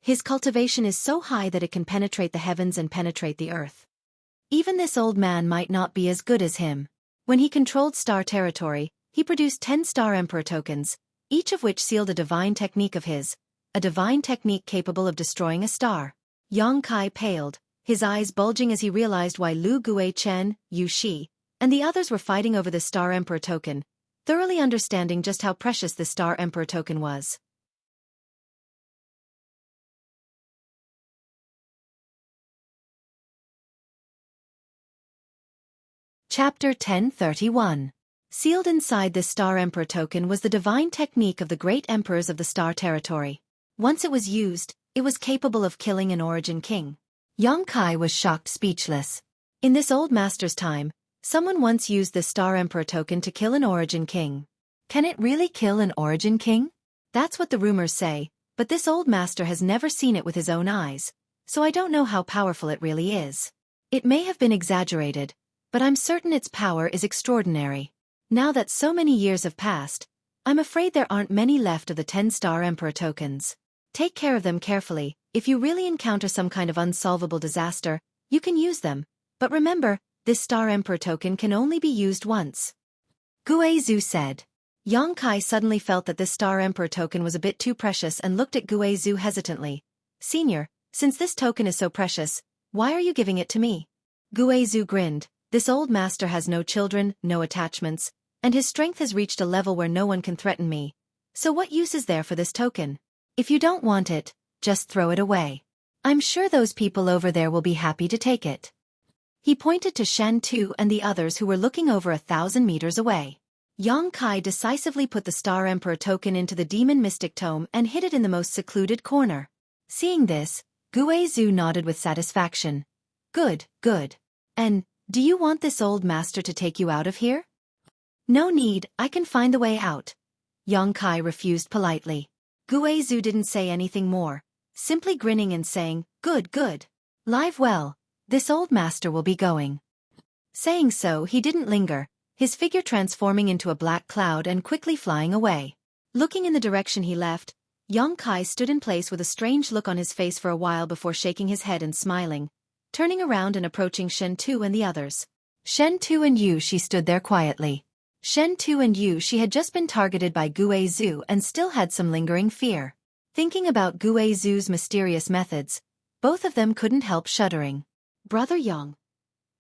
[SPEAKER 1] His cultivation is so high that it can penetrate the heavens and penetrate the earth. Even this old man might not be as good as him. When he controlled Star Territory, he produced 10 Star Emperor tokens, each of which sealed a divine technique of his, a divine technique capable of destroying a star. Yang Kai paled, his eyes bulging as he realized why Lu Guichen, Xueqi, and the others were fighting over the Star Emperor token, thoroughly understanding just how precious the Star Emperor token was. Chapter 1031. Sealed inside this Star Emperor token was the divine technique of the Great Emperors of the Star Territory. Once it was used, it was capable of killing an origin king. Yang Kai was shocked speechless. In this old master's time, someone once used the Star Emperor token to kill an origin king. Can it really kill an origin king? That's what the rumors say, but this old master has never seen it with his own eyes, so I don't know how powerful it really is. It may have been exaggerated, but I'm certain its power is extraordinary. Now that so many years have passed, I'm afraid there aren't many left of the 10 Star Emperor tokens. Take care of them carefully. If you really encounter some kind of unsolvable disaster, you can use them. But remember, this Star Emperor token can only be used once. Guizhu said. Yang Kai suddenly felt that this Star Emperor token was a bit too precious and looked at Guizhu hesitantly. Senior, since this token is so precious, why are you giving it to me? Guizhu grinned. This old master has no children, no attachments, and his strength has reached a level where no one can threaten me. So what use is there for this token? If you don't want it, just throw it away. I'm sure those people over there will be happy to take it. He pointed to Shen Tu and the others who were looking over 1,000 meters away. Yang Kai decisively put the Star Emperor token into the Demon Mystic Tome and hid it in the most secluded corner. Seeing this, Guizhu nodded with satisfaction. Good, good. And, do you want this old master to take you out of here? No need, I can find the way out. Yang Kai refused politely. Guizhu didn't say anything more, simply grinning and saying, good, good. Live well, this old master will be going. Saying so, he didn't linger, his figure transforming into a black cloud and quickly flying away. Looking in the direction he left, Yang Kai stood in place with a strange look on his face for a while before shaking his head and smiling, turning around and approaching Shen Tu and the others. Shen Tu and Xueqi stood there quietly. Shen Tu and Xueqi had just been targeted by Guizhu and still had some lingering fear. Thinking about Guizhu's mysterious methods, both of them couldn't help shuddering. Brother Yang.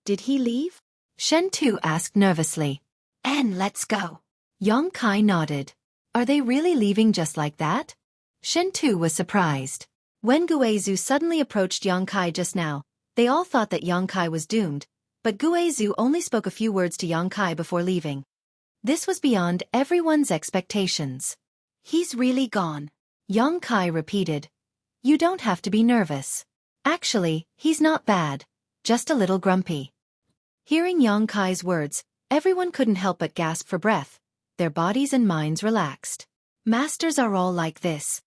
[SPEAKER 1] Did he leave? Shen Tu asked nervously. Let's go. Yang Kai nodded. Are they really leaving just like that? Shen Tu was surprised. When Guizhu suddenly approached Yang Kai just now, they all thought that Yang Kai was doomed, but Guizhu only spoke a few words to Yang Kai before leaving. This was beyond everyone's expectations. He's really gone. Yang Kai repeated. You don't have to be nervous. Actually, he's not bad, just a little grumpy. Hearing Yang Kai's words, everyone couldn't help but gasp for breath. Their bodies and minds relaxed. Masters are all like this.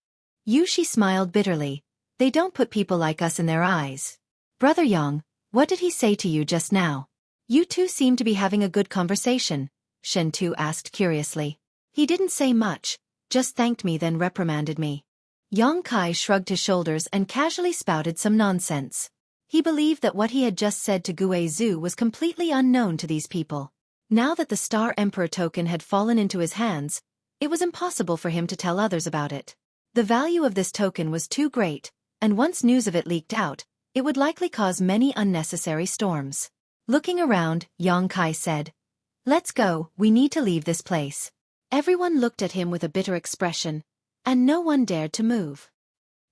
[SPEAKER 1] Yushi smiled bitterly. They don't put people like us in their eyes. Brother Yang, what did he say to you just now? You two seem to be having a good conversation, Shen Tu asked curiously. He didn't say much, just thanked me then reprimanded me. Yang Kai shrugged his shoulders and casually spouted some nonsense. He believed that what he had just said to Guizhu was completely unknown to these people. Now that the Star Emperor token had fallen into his hands, it was impossible for him to tell others about it. The value of this token was too great, and once news of it leaked out, it would likely cause many unnecessary storms. Looking around, Yang Kai said, Let's go, we need to leave this place. Everyone looked at him with a bitter expression, and no one dared to move.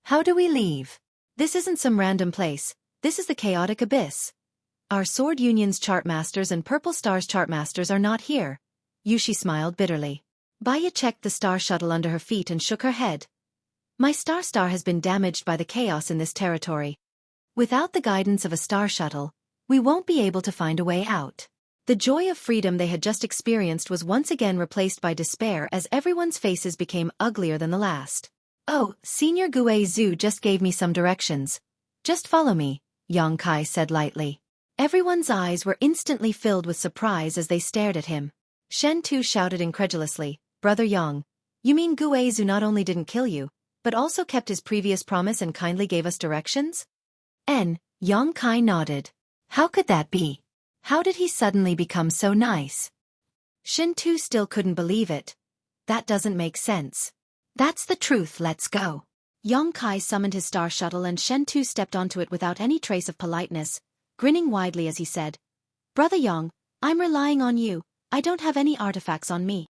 [SPEAKER 1] How do we leave? This isn't some random place, this is the chaotic abyss. Our Sword Union's Chartmasters and Purple Star's Chartmasters are not here. Yushi smiled bitterly. Baya checked the star shuttle under her feet and shook her head. My star has been damaged by the chaos in this territory. Without the guidance of a star shuttle, we won't be able to find a way out. The joy of freedom they had just experienced was once again replaced by despair as everyone's faces became uglier than the last. Oh, Senior Guizhu just gave me some directions. Just follow me, Yang Kai said lightly. Everyone's eyes were instantly filled with surprise as they stared at him. Shen Tu shouted incredulously, Brother Yang, you mean Guizhu not only didn't kill you, but also kept his previous promise and kindly gave us directions? Yang Kai nodded. How could that be? How did he suddenly become so nice? Shen Tu still couldn't believe it. That doesn't make sense. That's the truth, let's go. Yang Kai summoned his star shuttle and Shen Tu stepped onto it without any trace of politeness, grinning widely as he said, Brother Yang, I'm relying on you, I don't have any artifacts on me.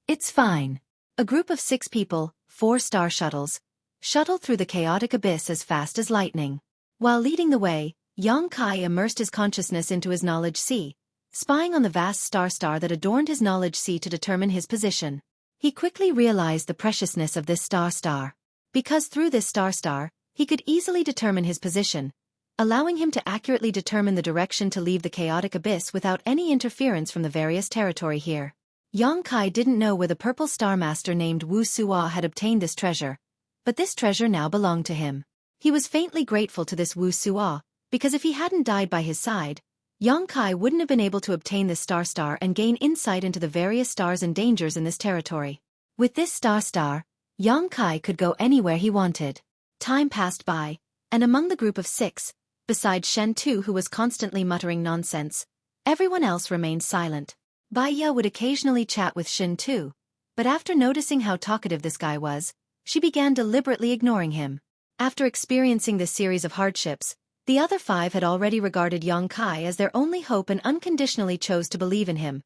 [SPEAKER 1] It's fine. A group of 6 people, 4 star shuttles, shuttled through the chaotic abyss as fast as lightning. While leading the way, Yang Kai immersed his consciousness into his knowledge sea, spying on the vast star that adorned his knowledge sea to determine his position. He quickly realized the preciousness of this star, because through this star, he could easily determine his position, allowing him to accurately determine the direction to leave the chaotic abyss without any interference from the various territory here. Yang Kai didn't know where the Purple Star Master named Wu Suo had obtained this treasure, but this treasure now belonged to him. He was faintly grateful to this Wu Suo, because if he hadn't died by his side, Yang Kai wouldn't have been able to obtain this star and gain insight into the various stars and dangers in this territory. With this star, Yang Kai could go anywhere he wanted. Time passed by, and among the group of 6, besides Shen Tu who was constantly muttering nonsense, everyone else remained silent. Baya would occasionally chat with Shen Tu, but after noticing how talkative this guy was, she began deliberately ignoring him. After experiencing this series of hardships, the other 5 had already regarded Yang Kai as their only hope and unconditionally chose to believe in him,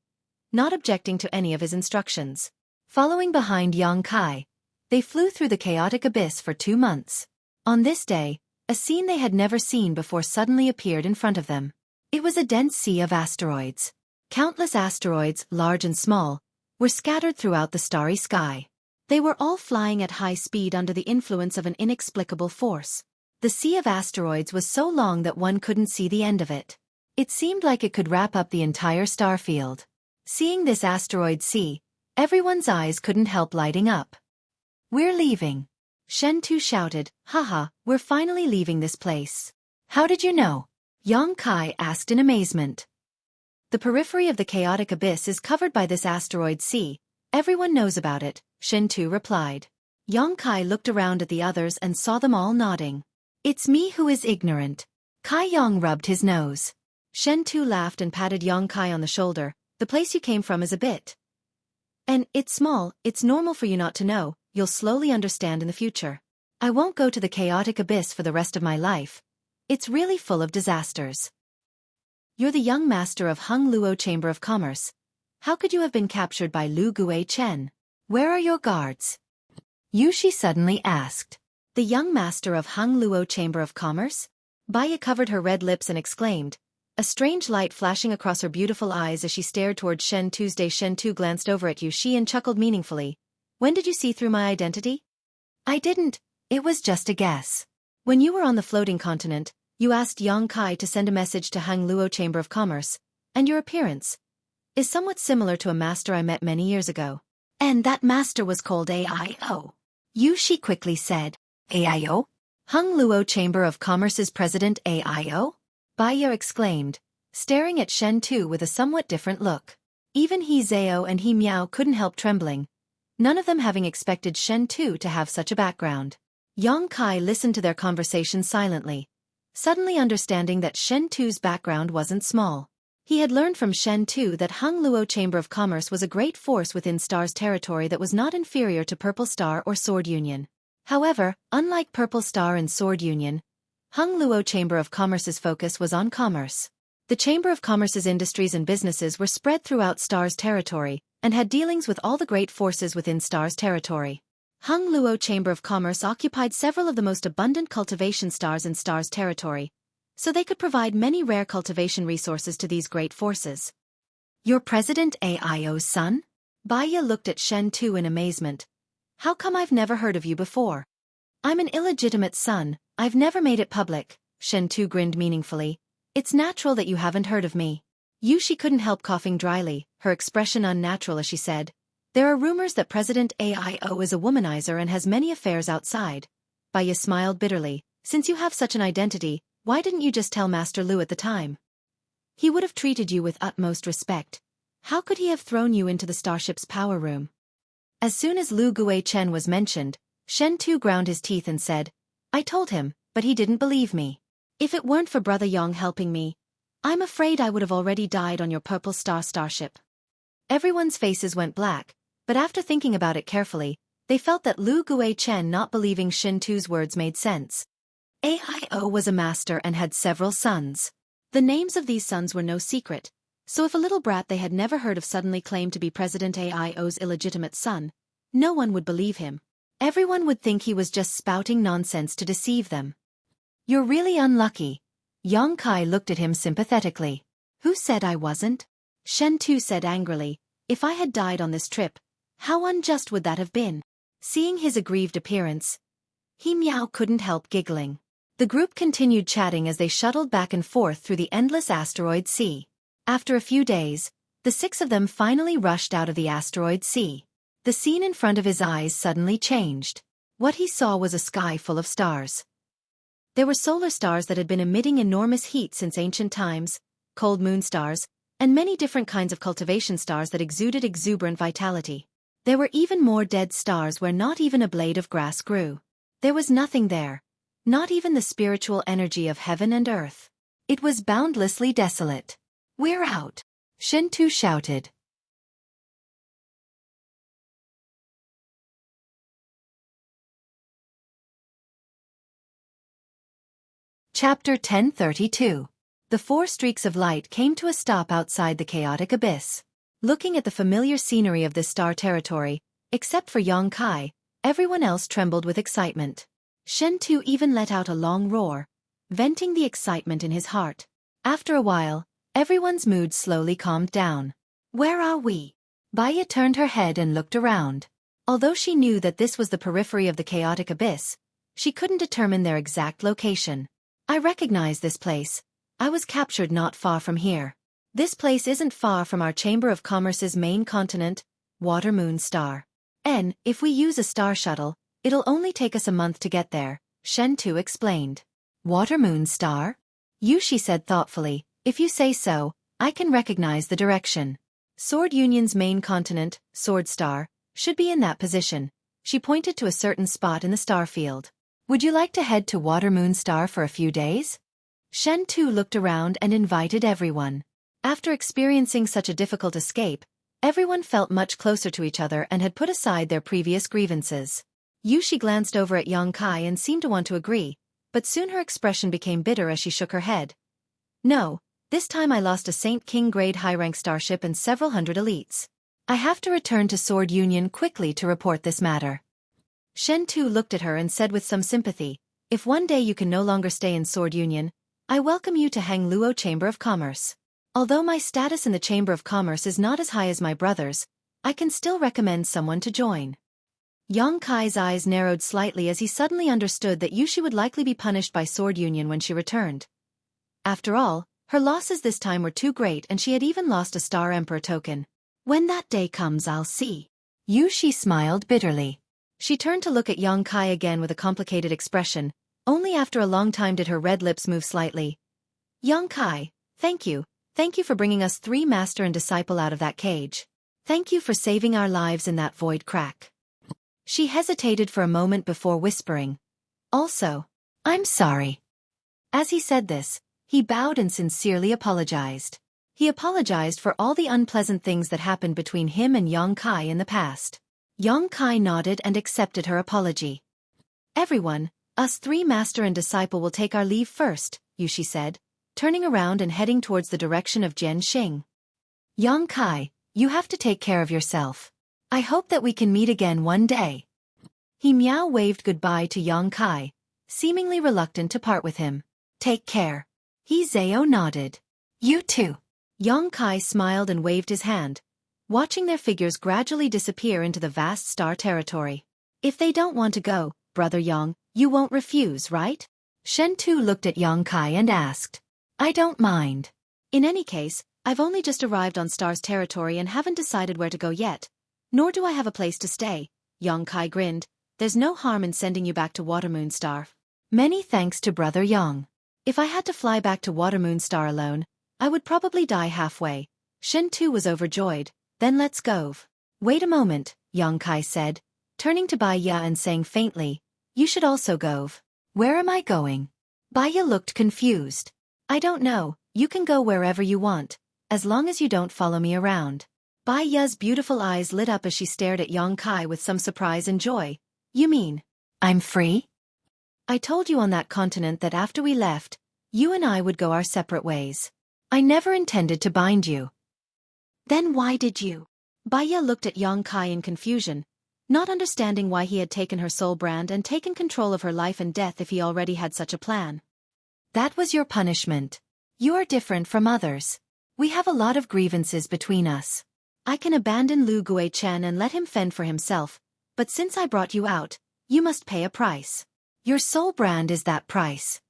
[SPEAKER 1] not objecting to any of his instructions. Following behind Yang Kai, they flew through the chaotic abyss for 2 months. On this day, a scene they had never seen before suddenly appeared in front of them. It was a dense sea of asteroids. Countless asteroids, large and small, were scattered throughout the starry sky. They were all flying at high speed under the influence of an inexplicable force. The sea of asteroids was so long that one couldn't see the end of it. It seemed like it could wrap up the entire star field. Seeing this asteroid sea, everyone's eyes couldn't help lighting up. We're leaving. Shen Tu shouted, Haha, we're finally leaving this place. How did you know? Yang Kai asked in amazement. The periphery of the chaotic abyss is covered by this asteroid sea. Everyone knows about it, Shen Tu replied. Yang Kai looked around at the others and saw them all nodding. It's me who is ignorant. Kai Yang rubbed his nose. Shen Tu laughed and patted Yang Kai on the shoulder. The place you came from is a bit. And it's small, it's normal for you not to know, you'll slowly understand in the future. I won't go to the chaotic abyss for the rest of my life. It's really full of disasters. You're the young master of Hung Luo Chamber of Commerce. How could you have been captured by Lu Guei Chen? Where are your guards? Yushi suddenly asked. The young master of Hung Luo Chamber of Commerce? Baya covered her red lips and exclaimed, a strange light flashing across her beautiful eyes as she stared toward Shen Tu's day. Shen Tu glanced over at Yushi and chuckled meaningfully. When did you see through my identity? I didn't. It was just a guess. When you were on the floating continent, you asked Yang Kai to send a message to Hung Luo Chamber of Commerce, and your appearance is somewhat similar to a master I met many years ago. And that master was called AIO. Yushi quickly said, AIO? Hung Luo Chamber of Commerce's president AIO? Baya exclaimed, staring at Shen Tu with a somewhat different look. Even He Zhao and He Miao couldn't help trembling, none of them having expected Shen Tu to have such a background. Yang Kai listened to their conversation silently, suddenly understanding that Shen Tu's background wasn't small. He had learned from Shen Tu that Hung Luo Chamber of Commerce was a great force within Star's territory that was not inferior to Purple Star or Sword Union. However, unlike Purple Star and Sword Union, Hung Luo Chamber of Commerce's focus was on commerce. The Chamber of Commerce's industries and businesses were spread throughout Star's territory, and had dealings with all the great forces within Star's territory. Hung Luo Chamber of Commerce occupied several of the most abundant cultivation stars in Star's territory, so they could provide many rare cultivation resources to these great forces. Your President AIO's son? Baya looked at Shen Tu in amazement. How come I've never heard of you before? I'm an illegitimate son, I've never made it public, Shen Tu grinned meaningfully. It's natural that you haven't heard of me. Yushi couldn't help coughing dryly, her expression unnatural as she said, there are rumors that President AIO is a womanizer and has many affairs outside. Baya smiled bitterly. Since you have such an identity, why didn't you just tell Master Lu at the time? He would have treated you with utmost respect. How could he have thrown you into the starship's power room? As soon as Lu Guichen was mentioned, Shen Tu ground his teeth and said, I told him, but he didn't believe me. If it weren't for Brother Yang helping me, I'm afraid I would have already died on your Purple Star starship. Everyone's faces went black, but after thinking about it carefully, they felt that Lu Guichen not believing Shen Tu's words made sense. AIO was a master and had several sons. The names of these sons were no secret, so if a little brat they had never heard of suddenly claimed to be President AIO's illegitimate son, no one would believe him. Everyone would think he was just spouting nonsense to deceive them. You're really unlucky. Yang Kai looked at him sympathetically. Who said I wasn't? Shen Tu said angrily, if I had died on this trip, how unjust would that have been? Seeing his aggrieved appearance, He Miao couldn't help giggling. The group continued chatting as they shuttled back and forth through the endless asteroid sea. After a few days, the six of them finally rushed out of the asteroid sea. The scene in front of his eyes suddenly changed. What he saw was a sky full of stars. There were solar stars that had been emitting enormous heat since ancient times, cold moon stars, and many different kinds of cultivation stars that exuded exuberant vitality. There were even more dead stars where not even a blade of grass grew. There was nothing there, not even the spiritual energy of heaven and earth. It was boundlessly desolate. We're out, Shen Tu shouted. Chapter 1032. The four streaks of light came to a stop outside the chaotic abyss. Looking at the familiar scenery of this star territory, except for Yang Kai, everyone else trembled with excitement. Shen Tu even let out a long roar, venting the excitement in his heart. After a while, everyone's mood slowly calmed down. Where are we? Baya turned her head and looked around. Although she knew that this was the periphery of the chaotic abyss, she couldn't determine their exact location. I recognize this place. I was captured not far from here. This place isn't far from our Chamber of Commerce's main continent, Water Moon Star. If we use a star shuttle, it'll only take us a month to get there, Shen Tu explained. Water Moon Star? Yushi said thoughtfully, if you say so, I can recognize the direction. Sword Union's main continent, Sword Star, should be in that position. She pointed to a certain spot in the star field. Would you like to head to Water Moon Star for a few days? Shen Tu looked around and invited everyone. After experiencing such a difficult escape, everyone felt much closer to each other and had put aside their previous grievances. Yushi glanced over at Yang Kai and seemed to want to agree, but soon her expression became bitter as she shook her head. No, this time I lost a Saint King grade high-rank starship and several hundred elites. I have to return to Sword Union quickly to report this matter. Shen Tu looked at her and said with some sympathy, if one day you can no longer stay in Sword Union, I welcome you to Hang Luo Chamber of Commerce. Although my status in the Chamber of Commerce is not as high as my brother's, I can still recommend someone to join. Yang Kai's eyes narrowed slightly as he suddenly understood that Yushi would likely be punished by Sword Union when she returned. After all, her losses this time were too great and she had even lost a Star Emperor token. When that day comes I'll see. Yushi smiled bitterly. She turned to look at Yang Kai again with a complicated expression. Only after a long time did her red lips move slightly. Yang Kai, thank you. Thank you for bringing us 3 master and disciple out of that cage. Thank you for saving our lives in that void crack. She hesitated for a moment before whispering. Also, I'm sorry. As he said this, he bowed and sincerely apologized. He apologized for all the unpleasant things that happened between him and Yang Kai in the past. Yang Kai nodded and accepted her apology. Everyone, us 3 master and disciple will take our leave first, Yushi said, turning around and heading towards the direction of Jian Xing. Yang Kai, you have to take care of yourself. I hope that we can meet again one day. He meow waved goodbye to Yang Kai, seemingly reluctant to part with him. Take care. He Zhao nodded. You too. Yang Kai smiled and waved his hand, watching their figures gradually disappear into the vast star territory. If they don't want to go, Brother Yang, you won't refuse, right? Shen Tu looked at Yang Kai and asked. I don't mind. In any case, I've only just arrived on Star's territory and haven't decided where to go yet. Nor do I have a place to stay. Yang Kai grinned. There's no harm in sending you back to Watermoon Star. Many thanks to Brother Yang. If I had to fly back to Watermoon Star alone, I would probably die halfway. Shen Tu was overjoyed. Then let's go. Wait a moment, Yang Kai said, turning to Bai Ya and saying faintly, you should also go. Where am I going? Bai Ya looked confused. I don't know, you can go wherever you want, as long as you don't follow me around. Bai Ya's beautiful eyes lit up as she stared at Yang Kai with some surprise and joy. You mean, I'm free? I told you on that continent that after we left, you and I would go our separate ways. I never intended to bind you. Then why did you? Bai Ya looked at Yang Kai in confusion, not understanding why he had taken her soul brand and taken control of her life and death if he already had such a plan. That was your punishment. You are different from others. We have a lot of grievances between us. I can abandon Lu Guichen and let him fend for himself, but since I brought you out, you must pay a price. Your soul brand is that price.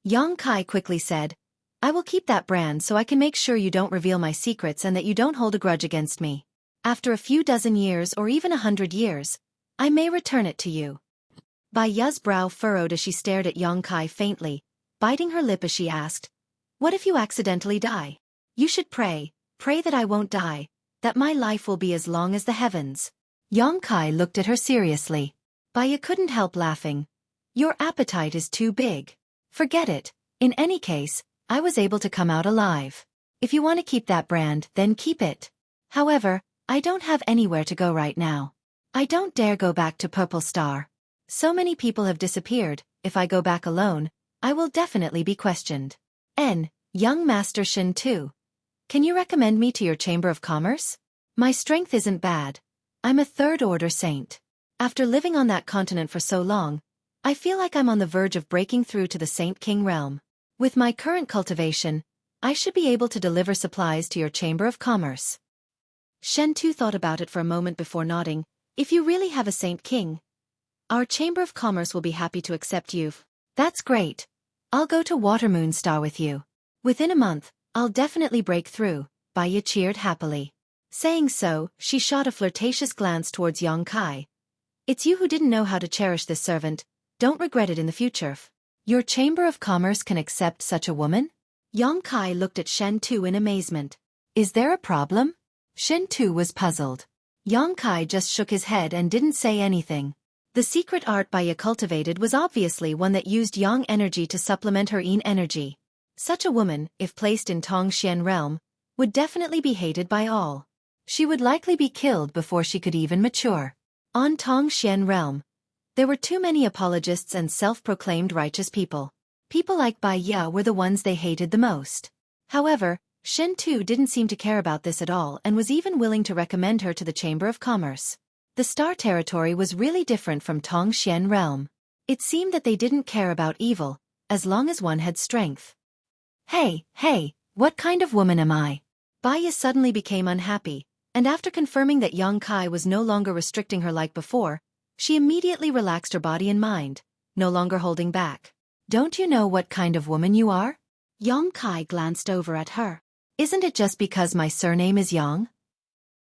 [SPEAKER 1] Yang Kai quickly said, I will keep that brand so I can make sure you don't reveal my secrets and that you don't hold a grudge against me. After a few dozen years or even 100 years, I may return it to you. Bai Ya's brow furrowed as she stared at Yang Kai faintly, biting her lip as she asked, what if you accidentally die? You should pray that I won't die, that my life will be as long as the heavens. Yang Kai looked at her seriously. Bai Ya couldn't help laughing. Your appetite is too big. Forget it. In any case, I was able to come out alive. If you want to keep that brand, then keep it. However, I don't have anywhere to go right now. I don't dare go back to Purple Star. So many people have disappeared, if I go back alone, I will definitely be questioned. Young Master Shen Tu. Can you recommend me to your Chamber of Commerce? My strength isn't bad. I'm a third-order saint. After living on that continent for so long, I feel like I'm on the verge of breaking through to the Saint King realm. With my current cultivation, I should be able to deliver supplies to your Chamber of Commerce. Shen Tu thought about it for a moment before nodding. If you really have a Saint King, our Chamber of Commerce will be happy to accept you. That's great. I'll go to Watermoon Star with you. Within a month, I'll definitely break through, Bai Ya cheered happily. Saying so, she shot a flirtatious glance towards Yang Kai. It's you who didn't know how to cherish this servant. Don't regret it in the future. Your Chamber of Commerce can accept such a woman? Yang Kai looked at Shen Tu in amazement. Is there a problem? Shen Tu was puzzled. Yang Kai just shook his head and didn't say anything. The secret art Bai Ya cultivated was obviously one that used yang energy to supplement her yin energy. Such a woman, if placed in Tongxian realm, would definitely be hated by all. She would likely be killed before she could even mature. On Tongxian realm, there were too many apologists and self-proclaimed righteous people. People like Bai Ya were the ones they hated the most. However, Shen Tu didn't seem to care about this at all and was even willing to recommend her to the Chamber of Commerce. The star territory was really different from Tongxian realm. It seemed that they didn't care about evil, as long as one had strength. Hey, what kind of woman am I? Baya suddenly became unhappy, and after confirming that Yang Kai was no longer restricting her like before, she immediately relaxed her body and mind, no longer holding back. Don't you know what kind of woman you are? Yang Kai glanced over at her. Isn't it just because my surname is Yang?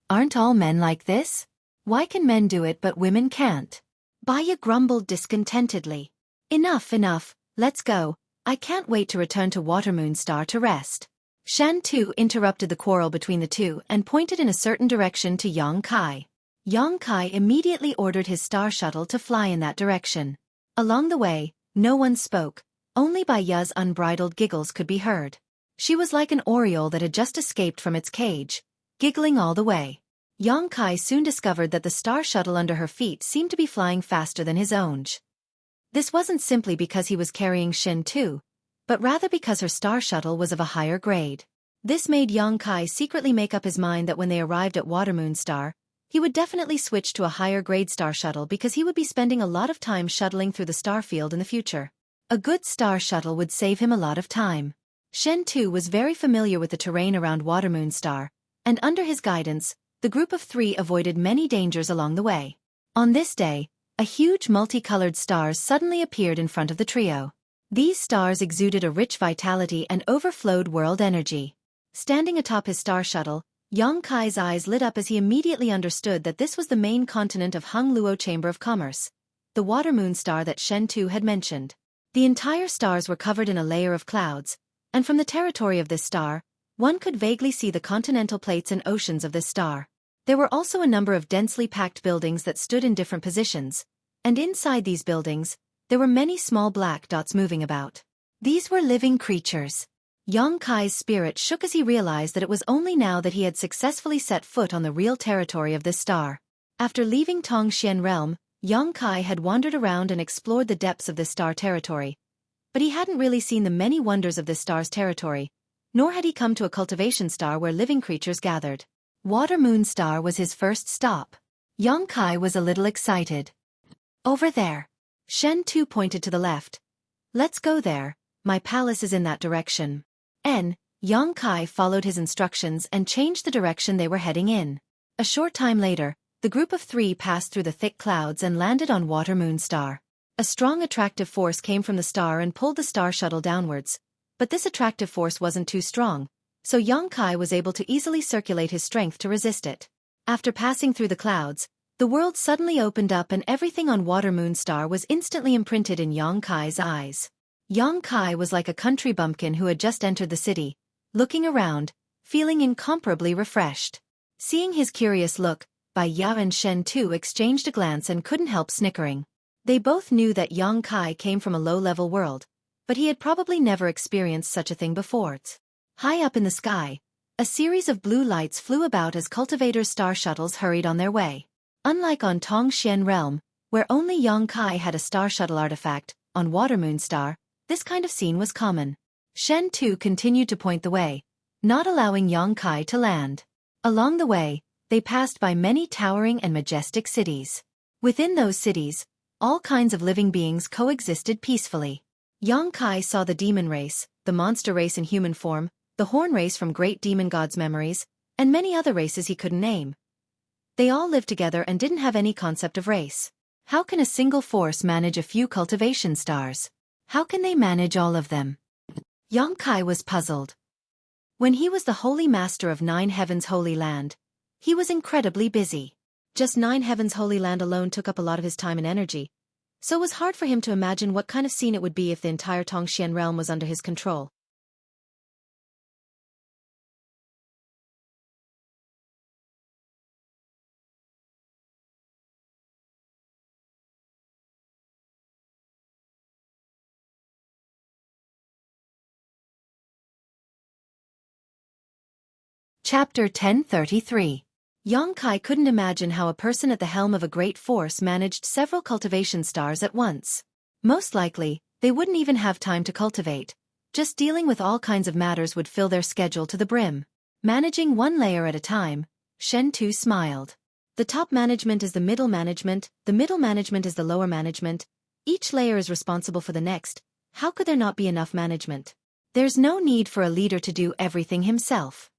[SPEAKER 1] Aren't all men like this? Why can men do it but women can't? Baya grumbled discontentedly. Enough, let's go. I can't wait to return to Watermoon Star to rest. Shan Tu interrupted the quarrel between the two and pointed in a certain direction to Yang Kai. Yang Kai immediately ordered his star shuttle to fly in that direction. Along the way, no one spoke, only Baya's unbridled giggles could be heard. She was like an oriole that had just escaped from its cage, giggling all the way. Yang Kai soon discovered that the star shuttle under her feet seemed to be flying faster than his own. This wasn't simply because he was carrying Shen Tu, but rather because her star shuttle was of a higher grade. This made Yang Kai secretly make up his mind that when they arrived at Watermoon Star, he would definitely switch to a higher grade star shuttle because he would be spending a lot of time shuttling through the star field in the future. A good star shuttle would save him a lot of time. Shen Tu was very familiar with the terrain around Watermoon Star, and under his guidance, the group of three avoided many dangers along the way. On this day, a huge multicolored stars suddenly appeared in front of the trio. These stars exuded a rich vitality and overflowed world energy. Standing atop his star shuttle, Yang Kai's eyes lit up as he immediately understood that this was the main continent of Hung Luo Chamber of Commerce, the Watermoon Star that Shen Tu had mentioned. The entire stars were covered in a layer of clouds, and from the territory of this star, one could vaguely see the continental plates and oceans of this star. There were also a number of densely packed buildings that stood in different positions, and inside these buildings, there were many small black dots moving about. These were living creatures. Yang Kai's spirit shook as he realized that it was only now that he had successfully set foot on the real territory of this star. After leaving Tongxian realm, Yang Kai had wandered around and explored the depths of this star territory, but he hadn't really seen the many wonders of this star's territory, nor had he come to a cultivation star where living creatures gathered. Watermoon Star was his first stop. Yang Kai was a little excited. Over there. Shen Tu pointed to the left. Let's go there, my palace is in that direction. Yang Kai followed his instructions and changed the direction they were heading in. A short time later, the group of three passed through the thick clouds and landed on Watermoon Star. A strong attractive force came from the star and pulled the star shuttle downwards, but this attractive force wasn't too strong, so Yang Kai was able to easily circulate his strength to resist it. After passing through the clouds, the world suddenly opened up and everything on Watermoon Star was instantly imprinted in Yang Kai's eyes. Yang Kai was like a country bumpkin who had just entered the city, looking around, feeling incomparably refreshed. Seeing his curious look, Baya and Shen Tu exchanged a glance and couldn't help snickering. They both knew that Yang Kai came from a low-level world, but he had probably never experienced such a thing before. High up in the sky, a series of blue lights flew about as cultivators' star shuttles hurried on their way. Unlike on Tongxian realm, where only Yang Kai had a star shuttle artifact, on Watermoon Star, this kind of scene was common. Shen Tu continued to point the way, not allowing Yang Kai to land. Along the way, they passed by many towering and majestic cities. Within those cities, all kinds of living beings coexisted peacefully. Yang Kai saw the demon race, the monster race in human form, the horn race from great demon gods' memories, and many other races he couldn't name. They all lived together and didn't have any concept of race. How can a single force manage a few cultivation stars? How can they manage all of them? Yang Kai was puzzled. When he was the holy master of Nine Heavens Holy Land, he was incredibly busy. Just Nine Heavens Holy Land alone took up a lot of his time and energy, so it was hard for him to imagine what kind of scene it would be if the entire Tongxian realm was under his control. Chapter 1033. Yang Kai couldn't imagine how a person at the helm of a great force managed several cultivation stars at once. Most likely, they wouldn't even have time to cultivate, Just dealing with all kinds of matters would fill their schedule to the brim. Managing one layer at a time, Shen Tu smiled. The top management is the middle management is the lower management. Each layer is responsible for the next. How could there not be enough management? There's no need for a leader to do everything himself.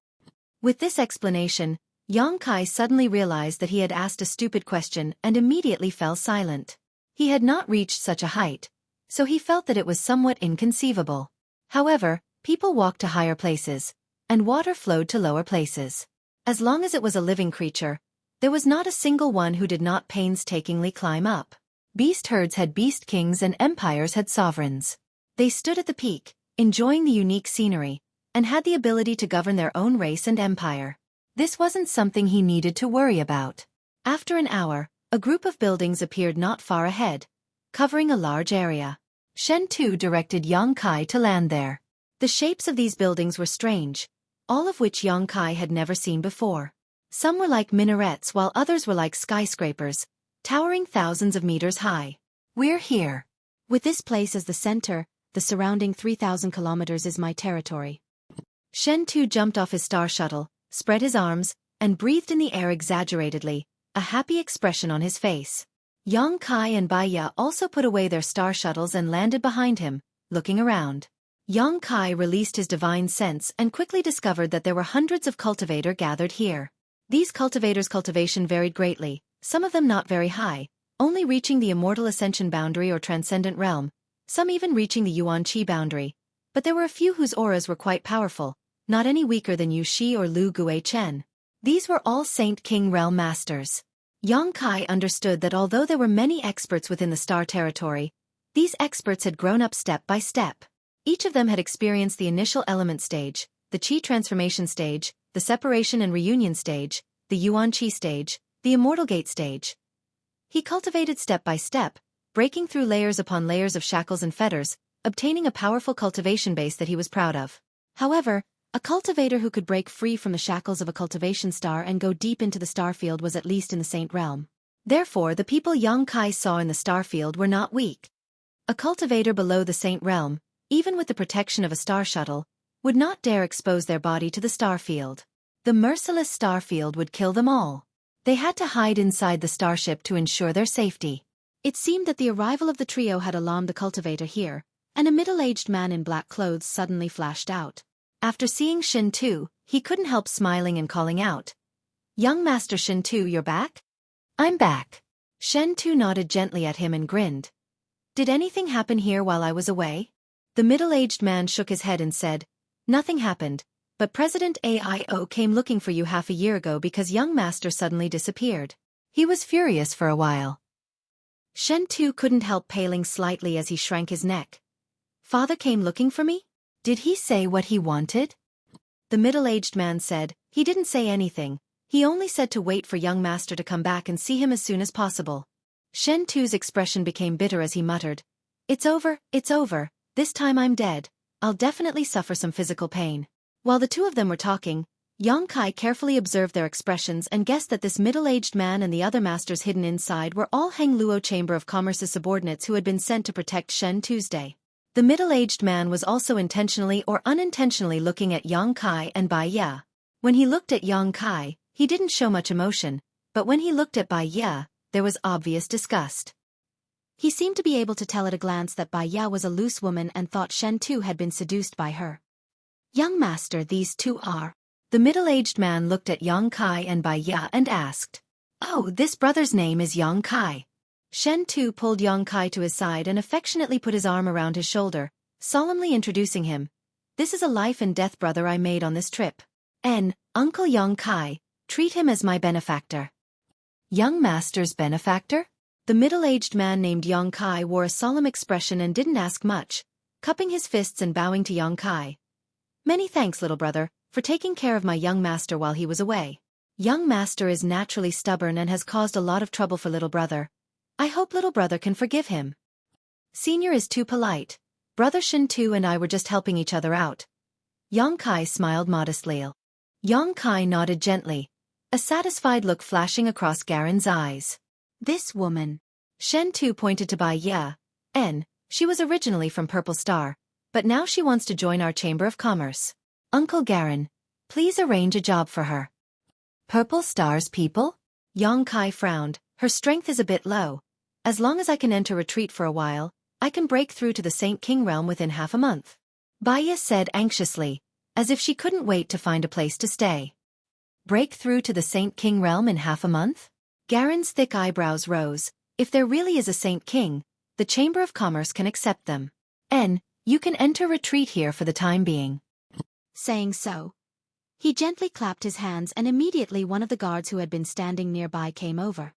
[SPEAKER 1] With this explanation, Yang Kai suddenly realized that he had asked a stupid question and immediately fell silent. He had not reached such a height, so he felt that it was somewhat inconceivable. However, people walked to higher places, and water flowed to lower places. As long as it was a living creature, there was not a single one who did not painstakingly climb up. Beast herds had beast kings and empires had sovereigns. They stood at the peak, enjoying the unique scenery, and had the ability to govern their own race and empire. This wasn't something he needed to worry about. After an hour, a group of buildings appeared not far ahead, covering a large area. Shen Tu directed Yang Kai to land there. The shapes of these buildings were strange, all of which Yang Kai had never seen before. Some were like minarets while others were like skyscrapers, towering thousands of meters high. We're here. With this place as the center, the surrounding 3,000 kilometers is my territory. Shen Tu jumped off his star shuttle, spread his arms, and breathed in the air exaggeratedly, a happy expression on his face. Yang Kai and Bai Ya also put away their star shuttles and landed behind him, looking around. Yang Kai released his divine sense and quickly discovered that there were hundreds of cultivators gathered here. These cultivators' cultivation varied greatly, some of them not very high, only reaching the immortal ascension boundary or transcendent realm, some even reaching the Yuan Qi boundary, but there were a few whose auras were quite powerful, not any weaker than Yu Shi or Lu Gue Chen. These were all Saint King realm masters. Yang Kai understood that although there were many experts within the star territory, these experts had grown up step by step. Each of them had experienced the initial element stage, the Qi transformation stage, the separation and reunion stage, the Yuan Qi stage, the immortal gate stage. He cultivated step by step, breaking through layers upon layers of shackles and fetters, obtaining a powerful cultivation base that he was proud of. However, a cultivator who could break free from the shackles of a cultivation star and go deep into the star field was at least in the Saint realm. Therefore, the people Yang Kai saw in the star field were not weak. A cultivator below the Saint realm, even with the protection of a star shuttle, would not dare expose their body to the star field. The merciless star field would kill them all. They had to hide inside the starship to ensure their safety. It seemed that the arrival of the trio had alarmed the cultivator here, and a middle-aged man in black clothes suddenly flashed out. After seeing Shen Tu, he couldn't help smiling and calling out, "Young Master Shen Tu, you're back?" "I'm back." Shen Tu nodded gently at him and grinned. "Did anything happen here while I was away?" The middle-aged man shook his head and said, "Nothing happened, but President Aio came looking for you half a year ago because young master suddenly disappeared. He was furious for a while." Shen Tu couldn't help paling slightly as he shrank his neck. "Father came looking for me? Did he say what he wanted?" The middle-aged man said, "He didn't say anything. He only said to wait for young master to come back and see him as soon as possible." Shen Tu's expression became bitter as he muttered, it's over, this time I'm dead. I'll definitely suffer some physical pain." While the two of them were talking, Yang Kai carefully observed their expressions and guessed that this middle-aged man and the other masters hidden inside were all Heng Luo Chamber of Commerce's subordinates who had been sent to protect Shen Tuesday. The middle-aged man was also intentionally or unintentionally looking at Yang Kai and Bai Ya. When he looked at Yang Kai, he didn't show much emotion, but when he looked at Bai Ya, there was obvious disgust. He seemed to be able to tell at a glance that Bai Ya was a loose woman and thought Shen Tu had been seduced by her. "Young master, these two are..." The middle-aged man looked at Yang Kai and Bai Ya and asked, "Oh, this brother's name is Yang Kai." Shen Tu pulled Yang Kai to his side and affectionately put his arm around his shoulder, solemnly introducing him. "This is a life-and-death brother I made on this trip. Uncle Yang Kai, treat him as my benefactor." "Young master's benefactor?" The middle-aged man named Yang Kai wore a solemn expression and didn't ask much, cupping his fists and bowing to Yang Kai. "Many thanks, little brother, for taking care of my young master while he was away. Young master is naturally stubborn and has caused a lot of trouble for little brother. I hope little brother can forgive him. Senior is too polite. Brother Shen Tu and I were just helping each other out." Yang Kai smiled modestly. Yang Kai nodded gently, a satisfied look flashing across Garen's eyes. "This woman." Shen Tu pointed to Bai Ya. She was originally from Purple Star, but now she wants to join our Chamber of Commerce. Uncle Garen, please arrange a job for her. Purple stars, people? Yang Kai frowned. Her strength is a bit low. As long as I can enter retreat for a while, I can break through to the Saint King realm within half a month. Baya said anxiously, as if she couldn't wait to find a place to stay. Break through to the Saint King realm in half a month? Garen's thick eyebrows rose. If there really is a Saint King, the Chamber of Commerce can accept them. You can enter retreat here for the time being. Saying so, he gently clapped his hands and immediately one of the guards who had been standing nearby came over.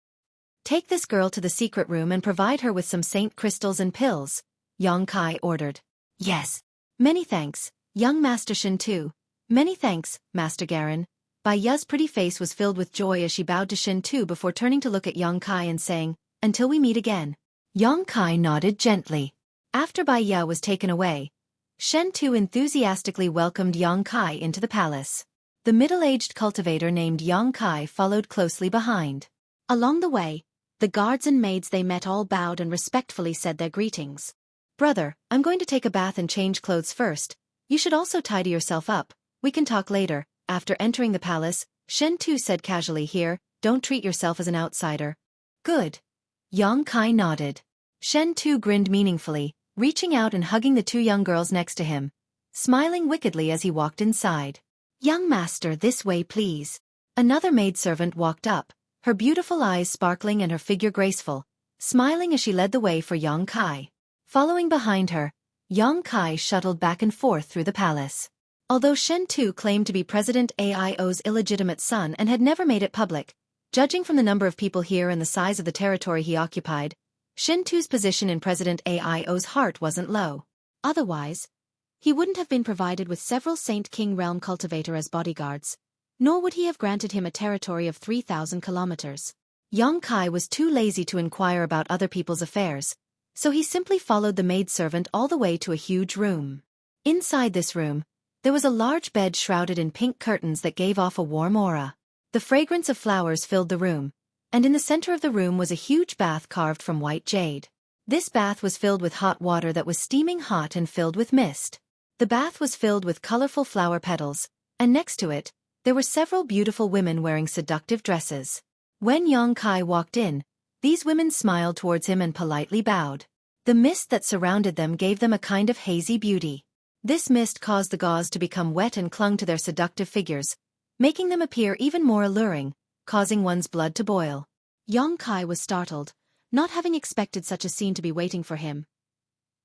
[SPEAKER 1] Take this girl to the secret room and provide her with some saint crystals and pills, Yang Kai ordered. Yes. Many thanks, young Master Shin Tu. Many thanks, Master Garen. Bai Ya's pretty face was filled with joy as she bowed to Shin Tu before turning to look at Yang Kai and saying, until we meet again. Yang Kai nodded gently. After Bai Ya was taken away, Shen Tu enthusiastically welcomed Yang Kai into the palace. The middle-aged cultivator named Yang Kai followed closely behind. Along the way, the guards and maids they met all bowed and respectfully said their greetings. Brother, I'm going to take a bath and change clothes first. You should also tidy yourself up. We can talk later. After entering the palace, Shen Tu said casually, here, don't treat yourself as an outsider. Good. Yang Kai nodded. Shen Tu grinned meaningfully, reaching out and hugging the two young girls next to him, smiling wickedly as he walked inside. Young master, this way please. Another maidservant walked up, her beautiful eyes sparkling and her figure graceful, smiling as she led the way for Yang Kai. Following behind her, Yang Kai shuttled back and forth through the palace. Although Shen Tu claimed to be President Aio's illegitimate son and had never made it public, judging from the number of people here and the size of the territory he occupied, Shen Tu's position in President Aio's heart wasn't low. Otherwise, he wouldn't have been provided with several Saint King realm cultivator as bodyguards, nor would he have granted him a territory of 3,000 kilometers. Yang Kai was too lazy to inquire about other people's affairs, so he simply followed the maidservant all the way to a huge room. Inside this room, there was a large bed shrouded in pink curtains that gave off a warm aura. The fragrance of flowers filled the room, and in the center of the room was a huge bath carved from white jade. This bath was filled with hot water that was steaming hot and filled with mist. The bath was filled with colorful flower petals, and next to it, there were several beautiful women wearing seductive dresses. When Yang Kai walked in, these women smiled towards him and politely bowed. The mist that surrounded them gave them a kind of hazy beauty. This mist caused the gauze to become wet and clung to their seductive figures, making them appear even more alluring, causing one's blood to boil. Yang Kai was startled, not having expected such a scene to be waiting for him.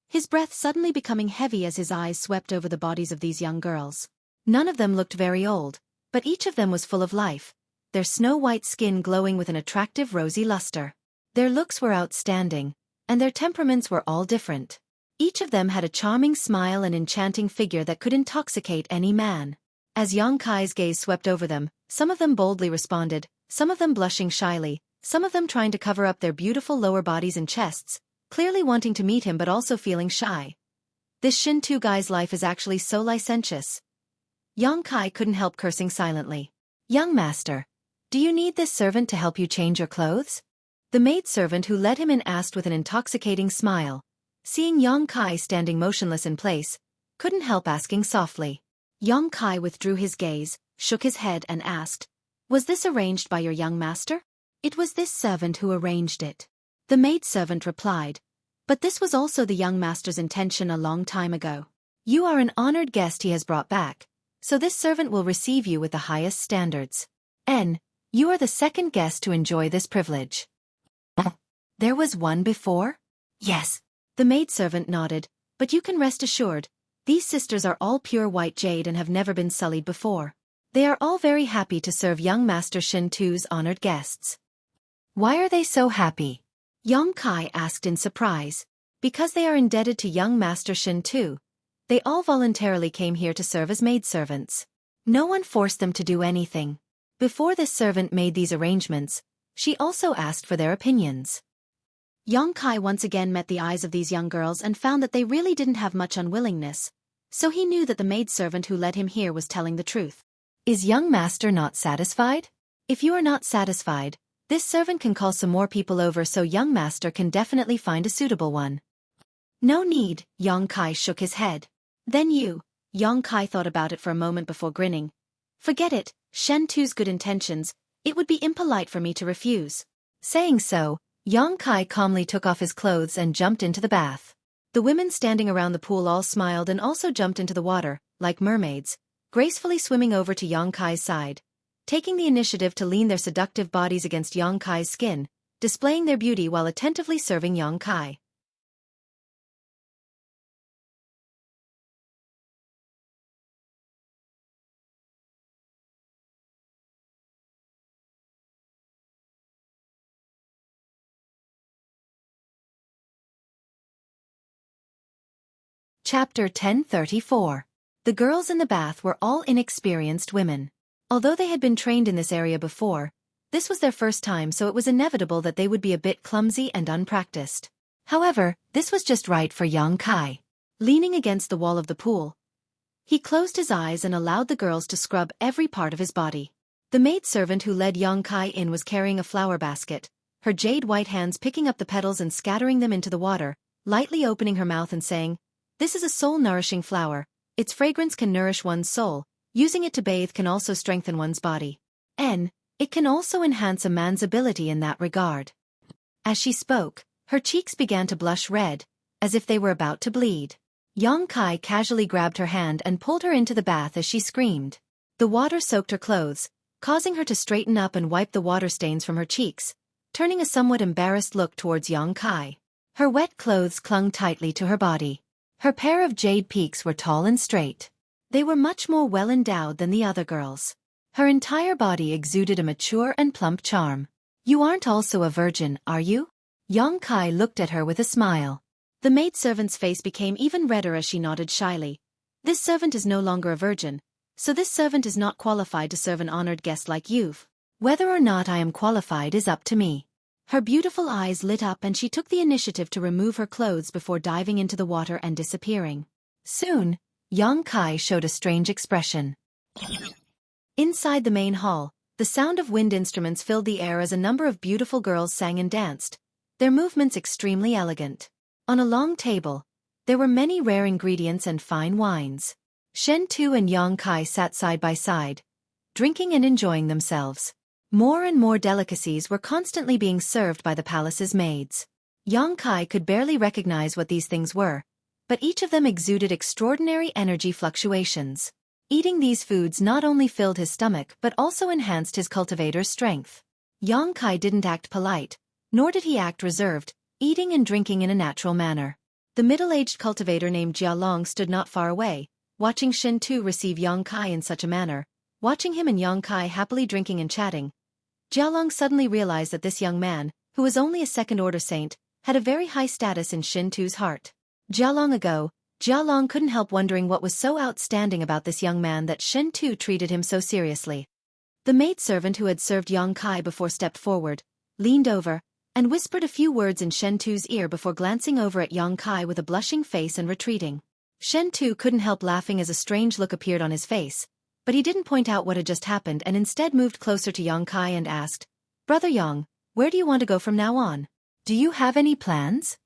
[SPEAKER 1] His breath suddenly becoming heavy as his eyes swept over the bodies of these young girls. None of them looked very old, but each of them was full of life, their snow-white skin glowing with an attractive rosy luster. Their looks were outstanding, and their temperaments were all different. Each of them had a charming smile and enchanting figure that could intoxicate any man. As Yang Kai's gaze swept over them, some of them boldly responded, some of them blushing shyly, some of them trying to cover up their beautiful lower bodies and chests, clearly wanting to meet him but also feeling shy. This Shin Tu guy's life is actually so licentious. Yang Kai couldn't help cursing silently. Young master, do you need this servant to help you change your clothes? The maidservant who led him in asked with an intoxicating smile. Seeing Yang Kai standing motionless in place, couldn't help asking softly. Yang Kai withdrew his gaze, shook his head and asked, was this arranged by your young master? It was this servant who arranged it. The maidservant replied, but this was also the young master's intention a long time ago. You are an honored guest he has brought back, so this servant will receive you with the highest standards. You are the second guest to enjoy this privilege. There was one before? Yes. The maidservant nodded, but you can rest assured, these sisters are all pure white jade and have never been sullied before. They are all very happy to serve young Master Shin Tu's honored guests. Why are they so happy? Yang Kai asked in surprise. Because they are indebted to young Master Shin Tu. They all voluntarily came here to serve as maidservants. No one forced them to do anything. Before this servant made these arrangements, she also asked for their opinions. Yang Kai once again met the eyes of these young girls and found that they really didn't have much unwillingness, so he knew that the maidservant who led him here was telling the truth. Is young master not satisfied? If you are not satisfied, this servant can call some more people over so young master can definitely find a suitable one. No need, Yang Kai shook his head. Then you. Yang Kai thought about it for a moment before grinning. Forget it, Shen Tu's good intentions, it would be impolite for me to refuse. Saying so, Yang Kai calmly took off his clothes and jumped into the bath. The women standing around the pool all smiled and also jumped into the water, like mermaids, gracefully swimming over to Yang Kai's side, taking the initiative to lean their seductive bodies against Yang Kai's skin, displaying their beauty while attentively serving Yang Kai. Chapter 1034. The girls in the bath were all inexperienced women. Although they had been trained in this area before, this was their first time, so it was inevitable that they would be a bit clumsy and unpracticed. However, this was just right for Yang Kai. Leaning against the wall of the pool, he closed his eyes and allowed the girls to scrub every part of his body. The maidservant who led Yang Kai in was carrying a flower basket, her jade-white hands picking up the petals and scattering them into the water, lightly opening her mouth and saying, "This is a soul-nourishing flower. Its fragrance can nourish one's soul. Using it to bathe can also strengthen one's body. It can also enhance a man's ability in that regard." As she spoke, her cheeks began to blush red, as if they were about to bleed. Yang Kai casually grabbed her hand and pulled her into the bath as she screamed. The water soaked her clothes, causing her to straighten up and wipe the water stains from her cheeks, turning a somewhat embarrassed look towards Yang Kai. Her wet clothes clung tightly to her body. Her pair of jade peaks were tall and straight. They were much more well-endowed than the other girls. Her entire body exuded a mature and plump charm. "You aren't also a virgin, are you?" Yang Kai looked at her with a smile. The maidservant's face became even redder as she nodded shyly. "This servant is no longer a virgin, so this servant is not qualified to serve an honored guest like you. Whether or not I am qualified is up to me." Her beautiful eyes lit up and she took the initiative to remove her clothes before diving into the water and disappearing. Soon, Yang Kai showed a strange expression. Inside the main hall, the sound of wind instruments filled the air as a number of beautiful girls sang and danced, their movements extremely elegant. On a long table, there were many rare ingredients and fine wines. Shen Tu and Yang Kai sat side by side, drinking and enjoying themselves. More and more delicacies were constantly being served by the palace's maids. Yang Kai could barely recognize what these things were, but each of them exuded extraordinary energy fluctuations. Eating these foods not only filled his stomach but also enhanced his cultivator's strength. Yang Kai didn't act polite, nor did he act reserved, eating and drinking in a natural manner. The middle-aged cultivator named Jialong stood not far away, watching Shen Tu receive Yang Kai in such a manner. Watching him and Yang Kai happily drinking and chatting, Jialong suddenly realized that this young man, who was only a second-order saint, had a very high status in Shen Tu's heart. Jialong couldn't help wondering what was so outstanding about this young man that Shen Tu treated him so seriously. The maidservant who had served Yang Kai before stepped forward, leaned over, and whispered a few words in Shen Tu's ear before glancing over at Yang Kai with a blushing face and retreating. Shen Tu couldn't help laughing as a strange look appeared on his face, but he didn't point out what had just happened and instead moved closer to Yang Kai and asked, "Brother Yang, where do you want to go from now on? Do you have any plans?"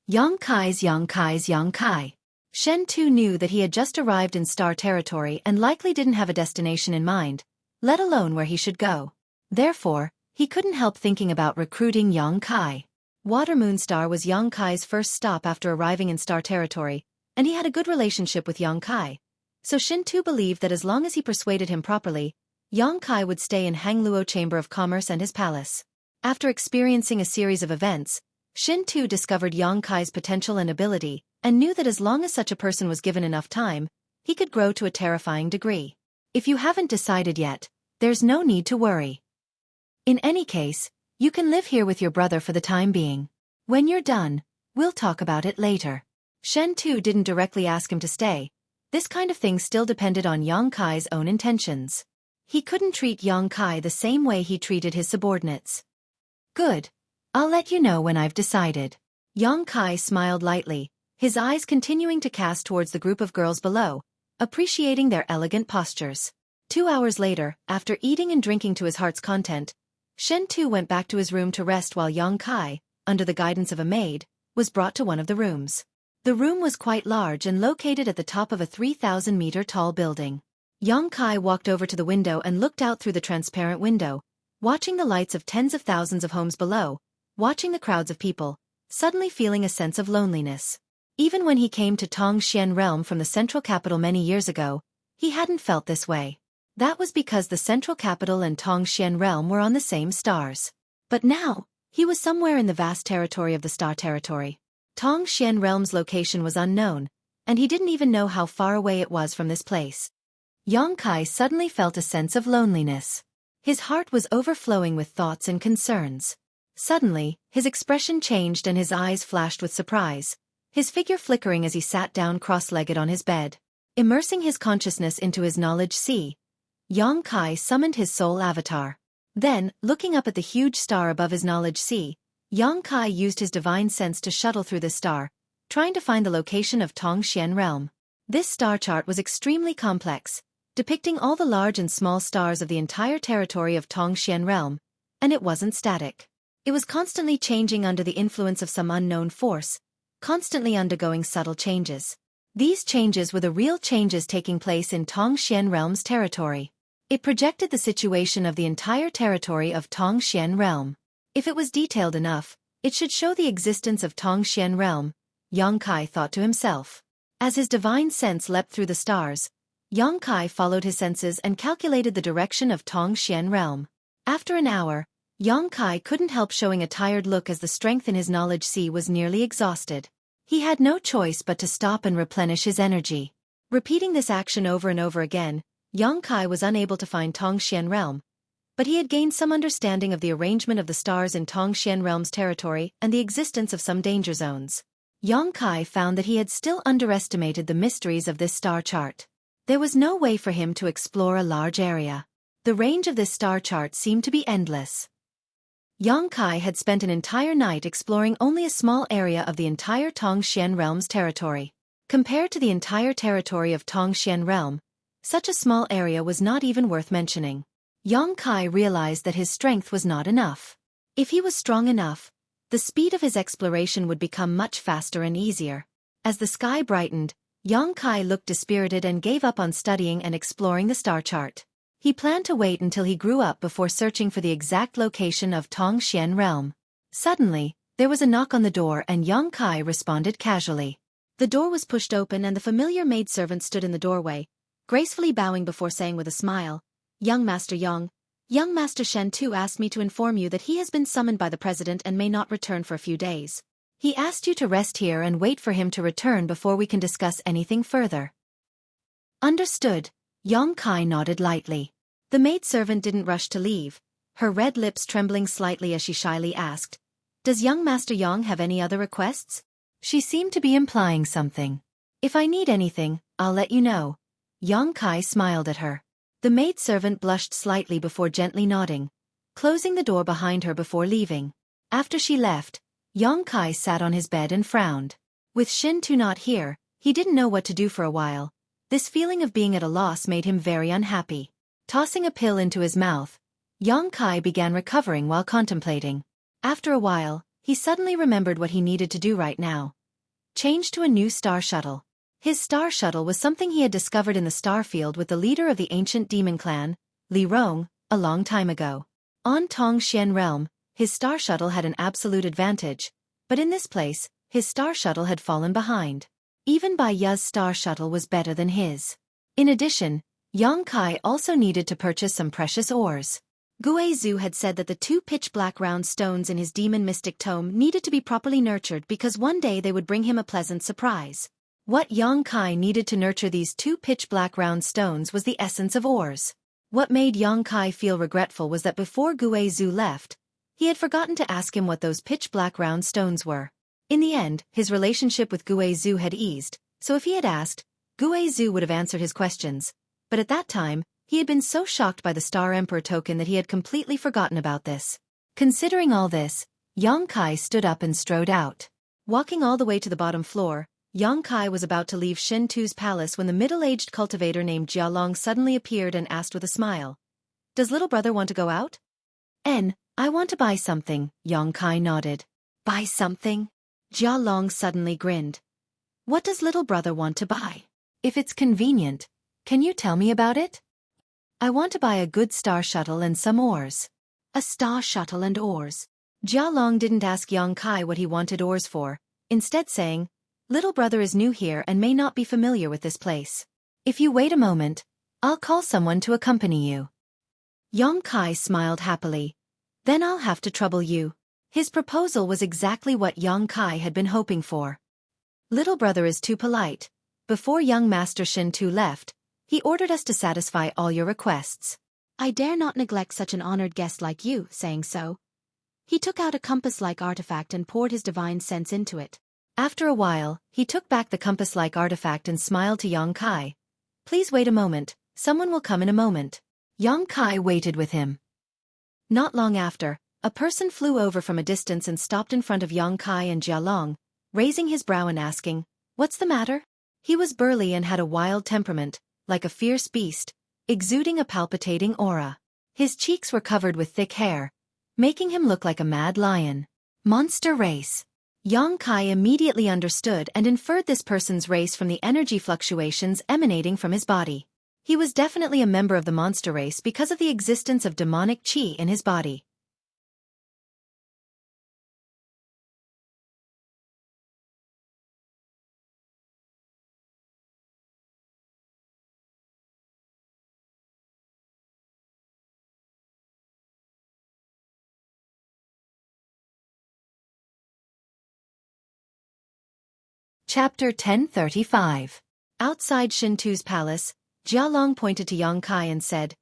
[SPEAKER 1] Yang Kai. Shen Tu knew that he had just arrived in Star Territory and likely didn't have a destination in mind, let alone where he should go. Therefore, he couldn't help thinking about recruiting Yang Kai. Water Moonstar was Yang Kai's first stop after arriving in Star Territory, and he had a good relationship with Yang Kai. So Shen Tu believed that as long as he persuaded him properly, Yang Kai would stay in Hangluo Chamber of Commerce and his palace. After experiencing a series of events, Shen Tu discovered Yang Kai's potential and ability, and knew that as long as such a person was given enough time, he could grow to a terrifying degree. If you haven't decided yet, there's no need to worry. In any case, you can live here with your brother for the time being. When you're done, we'll talk about it later. Shen Tu didn't directly ask him to stay. This kind of thing still depended on Yang Kai's own intentions. He couldn't treat Yang Kai the same way he treated his subordinates. Good. I'll let you know when I've decided. Yang Kai smiled lightly, his eyes continuing to cast towards the group of girls below, appreciating their elegant postures. 2 hours later, after eating and drinking to his heart's content, Shen Tu went back to his room to rest while Yang Kai, under the guidance of a maid, was brought to one of the rooms. The room was quite large and located at the top of a 3,000-meter-tall building. Yang Kai walked over to the window and looked out through the transparent window, watching the lights of tens of thousands of homes below, watching the crowds of people, suddenly feeling a sense of loneliness. Even when he came to Tongxian realm from the central capital many years ago, he hadn't felt this way. That was because the central capital and Tongxian realm were on the same stars. But now, he was somewhere in the vast territory of the star territory. Tongxian realm's location was unknown, and he didn't even know how far away it was from this place. Yang Kai suddenly felt a sense of loneliness. His heart was overflowing with thoughts and concerns. Suddenly, his expression changed and his eyes flashed with surprise, his figure flickering as he sat down cross-legged on his bed. Immersing his consciousness into his knowledge sea, Yang Kai summoned his soul avatar. Then, looking up at the huge star above his knowledge sea, Yang Kai used his divine sense to shuttle through the star, trying to find the location of Tongxian realm. This star chart was extremely complex, depicting all the large and small stars of the entire territory of Tongxian realm, and it wasn't static. It was constantly changing under the influence of some unknown force, constantly undergoing subtle changes. These changes were the real changes taking place in Tongxian realm's territory. It projected the situation of the entire territory of Tongxian realm. If it was detailed enough, it should show the existence of Tongxian realm, Yang Kai thought to himself. As his divine sense leapt through the stars, Yang Kai followed his senses and calculated the direction of Tongxian realm. After an hour, Yang Kai couldn't help showing a tired look as the strength in his knowledge sea was nearly exhausted. He had no choice but to stop and replenish his energy. Repeating this action over and over again, Yang Kai was unable to find Tongxian realm, but he had gained some understanding of the arrangement of the stars in Tongxian realm's territory and the existence of some danger zones. Yang Kai found that he had still underestimated the mysteries of this star chart. There was no way for him to explore a large area. The range of this star chart seemed to be endless. Yang Kai had spent an entire night exploring only a small area of the entire Tongxian realm's territory. Compared to the entire territory of Tongxian realm, such a small area was not even worth mentioning. Yang Kai realized that his strength was not enough. If he was strong enough, the speed of his exploration would become much faster and easier. As the sky brightened, Yang Kai looked dispirited and gave up on studying and exploring the star chart. He planned to wait until he grew up before searching for the exact location of Tongxian realm. Suddenly, there was a knock on the door and Yang Kai responded casually. The door was pushed open and the familiar maidservant stood in the doorway, gracefully bowing before saying with a smile, "Young Master Yang, young Master Shen Tu asked me to inform you that he has been summoned by the president and may not return for a few days. He asked you to rest here and wait for him to return before we can discuss anything further." Understood, Yang Kai nodded lightly. The maidservant didn't rush to leave, her red lips trembling slightly as she shyly asked, "Does young Master Yang have any other requests?" She seemed to be implying something. "If I need anything, I'll let you know." Yang Kai smiled at her. The maidservant blushed slightly before gently nodding, closing the door behind her before leaving. After she left, Yang Kai sat on his bed and frowned. With Shin Tu not here, he didn't know what to do for a while. This feeling of being at a loss made him very unhappy. Tossing a pill into his mouth, Yang Kai began recovering while contemplating. After a while, he suddenly remembered what he needed to do right now. Change to a new star shuttle. His star shuttle was something he had discovered in the star field with the leader of the ancient demon clan, Li Rong, a long time ago. On Tongxian realm, his star shuttle had an absolute advantage, but in this place, his star shuttle had fallen behind. Even Bai Ya's star shuttle was better than his. In addition, Yang Kai also needed to purchase some precious ores. Guizhu had said that the two pitch-black round stones in his demon mystic tome needed to be properly nurtured because one day they would bring him a pleasant surprise. What Yang Kai needed to nurture these two pitch-black round stones was the essence of ores. What made Yang Kai feel regretful was that before Guizhu left, he had forgotten to ask him what those pitch-black round stones were. In the end, his relationship with Guizhu had eased, so if he had asked, Guizhu would have answered his questions. But at that time, he had been so shocked by the Star Emperor token that he had completely forgotten about this. Considering all this, Yang Kai stood up and strode out. Walking all the way to the bottom floor, Yang Kai was about to leave Shin Tu's palace when the middle-aged cultivator named Jia Long suddenly appeared and asked with a smile, "Does little brother want to go out?" I want to buy something," Yang Kai nodded. "Buy something?" Jia Long suddenly grinned. What does little brother want to buy? If it's convenient, can you tell me about it? I want to buy a good star shuttle and some oars. A star shuttle and oars. Jialong didn't ask Yang Kai what he wanted oars for, instead saying, little brother is new here and may not be familiar with this place. If you wait a moment, I'll call someone to accompany you. Yang Kai smiled happily. Then I'll have to trouble you. His proposal was exactly what Yang Kai had been hoping for. Little brother is too polite. Before young Master Shin Tu left, he ordered us to satisfy all your requests. I dare not neglect such an honored guest like you, saying so. He took out a compass-like artifact and poured his divine sense into it. After a while, he took back the compass-like artifact and smiled to Yang Kai. Please wait a moment, someone will come in a moment. Yang Kai waited with him. Not long after, a person flew over from a distance and stopped in front of Yang Kai and Jialong, raising his brow and asking, "What's the matter?" He was burly and had a wild temperament, like a fierce beast, exuding a palpitating aura. His cheeks were covered with thick hair, making him look like a mad lion. Monster race. Yang Kai immediately understood and inferred this person's race from the energy fluctuations emanating from his body. He was definitely a member of the monster race because of the existence of demonic qi in his body. Chapter 1035. Outside Shin Tu's palace, Jialong pointed to Yang Kai and said,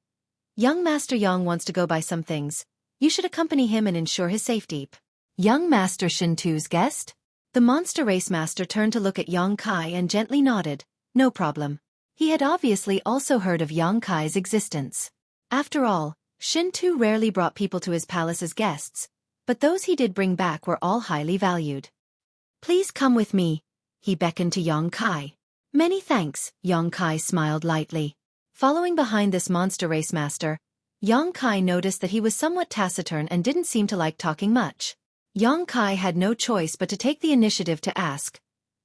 [SPEAKER 1] Young Master Yang wants to go buy some things. You should accompany him and ensure his safety. Young Master Shin Tu's guest? The monster race master turned to look at Yang Kai and gently nodded. No problem. He had obviously also heard of Yang Kai's existence. After all, Shin Tu rarely brought people to his palace as guests, but those he did bring back were all highly valued. Please come with me. He beckoned to Yang Kai. Many thanks, Yang Kai smiled lightly. Following behind this monster race master, Yang Kai noticed that he was somewhat taciturn and didn't seem to like talking much. Yang Kai had no choice but to take the initiative to ask,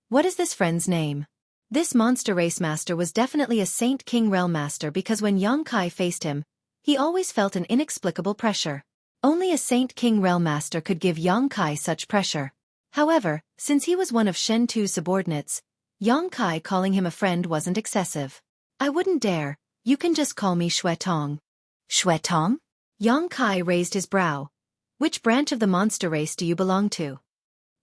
[SPEAKER 1] what is this friend's name? This monster race master was definitely a Saint King Realm master because when Yang Kai faced him, he always felt an inexplicable pressure. Only a Saint King Realm master could give Yang Kai such pressure. However, since he was one of Shen Tu's subordinates, Yang Kai calling him a friend wasn't excessive. I wouldn't dare, you can just call me Xuetong. Xuetong? Yang Kai raised his brow. Which branch of the monster race do you belong to?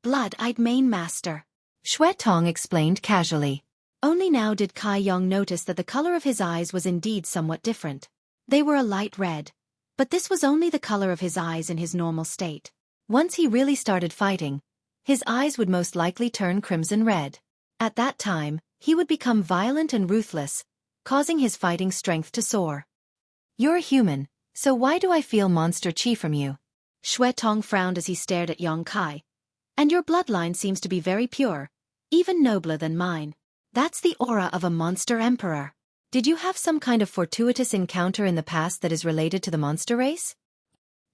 [SPEAKER 1] Blood-eyed main master. Xuetong explained casually. Only now did Kai Yong notice that the color of his eyes was indeed somewhat different. They were a light red. But this was only the color of his eyes in his normal state. Once he really started fighting, his eyes would most likely turn crimson red. At that time, he would become violent and ruthless, causing his fighting strength to soar. You're a human, so why do I feel monster qi from you? Xuetong frowned as he stared at Yang Kai. And your bloodline seems to be very pure, even nobler than mine. That's the aura of a monster emperor. Did you have some kind of fortuitous encounter in the past that is related to the monster race?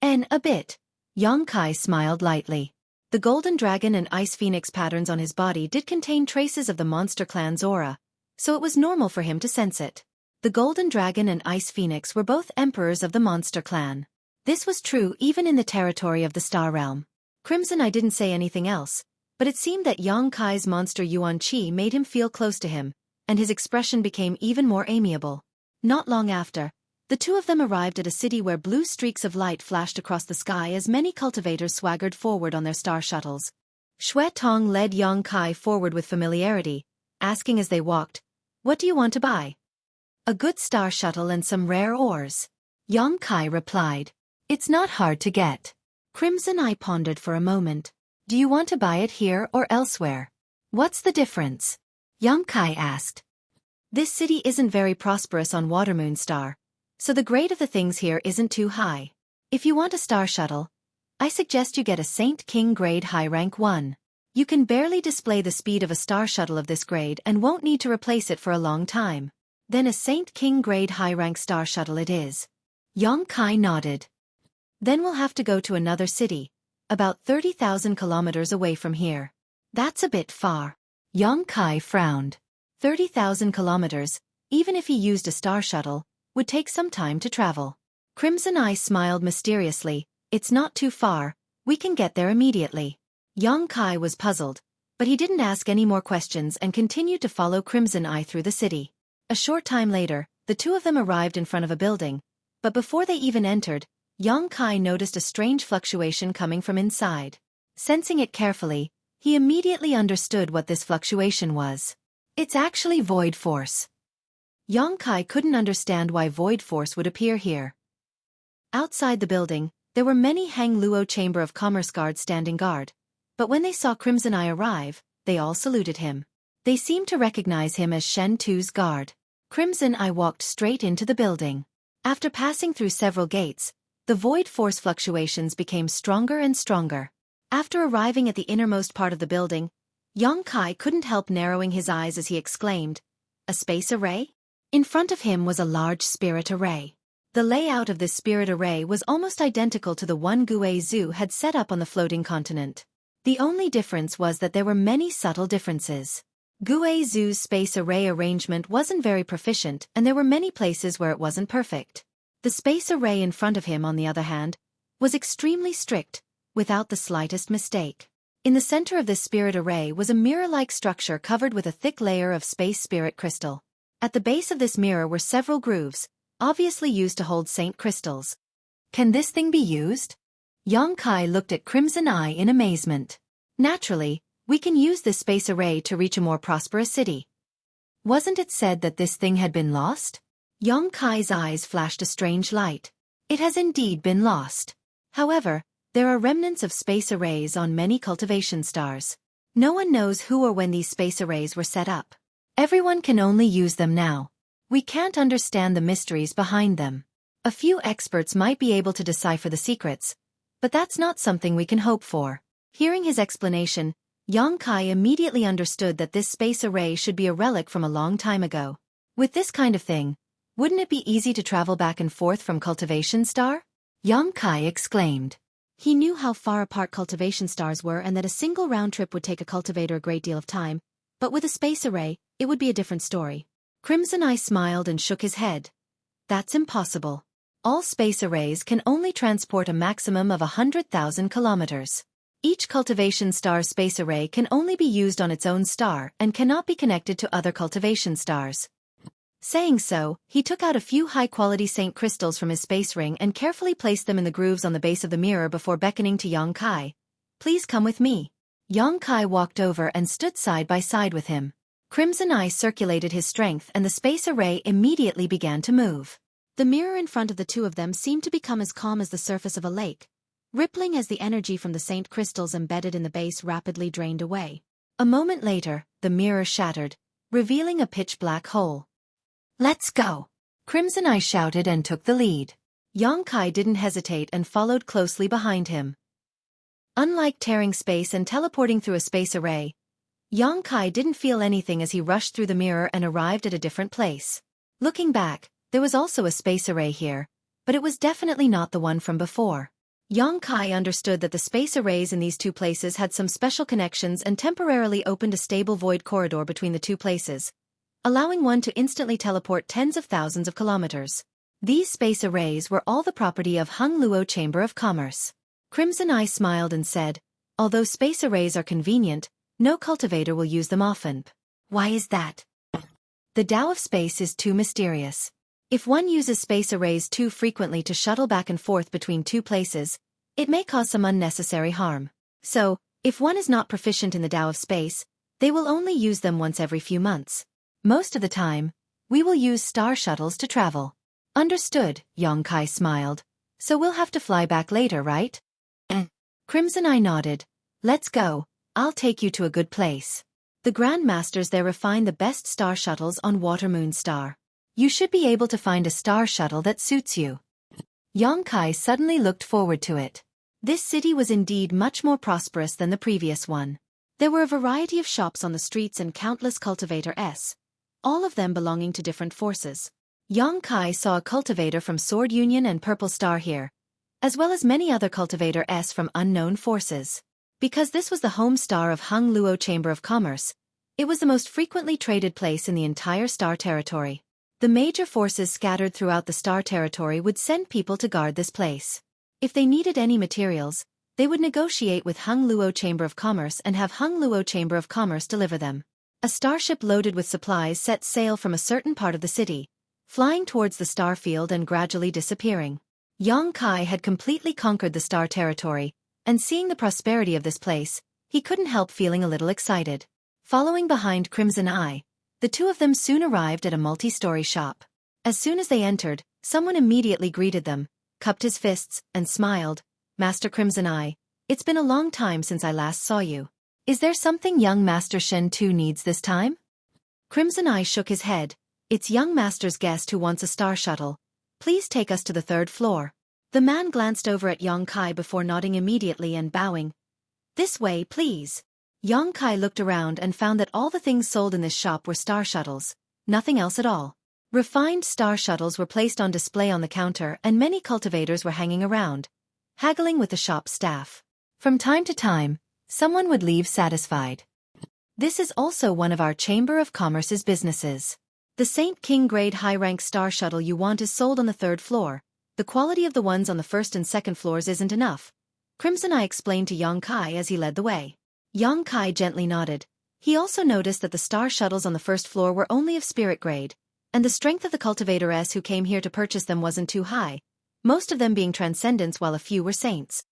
[SPEAKER 1] A bit. Yang Kai smiled lightly. The golden dragon and ice phoenix patterns on his body did contain traces of the monster clan's aura, so it was normal for him to sense it. The golden dragon and ice phoenix were both emperors of the monster clan. This was true even in the territory of the star realm. Crimson I didn't say anything else, but it seemed that Yang Kai's monster Yuan Qi made him feel close to him, and his expression became even more amiable. Not long after, the two of them arrived at a city where blue streaks of light flashed across the sky as many cultivators swaggered forward on their star shuttles. Xuetong led Yang Kai forward with familiarity, asking as they walked, What do you want to buy? A good star shuttle and some rare ores. Yang Kai replied. It's not hard to get. Crimson Eye pondered for a moment. Do you want to buy it here or elsewhere? What's the difference? Yang Kai asked. This city isn't very prosperous on Watermoon Star, so the grade of the things here isn't too high. If you want a star shuttle, I suggest you get a Saint King grade high rank 1. You can barely display the speed of a star shuttle of this grade and won't need to replace it for a long time. Then a Saint King grade high rank star shuttle it is. Yang Kai nodded. Then we'll have to go to another city, about 30,000 kilometers away from here. That's a bit far. Yang Kai frowned. 30,000 kilometers, even if he used a star shuttle, would take some time to travel. Crimson Eye smiled mysteriously. It's not too far, we can get there immediately. Yang Kai was puzzled, but he didn't ask any more questions and continued to follow Crimson Eye through the city. A short time later, the two of them arrived in front of a building, but before they even entered, Yang Kai noticed a strange fluctuation coming from inside. Sensing it carefully, he immediately understood what this fluctuation was. It's actually void force. Yang Kai couldn't understand why void force would appear here. Outside the building, there were many Hang Luo Chamber of Commerce guards standing guard, but when they saw Crimson Eye arrive, they all saluted him. They seemed to recognize him as Shen Tu's guard. Crimson Eye walked straight into the building. After passing through several gates, the void force fluctuations became stronger and stronger. After arriving at the innermost part of the building, Yang Kai couldn't help narrowing his eyes as he exclaimed, "A space array?" In front of him was a large spirit array. The layout of this spirit array was almost identical to the one Xueqi had set up on the floating continent. The only difference was that there were many subtle differences. Xueqi's space array arrangement wasn't very proficient, and there were many places where it wasn't perfect. The space array in front of him, on the other hand, was extremely strict, without the slightest mistake. In the center of this spirit array was a mirror-like structure covered with a thick layer of space spirit crystal. At the base of this mirror were several grooves, obviously used to hold saint crystals. Can this thing be used? Yang Kai looked at Crimson Eye in amazement. Naturally, we can use this space array to reach a more prosperous city. Wasn't it said that this thing had been lost? Yang Kai's eyes flashed a strange light. It has indeed been lost. However, there are remnants of space arrays on many cultivation stars. No one knows who or when these space arrays were set up. Everyone can only use them now. We can't understand the mysteries behind them. A few experts might be able to decipher the secrets, but that's not something we can hope for. Hearing his explanation, Yang Kai immediately understood that this space array should be a relic from a long time ago. With this kind of thing, wouldn't it be easy to travel back and forth from cultivation star? Yang Kai exclaimed. He knew how far apart cultivation stars were and that a single round trip would take a cultivator a great deal of time, but with a space array, it would be a different story. Crimson Eye smiled and shook his head. That's impossible. All space arrays can only transport a maximum of 100,000 kilometers. Each cultivation star space array can only be used on its own star and cannot be connected to other cultivation stars. Saying so, he took out a few high-quality saint crystals from his space ring and carefully placed them in the grooves on the base of the mirror before beckoning to Yang Kai. "Please come with me." Yang Kai walked over and stood side by side with him. Crimson Eye circulated his strength and the space array immediately began to move. The mirror in front of the two of them seemed to become as calm as the surface of a lake, rippling as the energy from the saint crystals embedded in the base rapidly drained away. A moment later, the mirror shattered, revealing a pitch-black hole. "Let's go!" Crimson Eye shouted and took the lead. Yang Kai didn't hesitate and followed closely behind him. Unlike tearing space and teleporting through a space array, Yang Kai didn't feel anything as he rushed through the mirror and arrived at a different place. Looking back, there was also a space array here, but it was definitely not the one from before. Yang Kai understood that the space arrays in these two places had some special connections and temporarily opened a stable void corridor between the two places, allowing one to instantly teleport tens of thousands of kilometers. These space arrays were all the property of Hang Luo Chamber of Commerce. Crimson Eye smiled and said, "Although space arrays are convenient, no cultivator will use them often." "Why is that?" "The Tao of space is too mysterious. If one uses space arrays too frequently to shuttle back and forth between two places, it may cause some unnecessary harm. So, if one is not proficient in the Tao of space, they will only use them once every few months. Most of the time, we will use star shuttles to travel." "Understood," Yang Kai smiled. "So we'll have to fly back later, right?" Crimson Eye nodded. "Let's go, I'll take you to a good place. The Grand Masters there refine the best star shuttles on Water Moon Star. You should be able to find a star shuttle that suits you." Yang Kai suddenly looked forward to it. This city was indeed much more prosperous than the previous one. There were a variety of shops on the streets and countless cultivators, all of them belonging to different forces. Yang Kai saw a cultivator from Sword Union and Purple Star here, as well as many other cultivators from unknown forces. Because this was the home star of Hang Luo Chamber of Commerce, It was the most frequently traded place in the entire star territory. The major forces scattered throughout the star territory would send people to guard this place. If they needed any materials, they would negotiate with Hung Luo Chamber of Commerce and have Hung Luo Chamber of Commerce deliver them. A starship loaded with supplies set sail from a certain part of the city, flying towards the star field and gradually disappearing. Yang Kai had completely conquered the star territory, and seeing the prosperity of this place, he couldn't help feeling a little excited. Following behind Crimson Eye, the two of them soon arrived at a multi-story shop. As soon as they entered, someone immediately greeted them, cupped his fists, and smiled. "Master Crimson Eye, it's been a long time since I last saw you. Is there something young Master Shen Tu needs this time?" Crimson Eye shook his head. "It's young Master's guest who wants a star shuttle. Please take us to the 3rd floor." The man glanced over at Yang Kai before nodding immediately and bowing. "This way, please." Yang Kai looked around and found that all the things sold in this shop were star shuttles, nothing else at all. Refined star shuttles were placed on display on the counter and many cultivators were hanging around, haggling with the shop staff. From time to time, someone would leave satisfied. "This is also one of our Chamber of Commerce's businesses. The Saint King grade high-rank star shuttle you want is sold on the 3rd floor. The quality of the ones on the 1st and 2nd floors isn't enough," Crimson Eye explained to Yang Kai as he led the way. Yang Kai gently nodded. He also noticed that the star shuttles on the 1st floor were only of spirit grade, and the strength of the cultivators who came here to purchase them wasn't too high, most of them being transcendents while a few were saints.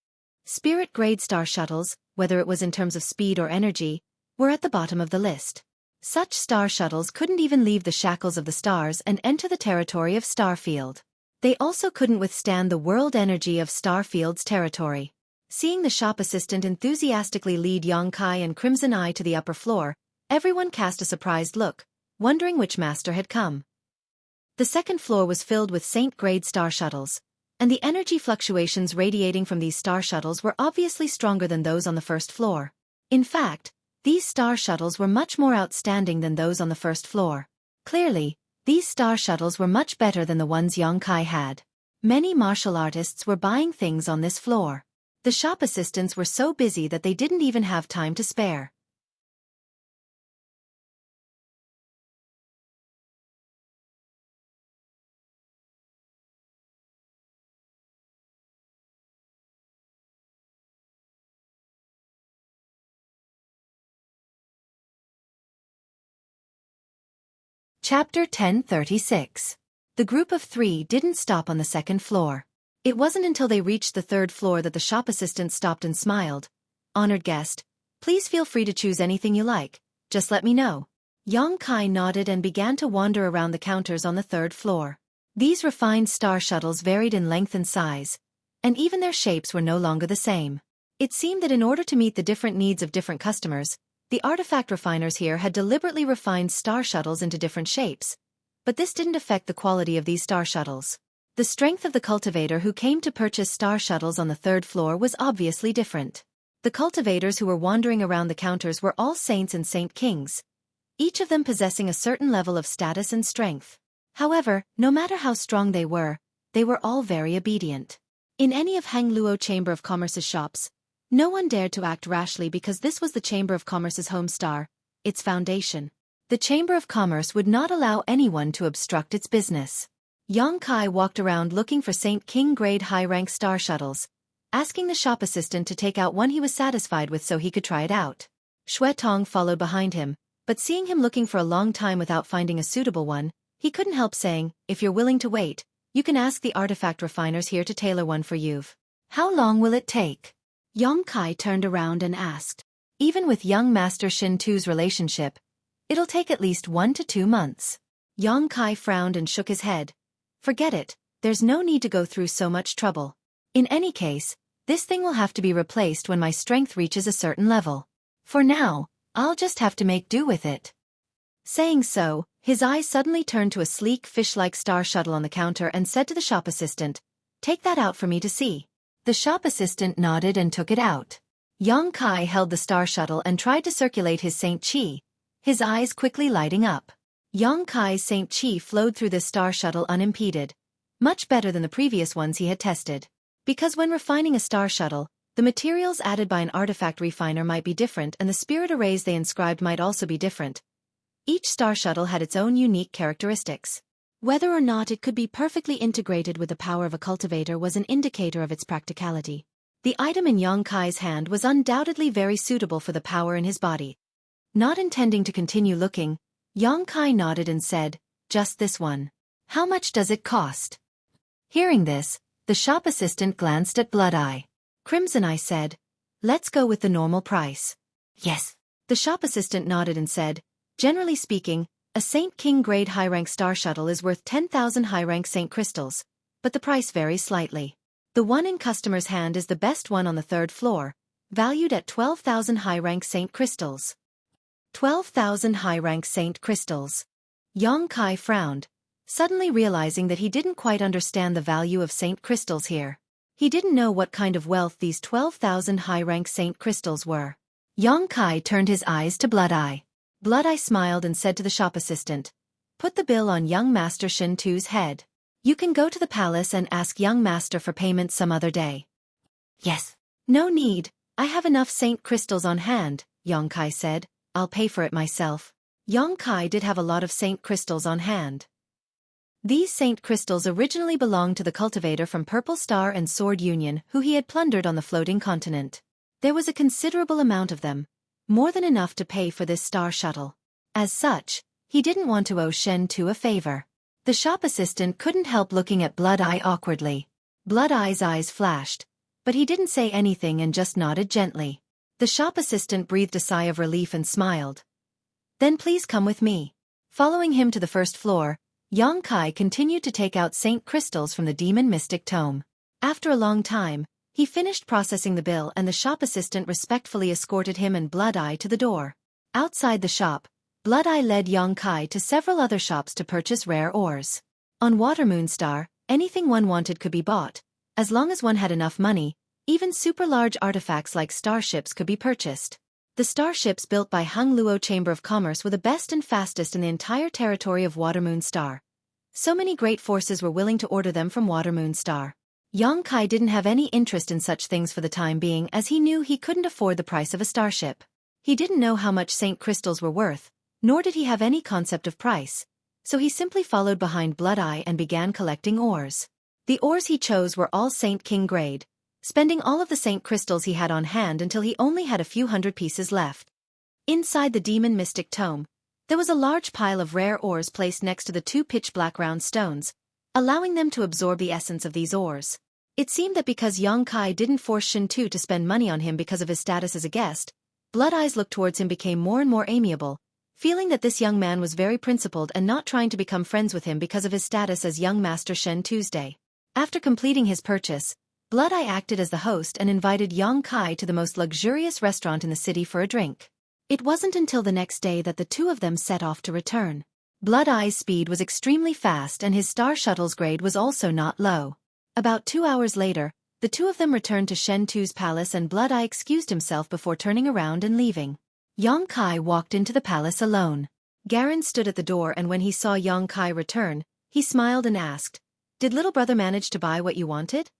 [SPEAKER 1] Spirit grade star shuttles, whether it was in terms of speed or energy, were at the bottom of the list. Such star shuttles couldn't even leave the shackles of the stars and enter the territory of Starfield. They also couldn't withstand the world energy of Starfield's territory. Seeing the shop assistant enthusiastically lead Yang Kai and Crimson Eye to the upper floor, everyone cast a surprised look, wondering which master had come. The 2nd floor was filled with Saint-grade star shuttles, and the energy fluctuations radiating from these star shuttles were obviously stronger than those on the 1st floor. In fact, these star shuttles were much more outstanding than those on the 1st floor. Clearly, these star shuttles were much better than the ones Yang Kai had. Many martial artists were buying things on this floor. The shop assistants were so busy that they didn't even have time to spare. Chapter 1036. The group of 3 didn't stop on the 2nd floor. It wasn't until they reached the 3rd floor that the shop assistant stopped and smiled. "Honored guest, please feel free to choose anything you like, just let me know." Yang Kai nodded and began to wander around the counters on the 3rd floor. These refined star shuttles varied in length and size, and even their shapes were no longer the same. It seemed that in order to meet the different needs of different customers, the artifact refiners here had deliberately refined star shuttles into different shapes, but this didn't affect the quality of these star shuttles. The strength of the cultivator who came to purchase star shuttles on the 3rd floor was obviously different. The cultivators who were wandering around the counters were all saints and saint kings, each of them possessing a certain level of status and strength. However, no matter how strong they were all very obedient. In any of Hang Luo Chamber of Commerce's shops, no one dared to act rashly because this was the Chamber of Commerce's home star, its foundation. The Chamber of Commerce would not allow anyone to obstruct its business. Yang Kai walked around looking for Saint King grade high-rank star shuttles, asking the shop assistant to take out one he was satisfied with so he could try it out. Xueqi followed behind him, but seeing him looking for a long time without finding a suitable one, he couldn't help saying, "If you're willing to wait, you can ask the artifact refiners here to tailor one for you. How long will it take?" Yang Kai turned around and asked. Even with young Master Shin Tu's relationship, it'll take at least 1 to 2 months. Yang Kai frowned and shook his head. "Forget it, there's no need to go through so much trouble. In any case, this thing will have to be replaced when my strength reaches a certain level. For now, I'll just have to make do with it." Saying so, his eyes suddenly turned to a sleek fish-like star shuttle on the counter and said to the shop assistant, "Take that out for me to see." The shop assistant nodded and took it out. Yang Kai held the star shuttle and tried to circulate his Saint Chi, his eyes quickly lighting up. Yang Kai's Saint Chi flowed through this star shuttle unimpeded, much better than the previous ones he had tested. Because when refining a star shuttle, The materials added by an artifact refiner might be different and the spirit arrays they inscribed might also be different. Each star shuttle had its own unique characteristics. Whether or not it could be perfectly integrated with the power of a cultivator was an indicator of its practicality. The item in Yang Kai's hand was undoubtedly very suitable for the power in his body. Not intending to continue looking, Yang Kai nodded and said, "Just this one. How much does it cost?" Hearing this, the shop assistant glanced at Blood Eye. Crimson Eye said, "Let's go with the normal price." "Yes." The shop assistant nodded and said, "Generally speaking, a Saint King grade high-rank star shuttle is worth 10,000 high-rank Saint crystals, but the price varies slightly. The one in customer's hand is the best one on the third floor, valued at 12,000 high-rank Saint crystals." 12,000 high-rank Saint crystals. Yang Kai frowned, suddenly realizing that he didn't quite understand the value of Saint crystals here. He didn't know what kind of wealth these 12,000 high-rank Saint crystals were. Yang Kai turned his eyes to Blood Eye. Blood Eye smiled and said to the shop assistant, "Put the bill on young Master Shen Tu's head. You can go to the palace and ask young Master for payment some other day." "Yes." "No need, I have enough Saint crystals on hand," Yang Kai said. "I'll pay for it myself." Yang Kai did have a lot of Saint crystals on hand. These Saint crystals originally belonged to the cultivator from Purple Star and Sword Union who he had plundered on the floating continent. There was a considerable amount of them, more than enough to pay for this star shuttle. As such, he didn't want to owe Shen Tu a favor. The shop assistant couldn't help looking at Blood Eye awkwardly. Blood Eye's eyes flashed, but he didn't say anything and just nodded gently. The shop assistant breathed a sigh of relief and smiled. "Then please come with me." Following him to the first floor, Yang Kai continued to take out Saint crystals from the Demon Mystic Tome. After a long time, he finished processing the bill and the shop assistant respectfully escorted him and Blood Eye to the door. Outside the shop, Blood Eye led Yang Kai to several other shops to purchase rare ores. On Water Moon Star, anything one wanted could be bought. As long as one had enough money, even super-large artifacts like starships could be purchased. The starships built by Hung Luo Chamber of Commerce were the best and fastest in the entire territory of Water Moon Star. So many great forces were willing to order them from Water Moon Star. Yang Kai didn't have any interest in such things for the time being as he knew he couldn't afford the price of a starship. He didn't know how much Saint crystals were worth, nor did he have any concept of price, so he simply followed behind Blood Eye and began collecting ores. The ores he chose were all Saint King grade, spending all of the Saint crystals he had on hand until he only had a few hundred pieces left. Inside the Demon Mystic Tome, there was a large pile of rare ores placed next to the two pitch-black round stones, allowing them to absorb the essence of these ores. It seemed that because Yang Kai didn't force Shen Tu to spend money on him because of his status as a guest, Blood Eye's look towards him became more and more amiable, feeling that this young man was very principled and not trying to become friends with him because of his status as young Master Shen Tuesday. After completing his purchase, Blood Eye acted as the host and invited Yang Kai to the most luxurious restaurant in the city for a drink. It wasn't until the next day that the two of them set off to return. Blood Eye's speed was extremely fast and his star shuttle's grade was also not low. About 2 hours later, the two of them returned to Shen Tu's palace and Blood Eye excused himself before turning around and leaving. Yang Kai walked into the palace alone. Garen stood at the door and when he saw Yang Kai return, he smiled and asked, "Did little brother manage to buy what you wanted?"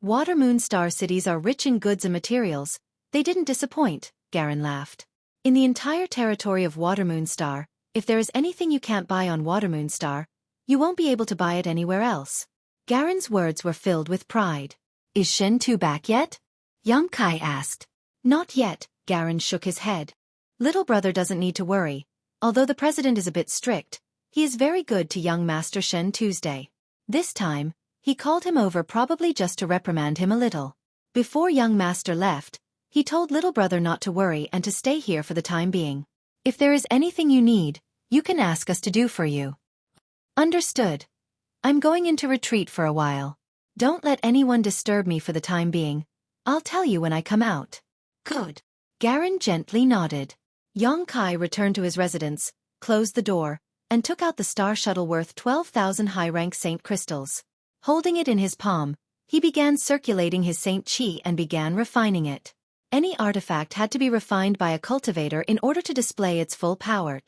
[SPEAKER 1] Water Moon Star cities are rich in goods and materials. They didn't disappoint, Garen laughed. In the entire territory of Water Moon Star, if there is anything you can't buy on Water Moon Star, you won't be able to buy it anywhere else. Garen's words were filled with pride. "Is Shen Tu back yet?" Yang Kai asked. "Not yet," Garen shook his head. "Little brother doesn't need to worry. Although the president is a bit strict, he is very good to young Master Shen Tuesday. This time, he called him over probably just to reprimand him a little. Before young master left, he told little brother not to worry and to stay here for the time being. If there is anything you need, you can ask us to do for you." "Understood. I'm going into retreat for a while. Don't let anyone disturb me for the time being. I'll tell you when I come out." "Good." Garen gently nodded. Yang Kai returned to his residence, closed the door, and took out the star shuttle worth 12,000 high-rank Saint crystals. Holding it in his palm, he began circulating his Saint Qi and began refining it. Any artifact had to be refined by a cultivator in order to display its full power.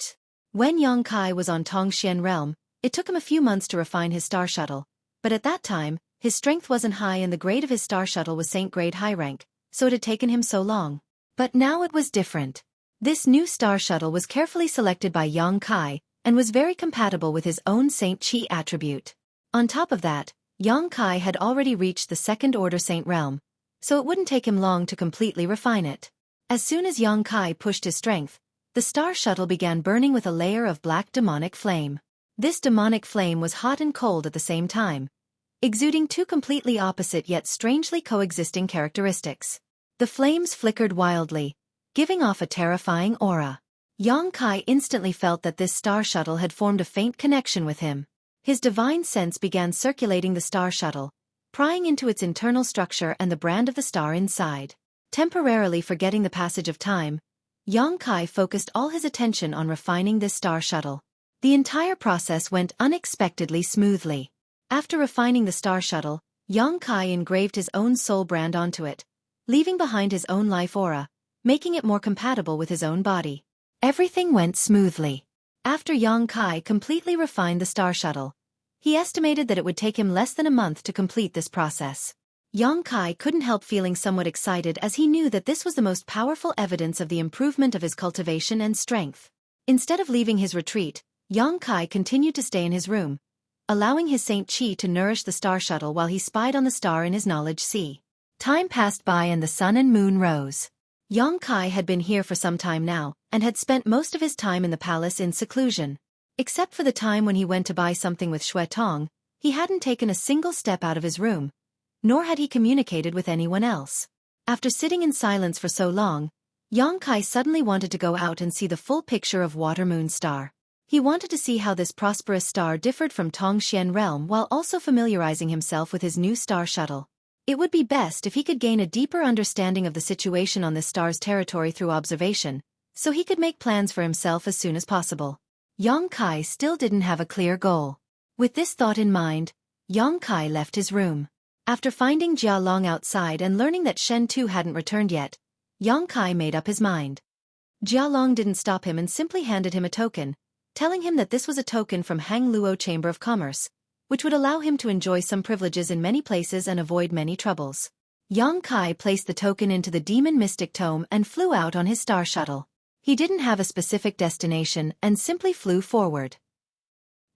[SPEAKER 1] When Yang Kai was on Tongxian realm, it took him a few months to refine his star shuttle, but at that time, his strength wasn't high and the grade of his star shuttle was Saint grade high rank, so it had taken him so long. But now it was different. This new star shuttle was carefully selected by Yang Kai, and was very compatible with his own Saint Qi attribute. On top of that, Yang Kai had already reached the second-order Saint realm, so it wouldn't take him long to completely refine it. As soon as Yang Kai pushed his strength, the star shuttle began burning with a layer of black demonic flame. This demonic flame was hot and cold at the same time, exuding two completely opposite yet strangely coexisting characteristics. The flames flickered wildly, giving off a terrifying aura. Yang Kai instantly felt that this star shuttle had formed a faint connection with him. His divine sense began circulating the star shuttle, prying into its internal structure and the brand of the star inside. Temporarily forgetting the passage of time, Yang Kai focused all his attention on refining this star shuttle. The entire process went unexpectedly smoothly. After refining the star shuttle, Yang Kai engraved his own soul brand onto it, leaving behind his own life aura, making it more compatible with his own body. Everything went smoothly. After Yang Kai completely refined the star shuttle, he estimated that it would take him less than a month to complete this process. Yang Kai couldn't help feeling somewhat excited as he knew that this was the most powerful evidence of the improvement of his cultivation and strength. Instead of leaving his retreat, Yang Kai continued to stay in his room, allowing his Saint Qi to nourish the star shuttle while he spied on the star in his knowledge sea. Time passed by and the sun and moon rose. Yang Kai had been here for some time now, and had spent most of his time in the palace in seclusion. Except for the time when he went to buy something with Xueqi, he hadn't taken a single step out of his room, nor had he communicated with anyone else. After sitting in silence for so long, Yang Kai suddenly wanted to go out and see the full picture of Water Moon Star. He wanted to see how this prosperous star differed from Tongxian realm while also familiarizing himself with his new star shuttle. It would be best if he could gain a deeper understanding of the situation on this star's territory through observation, so he could make plans for himself as soon as possible. Yang Kai still didn't have a clear goal. With this thought in mind, Yang Kai left his room. After finding Jia Long outside and learning that Shen Tu hadn't returned yet, Yang Kai made up his mind. Jia Long didn't stop him and simply handed him a token, telling him that this was a token from Hang Luo Chamber of Commerce, which would allow him to enjoy some privileges in many places and avoid many troubles. Yang Kai placed the token into the Demon Mystic Tome and flew out on his star shuttle. He didn't have a specific destination and simply flew forward.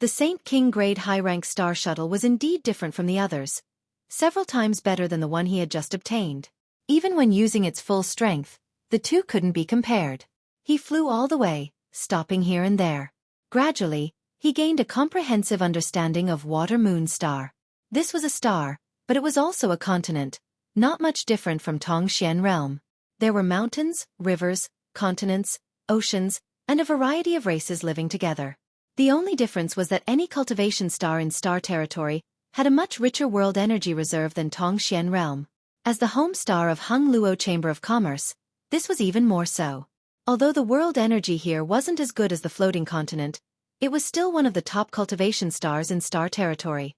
[SPEAKER 1] The Saint King grade high-rank star shuttle was indeed different from the others, several times better than the one he had just obtained. Even when using its full strength, the two couldn't be compared. He flew all the way, stopping here and there. Gradually, he gained a comprehensive understanding of Water Moon Star. This was a star, but it was also a continent, not much different from Tongxian realm. There were mountains, rivers, continents, oceans, and a variety of races living together. The only difference was that any cultivation star in star territory had a much richer world energy reserve than Tongxian realm. As the home star of Hung Luo Chamber of Commerce, this was even more so. Although the world energy here wasn't as good as the floating continent, it was still one of the top cultivation stars in star territory.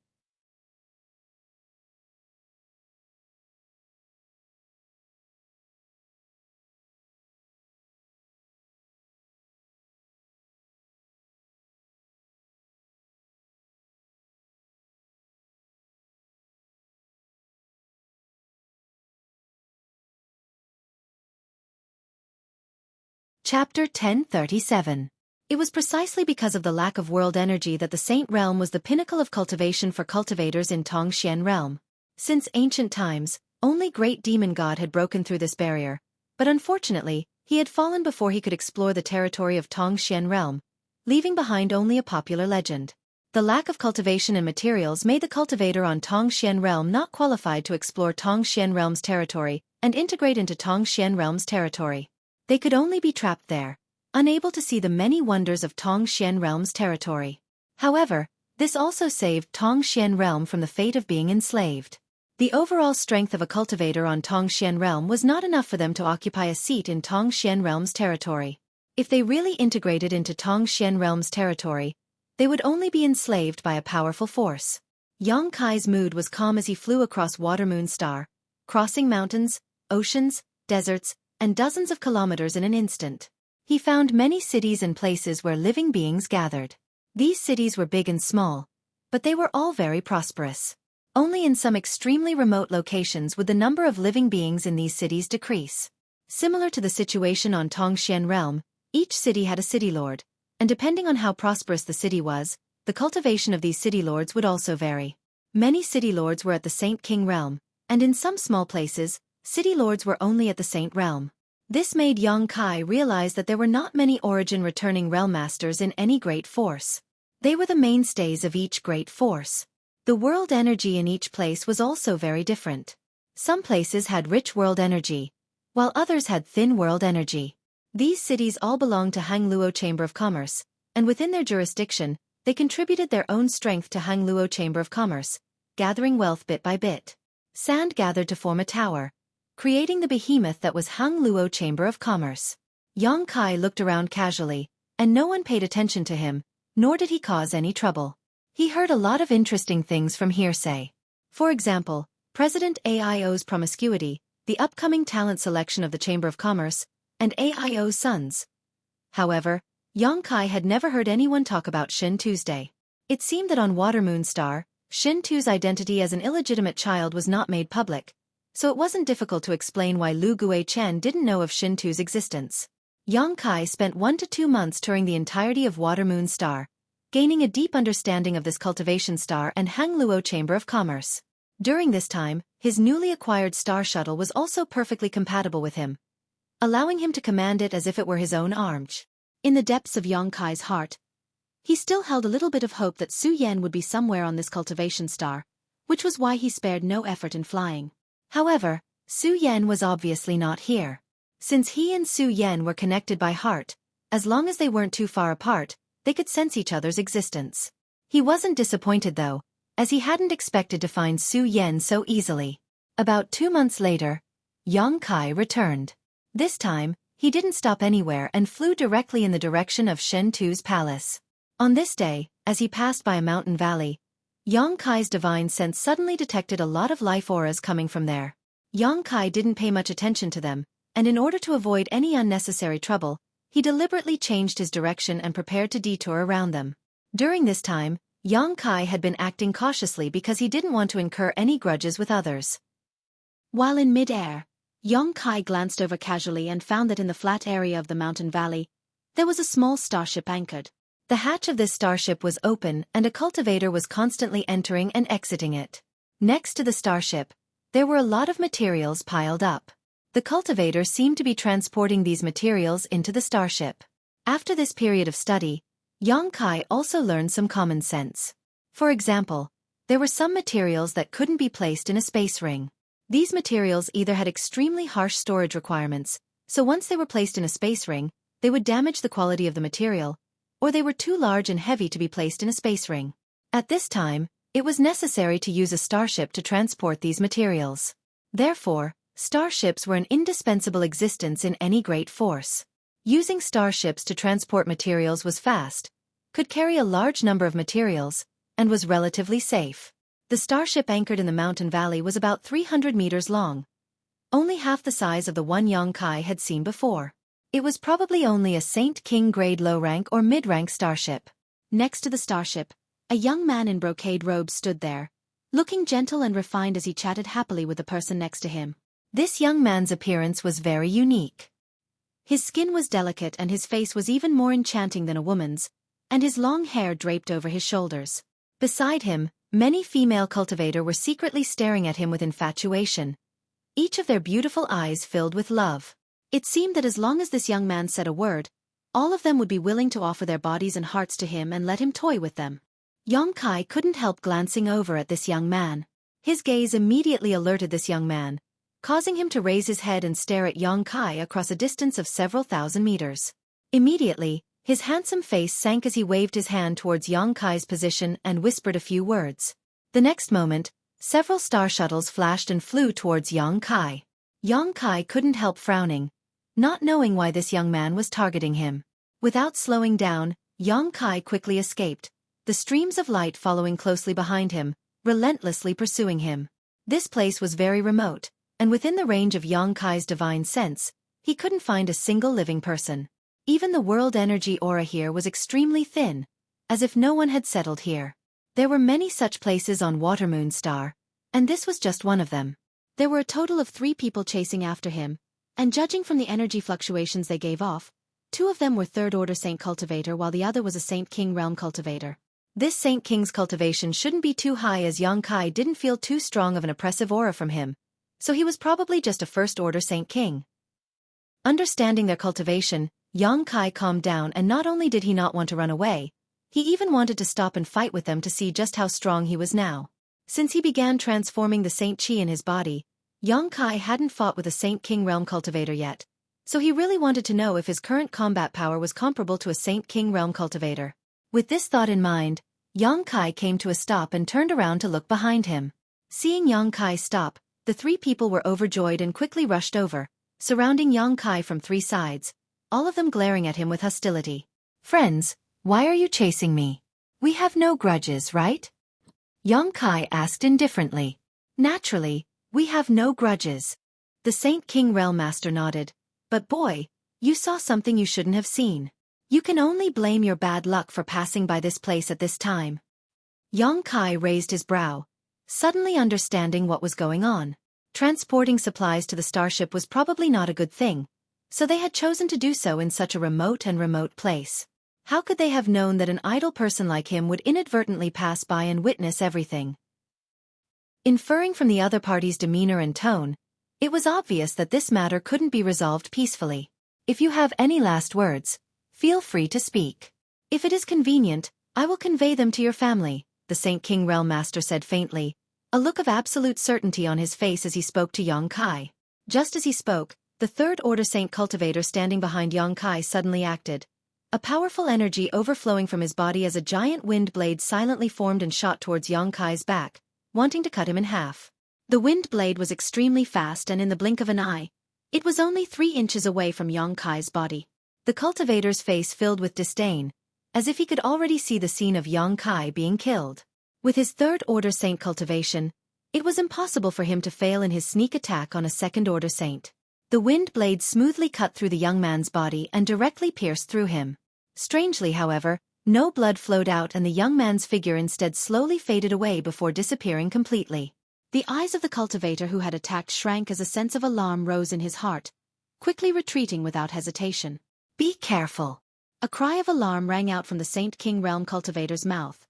[SPEAKER 1] Chapter 1037. It was precisely because of the lack of world energy that the Saint Realm was the pinnacle of cultivation for cultivators in Tongxian Realm. Since ancient times, only Great Demon God had broken through this barrier, but unfortunately, he had fallen before he could explore the territory of Tongxian Realm, leaving behind only a popular legend. The lack of cultivation and materials made the cultivator on Tongxian Realm not qualified to explore Tongxian Realm's territory and integrate into Tongxian Realm's territory. They could only be trapped there, unable to see the many wonders of Tongxian Realm's territory. However, this also saved Tongxian Realm from the fate of being enslaved. The overall strength of a cultivator on Tongxian Realm was not enough for them to occupy a seat in Tongxian Realm's territory. If they really integrated into Tongxian Realm's territory, they would only be enslaved by a powerful force. Yang Kai's mood was calm as he flew across Water Moon Star, crossing mountains, oceans, deserts, and dozens of kilometers in an instant. He found many cities and places where living beings gathered. These cities were big and small, but they were all very prosperous. Only in some extremely remote locations would the number of living beings in these cities decrease. Similar to the situation on Tongxian realm, each city had a city lord, and depending on how prosperous the city was, the cultivation of these city lords would also vary. Many city lords were at the Saint King realm, and in some small places, city lords were only at the Saint realm. This made Yang Kai realize that there were not many origin-returning realm masters in any great force. They were the mainstays of each great force. The world energy in each place was also very different. Some places had rich world energy, while others had thin world energy. These cities all belonged to Hangluo Chamber of Commerce, and within their jurisdiction, they contributed their own strength to Hangluo Chamber of Commerce, gathering wealth bit by bit. Sand gathered to form a tower, creating the behemoth that was Hangluo Chamber of Commerce. Yang Kai looked around casually, and no one paid attention to him, nor did he cause any trouble. He heard a lot of interesting things from hearsay. For example, President AIO's promiscuity, the upcoming talent selection of the Chamber of Commerce, and AIO's sons. However, Yang Kai had never heard anyone talk about Shin Tuesday. It seemed that on Water Moon Star, Shin Tu's identity as an illegitimate child was not made public, so it wasn't difficult to explain why Lu Gui-chen didn't know of Shin Tu's existence. Yang Kai spent 1 to 2 months touring the entirety of Water Moon Star, gaining a deep understanding of this cultivation star and Hangluo Chamber of Commerce. During this time, his newly acquired star shuttle was also perfectly compatible with him, allowing him to command it as if it were his own arms. In the depths of Yang Kai's heart, he still held a little bit of hope that Su Yan would be somewhere on this cultivation star, which was why he spared no effort in flying. However, Su Yan was obviously not here. Since he and Su Yan were connected by heart, as long as they weren't too far apart, they could sense each other's existence. He wasn't disappointed though, as he hadn't expected to find Su Yan so easily. About 2 months later, Yang Kai returned. This time, he didn't stop anywhere and flew directly in the direction of Shen Tu's palace. On this day, as he passed by a mountain valley, Yang Kai's divine sense suddenly detected a lot of life auras coming from there. Yang Kai didn't pay much attention to them, and in order to avoid any unnecessary trouble, he deliberately changed his direction and prepared to detour around them. During this time, Yang Kai had been acting cautiously because he didn't want to incur any grudges with others. While in mid-air, Yang Kai glanced over casually and found that in the flat area of the mountain valley, there was a small starship anchored. The hatch of this starship was open and a cultivator was constantly entering and exiting it. Next to the starship, there were a lot of materials piled up. The cultivator seemed to be transporting these materials into the starship. After this period of study, Yang Kai also learned some common sense. For example, there were some materials that couldn't be placed in a space ring. These materials either had extremely harsh storage requirements, so once they were placed in a space ring, they would damage the quality of the material, or they were too large and heavy to be placed in a space ring. At this time, it was necessary to use a starship to transport these materials. Therefore, starships were an indispensable existence in any great force. Using starships to transport materials was fast, could carry a large number of materials, and was relatively safe. The starship anchored in the mountain valley was about 300 meters long, only half the size of the one Yang Kai had seen before. It was probably only a Saint King grade low-rank or mid-rank starship. Next to the starship, a young man in brocade robes stood there, looking gentle and refined as he chatted happily with the person next to him. This young man's appearance was very unique. His skin was delicate and his face was even more enchanting than a woman's, and his long hair draped over his shoulders. Beside him, many female cultivators were secretly staring at him with infatuation, each of their beautiful eyes filled with love. It seemed that as long as this young man said a word, all of them would be willing to offer their bodies and hearts to him and let him toy with them. Yang Kai couldn't help glancing over at this young man. His gaze immediately alerted this young man, causing him to raise his head and stare at Yang Kai across a distance of several thousand meters. Immediately, his handsome face sank as he waved his hand towards Yang Kai's position and whispered a few words. The next moment, several star shuttles flashed and flew towards Yang Kai. Yang Kai couldn't help frowning, not knowing why this young man was targeting him. Without slowing down, Yang Kai quickly escaped, the streams of light following closely behind him, relentlessly pursuing him. This place was very remote, and within the range of Yang Kai's divine sense, he couldn't find a single living person. Even the world energy aura here was extremely thin, as if no one had settled here. There were many such places on Watermoon Star, And this was just one of them. There were a total of 3 people chasing after him, and judging from the energy fluctuations they gave off, 2 of them were third-order Saint Cultivator while the other was a Saint King Realm Cultivator. This Saint King's cultivation shouldn't be too high as Xueqi didn't feel too strong of an oppressive aura from him, so he was probably just a first-order Saint King. Understanding their cultivation, Xueqi calmed down, and not only did he not want to run away, he even wanted to stop and fight with them to see just how strong he was now. Since he began transforming the Saint Qi in his body, Xueqi hadn't fought with a Saint King Realm Cultivator yet, so he really wanted to know if his current combat power was comparable to a Saint King Realm Cultivator. With this thought in mind, Xueqi came to a stop and turned around to look behind him. Seeing Xueqi stop, the 3 people were overjoyed and quickly rushed over, surrounding Xueqi from 3 sides, all of them glaring at him with hostility. "Friends, why are you chasing me? We have no grudges, right?" Xueqi asked indifferently. "Naturally, we have no grudges." The Saint King Realm Master nodded. "But boy, you saw something you shouldn't have seen. You can only blame your bad luck for passing by this place at this time." Xueqi raised his brow, suddenly understanding what was going on. Transporting supplies to the starship was probably not a good thing, so they had chosen to do so in such a remote place. How could they have known that an idle person like him would inadvertently pass by and witness everything? Inferring from the other party's demeanor and tone, it was obvious that this matter couldn't be resolved peacefully. "If you have any last words, feel free to speak. If it is convenient, I will convey them to your family," the Saint King Realm Master said faintly, a look of absolute certainty on his face as he spoke to Xueqi. Just as he spoke, the third-order Saint Cultivator standing behind Xueqi suddenly acted. A powerful energy overflowing from his body as a giant wind blade silently formed and shot towards Xueqi's back, wanting to cut him in half. The wind blade was extremely fast, and in the blink of an eye, it was only 3 inches away from Xueqi's body. The cultivator's face filled with disdain, as if he could already see the scene of Xueqi being killed. With his third-order Saint cultivation, it was impossible for him to fail in his sneak attack on a second-order Saint. The wind blade smoothly cut through the young man's body and directly pierced through him. Strangely, however, no blood flowed out, and the young man's figure instead slowly faded away before disappearing completely. The eyes of the cultivator who had attacked shrank as a sense of alarm rose in his heart, quickly retreating without hesitation. "Be careful!" A cry of alarm rang out from the Saint King Realm cultivator's mouth,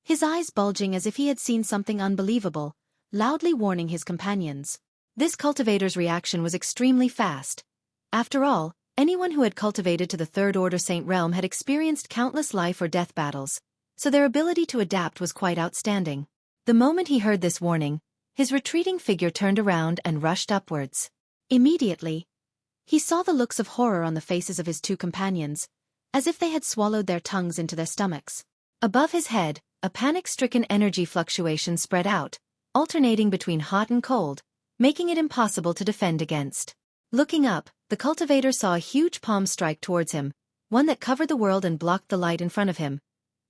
[SPEAKER 1] his eyes bulging as if he had seen something unbelievable, loudly warning his companions. This cultivator's reaction was extremely fast. After all, anyone who had cultivated to the third-order Saint Realm had experienced countless life-or-death battles, so their ability to adapt was quite outstanding. The moment he heard this warning, his retreating figure turned around and rushed upwards. Immediately, he saw the looks of horror on the faces of his 2 companions, as if they had swallowed their tongues into their stomachs. Above his head, a panic-stricken energy fluctuation spread out, alternating between hot and cold, making it impossible to defend against. Looking up, the cultivator saw a huge palm strike towards him, one that covered the world and blocked the light in front of him,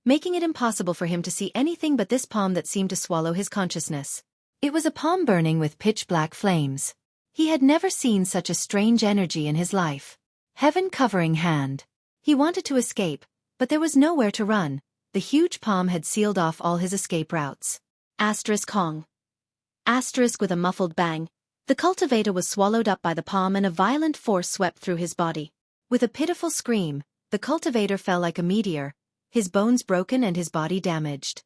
[SPEAKER 1] making it impossible for him to see anything but this palm that seemed to swallow his consciousness. It was a palm burning with pitch-black flames. He had never seen such a strange energy in his life. Heaven-covering hand. He wanted to escape, but there was nowhere to run. The huge palm had sealed off all his escape routes. Kong. With a muffled bang, the cultivator was swallowed up by the palm and a violent force swept through his body. With a pitiful scream, the cultivator fell like a meteor, his bones broken and his body damaged.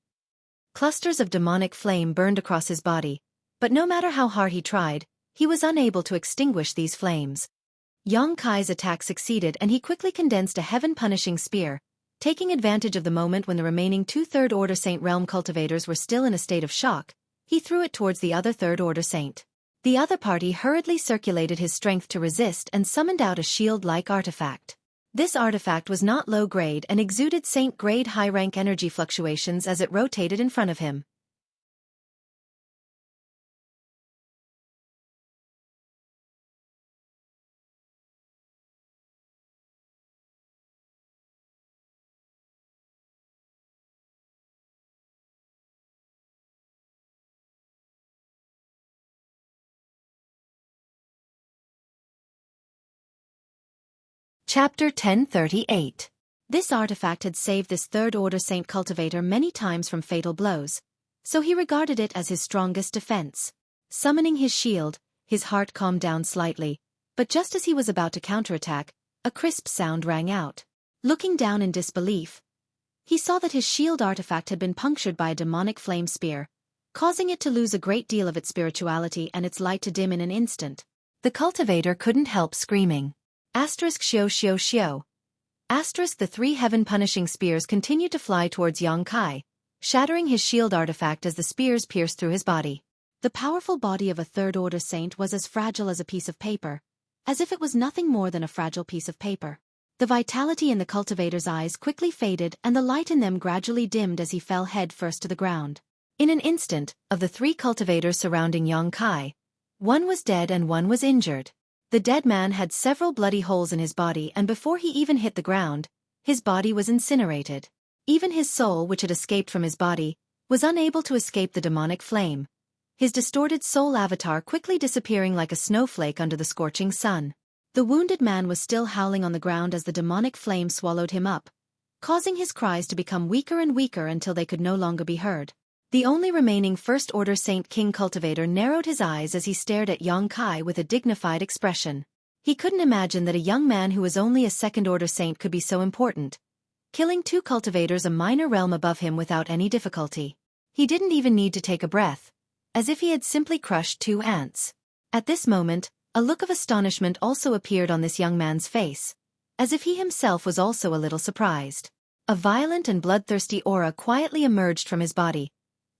[SPEAKER 1] Clusters of demonic flame burned across his body, but no matter how hard he tried, he was unable to extinguish these flames. Xueqi's attack succeeded, and he quickly condensed a heaven-punishing spear, taking advantage of the moment when the remaining 2 third-order Saint Realm cultivators were still in a state of shock. He threw it towards the other third-order Saint. The other party hurriedly circulated his strength to resist and summoned out a shield-like artifact. This artifact was not low-grade and exuded Saint-grade high-rank energy fluctuations as it rotated in front of him. Chapter 1038. This artifact had saved this third-order Saint cultivator many times from fatal blows, so he regarded it as his strongest defense. Summoning his shield, his heart calmed down slightly, but just as he was about to counterattack, a crisp sound rang out. Looking down in disbelief, he saw that his shield artifact had been punctured by a demonic flame spear, causing it to lose a great deal of its spirituality and its light to dim in an instant. The cultivator couldn't help screaming. Xiao xiao xiao. The three heaven-punishing spears continued to fly towards Yang Kai, shattering his shield artifact as the spears pierced through his body. The powerful body of a third-order saint was as fragile as a piece of paper, as if it was nothing more than a fragile piece of paper. The vitality in the cultivator's eyes quickly faded and the light in them gradually dimmed as he fell head first to the ground. In an instant, of the three cultivators surrounding Yang Kai, one was dead and one was injured. The dead man had several bloody holes in his body, and before he even hit the ground, his body was incinerated. Even his soul, which had escaped from his body, was unable to escape the demonic flame, his distorted soul avatar quickly disappearing like a snowflake under the scorching sun. The wounded man was still howling on the ground as the demonic flame swallowed him up, causing his cries to become weaker and weaker until they could no longer be heard. The only remaining First-Order Saint King cultivator narrowed his eyes as he stared at Yang Kai with a dignified expression. He couldn't imagine that a young man who was only a Second-Order Saint could be so important, killing two cultivators a minor realm above him without any difficulty. He didn't even need to take a breath, as if he had simply crushed two ants. At this moment, a look of astonishment also appeared on this young man's face, as if he himself was also a little surprised. A violent and bloodthirsty aura quietly emerged from his body,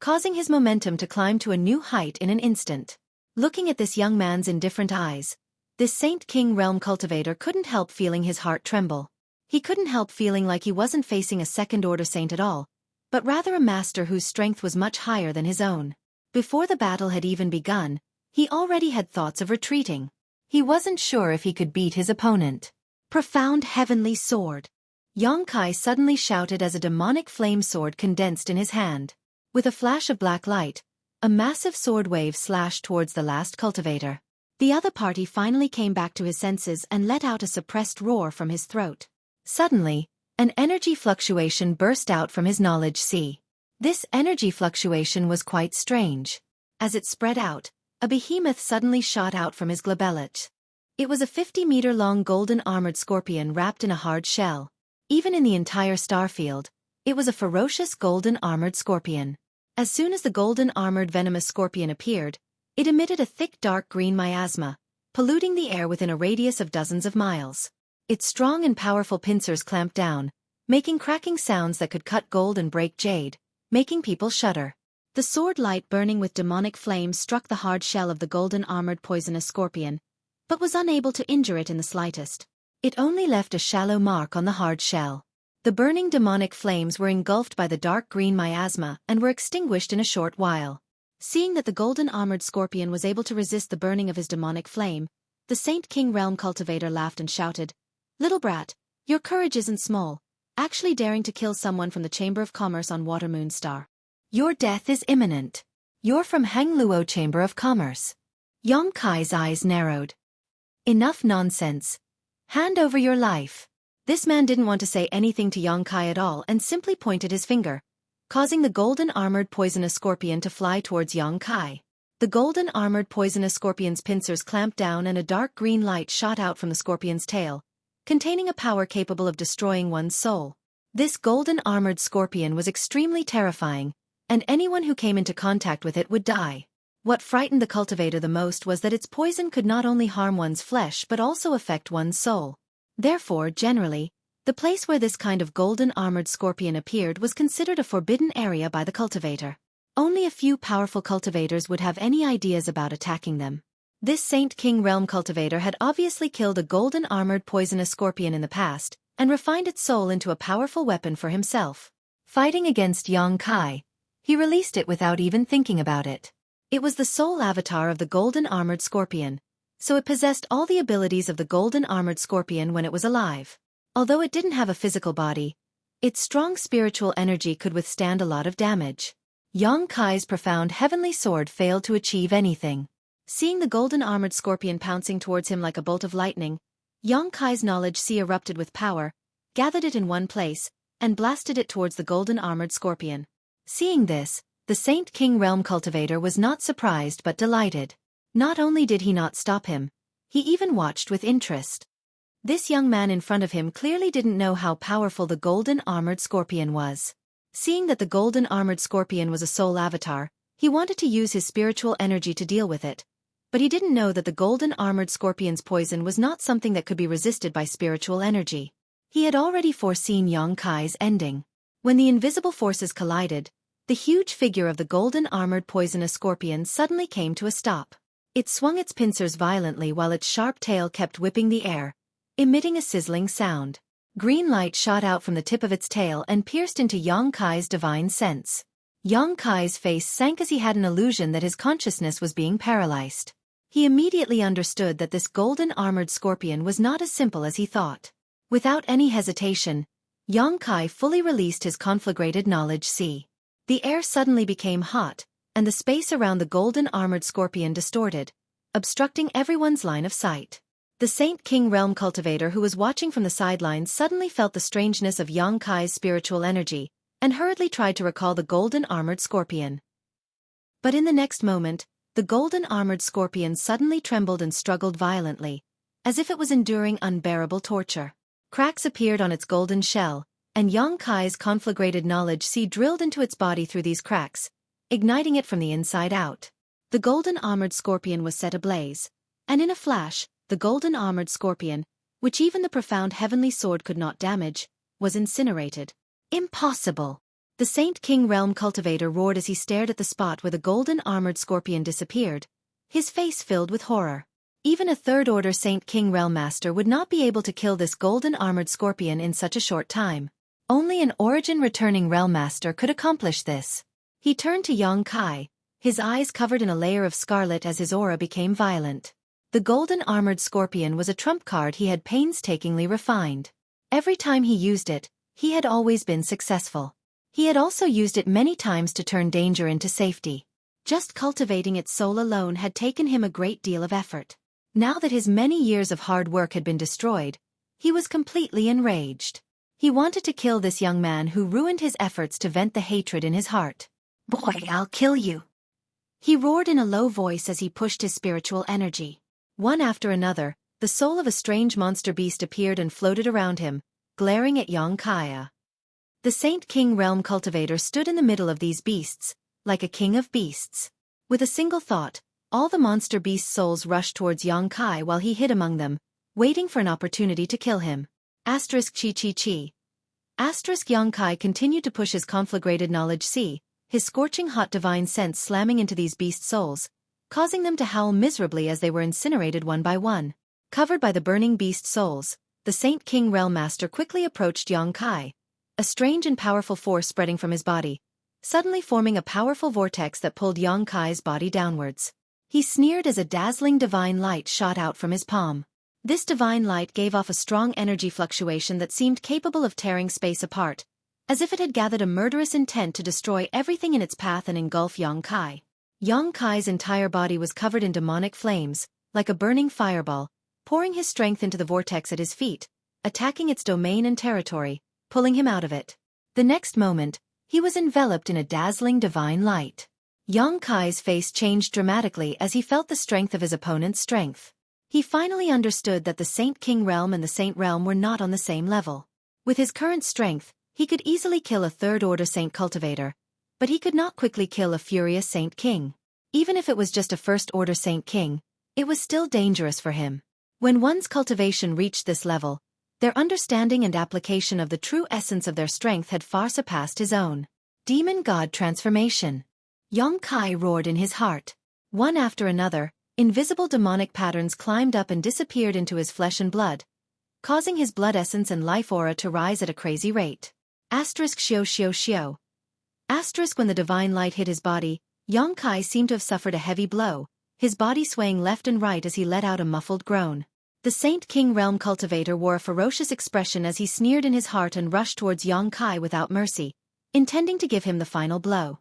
[SPEAKER 1] causing his momentum to climb to a new height in an instant. Looking at this young man's indifferent eyes, this Saint King Realm cultivator couldn't help feeling his heart tremble. He couldn't help feeling like he wasn't facing a second-order saint at all, but rather a master whose strength was much higher than his own. Before the battle had even begun, he already had thoughts of retreating. He wasn't sure if he could beat his opponent. Profound heavenly sword. Yang Kai suddenly shouted as a demonic flame sword condensed in his hand. With a flash of black light, a massive sword wave slashed towards the last cultivator. The other party finally came back to his senses and let out a suppressed roar from his throat. Suddenly, an energy fluctuation burst out from his knowledge sea. This energy fluctuation was quite strange. As it spread out, a behemoth suddenly shot out from his glabellet. It was a 50-meter-long golden-armored scorpion wrapped in a hard shell. Even in the entire starfield, it was a ferocious golden-armored scorpion. As soon as the golden-armored venomous scorpion appeared, it emitted a thick dark green miasma, polluting the air within a radius of dozens of miles. Its strong and powerful pincers clamped down, making cracking sounds that could cut gold and break jade, making people shudder. The sword light burning with demonic flame struck the hard shell of the golden-armored poisonous scorpion, but was unable to injure it in the slightest. It only left a shallow mark on the hard shell. The burning demonic flames were engulfed by the dark green miasma and were extinguished in a short while. Seeing that the golden-armored scorpion was able to resist the burning of his demonic flame, the Saint King Realm cultivator laughed and shouted, "Little brat, your courage isn't small, actually daring to kill someone from the Chamber of Commerce on Watermoon Star. Your death is imminent. You're from Hangluo Chamber of Commerce." Yang Kai's eyes narrowed. Enough nonsense. Hand over your life. This man didn't want to say anything to Yang Kai at all and simply pointed his finger, causing the golden-armored poisonous scorpion to fly towards Yang Kai. The golden-armored poisonous scorpion's pincers clamped down and a dark green light shot out from the scorpion's tail, containing a power capable of destroying one's soul. This golden-armored scorpion was extremely terrifying, and anyone who came into contact with it would die. What frightened the cultivator the most was that its poison could not only harm one's flesh but also affect one's soul. Therefore, generally, the place where this kind of golden-armored scorpion appeared was considered a forbidden area by the cultivator. Only a few powerful cultivators would have any ideas about attacking them. This Saint King Realm cultivator had obviously killed a golden-armored poisonous scorpion in the past, and refined its soul into a powerful weapon for himself. Fighting against Yang Kai, he released it without even thinking about it. It was the soul avatar of the golden-armored scorpion, so it possessed all the abilities of the golden-armored scorpion when it was alive. Although it didn't have a physical body, its strong spiritual energy could withstand a lot of damage. Yang Kai's profound heavenly sword failed to achieve anything. Seeing the golden-armored scorpion pouncing towards him like a bolt of lightning, Yang Kai's knowledge sea erupted with power, gathered it in one place, and blasted it towards the golden-armored scorpion. Seeing this, The Saint King Realm cultivator was not surprised but delighted. Not only did he not stop him, he even watched with interest. This young man in front of him clearly didn't know how powerful the golden armored scorpion was. Seeing that the golden armored scorpion was a soul avatar, he wanted to use his spiritual energy to deal with it. But he didn't know that the golden armored scorpion's poison was not something that could be resisted by spiritual energy. He had already foreseen Yang Kai's ending. When the invisible forces collided, the huge figure of the golden armored poisonous scorpion suddenly came to a stop. It swung its pincers violently while its sharp tail kept whipping the air, emitting a sizzling sound. Green light shot out from the tip of its tail and pierced into Yang Kai's divine sense. Yang Kai's face sank as he had an illusion that his consciousness was being paralyzed. He immediately understood that this golden armored scorpion was not as simple as he thought. Without any hesitation, Yang Kai fully released his conflagrated knowledge sea. The air suddenly became hot, and the space around the golden armored scorpion distorted, obstructing everyone's line of sight. The Saint King Realm cultivator who was watching from the sidelines suddenly felt the strangeness of Yang Kai's spiritual energy, and hurriedly tried to recall the golden armored scorpion. But in the next moment, the golden armored scorpion suddenly trembled and struggled violently, as if it was enduring unbearable torture. Cracks appeared on its golden shell, and Yang Kai's conflagrated knowledge sea drilled into its body through these cracks, igniting it from the inside out. The golden armored scorpion was set ablaze, and in a flash, the golden armored scorpion, which even the profound heavenly sword could not damage, was incinerated. Impossible! The Saint King Realm cultivator roared as he stared at the spot where the golden armored scorpion disappeared, his face filled with horror. Even a third-order Saint King Realm master would not be able to kill this golden armored scorpion in such a short time. Only an origin-returning realm master could accomplish this. He turned to Yang Kai, his eyes covered in a layer of scarlet as his aura became violent. The golden armored scorpion was a trump card he had painstakingly refined. Every time he used it, he had always been successful. He had also used it many times to turn danger into safety. Just cultivating its soul alone had taken him a great deal of effort. Now that his many years of hard work had been destroyed, he was completely enraged. He wanted to kill this young man who ruined his efforts to vent the hatred in his heart. "Boy, I'll kill you!" he roared in a low voice as he pushed his spiritual energy. One after another, the soul of a strange monster beast appeared and floated around him, glaring at Yang Kai. The Saint King Realm cultivator stood in the middle of these beasts, like a king of beasts. With a single thought, all the monster beast souls rushed towards Yang Kai while he hid among them, waiting for an opportunity to kill him. Chi. Yang Kai continued to push his conflagrated knowledge sea, his scorching hot divine sense slamming into these beast souls, causing them to howl miserably as they were incinerated one by one. Covered by the burning beast souls, the Saint King Realm master quickly approached Yang Kai, a strange and powerful force spreading from his body, suddenly forming a powerful vortex that pulled Yang Kai's body downwards. He sneered as a dazzling divine light shot out from his palm. This divine light gave off a strong energy fluctuation that seemed capable of tearing space apart, as if it had gathered a murderous intent to destroy everything in its path and engulf Yang Kai. Yang Kai's entire body was covered in demonic flames, like a burning fireball, pouring his strength into the vortex at his feet, attacking its domain and territory, pulling him out of it. The next moment, he was enveloped in a dazzling divine light. Yang Kai's face changed dramatically as he felt the strength of his opponent's strength. He finally understood that the Saint King Realm and the Saint Realm were not on the same level. With his current strength, he could easily kill a third-order Saint cultivator, but he could not quickly kill a furious Saint King. Even if it was just a first-order Saint King, it was still dangerous for him. When one's cultivation reached this level, their understanding and application of the true essence of their strength had far surpassed his own. Demon God transformation. Yang Kai roared in his heart. One after another, invisible demonic patterns climbed up and disappeared into his flesh and blood, causing his blood essence and life aura to rise at a crazy rate. Xio. When the divine light hit his body, Yang Kai seemed to have suffered a heavy blow, his body swaying left and right as he let out a muffled groan. The Saint King Realm cultivator wore a ferocious expression as he sneered in his heart and rushed towards Yang Kai without mercy, intending to give him the final blow.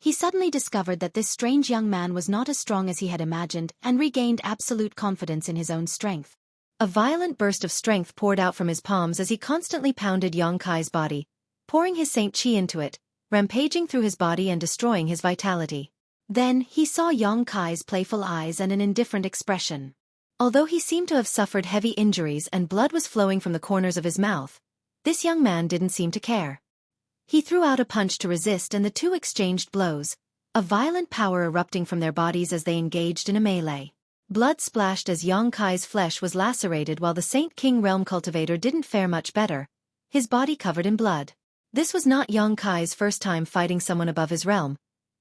[SPEAKER 1] He suddenly discovered that this strange young man was not as strong as he had imagined and regained absolute confidence in his own strength. A violent burst of strength poured out from his palms as he constantly pounded Yang Kai's body, pouring his Saint Chi into it, rampaging through his body and destroying his vitality. Then, he saw Yang Kai's playful eyes and an indifferent expression. Although he seemed to have suffered heavy injuries and blood was flowing from the corners of his mouth, this young man didn't seem to care. He threw out a punch to resist and the two exchanged blows, a violent power erupting from their bodies as they engaged in a melee. Blood splashed as Yang Kai's flesh was lacerated while the Saint King Realm cultivator didn't fare much better, his body covered in blood. This was not Yang Kai's first time fighting someone above his realm,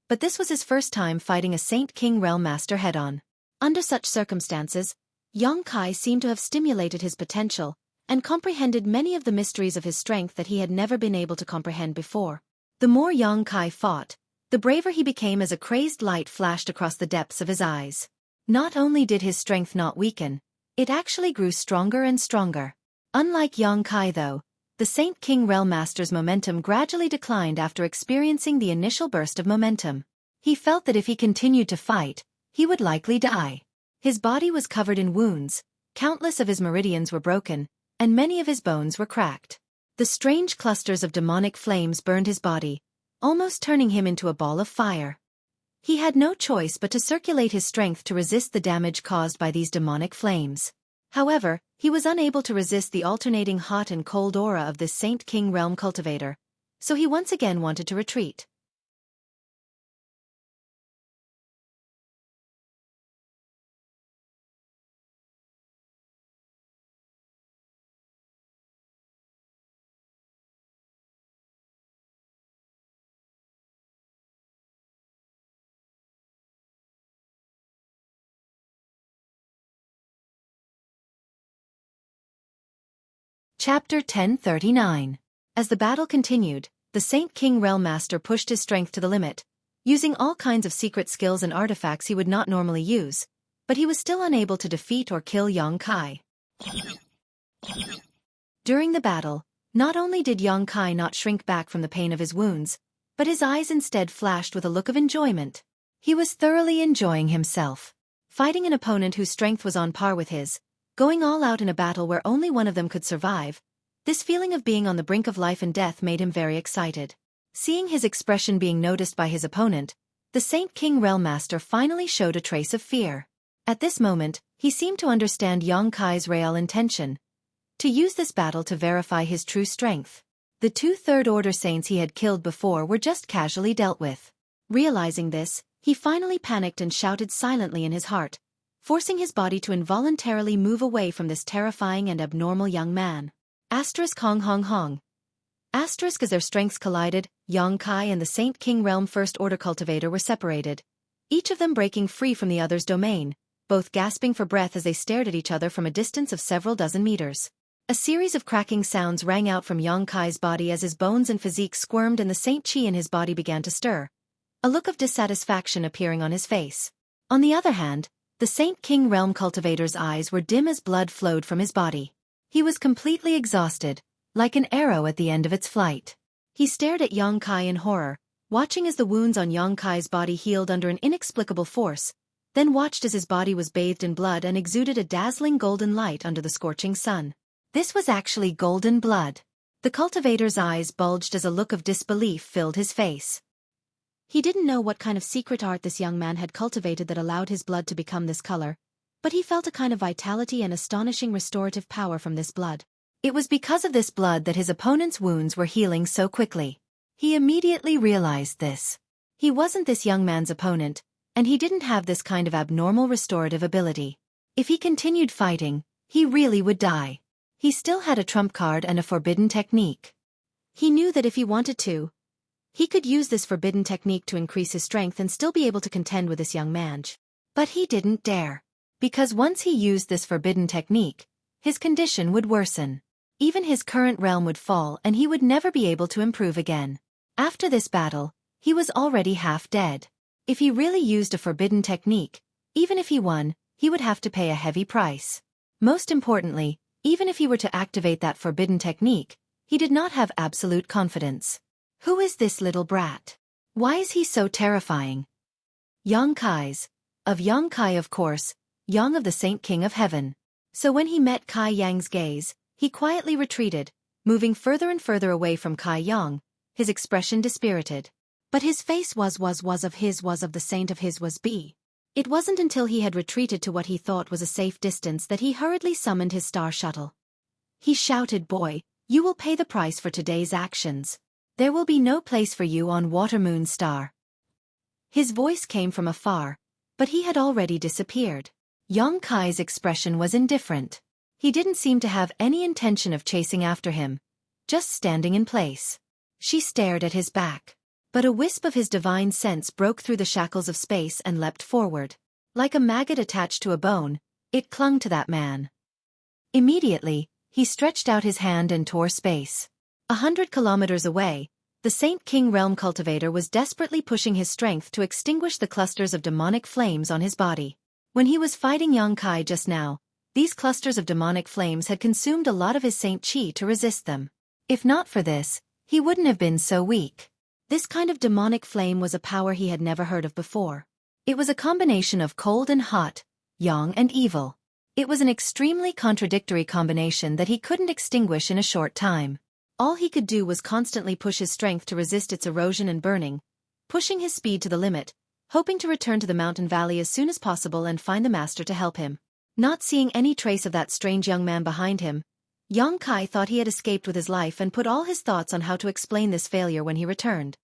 [SPEAKER 1] but this was his first time fighting a Saint King Realm master head-on. Under such circumstances, Yang Kai seemed to have stimulated his potential and comprehended many of the mysteries of his strength that he had never been able to comprehend before. The more Yang Kai fought, the braver he became as a crazed light flashed across the depths of his eyes. Not only did his strength not weaken, it actually grew stronger and stronger. Unlike Yang Kai though, the Saint King Realm Master's momentum gradually declined after experiencing the initial burst of momentum. He felt that if he continued to fight, he would likely die. His body was covered in wounds, countless of his meridians were broken, and many of his bones were cracked. The strange clusters of demonic flames burned his body, almost turning him into a ball of fire. He had no choice but to circulate his strength to resist the damage caused by these demonic flames. However, he was unable to resist the alternating hot and cold aura of this Saint King Realm cultivator, so he once again wanted to retreat. Chapter 1039. As the battle continued, the Saint King Realm Master pushed his strength to the limit, using all kinds of secret skills and artifacts he would not normally use, but he was still unable to defeat or kill Yang Kai. During the battle, not only did Yang Kai not shrink back from the pain of his wounds, but his eyes instead flashed with a look of enjoyment. He was thoroughly enjoying himself. Fighting an opponent whose strength was on par with his, going all out in a battle where only one of them could survive, this feeling of being on the brink of life and death made him very excited. Seeing his expression being noticed by his opponent, the Saint King Realm Master finally showed a trace of fear. At this moment, he seemed to understand Yang Kai's real intention, to use this battle to verify his true strength. The 2 Third Order Saints he had killed before were just casually dealt with. Realizing this, he finally panicked and shouted silently in his heart, forcing his body to involuntarily move away from this terrifying and abnormal young man. Asterisk hong hong hong. Asterisk as their strengths collided, Yang Kai and the Saint King Realm First Order cultivator were separated, each of them breaking free from the other's domain, both gasping for breath as they stared at each other from a distance of several dozen meters. A series of cracking sounds rang out from Yang Kai's body as his bones and physique squirmed and the Saint Chi in his body began to stir, a look of dissatisfaction appearing on his face. On the other hand, the Saint King Realm cultivator's eyes were dim as blood flowed from his body. He was completely exhausted, like an arrow at the end of its flight. He stared at Yang Kai in horror, watching as the wounds on Yang Kai's body healed under an inexplicable force, then watched as his body was bathed in blood and exuded a dazzling golden light under the scorching sun. This was actually golden blood. The cultivator's eyes bulged as a look of disbelief filled his face. He didn't know what kind of secret art this young man had cultivated that allowed his blood to become this color, but he felt a kind of vitality and astonishing restorative power from this blood. It was because of this blood that his opponent's wounds were healing so quickly. He immediately realized this. He wasn't this young man's opponent, and he didn't have this kind of abnormal restorative ability. If he continued fighting, he really would die. He still had a trump card and a forbidden technique. He knew that if he wanted to, he could use this forbidden technique to increase his strength and still be able to contend with this young man. But he didn't dare. Because once he used this forbidden technique, his condition would worsen. Even his current realm would fall and he would never be able to improve again. After this battle, he was already half dead. If he really used a forbidden technique, even if he won, he would have to pay a heavy price. Most importantly, even if he were to activate that forbidden technique, he did not have absolute confidence. Who is this little brat? Why is he so terrifying? Yang Kai's. Of Yang Kai of course, Yang of the Saint King of Heaven. So when he met Kai Yang's gaze, he quietly retreated, moving further and further away from Kai Yang, his expression dispirited. But his face was of the saint of his was be. It wasn't until he had retreated to what he thought was a safe distance that he hurriedly summoned his star shuttle. He shouted, "Boy, you will pay the price for today's actions. There will be no place for you on Watermoon Star." His voice came from afar, but he had already disappeared. Yang Kai's expression was indifferent. He didn't seem to have any intention of chasing after him, just standing in place. She stared at his back. But a wisp of his divine sense broke through the shackles of space and leapt forward. Like a maggot attached to a bone, it clung to that man. Immediately, he stretched out his hand and tore space. 100 kilometers away, the Saint King Realm cultivator was desperately pushing his strength to extinguish the clusters of demonic flames on his body. When he was fighting Yang Kai just now, these clusters of demonic flames had consumed a lot of his Saint Chi to resist them. If not for this, he wouldn't have been so weak. This kind of demonic flame was a power he had never heard of before. It was a combination of cold and hot, yang and evil. It was an extremely contradictory combination that he couldn't extinguish in a short time. All he could do was constantly push his strength to resist its erosion and burning, pushing his speed to the limit, hoping to return to the mountain valley as soon as possible and find the master to help him. Not seeing any trace of that strange young man behind him, Yang Kai thought he had escaped with his life and put all his thoughts on how to explain this failure when he returned.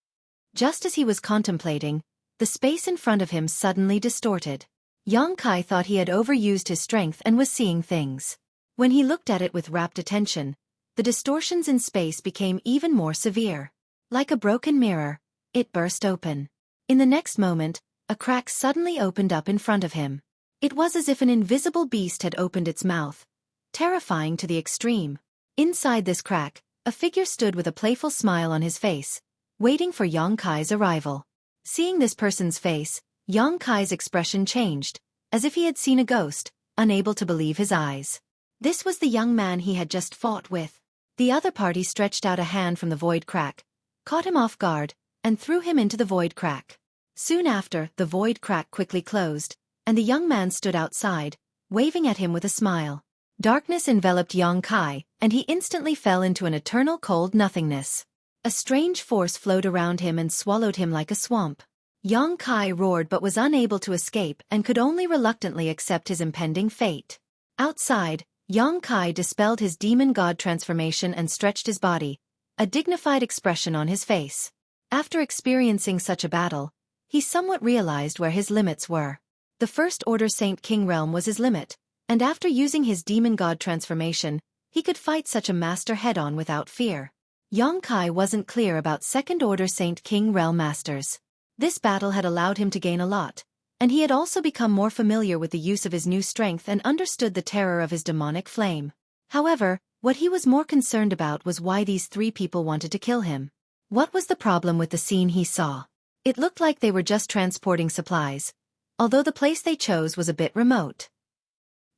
[SPEAKER 1] Just as he was contemplating, the space in front of him suddenly distorted. Yang Kai thought he had overused his strength and was seeing things. When he looked at it with rapt attention, the distortions in space became even more severe. Like a broken mirror, it burst open. In the next moment, a crack suddenly opened up in front of him. It was as if an invisible beast had opened its mouth, terrifying to the extreme. Inside this crack, a figure stood with a playful smile on his face, waiting for Yang Kai's arrival. Seeing this person's face, Yang Kai's expression changed, as if he had seen a ghost, unable to believe his eyes. This was the young man he had just fought with. The other party stretched out a hand from the void crack, caught him off guard, and threw him into the void crack. Soon after, the void crack quickly closed, and the young man stood outside, waving at him with a smile. Darkness enveloped Yang Kai, and he instantly fell into an eternal cold nothingness. A strange force flowed around him and swallowed him like a swamp. Yang Kai roared but was unable to escape and could only reluctantly accept his impending fate. Outside, Yang Kai dispelled his demon god transformation and stretched his body, a dignified expression on his face. After experiencing such a battle, he somewhat realized where his limits were. The First Order Saint King Realm was his limit, and after using his demon god transformation, he could fight such a master head-on without fear. Yang Kai wasn't clear about Second Order Saint King Realm masters. This battle had allowed him to gain a lot, and he had also become more familiar with the use of his new strength and understood the terror of his demonic flame. However, what he was more concerned about was why these three people wanted to kill him. What was the problem with the scene he saw? It looked like they were just transporting supplies, although the place they chose was a bit remote.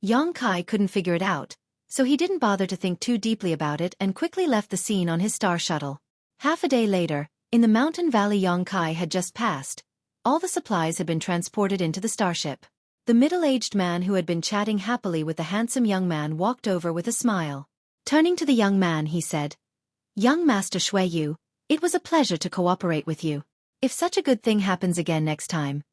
[SPEAKER 1] Yang Kai couldn't figure it out, so he didn't bother to think too deeply about it and quickly left the scene on his star shuttle. Half a day later, in the mountain valley Yang Kai had just passed, all the supplies had been transported into the starship. The middle-aged man who had been chatting happily with the handsome young man walked over with a smile. Turning to the young man, he said, "Young Master Xueqi, it was a pleasure to cooperate with you. If such a good thing happens again next time,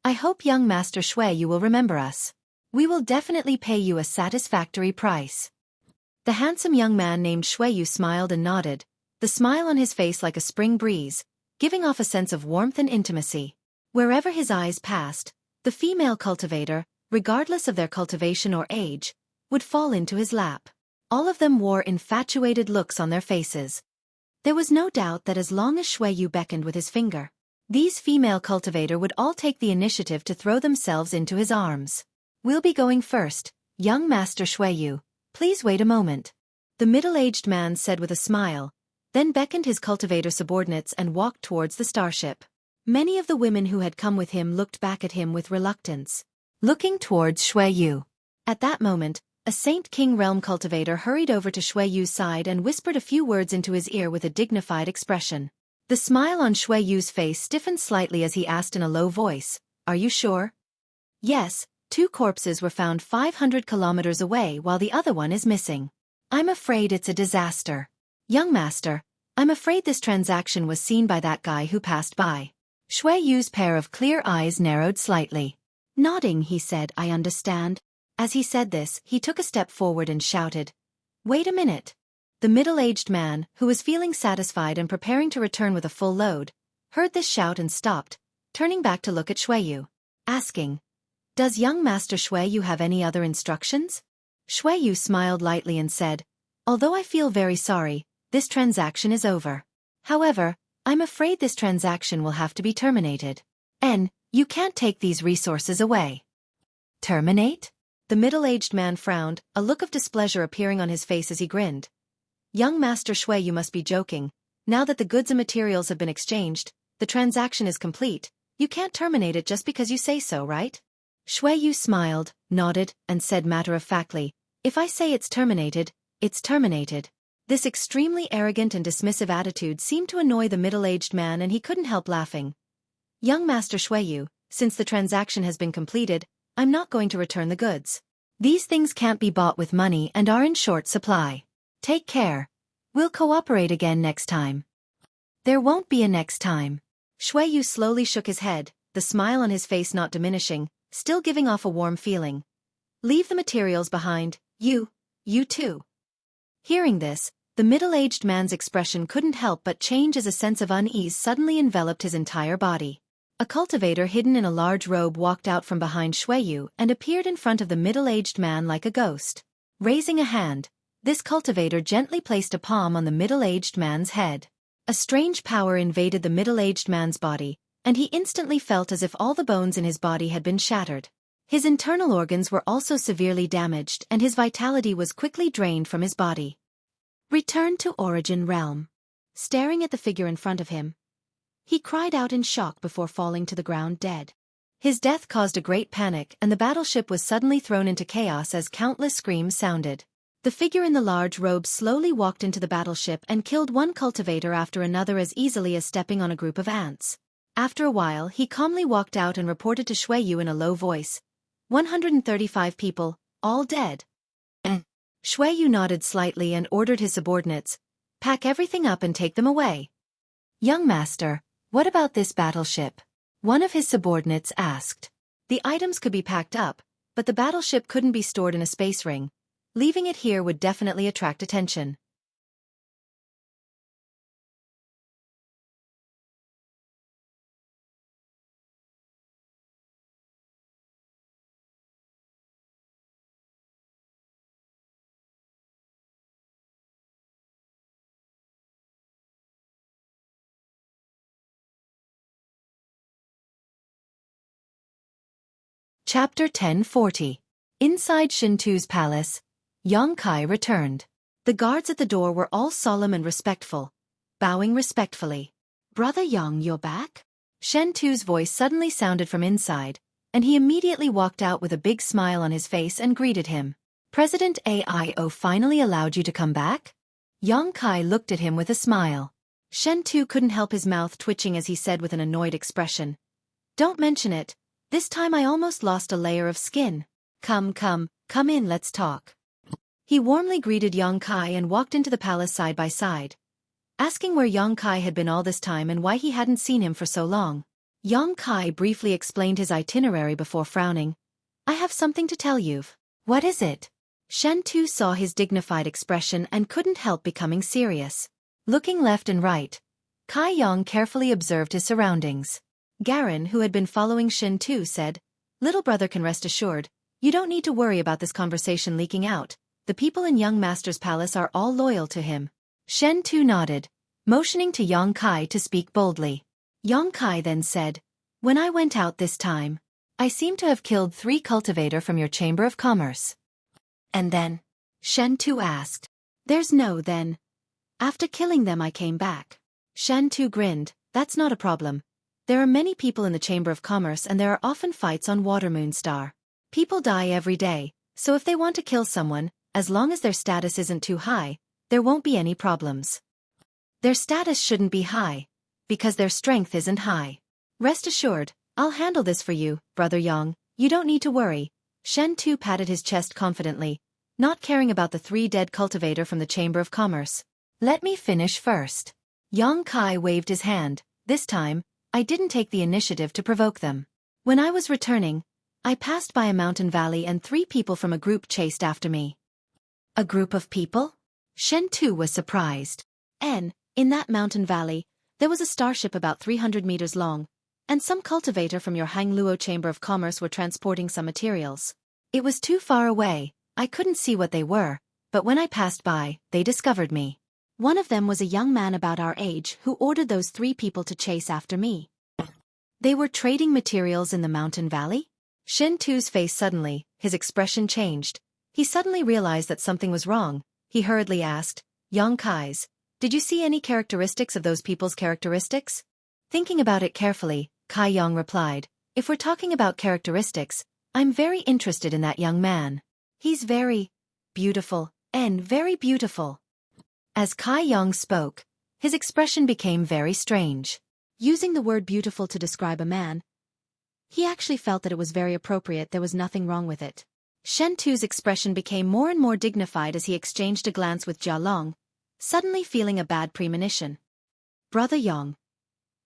[SPEAKER 1] I hope young Master Xueqi will remember us. We will definitely pay you a satisfactory price." The handsome young man named Xueqi smiled and nodded, the smile on his face like a spring breeze, giving off a sense of warmth and intimacy. Wherever his eyes passed, the female cultivator, regardless of their cultivation or age, would fall into his lap. All of them wore infatuated looks on their faces. There was no doubt that as long as Xueqi beckoned with his finger, these female cultivator would all take the initiative to throw themselves into his arms. "We'll be going first, young Master Xueqi. Please wait a moment," the middle-aged man said with a smile, then beckoned his cultivator subordinates and walked towards the starship. Many of the women who had come with him looked back at him with reluctance, looking towards Xueqi. At that moment, a Saint King Realm cultivator hurried over to Xueqi's side and whispered a few words into his ear with a dignified expression. The smile on Xueqi's face stiffened slightly as he asked in a low voice, "Are you sure?" "Yes, 2 corpses were found 500 kilometers away while the other one is missing. I'm afraid it's a disaster. Young Master, I'm afraid this transaction was seen by that guy who passed by. Xueyu's pair of clear eyes narrowed slightly. Nodding, he said, I understand. As he said this, he took a step forward and shouted, Wait a minute. The middle-aged man, who was feeling satisfied and preparing to return with a full load, heard this shout and stopped, turning back to look at Xueyu, asking, Does young Master Xueyu have any other instructions? Xueyu smiled lightly and said, Although I feel very sorry, this transaction is over. However, I'm afraid this transaction will have to be terminated. You can't take these resources away. Terminate? The middle-aged man frowned, a look of displeasure appearing on his face as he grinned. Young Master Xueyu must be joking. Now that the goods and materials have been exchanged, the transaction is complete. You can't terminate it just because you say so, right? Xueyu smiled, nodded, and said matter-of-factly, If I say it's terminated, it's terminated. This extremely arrogant and dismissive attitude seemed to annoy the middle-aged man and he couldn't help laughing. Young Master Xueyu, since the transaction has been completed, I'm not going to return the goods. These things can't be bought with money and are in short supply. Take care. We'll cooperate again next time. There won't be a next time. Xueyu slowly shook his head, the smile on his face not diminishing, still giving off a warm feeling. Leave the materials behind, you too. Hearing this, the middle-aged man's expression couldn't help but change as a sense of unease suddenly enveloped his entire body. A cultivator hidden in a large robe walked out from behind Xueyu and appeared in front of the middle-aged man like a ghost. Raising a hand, this cultivator gently placed a palm on the middle-aged man's head. A strange power invaded the middle-aged man's body, and he instantly felt as if all the bones in his body had been shattered. His internal organs were also severely damaged and his vitality was quickly drained from his body. Return to Origin Realm. Staring at the figure in front of him, he cried out in shock before falling to the ground dead. His death caused a great panic and the battleship was suddenly thrown into chaos as countless screams sounded. The figure in the large robe slowly walked into the battleship and killed one cultivator after another as easily as stepping on a group of ants. After a while he calmly walked out and reported to Xueyu in a low voice, 135 people, all dead. Xueyu nodded slightly and ordered his subordinates, pack everything up and take them away. Young Master, what about this battleship? One of his subordinates asked. The items could be packed up, but the battleship couldn't be stored in a space ring. Leaving it here would definitely attract attention. Chapter 1040. Inside Shintu's palace, Yang Kai returned. The guards at the door were all solemn and respectful, bowing respectfully. Brother Yang, you're back? Shintu's voice suddenly sounded from inside, and he immediately walked out with a big smile on his face and greeted him. President Aio finally allowed you to come back? Yang Kai looked at him with a smile. Shintu couldn't help his mouth twitching as he said with an annoyed expression. Don't mention it. This time I almost lost a layer of skin. Come in, let's talk. He warmly greeted Yang Kai and walked into the palace side by side, asking where Yang Kai had been all this time and why he hadn't seen him for so long. Yang Kai briefly explained his itinerary before frowning. I have something to tell you. What is it? Shintu saw his dignified expression and couldn't help becoming serious. Looking left and right, Kai Yang carefully observed his surroundings. Garen, who had been following Shintu, said, Little brother can rest assured, you don't need to worry about this conversation leaking out. The people in Young Master's palace are all loyal to him. Shintu nodded, motioning to Yang Kai to speak boldly. Yang Kai then said, When I went out this time, I seem to have killed 3 cultivator from your Chamber of Commerce. And then? Shintu asked. There's no then. After killing them I came back. Shintu grinned, that's not a problem. There are many people in the Chamber of Commerce and there are often fights on Watermoon Star. People die every day, so if they want to kill someone, as long as their status isn't too high, there won't be any problems. Their status shouldn't be high, because their strength isn't high. Rest assured, I'll handle this for you, Brother Yang, you don't need to worry. Shintu patted his chest confidently, not caring about the 3 dead cultivator from the Chamber of Commerce. Let me finish first. Yang Kai waved his hand. This time, I didn't take the initiative to provoke them. When I was returning, I passed by a mountain valley and 3 people from a group chased after me. A group of people? Shen Tu was surprised. In that mountain valley, there was a starship about 300 meters long, and some cultivator from your Hangluo Chamber of Commerce were transporting some materials. It was too far away, I couldn't see what they were, but when I passed by, they discovered me. One of them was a young man about our age who ordered those 3 people to chase after me. They were trading materials in the mountain valley? Shen Tu's face suddenly, his expression changed. He suddenly realized that something was wrong. He hurriedly asked, Yang Kai's, did you see any characteristics of those people's characteristics? Thinking about it carefully, Kai Yang replied, if we're talking about characteristics, I'm very interested in that young man. He's very beautiful, and very beautiful. As Kai Yang spoke, his expression became very strange. Using the word beautiful to describe a man, he actually felt that it was very appropriate, there was nothing wrong with it. Shen Tu's expression became more and more dignified as he exchanged a glance with Jia Long, suddenly feeling a bad premonition. Brother Yang,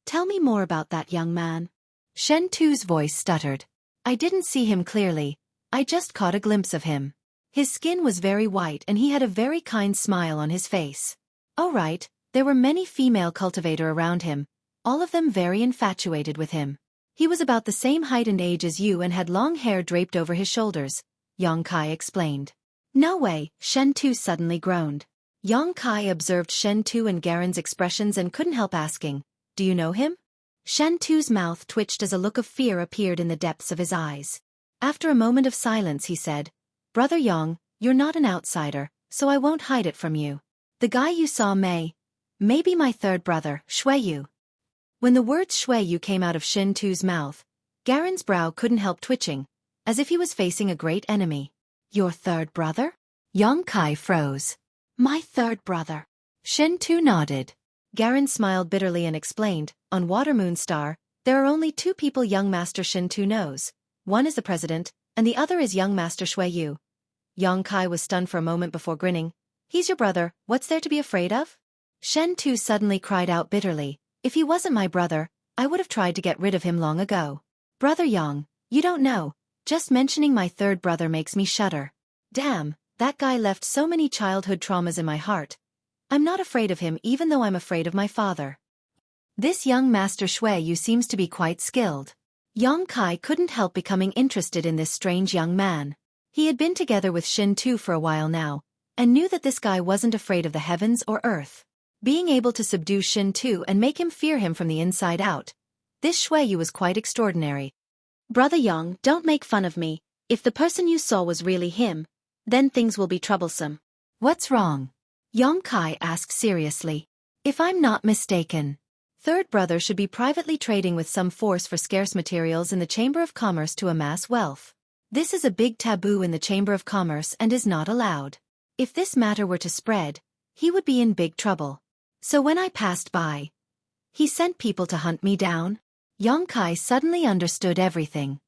[SPEAKER 1] tell me more about that young man. Shen Tu's voice stuttered. I didn't see him clearly, I just caught a glimpse of him. His skin was very white and he had a very kind smile on his face. Oh right, there were many female cultivator around him, all of them very infatuated with him. He was about the same height and age as you and had long hair draped over his shoulders, Yang Kai explained. No way, Shen Tu suddenly groaned. Yang Kai observed Shen Tu and Garen's expressions and couldn't help asking, do you know him? Shen Tu's mouth twitched as a look of fear appeared in the depths of his eyes. After a moment of silence he said, Brother Yang, you're not an outsider, so I won't hide it from you. The guy you saw may be my third brother, Xueqi. When the words Xueqi came out of Shen Tu's mouth, Garen's brow couldn't help twitching, as if he was facing a great enemy. Your third brother? Yang Kai froze. My third brother. Shen Tu nodded. Garen smiled bitterly and explained, on Water Moon Star, there are only 2 people young Master Shen Tu knows. One is the president, and the other is young Master Xueqi. Yang Kai was stunned for a moment before grinning. He's your brother, what's there to be afraid of? Shen Tu suddenly cried out bitterly, if he wasn't my brother, I would have tried to get rid of him long ago. Brother Yang, you don't know, just mentioning my third brother makes me shudder. Damn, that guy left so many childhood traumas in my heart. I'm not afraid of him even though I'm afraid of my father. This young Master Xueqi seems to be quite skilled. Yang Kai couldn't help becoming interested in this strange young man. He had been together with Shen Tu for a while now, and knew that this guy wasn't afraid of the heavens or earth. Being able to subdue Shen Tu and make him fear him from the inside out. This Xueqi was quite extraordinary. Brother Yang, don't make fun of me. If the person you saw was really him, then things will be troublesome. What's wrong? Yang Kai asked seriously. If I'm not mistaken, third brother should be privately trading with some force for scarce materials in the Chamber of Commerce to amass wealth. This is a big taboo in the Chamber of Commerce and is not allowed. If this matter were to spread, he would be in big trouble. So when I passed by, he sent people to hunt me down? Yang Kai suddenly understood everything.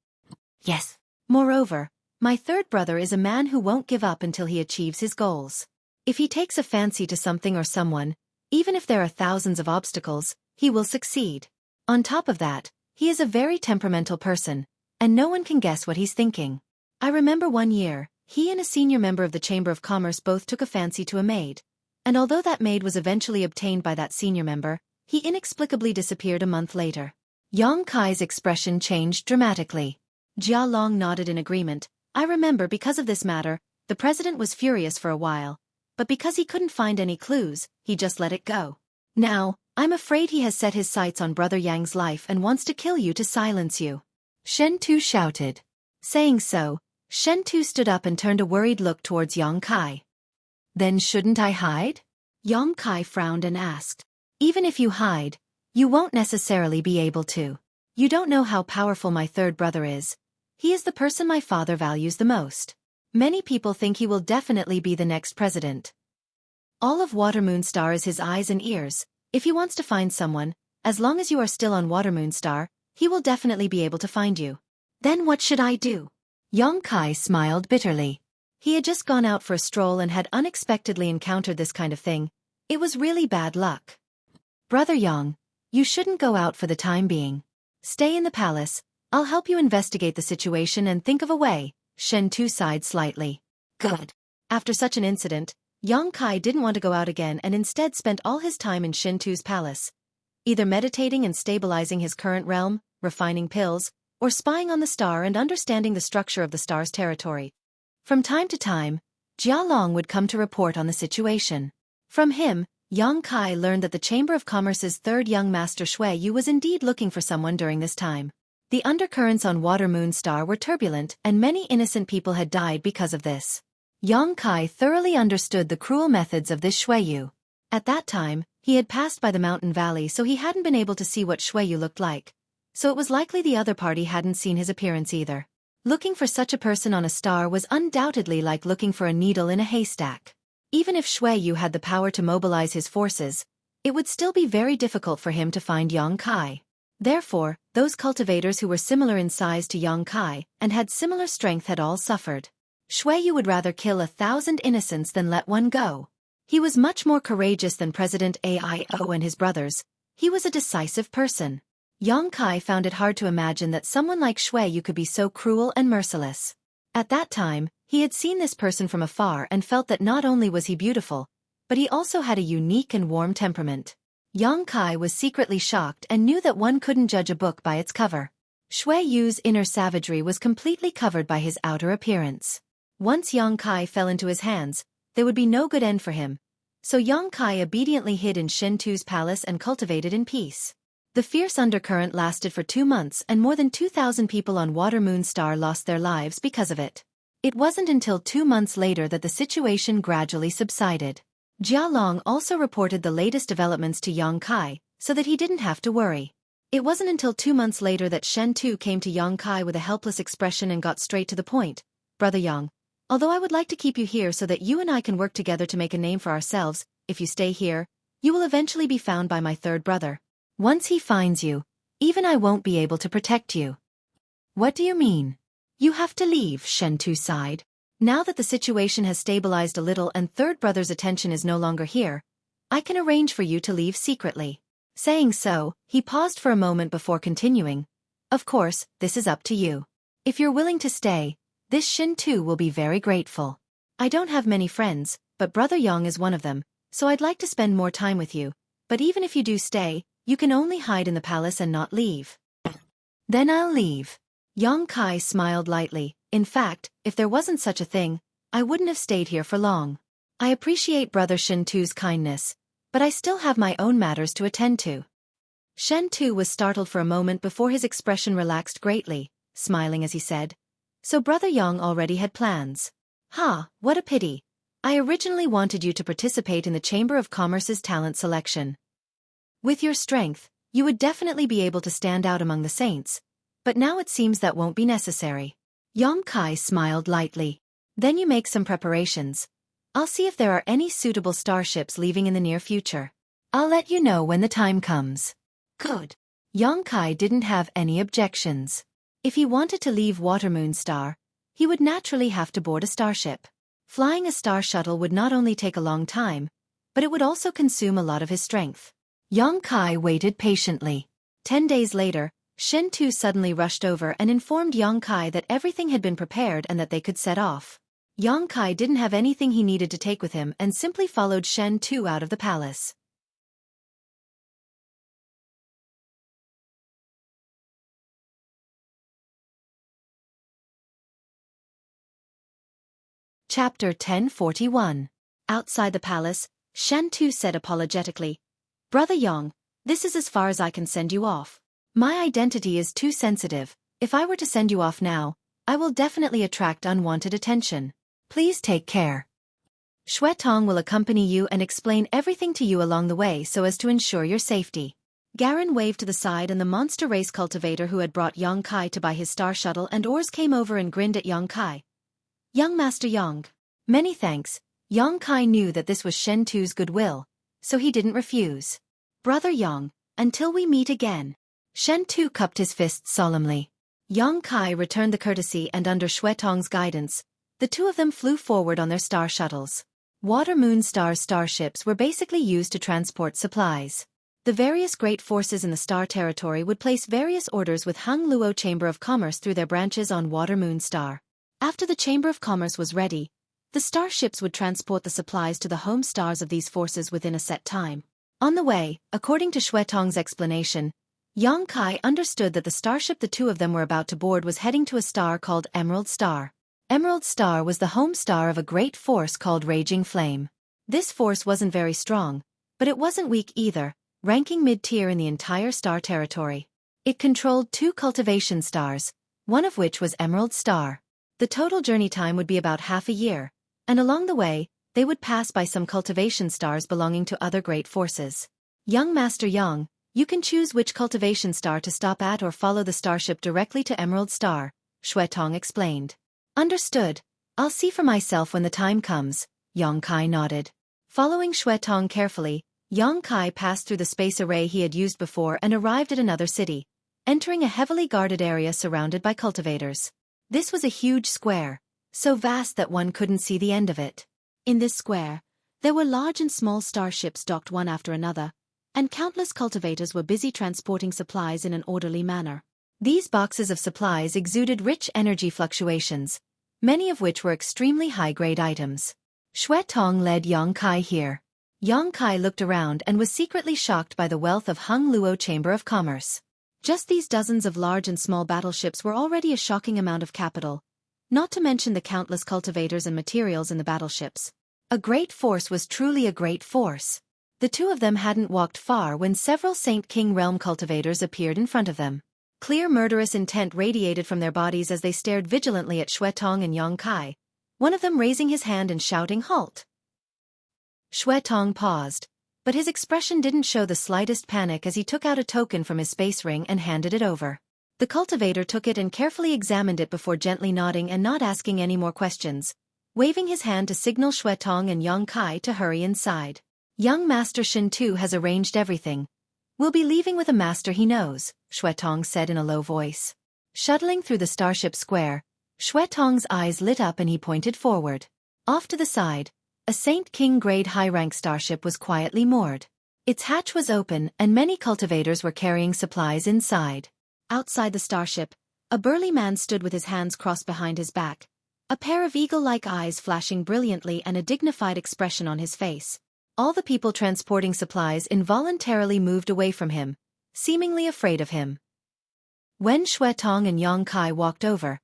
[SPEAKER 1] Yes. Moreover, my third brother is a man who won't give up until he achieves his goals. If he takes a fancy to something or someone, even if there are thousands of obstacles, he will succeed. On top of that, he is a very temperamental person, and no one can guess what he's thinking. I remember one year, he and a senior member of the Chamber of Commerce both took a fancy to a maid. And although that maid was eventually obtained by that senior member, he inexplicably disappeared a month later. Yang Kai's expression changed dramatically. Jia Long nodded in agreement. I remember because of this matter, the president was furious for a while. But because he couldn't find any clues, he just let it go. Now, I'm afraid he has set his sights on Brother Yang's life and wants to kill you to silence you. Shen Tu shouted. Saying so, Shen Tu stood up and turned a worried look towards Yang Kai. Then shouldn't I hide? Yang Kai frowned and asked. Even if you hide, you won't necessarily be able to. You don't know how powerful my third brother is. He is the person my father values the most. Many people think he will definitely be the next president. All of Water Moon Star is his eyes and ears. If he wants to find someone, as long as you are still on Water Moon Star, he will definitely be able to find you. Then what should I do? Yang Kai smiled bitterly. He had just gone out for a stroll and had unexpectedly encountered this kind of thing. It was really bad luck. Brother Yang, you shouldn't go out for the time being. Stay in the palace, I'll help you investigate the situation and think of a way, Shen Tu sighed slightly. Good. After such an incident, Yang Kai didn't want to go out again and instead spent all his time in Shen Tu's palace, either meditating and stabilizing his current realm, refining pills, or spying on the star and understanding the structure of the star's territory. From time to time, Jia Long would come to report on the situation. From him, Yang Kai learned that the Chamber of Commerce's third young master Xueqi was indeed looking for someone during this time. The undercurrents on Water Moon Star were turbulent and many innocent people had died because of this. Yang Kai thoroughly understood the cruel methods of this Xueqi. At that time, he had passed by the mountain valley so he hadn't been able to see what Xueqi looked like. So it was likely the other party hadn't seen his appearance either. Looking for such a person on a star was undoubtedly like looking for a needle in a haystack. Even if Xueqi had the power to mobilize his forces, it would still be very difficult for him to find Yang Kai. Therefore, those cultivators who were similar in size to Yang Kai and had similar strength had all suffered. Xueqi would rather kill 1,000 innocents than let one go. He was much more courageous than President Aio and his brothers. He was a decisive person. Yang Kai found it hard to imagine that someone like Xueqi could be so cruel and merciless. At that time, he had seen this person from afar and felt that not only was he beautiful, but he also had a unique and warm temperament. Yang Kai was secretly shocked and knew that one couldn't judge a book by its cover. Xueqi's inner savagery was completely covered by his outer appearance. Once Yang Kai fell into his hands, there would be no good end for him. So Yang Kai obediently hid in Shen Tu's palace and cultivated in peace. The fierce undercurrent lasted for 2 months and more than 2,000 people on Water Moon Star lost their lives because of it. It wasn't until 2 months later that the situation gradually subsided. Jia Long also reported the latest developments to Yang Kai, so that he didn't have to worry. It wasn't until 2 months later that Shen Tu came to Yang Kai with a helpless expression and got straight to the point. Brother Yang, although I would like to keep you here so that you and I can work together to make a name for ourselves, if you stay here, you will eventually be found by my third brother. Once he finds you, even I won't be able to protect you. What do you mean? You have to leave, Shen Tu sighed. Now that the situation has stabilized a little and third brother's attention is no longer here, I can arrange for you to leave secretly. Saying so, he paused for a moment before continuing. Of course, this is up to you. If you're willing to stay, this Shen Tu will be very grateful. I don't have many friends, but Brother Yang is one of them, so I'd like to spend more time with you. But even if you do stay, you can only hide in the palace and not leave. Then I'll leave. Yang Kai smiled lightly. In fact, if there wasn't such a thing, I wouldn't have stayed here for long. I appreciate Brother Shen Tu's kindness, but I still have my own matters to attend to. Shen Tu was startled for a moment before his expression relaxed greatly, smiling as he said, So Brother Yang already had plans. What a pity. I originally wanted you to participate in the Chamber of Commerce's talent selection. With your strength, you would definitely be able to stand out among the saints, but now it seems that won't be necessary. Yang Kai smiled lightly. Then you make some preparations. I'll see if there are any suitable starships leaving in the near future. I'll let you know when the time comes. Good. Yang Kai didn't have any objections. If he wanted to leave Watermoon Star, he would naturally have to board a starship. Flying a star shuttle would not only take a long time, but it would also consume a lot of his strength. Yang Kai waited patiently. 10 days later, Shen Tu suddenly rushed over and informed Yang Kai that everything had been prepared and that they could set off. Yang Kai didn't have anything he needed to take with him and simply followed Shen Tu out of the palace. Chapter 1041. Outside the palace, Shen Tu said apologetically, Brother Yang, this is as far as I can send you off. My identity is too sensitive. If I were to send you off now, I will definitely attract unwanted attention. Please take care. Xuetong will accompany you and explain everything to you along the way so as to ensure your safety. Garen waved to the side and the monster race cultivator who had brought Yang Kai to buy his star shuttle and oars came over and grinned at Yang Kai. Young Master Yang. Many thanks. Yang Kai knew that this was Shen Tu's goodwill, so he didn't refuse. Brother Yang, until we meet again. Shen Tu cupped his fists solemnly. Yang Kai returned the courtesy and under Xuetong's guidance, the two of them flew forward on their star shuttles. Water Moon Star's starships were basically used to transport supplies. The various great forces in the star territory would place various orders with Hung Luo Chamber of Commerce through their branches on Water Moon Star. After the Chamber of Commerce was ready, the starships would transport the supplies to the home stars of these forces within a set time. On the way, according to Xuetong's explanation, Yang Kai understood that the starship the two of them were about to board was heading to a star called Emerald Star. Emerald Star was the home star of a great force called Raging Flame. This force wasn't very strong, but it wasn't weak either, ranking mid-tier in the entire star territory. It controlled 2 cultivation stars, one of which was Emerald Star. The total journey time would be about half a year, and along the way, they would pass by some cultivation stars belonging to other great forces. Young Master Yang, you can choose which cultivation star to stop at or follow the starship directly to Emerald Star, Xuetong explained. Understood. I'll see for myself when the time comes, Yang Kai nodded. Following Xuetong carefully, Yang Kai passed through the space array he had used before and arrived at another city, entering a heavily guarded area surrounded by cultivators. This was a huge square, so vast that one couldn't see the end of it. In this square, there were large and small starships docked one after another, and countless cultivators were busy transporting supplies in an orderly manner. These boxes of supplies exuded rich energy fluctuations, many of which were extremely high-grade items. Xuetong led Yang Kai here. Yang Kai looked around and was secretly shocked by the wealth of Hung Luo Chamber of Commerce. Just these dozens of large and small battleships were already a shocking amount of capital, not to mention the countless cultivators and materials in the battleships. A great force was truly a great force. The two of them hadn't walked far when several Saint King Realm cultivators appeared in front of them. Clear murderous intent radiated from their bodies as they stared vigilantly at Xuetong and Yang Kai, one of them raising his hand and shouting "Halt!" Xuetong paused, but his expression didn't show the slightest panic as he took out a token from his space ring and handed it over. The cultivator took it and carefully examined it before gently nodding and not asking any more questions, waving his hand to signal Xuetong and Yang Kai to hurry inside. Young Master Shin Tu has arranged everything. We'll be leaving with a master he knows, Xuetong said in a low voice. Shuttling through the starship square, Xuetong's eyes lit up and he pointed forward. Off to the side, a Saint King grade high-rank starship was quietly moored. Its hatch was open and many cultivators were carrying supplies inside. Outside the starship, a burly man stood with his hands crossed behind his back, a pair of eagle-like eyes flashing brilliantly and a dignified expression on his face. All the people transporting supplies involuntarily moved away from him, seemingly afraid of him. When Xuetong and Yang Kai walked over,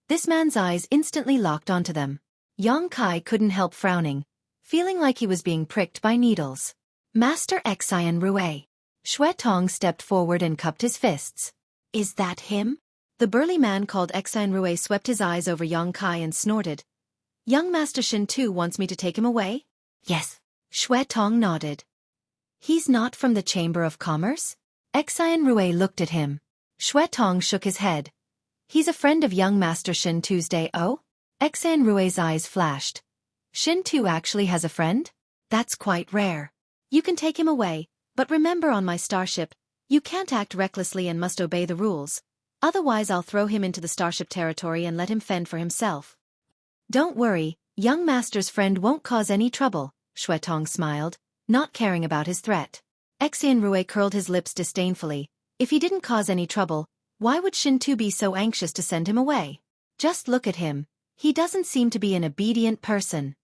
[SPEAKER 1] this man's eyes instantly locked onto them. Yang Kai couldn't help frowning, feeling like he was being pricked by needles. Master Xian Rue. Xuetong stepped forward and cupped his fists. Is that him? The burly man called Xian Rue swept his eyes over Yang Kai and snorted. Young Master Shin Tu wants me to take him away? Yes. Xuetong nodded. He's not from the Chamber of Commerce? Xian Rue looked at him. Xuetong shook his head. He's a friend of young Master Shin Tu's day. Oh? Xian Rue's eyes flashed. Shin Tu actually has a friend? That's quite rare. You can take him away, but remember on my starship, you can't act recklessly and must obey the rules. Otherwise I'll throw him into the starship territory and let him fend for himself. Don't worry, young Master's friend won't cause any trouble. Xuetong smiled, not caring about his threat. Xian Rue curled his lips disdainfully. If he didn't cause any trouble, why would Shin Tu be so anxious to send him away? Just look at him. He doesn't seem to be an obedient person.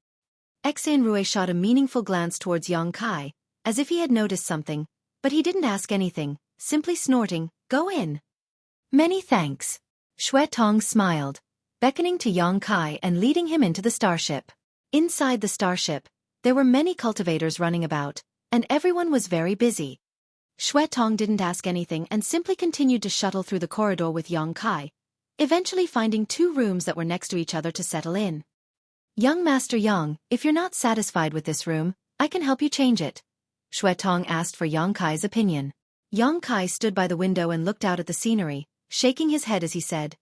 [SPEAKER 1] Xian Rue shot a meaningful glance towards Yang Kai, as if he had noticed something, but he didn't ask anything, simply snorting, "Go in." Many thanks. Xuetong smiled, beckoning to Yang Kai and leading him into the starship. Inside the starship, there were many cultivators running about, and everyone was very busy. Xuetong didn't ask anything and simply continued to shuttle through the corridor with Yang Kai, eventually finding 2 rooms that were next to each other to settle in. Young Master Yang, if you're not satisfied with this room, I can help you change it. Xuetong asked for Yang Kai's opinion. Yang Kai stood by the window and looked out at the scenery, shaking his head as he said,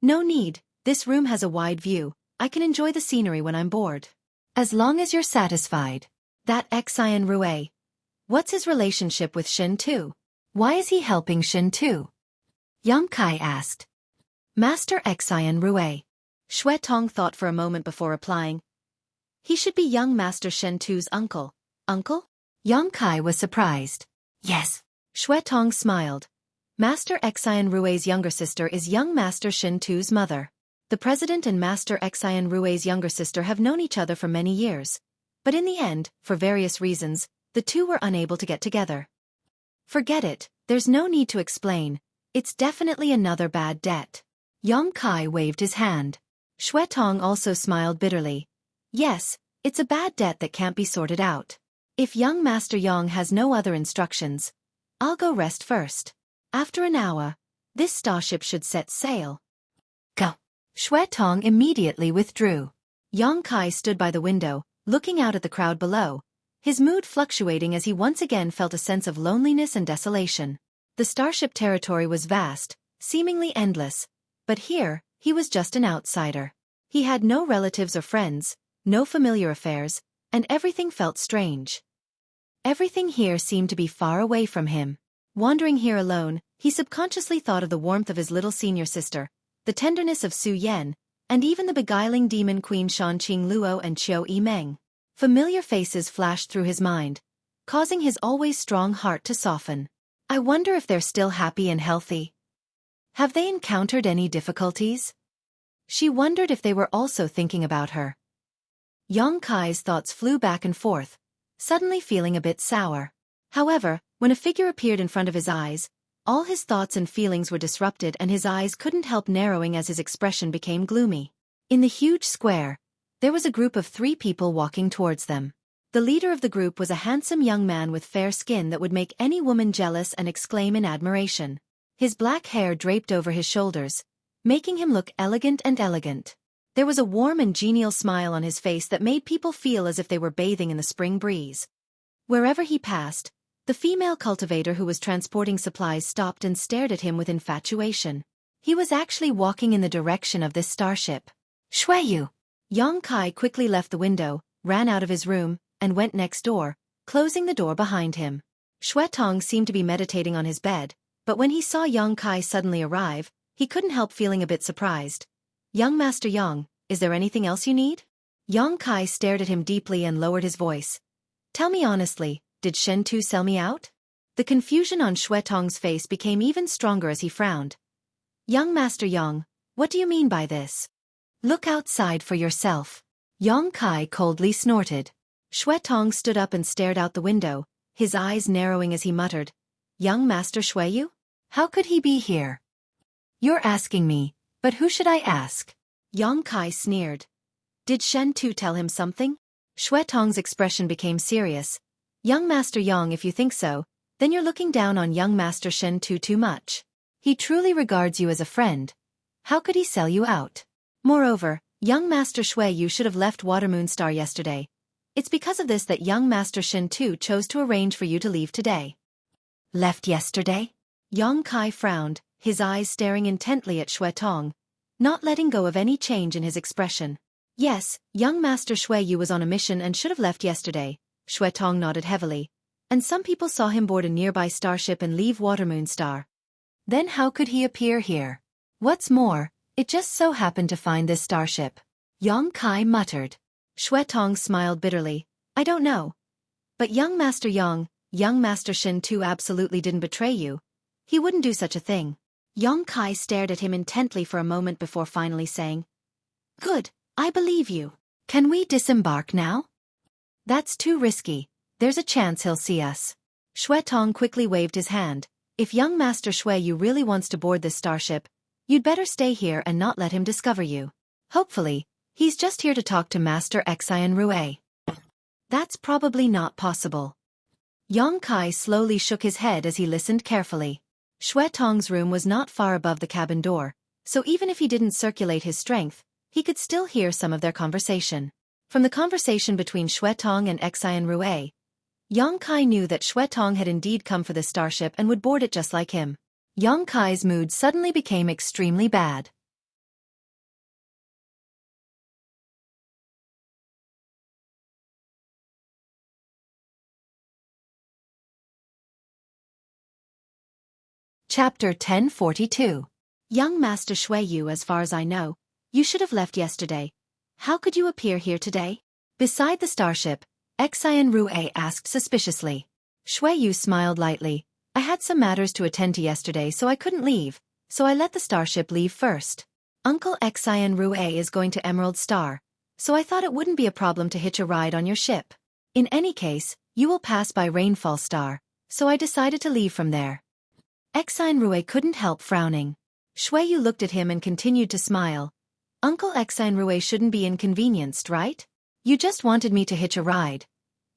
[SPEAKER 1] "No need, this room has a wide view, I can enjoy the scenery when I'm bored. As long as you're satisfied." That Xian Rue. What's his relationship with Shin Tu? Why is he helping Shin Tu? Yang Kai asked. Master Xian Rue. Xuetong thought for a moment before replying. He should be young Master Shin Tu's uncle. Uncle? Yang Kai was surprised.
[SPEAKER 2] Yes.
[SPEAKER 1] Xuetong smiled. Master Xian Rui's younger sister is young Master Shen Tu's mother. The president and Master Xian Rui's younger sister have known each other for many years. But in the end, for various reasons, the two were unable to get together. Forget it, there's no need to explain. It's definitely another bad debt. Yang Kai waved his hand. Xuetong also smiled bitterly. Yes, it's a bad debt that can't be sorted out. If young Master Yang has no other instructions, I'll go rest first. After an hour, this starship should set sail.
[SPEAKER 2] Go.
[SPEAKER 1] Xuetong immediately withdrew. Yang Kai stood by the window, looking out at the crowd below, his mood fluctuating as he once again felt a sense of loneliness and desolation. The starship territory was vast, seemingly endless, but here, he was just an outsider. He had no relatives or friends, no familiar affairs, and everything felt strange. Everything here seemed to be far away from him. Wandering here alone, he subconsciously thought of the warmth of his little senior sister, the tenderness of Su Yan, and even the beguiling demon queen Shan Qing Luo and Xueqi Meng. Familiar faces flashed through his mind, causing his always strong heart to soften. I wonder if they're still happy and healthy. Have they encountered any difficulties? She wondered if they were also thinking about her. Yang Kai's thoughts flew back and forth, suddenly feeling a bit sour. However, when a figure appeared in front of his eyes, all his thoughts and feelings were disrupted and his eyes couldn't help narrowing as his expression became gloomy. In the huge square, there was a group of 3 people walking towards them. The leader of the group was a handsome young man with fair skin that would make any woman jealous and exclaim in admiration. His black hair draped over his shoulders, making him look elegant and elegant. There was a warm and genial smile on his face that made people feel as if they were bathing in the spring breeze. Wherever he passed, the female cultivator who was transporting supplies stopped and stared at him with infatuation. He was actually walking in the direction of this starship.
[SPEAKER 2] Xueqi.
[SPEAKER 1] Yang Kai quickly left the window, ran out of his room, and went next door, closing the door behind him. Xuetong seemed to be meditating on his bed, but when he saw Yang Kai suddenly arrive, he couldn't help feeling a bit surprised. Young Master Yang, is there anything else you need? Yang Kai stared at him deeply and lowered his voice. Tell me honestly, did Shen Tu sell me out? The confusion on Xuetong's face became even stronger as he frowned. Young Master Yang, what do you mean by this? Look outside for yourself. Yang Kai coldly snorted. Xuetong stood up and stared out the window, his eyes narrowing as he muttered, Young Master Xueqi? How could he be here? You're asking me, but who should I ask? Yang Kai sneered. Did Shen Tu tell him something? Xuetong's expression became serious. Young Master Yang, if you think so, then you're looking down on young Master Shen Tu too much. He truly regards you as a friend. How could he sell you out? Moreover, young Master Xueqi should have left Watermoon Star yesterday. It's because of this that young Master Shen Tu chose to arrange for you to leave today. Left yesterday? Yang Kai frowned, his eyes staring intently at Xuetong, not letting go of any change in his expression. Yes, young Master Xueqi was on a mission and should have left yesterday. Xuetong nodded heavily. And some people saw him board a nearby starship and leave Watermoon Star. Then how could he appear here? What's more, it just so happened to find this starship. Yang Kai muttered. Xuetong smiled bitterly. I don't know. But young Master Yang, young Master Shen Tu absolutely didn't betray you. He wouldn't do such a thing. Yang Kai stared at him intently for a moment before finally saying, Good, I believe you. Can we disembark now? That's too risky. There's a chance he'll see us. Xuetong quickly waved his hand. If young Master Xueqi really wants to board this starship, you'd better stay here and not let him discover you. Hopefully, he's just here to talk to Master Xian Rui. That's probably not possible. Yang Kai slowly shook his head as he listened carefully. Xuetong's room was not far above the cabin door, so even if he didn't circulate his strength, he could still hear some of their conversation. From the conversation between Xuetong and Xian Rui, Yang Kai knew that Xuetong had indeed come for the starship and would board it just like him. Yang Kai's mood suddenly became extremely bad. Chapter 1042. Young Master Xueqi, as far as I know, you should have left yesterday. How could you appear here today? Beside the starship, Xian Rui asked suspiciously. Xueyu smiled lightly. I had some matters to attend to yesterday so I couldn't leave, so I let the starship leave first. Uncle Xian Rue is going to Emerald Star, so I thought it wouldn't be a problem to hitch a ride on your ship. In any case, you will pass by Rainfall Star, so I decided to leave from there. Xian Rue couldn't help frowning. Xueyu looked at him and continued to smile. Uncle Xian Rue shouldn't be inconvenienced, right? You just wanted me to hitch a ride.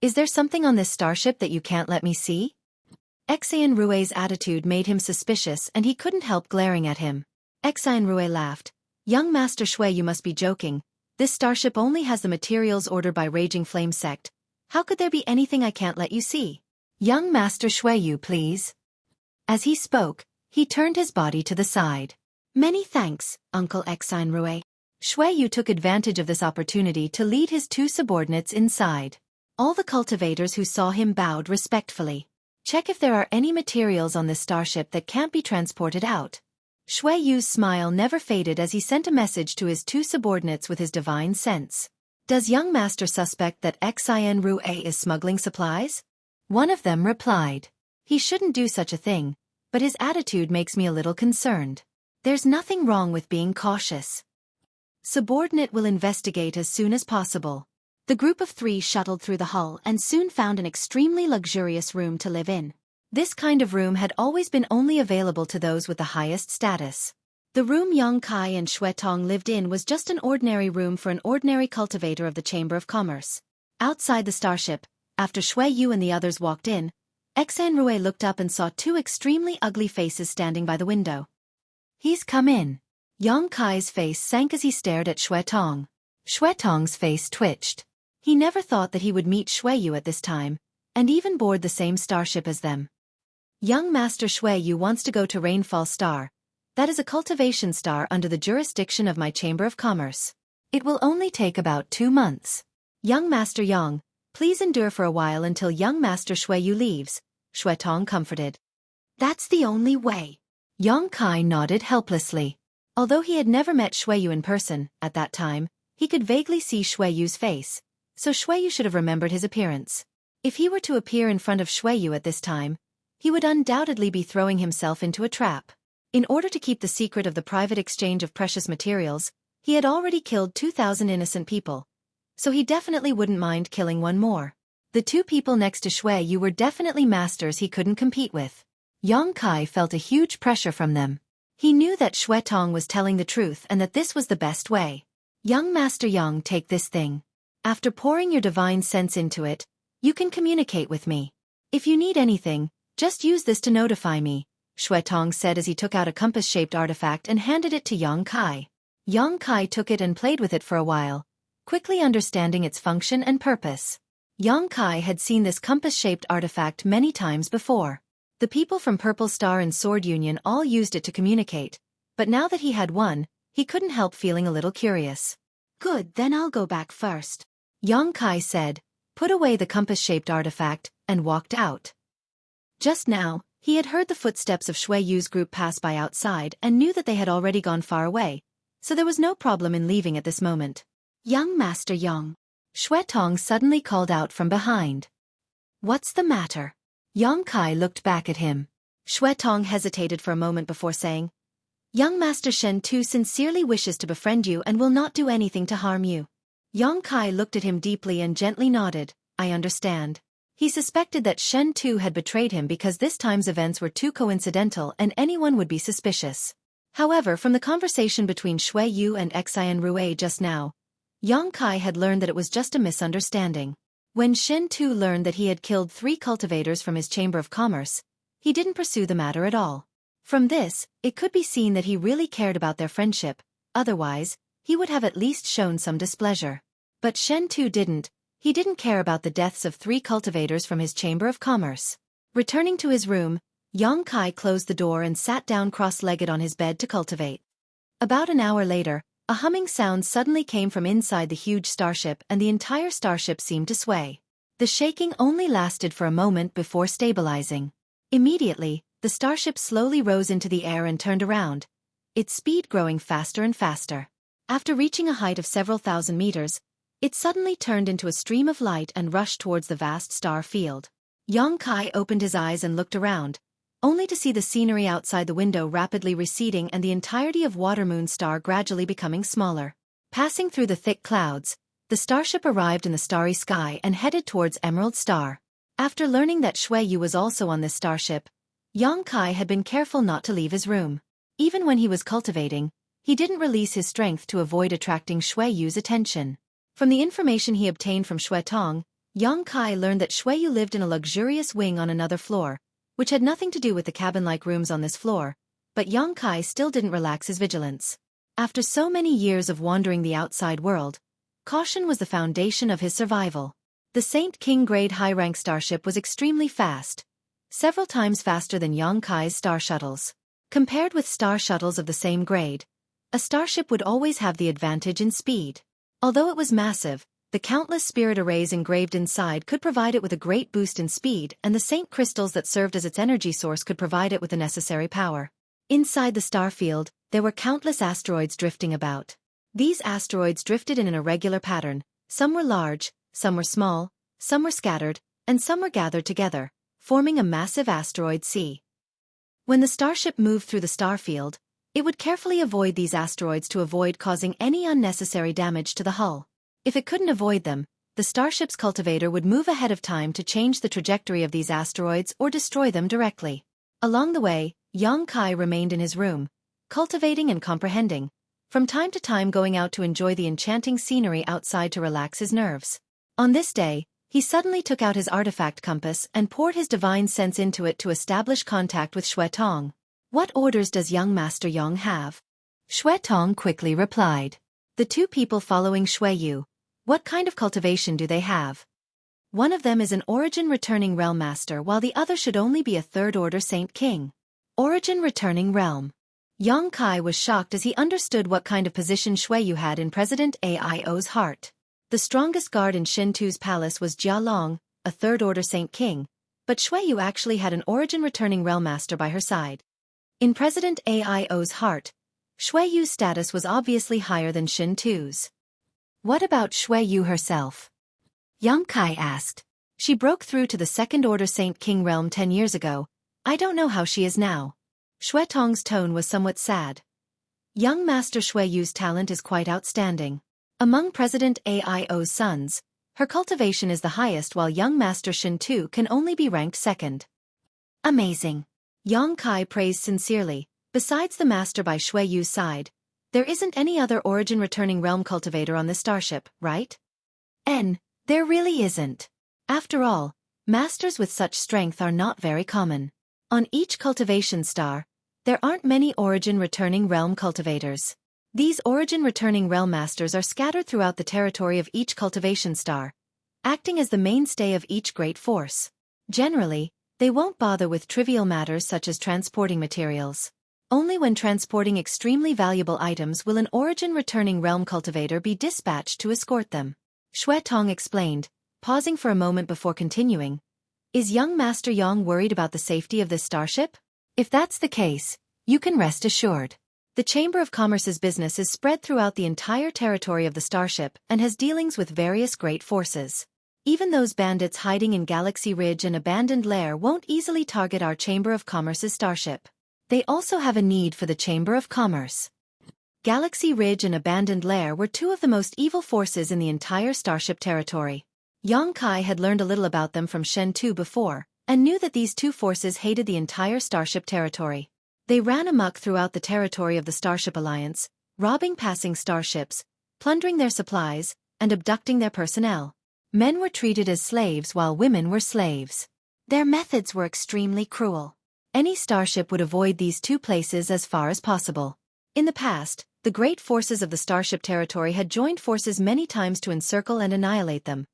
[SPEAKER 1] Is there something on this starship that you can't let me see? Xian Rue's attitude made him suspicious and he couldn't help glaring at him. Xian Rue laughed. Young Master Xueyu must be joking. This starship only has the materials ordered by Raging Flame Sect. How could there be anything I can't let you see? Young Master Xueyu, please. As he spoke, he turned his body to the side. Many thanks, Uncle Xian Rue. Xueyu took advantage of this opportunity to lead his two subordinates inside. All the cultivators who saw him bowed respectfully. Check if there are any materials on this starship that can't be transported out. Xueyu's smile never faded as he sent a message to his two subordinates with his divine sense. Does young master suspect that Xian Rue is smuggling supplies? One of them replied. He shouldn't do such a thing, but his attitude makes me a little concerned. There's nothing wrong with being cautious. Subordinate will investigate as soon as possible. The group of three shuttled through the hull and soon found an extremely luxurious room to live in. This kind of room had always been only available to those with the highest status. The room Yang Kai and Xuetong lived in was just an ordinary room for an ordinary cultivator of the Chamber of Commerce. Outside the starship, after Xueyu and the others walked in, Xian Rue looked up and saw two extremely ugly faces standing by the window. He's come in. Yang Kai's face sank as he stared at Xuetong. Xuetong's face twitched. He never thought that he would meet Xueyu at this time, and even board the same starship as them. Young Master Xueyu wants to go to Rainfall Star. That is a cultivation star under the jurisdiction of my Chamber of Commerce. It will only take about 2 months. Young Master Yang, please endure for a while until young Master Xueyu leaves, Xuetong comforted. That's the only way. Yang Kai nodded helplessly. Although he had never met Xueyu in person, at that time, he could vaguely see Xueyu's face, so Xueyu should have remembered his appearance. If he were to appear in front of Xueyu at this time, he would undoubtedly be throwing himself into a trap. In order to keep the secret of the private exchange of precious materials, he had already killed 2,000 innocent people, so he definitely wouldn't mind killing one more. The two people next to Xueyu were definitely masters he couldn't compete with. Yang Kai felt a huge pressure from them. He knew that Xuetong was telling the truth and that this was the best way. Young Master Yang, take this thing. After pouring your divine sense into it, you can communicate with me. If you need anything, just use this to notify me, Xuetong said as he took out a compass-shaped artifact and handed it to Yang Kai. Yang Kai took it and played with it for a while, quickly understanding its function and purpose. Yang Kai had seen this compass-shaped artifact many times before. The people from Purple Star and Sword Union all used it to communicate, but now that he had one, he couldn't help feeling a little curious. Good, then I'll go back first, Yang Kai said, put away the compass-shaped artifact, and walked out. Just now, he had heard the footsteps of Xueyu's group pass by outside and knew that they had already gone far away, so there was no problem in leaving at this moment. Young Master Yang. Xuetong suddenly called out from behind. What's the matter? Yang Kai looked back at him. Xuetong hesitated for a moment before saying, Young Master Shen Tu sincerely wishes to befriend you and will not do anything to harm you. Yang Kai looked at him deeply and gently nodded, I understand. He suspected that Shen Tu had betrayed him because this time's events were too coincidental and anyone would be suspicious. However, from the conversation between Xueyu and Xian Rue just now, Yang Kai had learned that it was just a misunderstanding. When Shen Tu learned that he had killed 3 cultivators from his Chamber of Commerce, he didn't pursue the matter at all. From this, it could be seen that he really cared about their friendship, otherwise, he would have at least shown some displeasure. But Shen Tu didn't. He didn't care about the deaths of 3 cultivators from his Chamber of Commerce. Returning to his room, Yang Kai closed the door and sat down cross-legged on his bed to cultivate. About an hour later, a humming sound suddenly came from inside the huge starship and the entire starship seemed to sway. The shaking only lasted for a moment before stabilizing. Immediately, the starship slowly rose into the air and turned around, its speed growing faster and faster. After reaching a height of several thousand meters, it suddenly turned into a stream of light and rushed towards the vast star field. Yang Kai opened his eyes and looked around, only to see the scenery outside the window rapidly receding and the entirety of Watermoon Star gradually becoming smaller. Passing through the thick clouds, the starship arrived in the starry sky and headed towards Emerald Star. After learning that Xueqi was also on this starship, Yang Kai had been careful not to leave his room. Even when he was cultivating, he didn't release his strength to avoid attracting Xueqi's attention. From the information he obtained from Xuetong, Yang Kai learned that Xueqi lived in a luxurious wing on another floor, which had nothing to do with the cabin-like rooms on this floor, but Yang Kai still didn't relax his vigilance. After so many years of wandering the outside world, caution was the foundation of his survival. The Saint King grade high-rank starship was extremely fast, several times faster than Yang Kai's star shuttles. Compared with star shuttles of the same grade, a starship would always have the advantage in speed. Although it was massive, the countless spirit arrays engraved inside could provide it with a great boost in speed, and the Saint crystals that served as its energy source could provide it with the necessary power. Inside the star field, there were countless asteroids drifting about. These asteroids drifted in an irregular pattern. Some were large, some were small, some were scattered, and some were gathered together, forming a massive asteroid sea. When the starship moved through the star field, it would carefully avoid these asteroids to avoid causing any unnecessary damage to the hull. If it couldn't avoid them, the starship's cultivator would move ahead of time to change the trajectory of these asteroids or destroy them directly. Along the way, Yang Kai remained in his room, cultivating and comprehending, from time to time going out to enjoy the enchanting scenery outside to relax his nerves. On this day, he suddenly took out his artifact compass and poured his divine sense into it to establish contact with Xuetong. "What orders does young Master Yang have?" Xuetong quickly replied. "The two people following Xueqi. What kind of cultivation do they have?" "One of them is an origin returning realm master while the other should only be a third-order Saint King." Origin returning realm. Yang Kai was shocked as he understood what kind of position Xueqi had in President Aio's heart. The strongest guard in Shintu's palace was Jia Long, a third-order Saint King, but Xueqi actually had an origin returning realm master by her side. In President Aio's heart, Xueqi's status was obviously higher than Shintu's. "What about Xueqi herself?" Yang Kai asked. "She broke through to the second-order Saint King realm 10 years ago. I don't know how she is now." Xuetong's tone was somewhat sad. Young Master Xueqi's talent is quite outstanding. Among President Aio's sons, her cultivation is the highest while young Master Shintu can only be ranked second. "Amazing." Yang Kai praised sincerely. Besides the master by Xueqi's side, there isn't any other origin returning realm cultivator on this starship, right? There really isn't. After all, masters with such strength are not very common. On each cultivation star, there aren't many origin returning realm cultivators. These origin returning realm masters are scattered throughout the territory of each cultivation star, acting as the mainstay of each great force. Generally, they won't bother with trivial matters such as transporting materials. Only when transporting extremely valuable items will an origin returning realm cultivator be dispatched to escort them. Xuetong explained, pausing for a moment before continuing. "Is young Master Yang worried about the safety of this starship? If that's the case, you can rest assured. The Chamber of Commerce's business is spread throughout the entire territory of the starship and has dealings with various great forces. Even those bandits hiding in Galaxy Ridge and Abandoned Lair won't easily target our Chamber of Commerce's starship. They also have a need for the Chamber of Commerce." Galaxy Ridge and Abandoned Lair were two of the most evil forces in the entire starship territory. Yang Kai had learned a little about them from Shen Tu before, and knew that these two forces hated the entire starship territory. They ran amok throughout the territory of the Starship Alliance, robbing passing starships, plundering their supplies, and abducting their personnel. Men were treated as slaves while women were slaves. Their methods were extremely cruel. Any starship would avoid these two places as far as possible. In the past, the great forces of the starship territory had joined forces many times to encircle and annihilate them.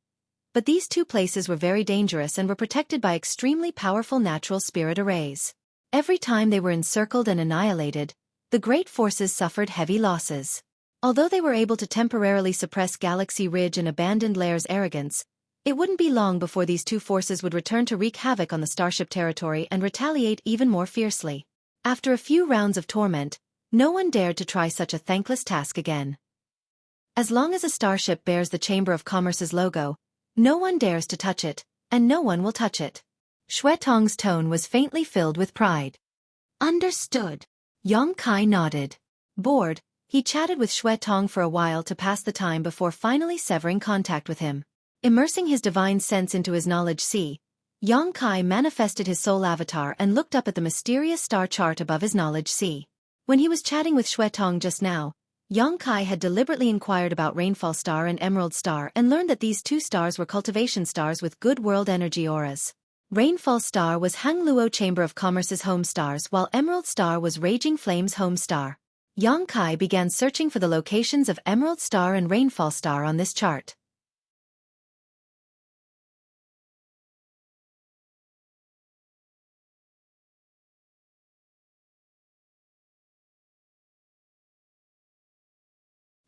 [SPEAKER 1] But these two places were very dangerous and were protected by extremely powerful natural spirit arrays. Every time they were encircled and annihilated, the great forces suffered heavy losses. Although they were able to temporarily suppress Galaxy Ridge and Abandoned Lair's arrogance, it wouldn't be long before these two forces would return to wreak havoc on the starship territory and retaliate even more fiercely. After a few rounds of torment, no one dared to try such a thankless task again. As long as a starship bears the Chamber of Commerce's logo, no one dares to touch it, and no one will touch it. Xuetong's tone was faintly filled with pride.
[SPEAKER 2] Understood.
[SPEAKER 1] Yang Kai nodded. Bored, he chatted with Xuetong for a while to pass the time before finally severing contact with him. Immersing his divine sense into his knowledge sea, Yang Kai manifested his soul avatar and looked up at the mysterious star chart above his knowledge sea. When he was chatting with Xuetong just now, Yang Kai had deliberately inquired about Rainfall Star and Emerald Star and learned that these two stars were cultivation stars with good world energy auras. Rainfall Star was Hangluo Chamber of Commerce's home stars while Emerald Star was Raging Flame's home star. Yang Kai began searching for the locations of Emerald Star and Rainfall Star on this chart.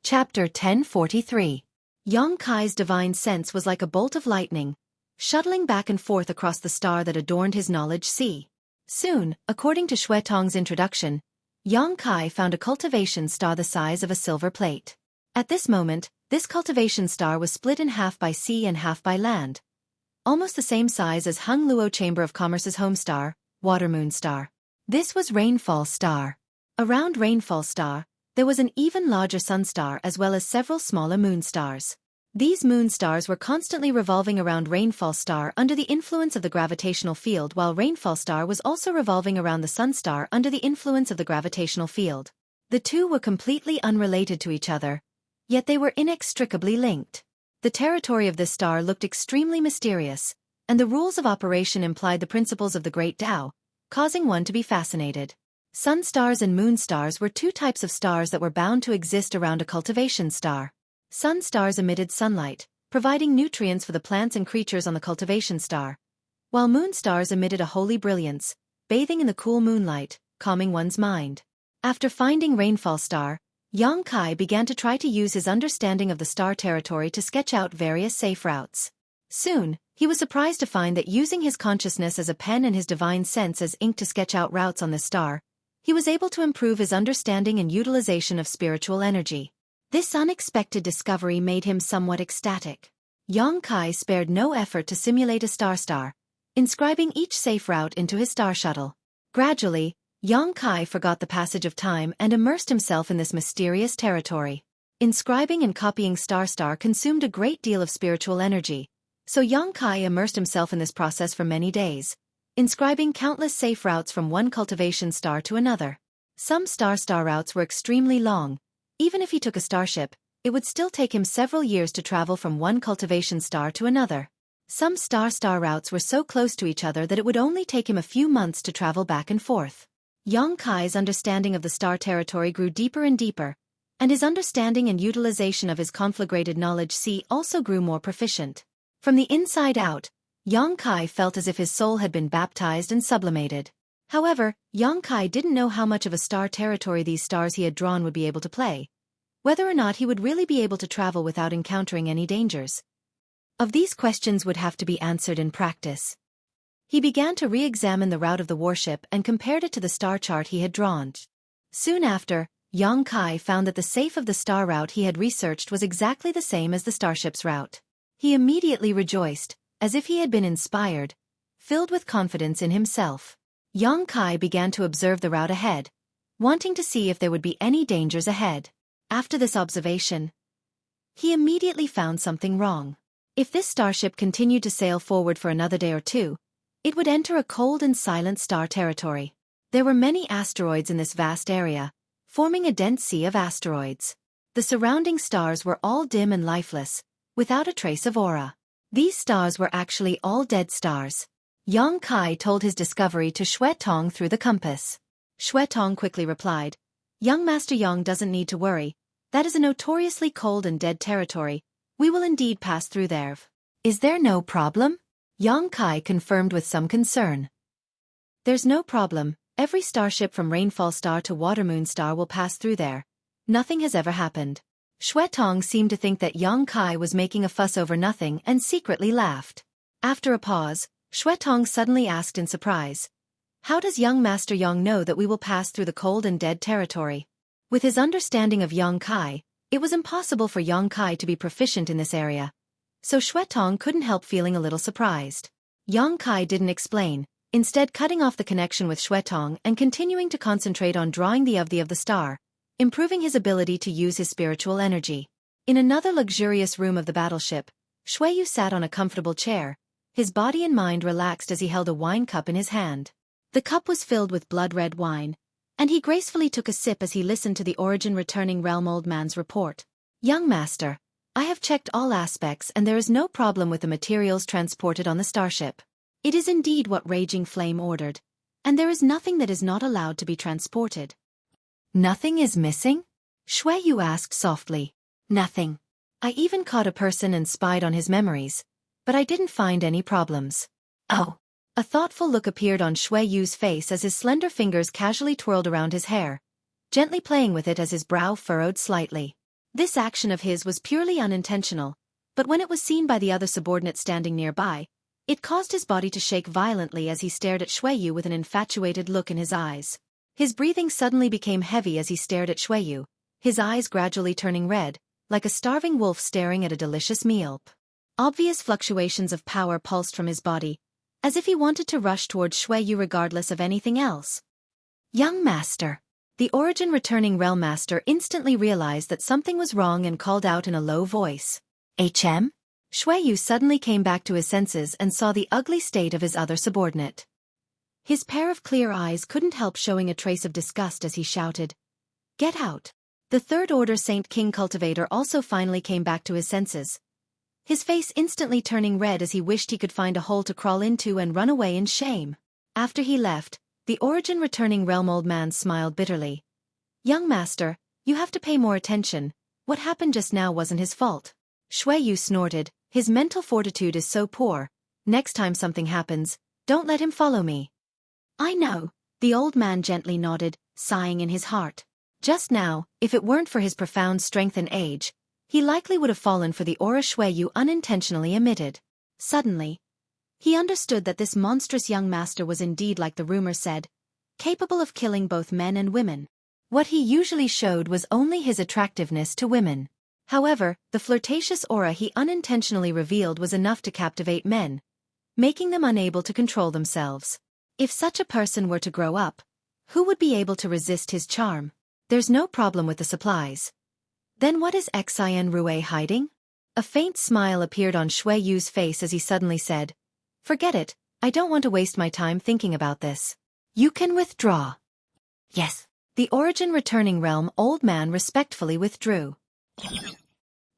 [SPEAKER 1] Chapter 1043. Yang Kai's divine sense was like a bolt of lightning, shuttling back and forth across the star that adorned his knowledge sea. Soon, according to Xuetong's introduction, Yang Kai found a cultivation star the size of a silver plate. At this moment, this cultivation star was split in half by sea and half by land, almost the same size as Hangluo Chamber of Commerce's home star, Water Moon Star. This was Rainfall Star. Around Rainfall Star, there was an even larger sun star as well as several smaller moon stars. These moon stars were constantly revolving around Rainfall Star under the influence of the gravitational field, while Rainfall Star was also revolving around the sun star under the influence of the gravitational field. The two were completely unrelated to each other, yet they were inextricably linked. The territory of this star looked extremely mysterious, and the rules of operation implied the principles of the Great Tao, causing one to be fascinated. Sun stars and moon stars were two types of stars that were bound to exist around a cultivation star. Sun stars emitted sunlight, providing nutrients for the plants and creatures on the cultivation star, while moon stars emitted a holy brilliance, bathing in the cool moonlight, calming one's mind. After finding Rainfall Star, Yang Kai began to try to use his understanding of the star territory to sketch out various safe routes. Soon, he was surprised to find that using his consciousness as a pen and his divine sense as ink to sketch out routes on this star, he was able to improve his understanding and utilization of spiritual energy. This unexpected discovery made him somewhat ecstatic. Yang Kai spared no effort to simulate a star, inscribing each safe route into his star shuttle. Gradually, Yang Kai forgot the passage of time and immersed himself in this mysterious territory. Inscribing and copying star consumed a great deal of spiritual energy, so Yang Kai immersed himself in this process for many days, inscribing countless safe routes from one cultivation star to another. Some star routes were extremely long. Even if he took a starship, it would still take him several years to travel from one cultivation star to another. Some star routes were so close to each other that it would only take him a few months to travel back and forth. Yang Kai's understanding of the star territory grew deeper and deeper, and his understanding and utilization of his conflagrated knowledge sea also grew more proficient. From the inside out, Yang Kai felt as if his soul had been baptized and sublimated. However, Yang Kai didn't know how much of a star territory these stars he had drawn would be able to play, whether or not he would really be able to travel without encountering any dangers. Of these questions would have to be answered in practice. He began to re-examine the route of the warship and compared it to the star chart he had drawn. Soon after, Yang Kai found that the safe of the star route he had researched was exactly the same as the starship's route. He immediately rejoiced, as if he had been inspired, filled with confidence in himself. Yang Kai began to observe the route ahead, wanting to see if there would be any dangers ahead. After this observation, he immediately found something wrong. If this starship continued to sail forward for another day or two, it would enter a cold and silent star territory. There were many asteroids in this vast area, forming a dense sea of asteroids. The surrounding stars were all dim and lifeless, without a trace of aura. These stars were actually all dead stars. Yang Kai told his discovery to Xuetong through the compass. Xuetong quickly replied, "Young Master Yang doesn't need to worry. That is a notoriously cold and dead territory. We will indeed pass through there." "Is there no problem?" Yang Kai confirmed with some concern. "There's no problem. Every starship from Rainfall Star to Water Moon Star will pass through there. Nothing has ever happened." Xuetong seemed to think that Yang Kai was making a fuss over nothing and secretly laughed. After a pause, Xuetong suddenly asked in surprise, "How does young Master Yang know that we will pass through the cold and dead territory?" With his understanding of Yang Kai, it was impossible for Yang Kai to be proficient in this area, so Xuetong couldn't help feeling a little surprised. Yang Kai didn't explain, instead cutting off the connection with Xuetong and continuing to concentrate on drawing the of the star, improving his ability to use his spiritual energy. In another luxurious room of the battleship, Xueyu sat on a comfortable chair, his body and mind relaxed as he held a wine cup in his hand. The cup was filled with blood-red wine, and he gracefully took a sip as he listened to the Origin Returning Realm Old Man's report. Young Master, I have checked all aspects and there is no problem with the materials transported on the starship. It is indeed what Raging Flame ordered, and there is nothing that is not allowed to be transported. Nothing is missing? Xueyu asked softly. Nothing. I even caught a person and spied on his memories, but I didn't find any problems. Oh. A thoughtful look appeared on Xueyu's face as his slender fingers casually twirled around his hair, gently playing with it as his brow furrowed slightly. This action of his was purely unintentional, but when it was seen by the other subordinate standing nearby, it caused his body to shake violently as he stared at Xueyu with an infatuated look in his eyes. His breathing suddenly became heavy as he stared at Xueyu, his eyes gradually turning red, like a starving wolf staring at a delicious meal. Obvious fluctuations of power pulsed from his body, as if he wanted to rush towards Xueyu regardless of anything else. Young Master. The Origin Returning Realm Master instantly realized that something was wrong and called out in a low voice. HM? Xueyu suddenly came back to his senses and saw the ugly state of his other subordinate. His pair of clear eyes couldn't help showing a trace of disgust as he shouted, "Get out!" The Third Order Saint King Cultivator also finally came back to his senses, his face instantly turning red as he wished he could find a hole to crawl into and run away in shame. After he left, the Origin Returning Realm Old Man smiled bitterly. Young Master, you have to pay more attention. What happened just now wasn't his fault. Xueyu snorted, his mental fortitude is so poor. Next time something happens, don't let him follow me. I know, the old man gently nodded, sighing in his heart. Just now, if it weren't for his profound strength and age, he likely would have fallen for the aura Xueyu unintentionally emitted. Suddenly, he understood that this monstrous young master was indeed like the rumor said, capable of killing both men and women. What he usually showed was only his attractiveness to women. However, the flirtatious aura he unintentionally revealed was enough to captivate men, making them unable to control themselves. If such a person were to grow up, who would be able to resist his charm? There's no problem with the supplies. Then what is Xian Rue hiding? A faint smile appeared on Xueyu's face as he suddenly said, Forget it, I don't want to waste my time thinking about this. You can withdraw. Yes. The Origin Returning Realm Old Man respectfully withdrew.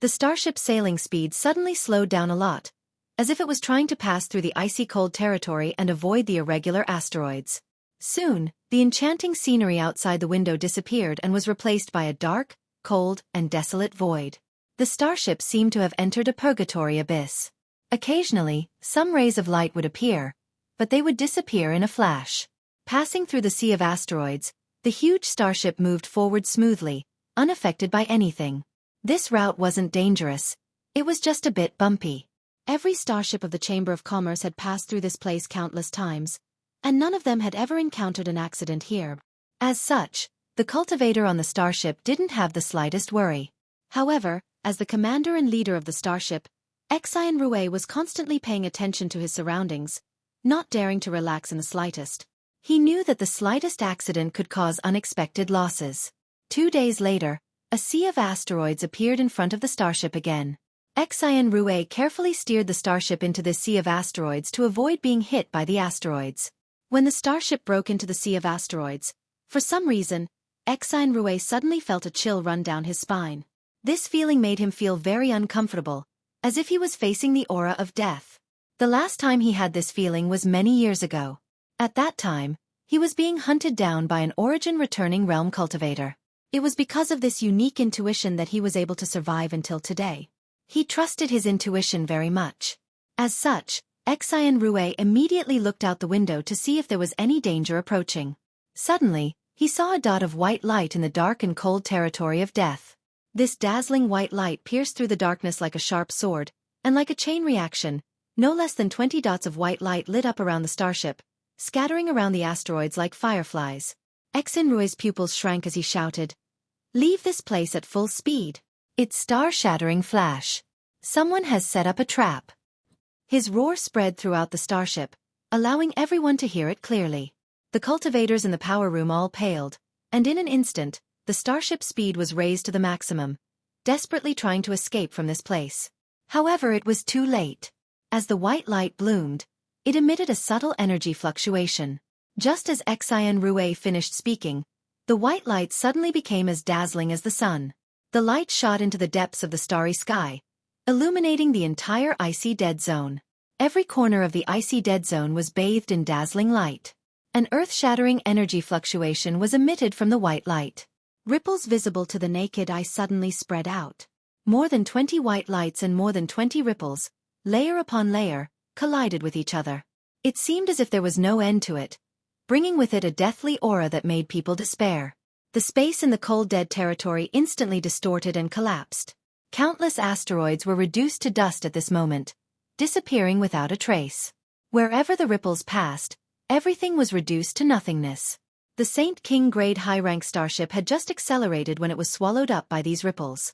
[SPEAKER 1] The starship's sailing speed suddenly slowed down a lot, as if it was trying to pass through the icy cold territory and avoid the irregular asteroids. Soon, the enchanting scenery outside the window disappeared and was replaced by a dark, cold, and desolate void. The starship seemed to have entered a purgatory abyss. Occasionally, some rays of light would appear, but they would disappear in a flash. Passing through the sea of asteroids, the huge starship moved forward smoothly, unaffected by anything. This route wasn't dangerous, it was just a bit bumpy. Every starship of the Chamber of Commerce had passed through this place countless times, and none of them had ever encountered an accident here. As such, the cultivator on the starship didn't have the slightest worry. However, as the commander and leader of the starship, Xian Rue was constantly paying attention to his surroundings, not daring to relax in the slightest. He knew that the slightest accident could cause unexpected losses. 2 days later, a sea of asteroids appeared in front of the starship again. Xian Rue carefully steered the starship into this sea of asteroids to avoid being hit by the asteroids. When the starship broke into the sea of asteroids, for some reason, Xian Rue suddenly felt a chill run down his spine. This feeling made him feel very uncomfortable, as if he was facing the aura of death. The last time he had this feeling was many years ago. At that time, he was being hunted down by an Origin Returning Realm cultivator. It was because of this unique intuition that he was able to survive until today. He trusted his intuition very much. As such, Xian Rue immediately looked out the window to see if there was any danger approaching. Suddenly, he saw a dot of white light in the dark and cold territory of death. This dazzling white light pierced through the darkness like a sharp sword, and like a chain reaction, no less than 20 dots of white light lit up around the starship, scattering around the asteroids like fireflies. Xian Rue's pupils shrank as he shouted, "Leave this place at full speed. It's star-shattering flash. Someone has set up a trap." His roar spread throughout the starship, allowing everyone to hear it clearly. The cultivators in the power room all paled, and in an instant, the starship's speed was raised to the maximum, desperately trying to escape from this place. However, it was too late. As the white light bloomed, it emitted a subtle energy fluctuation. Just as Xian Rue finished speaking, the white light suddenly became as dazzling as the sun. The light shot into the depths of the starry sky, illuminating the entire icy dead zone. Every corner of the icy dead zone was bathed in dazzling light. An earth-shattering energy fluctuation was emitted from the white light. Ripples visible to the naked eye suddenly spread out. More than 20 white lights and more than 20 ripples, layer upon layer, collided with each other. It seemed as if there was no end to it, bringing with it a deathly aura that made people despair. The space in the cold dead territory instantly distorted and collapsed. Countless asteroids were reduced to dust at this moment, disappearing without a trace. Wherever the ripples passed, everything was reduced to nothingness. The Saint King grade high-rank starship had just accelerated when it was swallowed up by these ripples.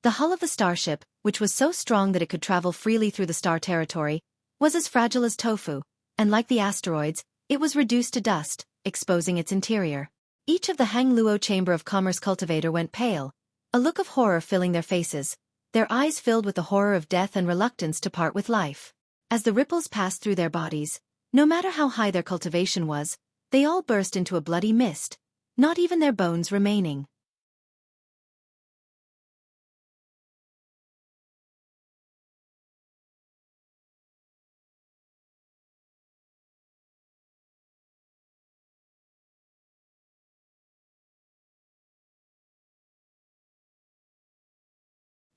[SPEAKER 1] The hull of the starship, which was so strong that it could travel freely through the star territory, was as fragile as tofu, and like the asteroids, it was reduced to dust, exposing its interior. Each of the Hang Luo Chamber of Commerce cultivator went pale, a look of horror filling their faces, their eyes filled with the horror of death and reluctance to part with life. As the ripples passed through their bodies, no matter how high their cultivation was, they all burst into a bloody mist, not even their bones remaining.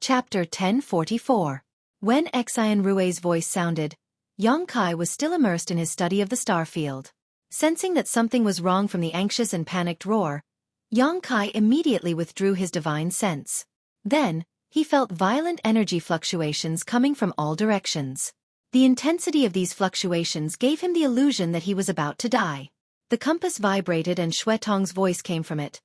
[SPEAKER 1] Chapter 1044. When Xian Rue's voice sounded, Yang Kai was still immersed in his study of the star field. Sensing that something was wrong from the anxious and panicked roar, Yang Kai immediately withdrew his divine sense. Then, he felt violent energy fluctuations coming from all directions. The intensity of these fluctuations gave him the illusion that he was about to die. The compass vibrated and Xuetong's voice came from it.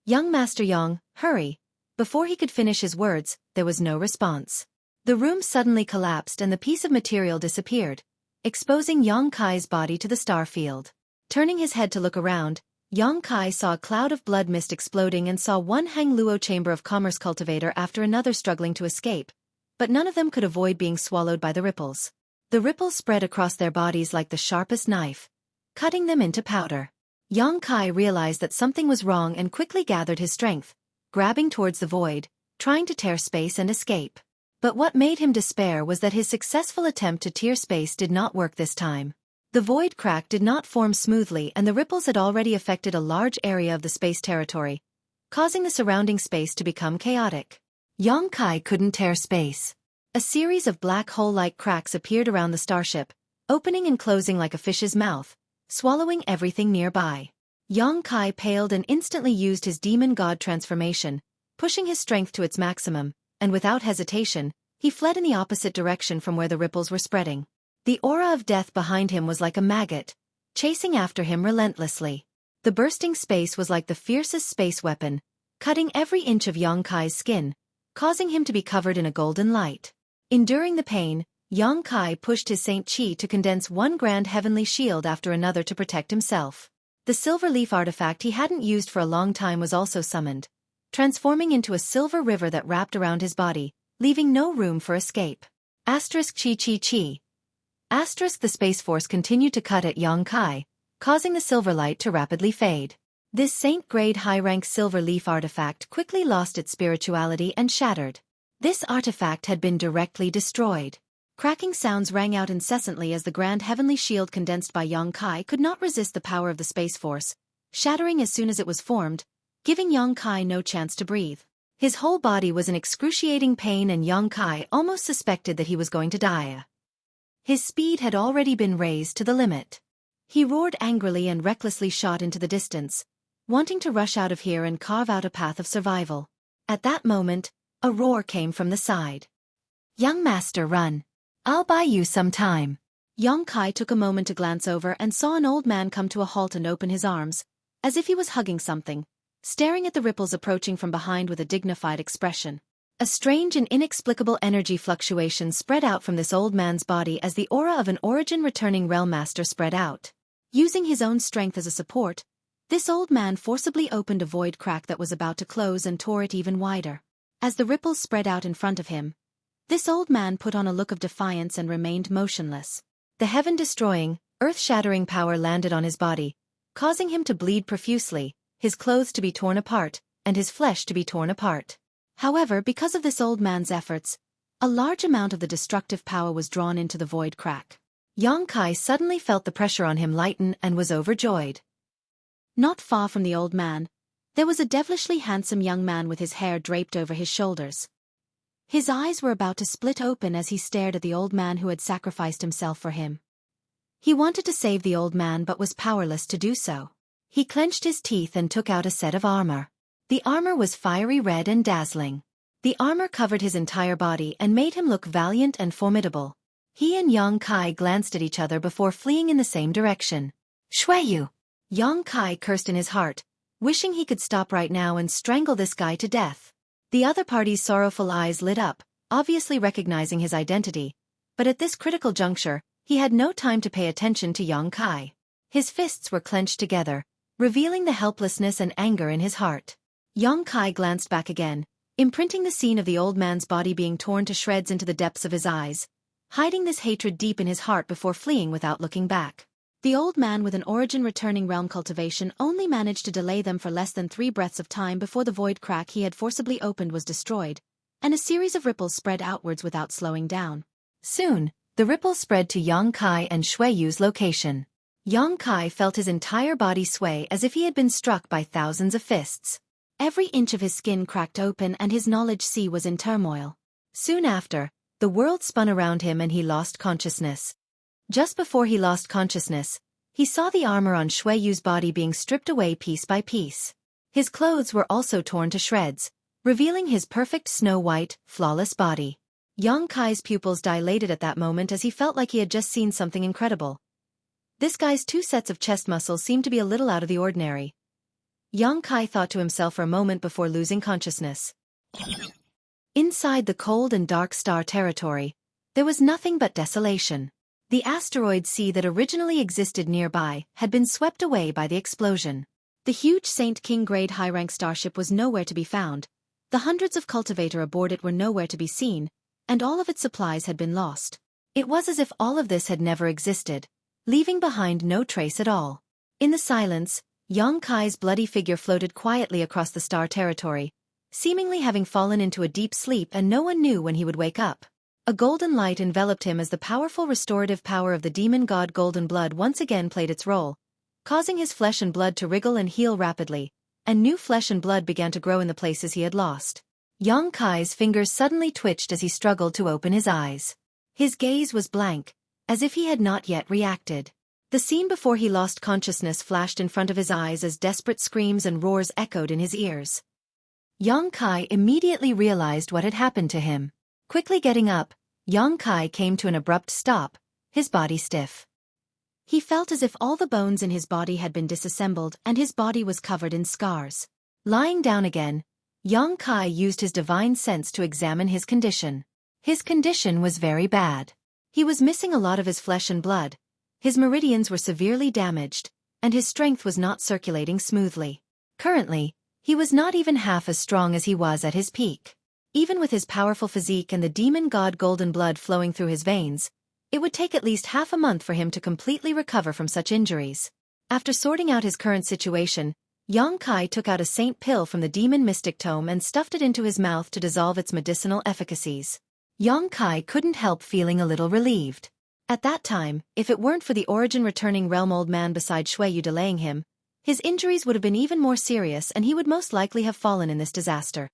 [SPEAKER 1] "Young Master Yang, hurry." Before he could finish his words, there was no response. The room suddenly collapsed and the piece of material disappeared, exposing Yang Kai's body to the star field. Turning his head to look around, Yang Kai saw a cloud of blood mist exploding and saw one Hang Luo Chamber of Commerce cultivator after another struggling to escape, but none of them could avoid being swallowed by the ripples. The ripples spread across their bodies like the sharpest knife, cutting them into powder. Yang Kai realized that something was wrong and quickly gathered his strength, grabbing towards the void, trying to tear space and escape. But what made him despair was that his successful attempt to tear space did not work this time. The void crack did not form smoothly and the ripples had already affected a large area of the space territory, causing the surrounding space to become chaotic. Yang Kai couldn't tear space. A series of black hole-like cracks appeared around the starship, opening and closing like a fish's mouth, swallowing everything nearby. Yang Kai paled and instantly used his demon god transformation, pushing his strength to its maximum, and without hesitation, he fled in the opposite direction from where the ripples were spreading. The aura of death behind him was like a maggot, chasing after him relentlessly. The bursting space was like the fiercest space weapon, cutting every inch of Yang Kai's skin, causing him to be covered in a golden light. Enduring the pain, Yang Kai pushed his Saint Qi to condense one grand heavenly shield after another to protect himself. The silver leaf artifact he hadn't used for a long time was also summoned, transforming into a silver river that wrapped around his body, leaving no room for escape. Asterisk Qi Qi Qi. Asterisk the Space Force continued to cut at Yang Kai, causing the silver light to rapidly fade. This saint-grade high-rank silver leaf artifact quickly lost its spirituality and shattered. This artifact had been directly destroyed. Cracking sounds rang out incessantly as the grand heavenly shield condensed by Yang Kai could not resist the power of the Space Force, shattering as soon as it was formed, giving Yang Kai no chance to breathe. His whole body was in excruciating pain and Yang Kai almost suspected that he was going to die. His speed had already been raised to the limit. He roared angrily and recklessly shot into the distance, wanting to rush out of here and carve out a path of survival. At that moment, a roar came from the side. "Young Master, run! I'll buy you some time." Yang Kai took a moment to glance over and saw an old man come to a halt and open his arms, as if he was hugging something, staring at the ripples approaching from behind with a dignified expression. A strange and inexplicable energy fluctuation spread out from this old man's body as the aura of an origin-returning realm master spread out. Using his own strength as a support, this old man forcibly opened a void crack that was about to close and tore it even wider. As the ripples spread out in front of him, this old man put on a look of defiance and remained motionless. The heaven-destroying, earth-shattering power landed on his body, causing him to bleed profusely, his clothes to be torn apart, and his flesh to be torn apart. However, because of this old man's efforts, a large amount of the destructive power was drawn into the void crack. Xueqi suddenly felt the pressure on him lighten and was overjoyed. Not far from the old man, there was a devilishly handsome young man with his hair draped over his shoulders. His eyes were about to split open as he stared at the old man who had sacrificed himself for him. He wanted to save the old man but was powerless to do so. He clenched his teeth and took out a set of armor. The armor was fiery red and dazzling. The armor covered his entire body and made him look valiant and formidable. He and Xueqi glanced at each other before fleeing in the same direction. Xueqi! Xueqi cursed in his heart, wishing he could stop right now and strangle this guy to death. The other party's sorrowful eyes lit up, obviously recognizing his identity, but at this critical juncture, he had no time to pay attention to Xueqi. His fists were clenched together, revealing the helplessness and anger in his heart. Xueqi glanced back again, imprinting the scene of the old man's body being torn to shreds into the depths of his eyes, hiding this hatred deep in his heart before fleeing without looking back. The old man with an origin-returning realm cultivation only managed to delay them for less than 3 breaths of time before the void crack he had forcibly opened was destroyed, and a series of ripples spread outwards without slowing down. Soon, the ripples spread to Xueqi and Xueqi's location. Xueqi felt his entire body sway as if he had been struck by thousands of fists. Every inch of his skin cracked open and his knowledge sea was in turmoil. Soon after, the world spun around him and he lost consciousness. Just before he lost consciousness, he saw the armor on Xueqi's body being stripped away piece by piece. His clothes were also torn to shreds, revealing his perfect snow-white, flawless body. Xueqi's pupils dilated at that moment as he felt like he had just seen something incredible. This guy's 2 sets of chest muscles seemed to be a little out of the ordinary. Xueqi thought to himself for a moment before losing consciousness. Inside the cold and dark star territory, there was nothing but desolation. The asteroid sea that originally existed nearby had been swept away by the explosion. The huge Saint King grade high-rank starship was nowhere to be found, the hundreds of cultivator aboard it were nowhere to be seen, and all of its supplies had been lost. It was as if all of this had never existed, leaving behind no trace at all. In the silence, Xueqi's bloody figure floated quietly across the star territory, seemingly having fallen into a deep sleep and no one knew when he would wake up. A golden light enveloped him as the powerful restorative power of the demon god Golden Blood once again played its role, causing his flesh and blood to wriggle and heal rapidly, and new flesh and blood began to grow in the places he had lost. Xueqi's fingers suddenly twitched as he struggled to open his eyes. His gaze was blank, as if he had not yet reacted. The scene before he lost consciousness flashed in front of his eyes as desperate screams and roars echoed in his ears. Xueqi immediately realized what had happened to him. Quickly getting up, Xueqi came to an abrupt stop, his body stiff. He felt as if all the bones in his body had been disassembled and his body was covered in scars. Lying down again, Xueqi used his divine sense to examine his condition. His condition was very bad. He was missing a lot of his flesh and blood, his meridians were severely damaged, and his strength was not circulating smoothly. Currently, he was not even half as strong as he was at his peak. Even with his powerful physique and the demon god Golden Blood flowing through his veins, it would take at least half a month for him to completely recover from such injuries. After sorting out his current situation, Xueqi took out a saint pill from the demon mystic tome and stuffed it into his mouth to dissolve its medicinal efficacies. Xueqi couldn't help feeling a little relieved. At that time, if it weren't for the origin-returning realm old man beside Xueqi delaying him, his injuries would have been even more serious and he would most likely have fallen in this disaster.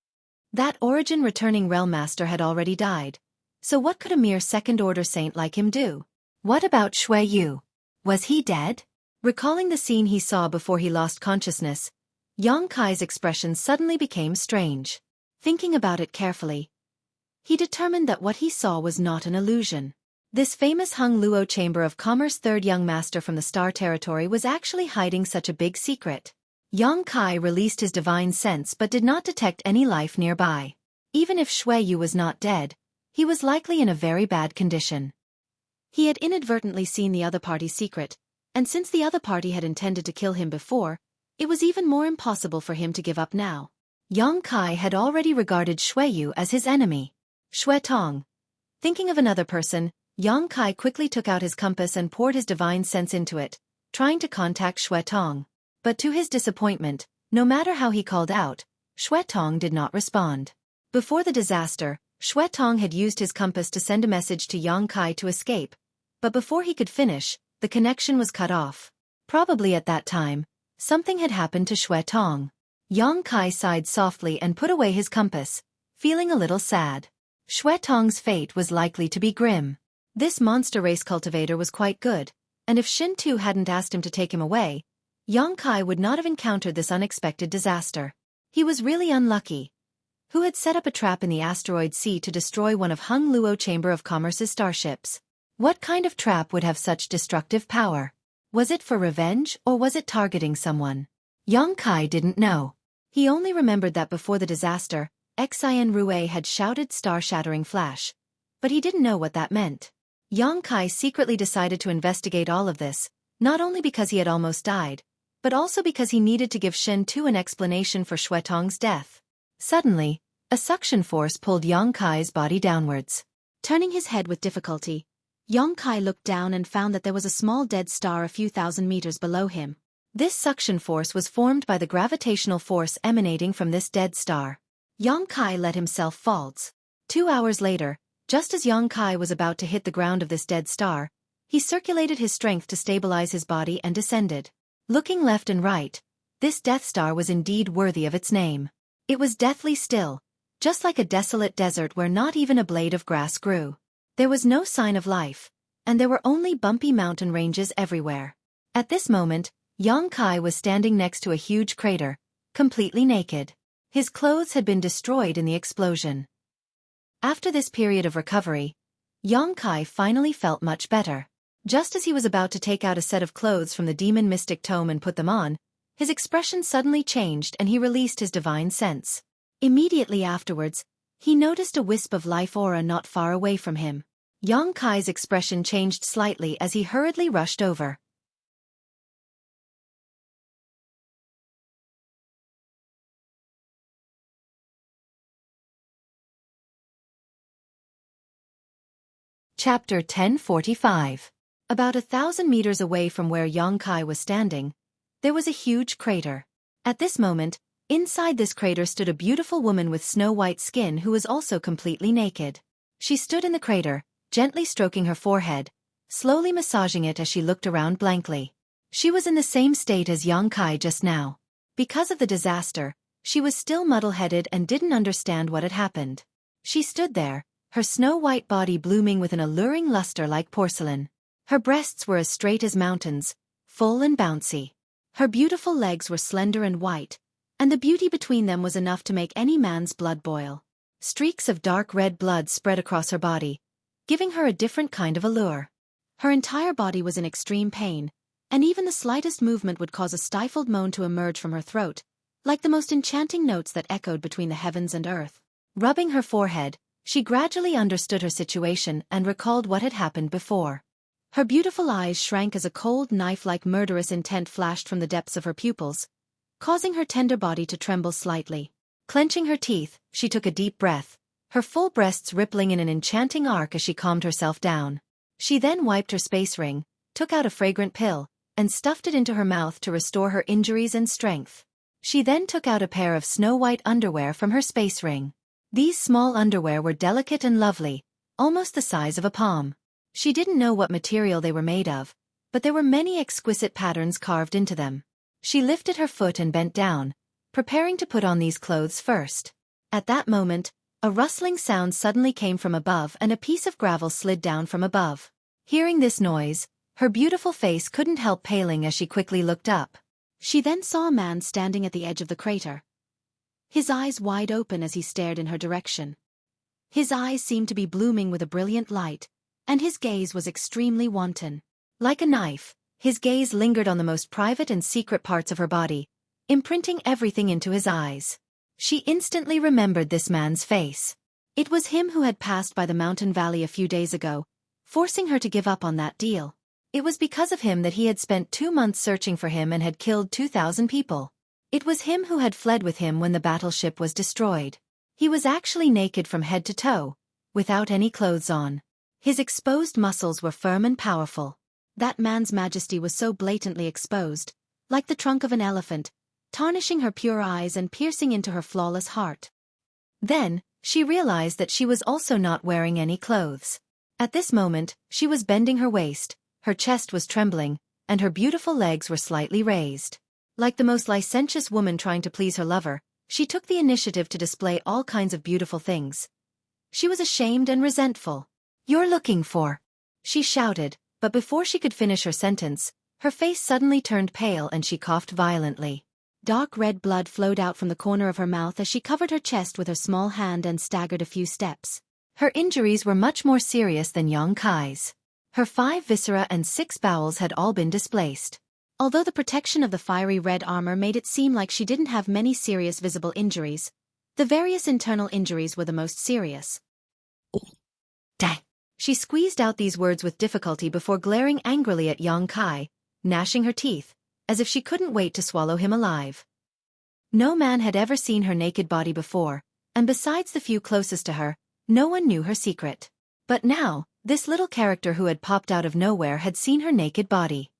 [SPEAKER 1] That origin-returning realm master had already died, so what could a mere second-order saint like him do? What about Xueqi? Was he dead? Recalling the scene he saw before he lost consciousness, Xueqi's expression suddenly became strange. Thinking about it carefully, he determined that what he saw was not an illusion. This famous Hung Luo Chamber of Commerce third young master from the Star Territory was actually hiding such a big secret. Xueqi released his divine sense but did not detect any life nearby. Even if Xueqi was not dead, he was likely in a very bad condition. He had inadvertently seen the other party's secret, and since the other party had intended to kill him before, it was even more impossible for him to give up now. Yang Kai had already regarded Xueqi as his enemy. Xuetong. Thinking of another person, Yang Kai quickly took out his compass and poured his divine sense into it, trying to contact Xuetong. But to his disappointment, no matter how he called out, Xuetong did not respond. Before the disaster, Xuetong had used his compass to send a message to Yang Kai to escape, but before he could finish, the connection was cut off. Probably at that time, something had happened to Xuetong. Yang Kai sighed softly and put away his compass, feeling a little sad. Xuetong's fate was likely to be grim. This monster race cultivator was quite good, and if Shin Tu hadn't asked him to take him away, Yang Kai would not have encountered this unexpected disaster. He was really unlucky. Who had set up a trap in the asteroid sea to destroy one of Hung Luo Chamber of Commerce's starships? What kind of trap would have such destructive power? Was it for revenge or was it targeting someone? Yang Kai didn't know. He only remembered that before the disaster, Xian Rue had shouted star-shattering flash. But he didn't know what that meant. Yang Kai secretly decided to investigate all of this, not only because he had almost died, but also because he needed to give Shen Tu an explanation for Xuetong's death. Suddenly, a suction force pulled Yang Kai's body downwards. Turning his head with difficulty, Yang Kai looked down and found that there was a small dead star a few thousand meters below him. This suction force was formed by the gravitational force emanating from this dead star. Yang Kai let himself fall. 2 hours later, just as Yang Kai was about to hit the ground of this dead star, he circulated his strength to stabilize his body and descended. Looking left and right, this Death Star was indeed worthy of its name. It was deathly still, just like a desolate desert where not even a blade of grass grew. There was no sign of life, and there were only bumpy mountain ranges everywhere. At this moment, Yang Kai was standing next to a huge crater, completely naked. His clothes had been destroyed in the explosion. After this period of recovery, Yang Kai finally felt much better. Just as he was about to take out a set of clothes from the demon mystic tome and put them on, his expression suddenly changed and he released his divine sense. Immediately afterwards, he noticed a wisp of life aura not far away from him. Yang Kai's expression changed slightly as he hurriedly rushed over. Chapter 1045. About 1,000 meters away from where Yang Kai was standing, there was a huge crater. At this moment, inside this crater stood a beautiful woman with snow-white skin who was also completely naked. She stood in the crater, gently stroking her forehead, slowly massaging it as she looked around blankly. She was in the same state as Yang Kai just now. Because of the disaster, she was still muddle-headed and didn't understand what had happened. She stood there, her snow-white body blooming with an alluring luster like porcelain. Her breasts were as straight as mountains, full and bouncy. Her beautiful legs were slender and white, and the beauty between them was enough to make any man's blood boil. Streaks of dark red blood spread across her body, giving her a different kind of allure. Her entire body was in extreme pain, and even the slightest movement would cause a stifled moan to emerge from her throat, like the most enchanting notes that echoed between the heavens and earth. Rubbing her forehead, she gradually understood her situation and recalled what had happened before. Her beautiful eyes shrank as a cold knife-like murderous intent flashed from the depths of her pupils, causing her tender body to tremble slightly. Clenching her teeth, she took a deep breath, her full breasts rippling in an enchanting arc as she calmed herself down. She then wiped her space ring, took out a fragrant pill, and stuffed it into her mouth to restore her injuries and strength. She then took out a pair of snow-white underwear from her space ring. These small underwear were delicate and lovely, almost the size of a palm. She didn't know what material they were made of, but there were many exquisite patterns carved into them. She lifted her foot and bent down, preparing to put on these clothes first. At that moment, a rustling sound suddenly came from above and a piece of gravel slid down from above. Hearing this noise, her beautiful face couldn't help paling as she quickly looked up. She then saw a man standing at the edge of the crater, his eyes wide open as he stared in her direction. His eyes seemed to be blooming with a brilliant light, and his gaze was extremely wanton. Like a knife, his gaze lingered on the most private and secret parts of her body, imprinting everything into his eyes. She instantly remembered this man's face. It was him who had passed by the mountain valley a few days ago, forcing her to give up on that deal. It was because of him that he had spent 2 months searching for him and had killed 2,000 people. It was him who had fled with him when the battleship was destroyed. He was actually naked from head to toe, without any clothes on. His exposed muscles were firm and powerful. That man's majesty was so blatantly exposed, like the trunk of an elephant, tarnishing her pure eyes and piercing into her flawless heart. Then, she realized that she was also not wearing any clothes. At this moment, she was bending her waist, her chest was trembling, and her beautiful legs were slightly raised. Like the most licentious woman trying to please her lover, she took the initiative to display all kinds of beautiful things. She was ashamed and resentful. "You're looking for," she shouted, but before she could finish her sentence, her face suddenly turned pale and she coughed violently. Dark red blood flowed out from the corner of her mouth as she covered her chest with her small hand and staggered a few steps. Her injuries were much more serious than Xueqi's. Her 5 viscera and 6 bowels had all been displaced. Although the protection of the fiery red armor made it seem like she didn't have many serious visible injuries, the various internal injuries were the most serious. Dang! She squeezed out these words with difficulty before glaring angrily at Xueqi, gnashing her teeth, as if she couldn't wait to swallow him alive. No man had ever seen her naked body before, and besides the few closest to her, no one knew her secret. But now, this little character who had popped out of nowhere had seen her naked body.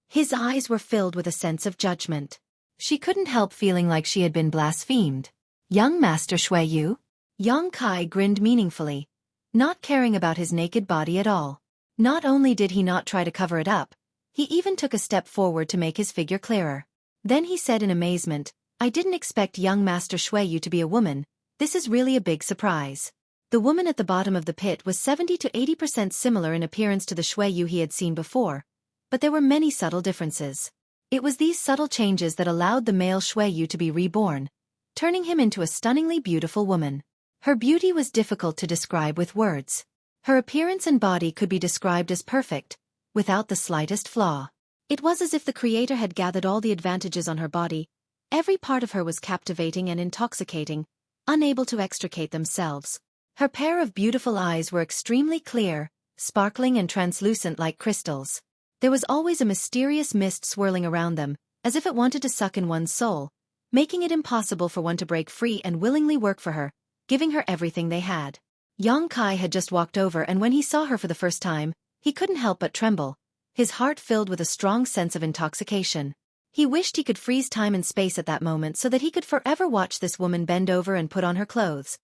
[SPEAKER 1] His eyes were filled with a sense of judgment. She couldn't help feeling like she had been blasphemed. "Young Master Xueqi?" Xueqi grinned meaningfully, not caring about his naked body at all. Not only did he not try to cover it up, he even took a step forward to make his figure clearer. Then he said in amazement, "I didn't expect young Master Xueqi to be a woman. This is really a big surprise." The woman at the bottom of the pit was 70 to 80% similar in appearance to the Xueqi he had seen before, but there were many subtle differences. It was these subtle changes that allowed the male Xueqi to be reborn, turning him into a stunningly beautiful woman. Her beauty was difficult to describe with words. Her appearance and body could be described as perfect, without the slightest flaw. It was as if the Creator had gathered all the advantages on her body. Every part of her was captivating and intoxicating, unable to extricate themselves. Her pair of beautiful eyes were extremely clear, sparkling and translucent like crystals. There was always a mysterious mist swirling around them, as if it wanted to suck in one's soul, making it impossible for one to break free and willingly work for her, giving her everything they had. Xueqi had just walked over, and when he saw her for the first time, he couldn't help but tremble, his heart filled with a strong sense of intoxication. He wished he could freeze time and space at that moment so that he could forever watch this woman bend over and put on her clothes.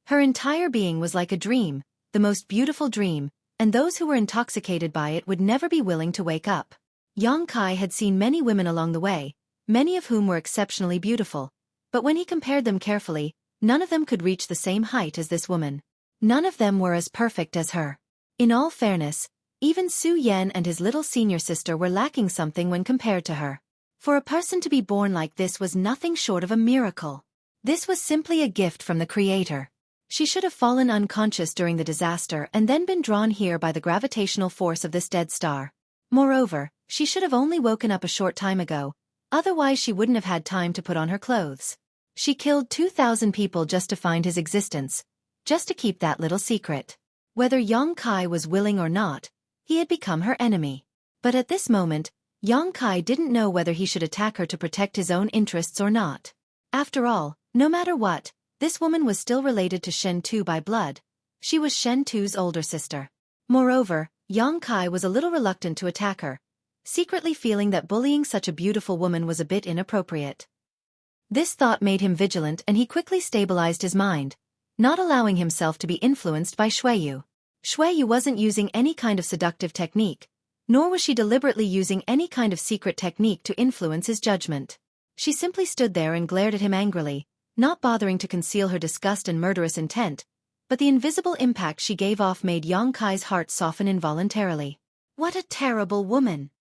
[SPEAKER 1] Her entire being was like a dream, the most beautiful dream, and those who were intoxicated by it would never be willing to wake up. Xueqi had seen many women along the way, many of whom were exceptionally beautiful, but when he compared them carefully, none of them could reach the same height as this woman. None of them were as perfect as her. In all fairness, even Su Yan and his little senior sister were lacking something when compared to her. For a person to be born like this was nothing short of a miracle. This was simply a gift from the Creator. She should have fallen unconscious during the disaster and then been drawn here by the gravitational force of this dead star. Moreover, she should have only woken up a short time ago, otherwise she wouldn't have had time to put on her clothes. She killed 2,000 people just to find his existence, just to keep that little secret. Whether Xueqi was willing or not, he had become her enemy. But at this moment, Xueqi didn't know whether he should attack her to protect his own interests or not. After all, no matter what, this woman was still related to Shen Tu by blood. She was Shen Tu's older sister. Moreover, Xueqi was a little reluctant to attack her, secretly feeling that bullying such a beautiful woman was a bit inappropriate. This thought made him vigilant and he quickly stabilized his mind, not allowing himself to be influenced by Xueqi. Xueqi wasn't using any kind of seductive technique, nor was she deliberately using any kind of secret technique to influence his judgment. She simply stood there and glared at him angrily, not bothering to conceal her disgust and murderous intent, but the invisible impact she gave off made Xueqi's heart soften involuntarily. What a terrible woman!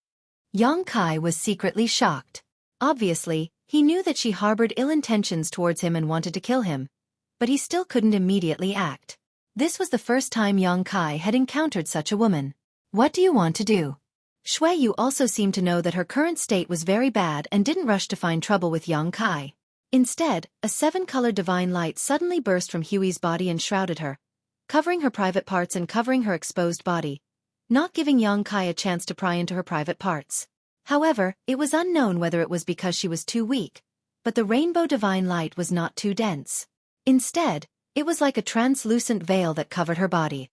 [SPEAKER 1] Xueqi was secretly shocked. Obviously, he knew that she harbored ill intentions towards him and wanted to kill him, but he still couldn't immediately act. This was the first time Xueqi had encountered such a woman. "What do you want to do?" Xueqi also seemed to know that her current state was very bad and didn't rush to find trouble with Xueqi. Instead, a seven-colored divine light suddenly burst from Xueqi's body and shrouded her, covering her private parts and covering her exposed body, not giving Yang Kai a chance to pry into her private parts. However, it was unknown whether it was because she was too weak, but the rainbow divine light was not too dense. Instead, it was like a translucent veil that covered her body.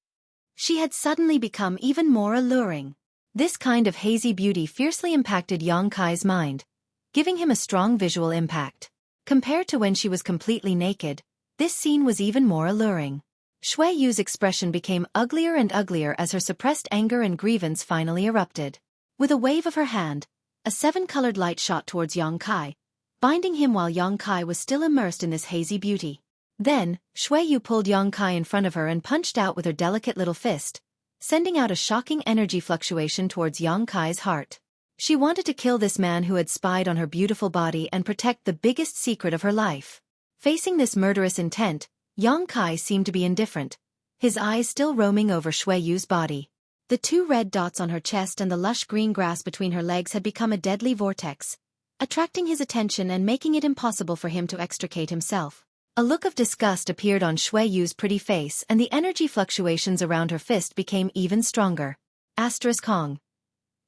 [SPEAKER 1] She had suddenly become even more alluring. This kind of hazy beauty fiercely impacted Yang Kai's mind, giving him a strong visual impact. Compared to when she was completely naked, this scene was even more alluring. Xueqi's expression became uglier and uglier as her suppressed anger and grievance finally erupted. With a wave of her hand, a seven-colored light shot towards Yang Kai, binding him while Yang Kai was still immersed in this hazy beauty. Then, Xueqi pulled Yang Kai in front of her and punched out with her delicate little fist, sending out a shocking energy fluctuation towards Yang Kai's heart. She wanted to kill this man who had spied on her beautiful body and protect the biggest secret of her life. Facing this murderous intent, Yang Kai seemed to be indifferent, his eyes still roaming over Xueqi's body. The two red dots on her chest and the lush green grass between her legs had become a deadly vortex, attracting his attention and making it impossible for him to extricate himself. A look of disgust appeared on Xueqi's pretty face and the energy fluctuations around her fist became even stronger. Kong.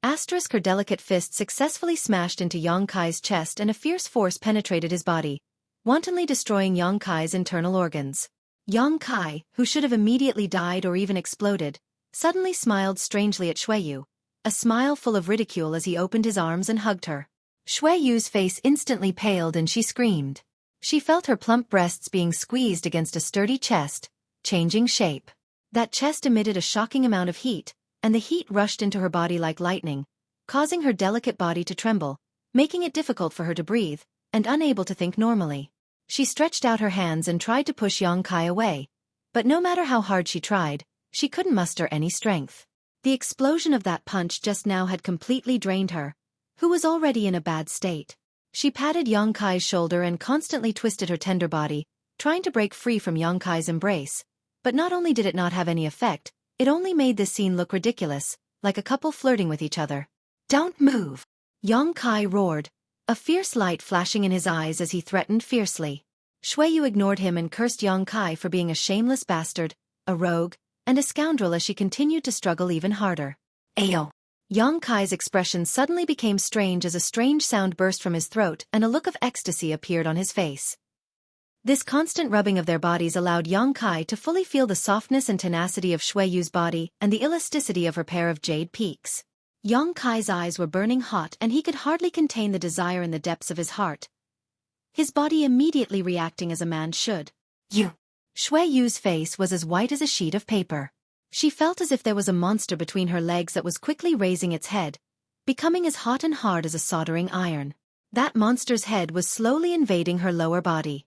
[SPEAKER 1] Her delicate fist successfully smashed into Yang Kai's chest and a fierce force penetrated his body, wantonly destroying Yang Kai's internal organs. Yang Kai, who should have immediately died or even exploded, suddenly smiled strangely at Xueqi, a smile full of ridicule as he opened his arms and hugged her. Xueqi's face instantly paled and she screamed. She felt her plump breasts being squeezed against a sturdy chest, changing shape. That chest emitted a shocking amount of heat, and the heat rushed into her body like lightning, causing her delicate body to tremble, making it difficult for her to breathe, and unable to think normally. She stretched out her hands and tried to push Yang Kai away, but no matter how hard she tried, she couldn't muster any strength. The explosion of that punch just now had completely drained her, who was already in a bad state. She patted Yang Kai's shoulder and constantly twisted her tender body, trying to break free from Yang Kai's embrace, but not only did it not have any effect, it only made this scene look ridiculous, like a couple flirting with each other. "Don't move!" Yang Kai roared, a fierce light flashing in his eyes as he threatened fiercely. Xueqi ignored him and cursed Yang Kai for being a shameless bastard, a rogue, and a scoundrel as she continued to struggle even harder. Ayo! Yang Kai's expression suddenly became strange as a strange sound burst from his throat and a look of ecstasy appeared on his face. This constant rubbing of their bodies allowed Yang Kai to fully feel the softness and tenacity of Xueqi's body and the elasticity of her pair of jade peaks. Yang Kai's eyes were burning hot and he could hardly contain the desire in the depths of his heart, his body immediately reacting as a man should. "You!" Xueqi's face was as white as a sheet of paper. She felt as if there was a monster between her legs that was quickly raising its head, becoming as hot and hard as a soldering iron. That monster's head was slowly invading her lower body.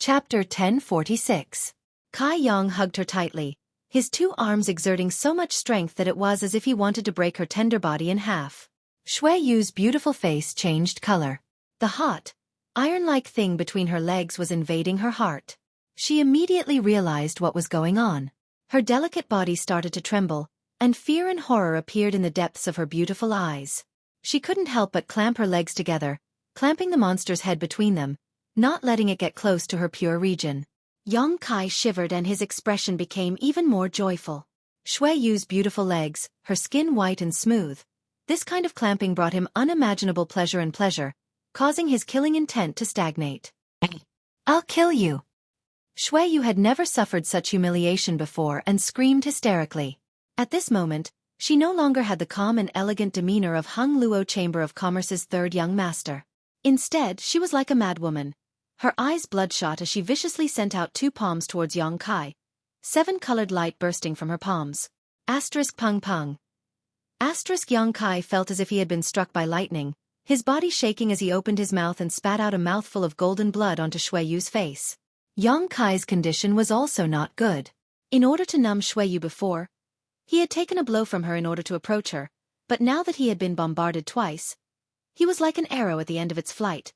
[SPEAKER 1] Chapter 1046. Kai Yang hugged her tightly, his two arms exerting so much strength that it was as if he wanted to break her tender body in half. Xueqi's beautiful face changed color. The hot, iron-like thing between her legs was invading her heart. She immediately realized what was going on. Her delicate body started to tremble, and fear and horror appeared in the depths of her beautiful eyes. She couldn't help but clamp her legs together, clamping the monster's head between them, not letting it get close to her pure region. Yang Kai shivered and his expression became even more joyful. Xueqi's beautiful legs, her skin white and smooth. This kind of clamping brought him unimaginable pleasure, causing his killing intent to stagnate. "I'll kill you!" Xueqi had never suffered such humiliation before and screamed hysterically. At this moment, she no longer had the calm and elegant demeanor of Hung Luo Chamber of Commerce's third young master. Instead, she was like a madwoman, her eyes bloodshot as she viciously sent out two palms towards Yang Kai, seven-colored light bursting from her palms. Pung pung. Yang Kai felt as if he had been struck by lightning, his body shaking as he opened his mouth and spat out a mouthful of golden blood onto Xueqi's face. Yang Kai's condition was also not good. In order to numb Xueqi before, he had taken a blow from her in order to approach her, but now that he had been bombarded twice, he was like an arrow at the end of its flight,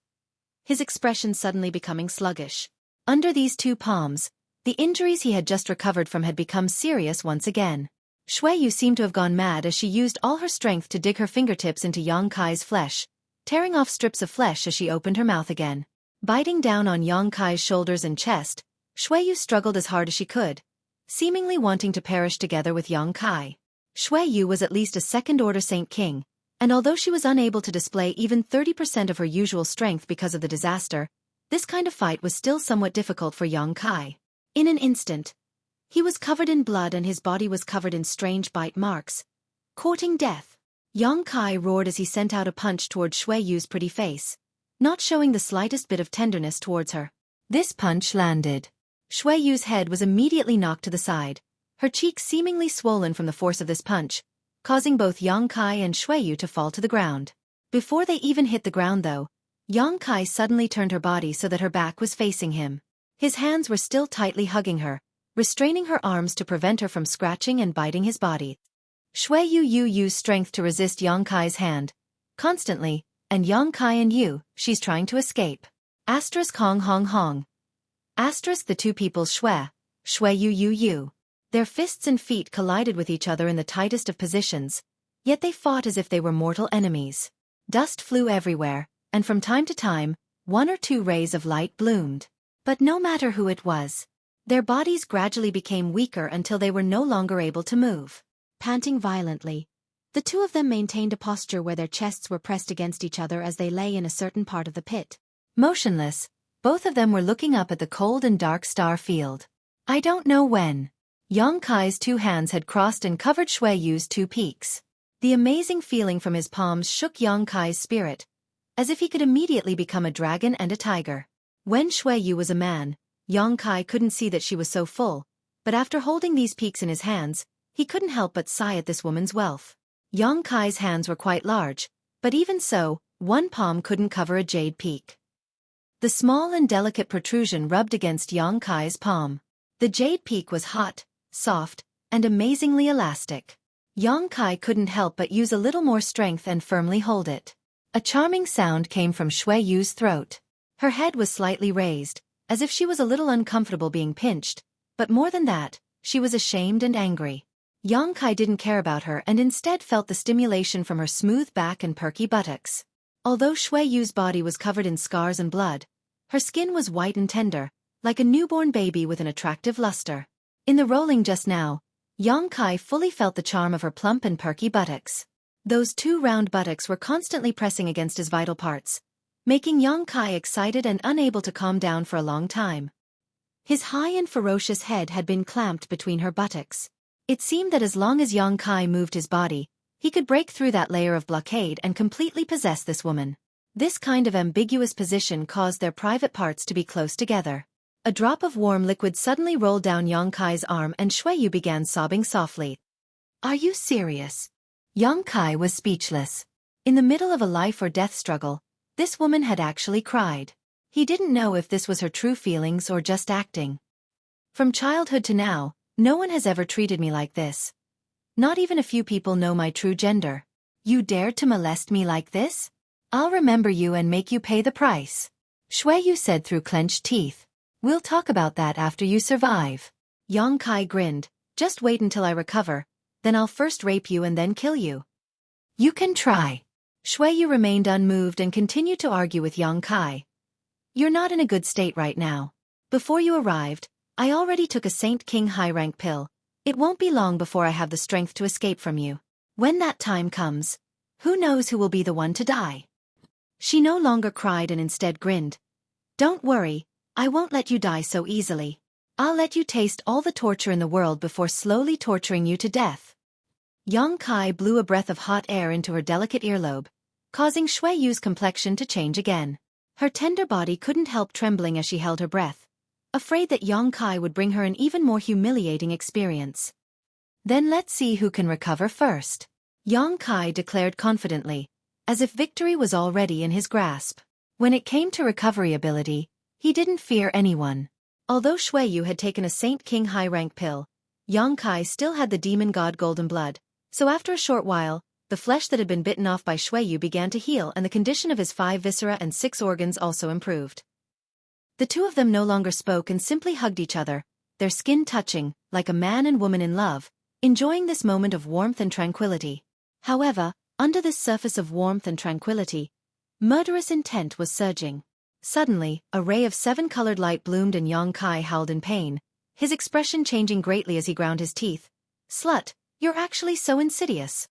[SPEAKER 1] his expression suddenly becoming sluggish. Under these two palms, The injuries he had just recovered from had become serious once again. Xueqi seemed to have gone mad as she used all her strength to dig her fingertips into Yang Kai's flesh, tearing off strips of flesh as she opened her mouth again. Biting down on Yang Kai's shoulders and chest, Xueqi struggled as hard as she could, seemingly wanting to perish together with Yang Kai. Xueqi was at least a second-order Saint King, and although she was unable to display even 30% of her usual strength because of the disaster, this kind of fight was still somewhat difficult for Yang Kai. In an instant, he was covered in blood and his body was covered in strange bite marks, courting death. Yang Kai roared as he sent out a punch toward Xueqi's pretty face, not showing the slightest bit of tenderness towards her. This punch landed. Xueqi's head was immediately knocked to the side, her cheeks seemingly swollen from the force of this punch, causing both Yang Kai and Xueqi to fall to the ground. Before they even hit the ground though, Yang Kai suddenly turned her body so that her back was facing him. His hands were still tightly hugging her, restraining her arms to prevent her from scratching and biting his body. Xueqi used strength to resist Yang Kai's hand, constantly, and Yang Kai and she's trying to escape. Asterisk hong hong hong. Asterisk the two people's Xueqi. Their fists and feet collided with each other in the tightest of positions, yet they fought as if they were mortal enemies. Dust flew everywhere, and from time to time, one or two rays of light bloomed. But no matter who it was, their bodies gradually became weaker until they were no longer able to move. Panting violently, the two of them maintained a posture where their chests were pressed against each other as they lay in a certain part of the pit. Motionless, both of them were looking up at the cold and dark star field. I don't know when. Yang Kai's two hands had crossed and covered Xueqi's two peaks. The amazing feeling from his palms shook Yang Kai's spirit, as if he could immediately become a dragon and a tiger. When Xueqi was a man, Yang Kai couldn't see that she was so full, but after holding these peaks in his hands, he couldn't help but sigh at this woman's wealth. Yang Kai's hands were quite large, but even so, one palm couldn't cover a jade peak. The small and delicate protrusion rubbed against Yang Kai's palm. The jade peak was hot, soft, and amazingly elastic. Yang Kai couldn't help but use a little more strength and firmly hold it. A charming sound came from Xueqi's throat. Her head was slightly raised, as if she was a little uncomfortable being pinched, but more than that, she was ashamed and angry. Yang Kai didn't care about her and instead felt the stimulation from her smooth back and perky buttocks. Although Xueqi's body was covered in scars and blood, her skin was white and tender, like a newborn baby with an attractive luster. In the rolling just now, Yang Kai fully felt the charm of her plump and perky buttocks. Those two round buttocks were constantly pressing against his vital parts, making Yang Kai excited and unable to calm down for a long time. His high and ferocious head had been clamped between her buttocks. It seemed that as long as Yang Kai moved his body, he could break through that layer of blockade and completely possess this woman. This kind of ambiguous position caused their private parts to be close together. A drop of warm liquid suddenly rolled down Yang Kai's arm and Xueqi began sobbing softly. Are you serious? Yang Kai was speechless. In the middle of a life-or-death struggle, this woman had actually cried. He didn't know if this was her true feelings or just acting. From childhood to now, no one has ever treated me like this. Not even a few people know my true gender. You dared to molest me like this? I'll remember you and make you pay the price. Xueqi said through clenched teeth. We'll talk about that after you survive. Yang Kai grinned. Just wait until I recover, then I'll first rape you and then kill you. You can try. Xueqi remained unmoved and continued to argue with Yang Kai. You're not in a good state right now. Before you arrived, I already took a Saint King high-rank pill. It won't be long before I have the strength to escape from you. When that time comes, who knows who will be the one to die? She no longer cried and instead grinned. Don't worry, I won't let you die so easily. I'll let you taste all the torture in the world before slowly torturing you to death. Yang Kai blew a breath of hot air into her delicate earlobe, causing Xueqi's complexion to change again. Her tender body couldn't help trembling as she held her breath, afraid that Yang Kai would bring her an even more humiliating experience. Then let's see who can recover first. Yang Kai declared confidently, as if victory was already in his grasp. When it came to recovery ability, he didn't fear anyone. Although Xueqi had taken a Saint King high-rank pill, Yang Kai still had the demon god golden blood, so after a short while, the flesh that had been bitten off by Xueqi began to heal and the condition of his 5 viscera and 6 organs also improved. The two of them no longer spoke and simply hugged each other, their skin touching, like a man and woman in love, enjoying this moment of warmth and tranquility. However, under this surface of warmth and tranquility, murderous intent was surging. Suddenly, a ray of seven-colored light bloomed and Xueqi howled in pain, his expression changing greatly as he ground his teeth. "Slut, you're actually so insidious."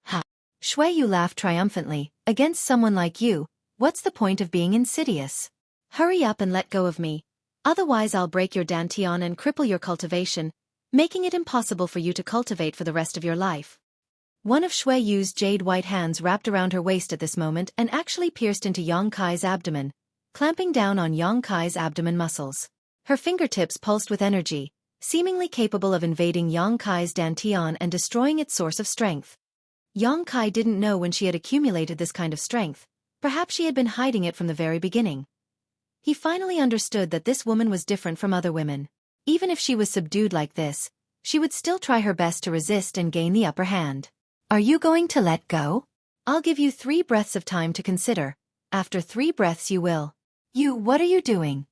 [SPEAKER 1] "Ha!" Xueqi laughed triumphantly. "Against someone like you, what's the point of being insidious? Hurry up and let go of me. Otherwise I'll break your dantian and cripple your cultivation, making it impossible for you to cultivate for the rest of your life." One of Xueqi's jade-white hands wrapped around her waist at this moment and actually pierced into Xueqi's abdomen, clamping down on Xueqi's abdomen muscles. Her fingertips pulsed with energy, seemingly capable of invading Xueqi's dantian and destroying its source of strength. Xueqi didn't know when she had accumulated this kind of strength. Perhaps she had been hiding it from the very beginning. He finally understood that this woman was different from other women. Even if she was subdued like this, she would still try her best to resist and gain the upper hand. "Are you going to let go? I'll give you 3 breaths of time to consider. After 3 breaths you will." What are you doing?"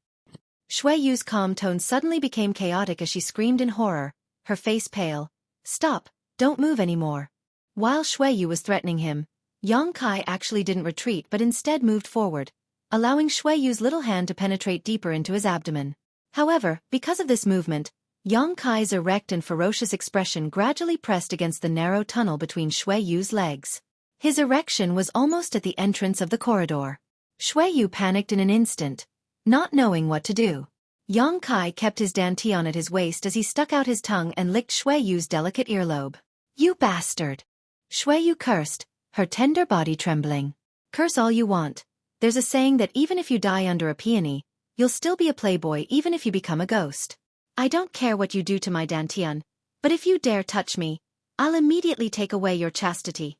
[SPEAKER 1] Xueqi's calm tone suddenly became chaotic as she screamed in horror, her face pale. "Stop, don't move anymore." While Xueqi was threatening him, Xueqi actually didn't retreat but instead moved forward, allowing Xueqi's little hand to penetrate deeper into his abdomen. However, because of this movement, Xueqi's erect and ferocious expression gradually pressed against the narrow tunnel between Xueqi's legs. His erection was almost at the entrance of the corridor. Xueqi panicked in an instant, not knowing what to do. Xueqi kept his dantian at his waist as he stuck out his tongue and licked Xueqi's delicate earlobe. "You bastard!" Xueqi cursed, her tender body trembling. "Curse all you want. There's a saying that even if you die under a peony, you'll still be a playboy even if you become a ghost. I don't care what you do to my dantian, but if you dare touch me, I'll immediately take away your chastity."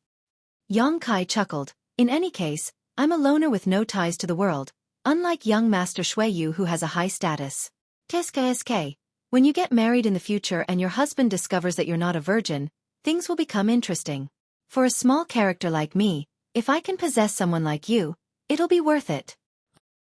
[SPEAKER 1] Xueqi chuckled. "In any case, I'm a loner with no ties to the world, unlike young Master Xueqi who has a high status. Qu'est-ce, when you get married in the future and your husband discovers that you're not a virgin, things will become interesting. For a small character like me, if I can possess someone like you, it'll be worth it."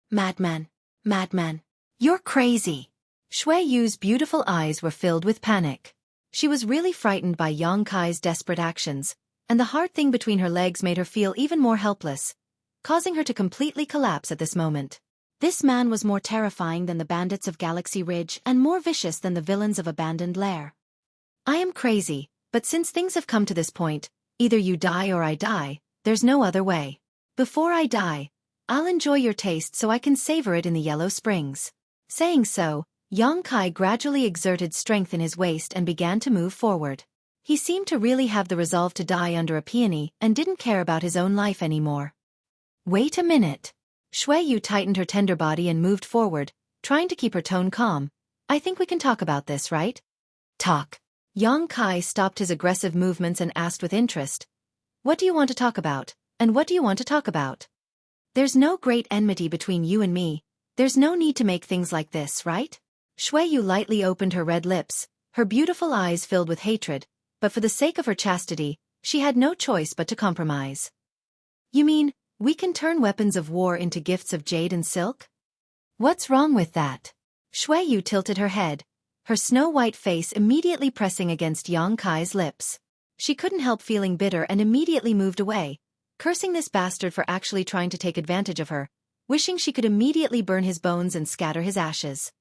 [SPEAKER 1] "Madman, madman, you're crazy." Xueqi's beautiful eyes were filled with panic. She was really frightened by Xueqi's desperate actions, and the hard thing between her legs made her feel even more helpless, causing her to completely collapse at this moment. This man was more terrifying than the bandits of Galaxy Ridge and more vicious than the villains of Abandoned Lair. "I am crazy, but since things have come to this point, either you die or I die, there's no other way. Before I die, I'll enjoy your taste so I can savor it in the Yellow Springs." Saying so, Xueqi gradually exerted strength in his waist and began to move forward. He seemed to really have the resolve to die under a peony and didn't care about his own life anymore. "Wait a minute." Xueqi tightened her tender body and moved forward, trying to keep her tone calm. "I think we can talk about this, right?" "Talk." Xueqi stopped his aggressive movements and asked with interest. "What do you want to talk about, and what do you want to talk about? There's no great enmity between you and me. There's no need to make things like this, right?" Xueqi lightly opened her red lips, her beautiful eyes filled with hatred, but for the sake of her chastity, she had no choice but to compromise. "You mean, we can turn weapons of war into gifts of jade and silk? What's wrong with that?" Xueqi tilted her head, her snow-white face immediately pressing against Xueqi's lips. She couldn't help feeling bitter and immediately moved away, cursing this bastard for actually trying to take advantage of her, wishing she could immediately burn his bones and scatter his ashes.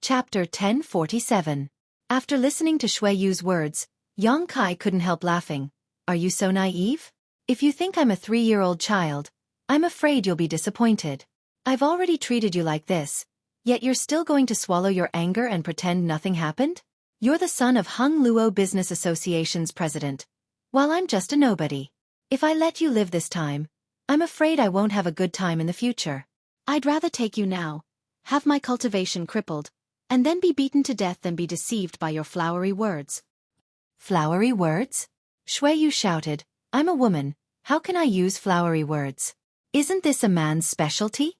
[SPEAKER 1] Chapter 1047. After listening to Xueqi's words, Xueqi couldn't help laughing. "Are you so naive? If you think I'm a 3-year-old child, I'm afraid you'll be disappointed. I've already treated you like this, yet you're still going to swallow your anger and pretend nothing happened? You're the son of Hung Luo Business Association's president, while I'm just a nobody. If I let you live this time, I'm afraid I won't have a good time in the future. I'd rather take you now, have my cultivation crippled, and then be beaten to death than be deceived by your flowery words." "Flowery words?" Xueqi shouted. "I'm a woman, how can I use flowery words? Isn't this a man's specialty?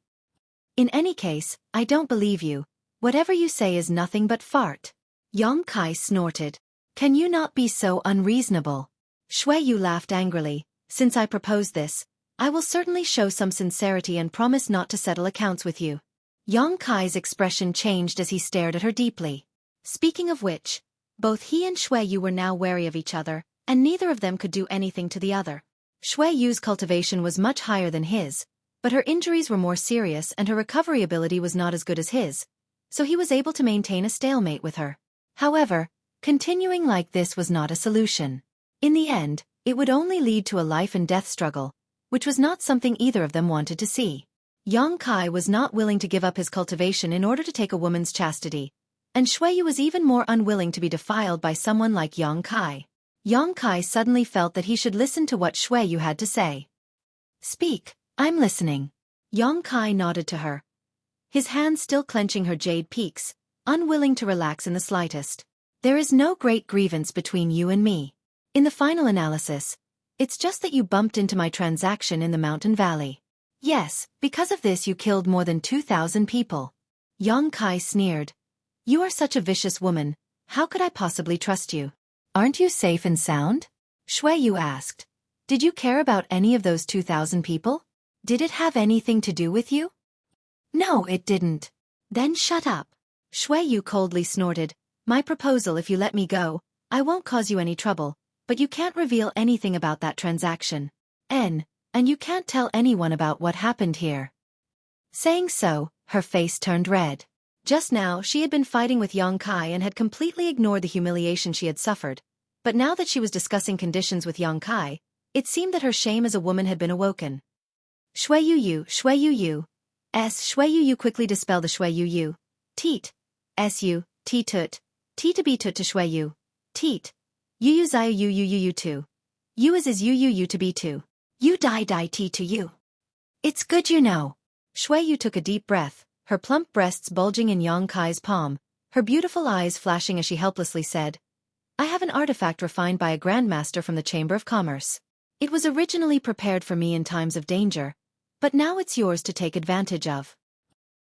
[SPEAKER 1] In any case, I don't believe you. Whatever you say is nothing but fart." Xueqi snorted. Can you not be so unreasonable? Xueqi laughed angrily. Since I proposed this, I will certainly show some sincerity and promise not to settle accounts with you. Yang Kai's expression changed as he stared at her deeply. Speaking of which, both he and Xueqi were now wary of each other, and neither of them could do anything to the other. Xueqi's cultivation was much higher than his, but her injuries were more serious and her recovery ability was not as good as his, so he was able to maintain a stalemate with her. However, continuing like this was not a solution. In the end, it would only lead to a life-and-death struggle, which was not something either of them wanted to see. Yang Kai was not willing to give up his cultivation in order to take a woman's chastity, and Xueqi was even more unwilling to be defiled by someone like Yang Kai. Yang Kai suddenly felt that he should listen to what Xueqi had to say. Speak, I'm listening. Yang Kai nodded to her, his hands still clenching her jade peaks, unwilling to relax in the slightest. There is no great grievance between you and me. In the final analysis, it's just that you bumped into my transaction in the mountain valley. Yes, because of this you killed more than 2,000 people. Yang Kai sneered. You are such a vicious woman, how could I possibly trust you? Aren't you safe and sound? Xueqi asked. Did you care about any of those 2,000 people? Did it have anything to do with you? No, it didn't. Then shut up. Xueqi coldly snorted. My proposal, if you let me go, I won't cause you any trouble, but you can't reveal anything about that transaction. And you can't tell anyone about what happened here. Saying so, her face turned red. Just now she had been fighting with Yang Kai and had completely ignored the humiliation she had suffered, but now that she was discussing conditions with Yang Kai, it seemed that her shame as a woman had been awoken. Xueqi, Xueqi quickly dispel the Xueqi. Teet. Su, T tut. T to be tut to Xueqi. Teet. Yu zai yu tu. You is yu to be tu. You die T to you. It's good you know. Xueqi took a deep breath, her plump breasts bulging in Yang Kai's palm, her beautiful eyes flashing as she helplessly said, I have an artifact refined by a grandmaster from the Chamber of Commerce. It was originally prepared for me in times of danger, but now it's yours to take advantage of.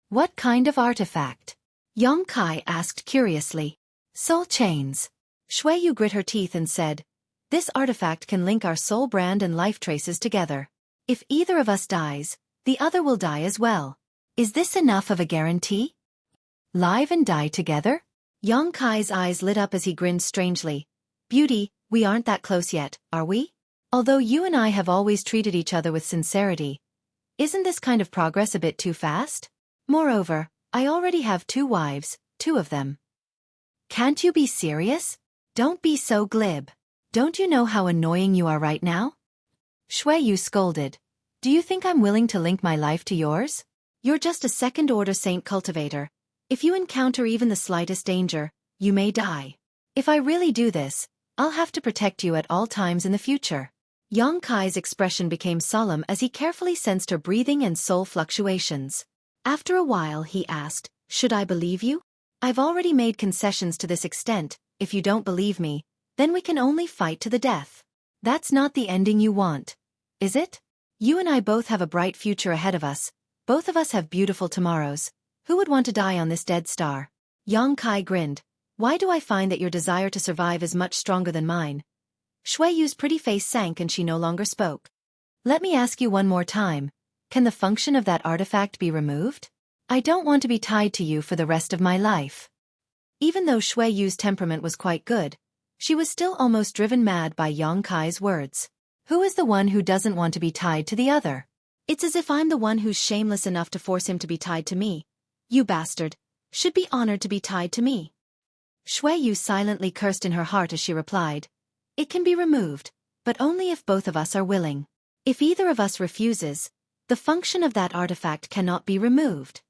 [SPEAKER 1] What kind of artifact? Yang Kai asked curiously. Soul chains. Xueqi grit her teeth and said, this artifact can link our soul brand and life traces together. If either of us dies, the other will die as well. Is this enough of a guarantee? Live and die together? Yang Kai's eyes lit up as he grinned strangely. Beauty, we aren't that close yet, are we? Although you and I have always treated each other with sincerity, isn't this kind of progress a bit too fast? Moreover, I already have 2 wives, 2 of them. Can't you be serious? Don't be so glib. Don't you know how annoying you are right now? Xueqi scolded. Do you think I'm willing to link my life to yours? You're just a second-order saint cultivator. If you encounter even the slightest danger, you may die. If I really do this, I'll have to protect you at all times in the future. Yang Kai's expression became solemn as he carefully sensed her breathing and soul fluctuations. After a while he asked, should I believe you? I've already made concessions to this extent. If you don't believe me, then we can only fight to the death. That's not the ending you want, is it? You and I both have a bright future ahead of us. Both of us have beautiful tomorrows. Who would want to die on this dead star? Yang Kai grinned. Why do I find that your desire to survive is much stronger than mine? Xueqi's pretty face sank and she no longer spoke. Let me ask you one more time. Can the function of that artifact be removed? I don't want to be tied to you for the rest of my life. Even though Xueqi's temperament was quite good, she was still almost driven mad by Yang Kai's words. Who is the one who doesn't want to be tied to the other? It's as if I'm the one who's shameless enough to force him to be tied to me. You bastard. Should be honored to be tied to me. Xueqi silently cursed in her heart as she replied. It can be removed, but only if both of us are willing. If either of us refuses, the function of that artifact cannot be removed.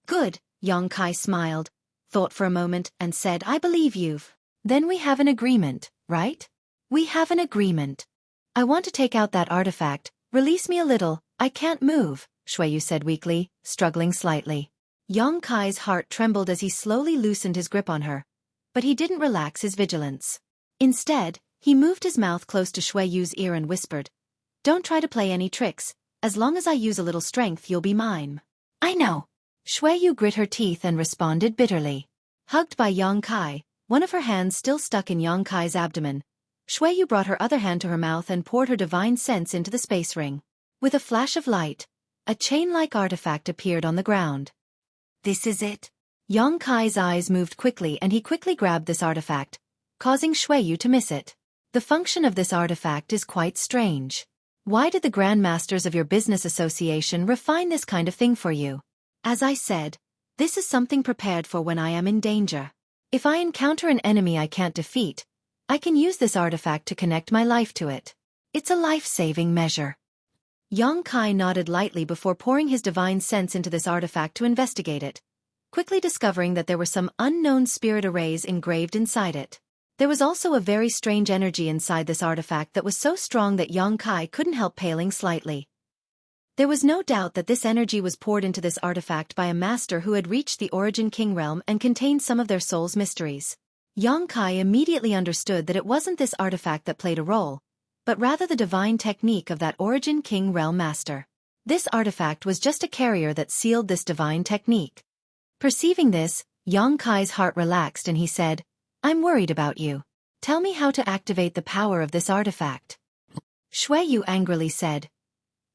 [SPEAKER 1] Good, Yang Kai smiled, thought for a moment, and said, I believe you. Then we have an agreement, right? We have an agreement. I want to take out that artifact. Release me a little. I can't move, Xueqi said weakly, struggling slightly. Yang Kai's heart trembled as he slowly loosened his grip on her. But he didn't relax his vigilance. Instead, he moved his mouth close to Xueqi's ear and whispered, Don't try to play any tricks. As long as I use a little strength, you'll be mine. I know. Xueqi grit her teeth and responded bitterly. Hugged by Yang Kai, one of her hands still stuck in Yang Kai's abdomen. Xueqi brought her other hand to her mouth and poured her divine sense into the space ring. With a flash of light, a chain-like artifact appeared on the ground.
[SPEAKER 2] This is it?
[SPEAKER 1] Yang Kai's eyes moved quickly and he quickly grabbed this artifact, causing Xueqi to miss it. The function of this artifact is quite strange. Why did the Grand Masters of your business association refine this kind of thing for you? As I said, this is something prepared for when I am in danger. If I encounter an enemy I can't defeat, I can use this artifact to connect my life to it. It's a life-saving measure. Yang Kai nodded lightly before pouring his divine sense into this artifact to investigate it, quickly discovering that there were some unknown spirit arrays engraved inside it. There was also a very strange energy inside this artifact that was so strong that Yang Kai couldn't help paling slightly. There was no doubt that this energy was poured into this artifact by a master who had reached the Origin King realm and contained some of their soul's mysteries. Yang Kai immediately understood that it wasn't this artifact that played a role, but rather the divine technique of that Origin King realm master. This artifact was just a carrier that sealed this divine technique. Perceiving this, Yang Kai's heart relaxed and he said, I'm worried about you. Tell me how to activate the power of this artifact. Xueqi angrily said,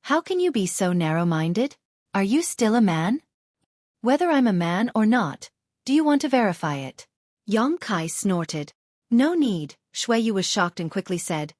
[SPEAKER 1] How can you be so narrow-minded? Are you still a man? Whether I'm a man or not, do you want to verify it? Yang Kai snorted. No need, Xueqi was shocked and quickly said,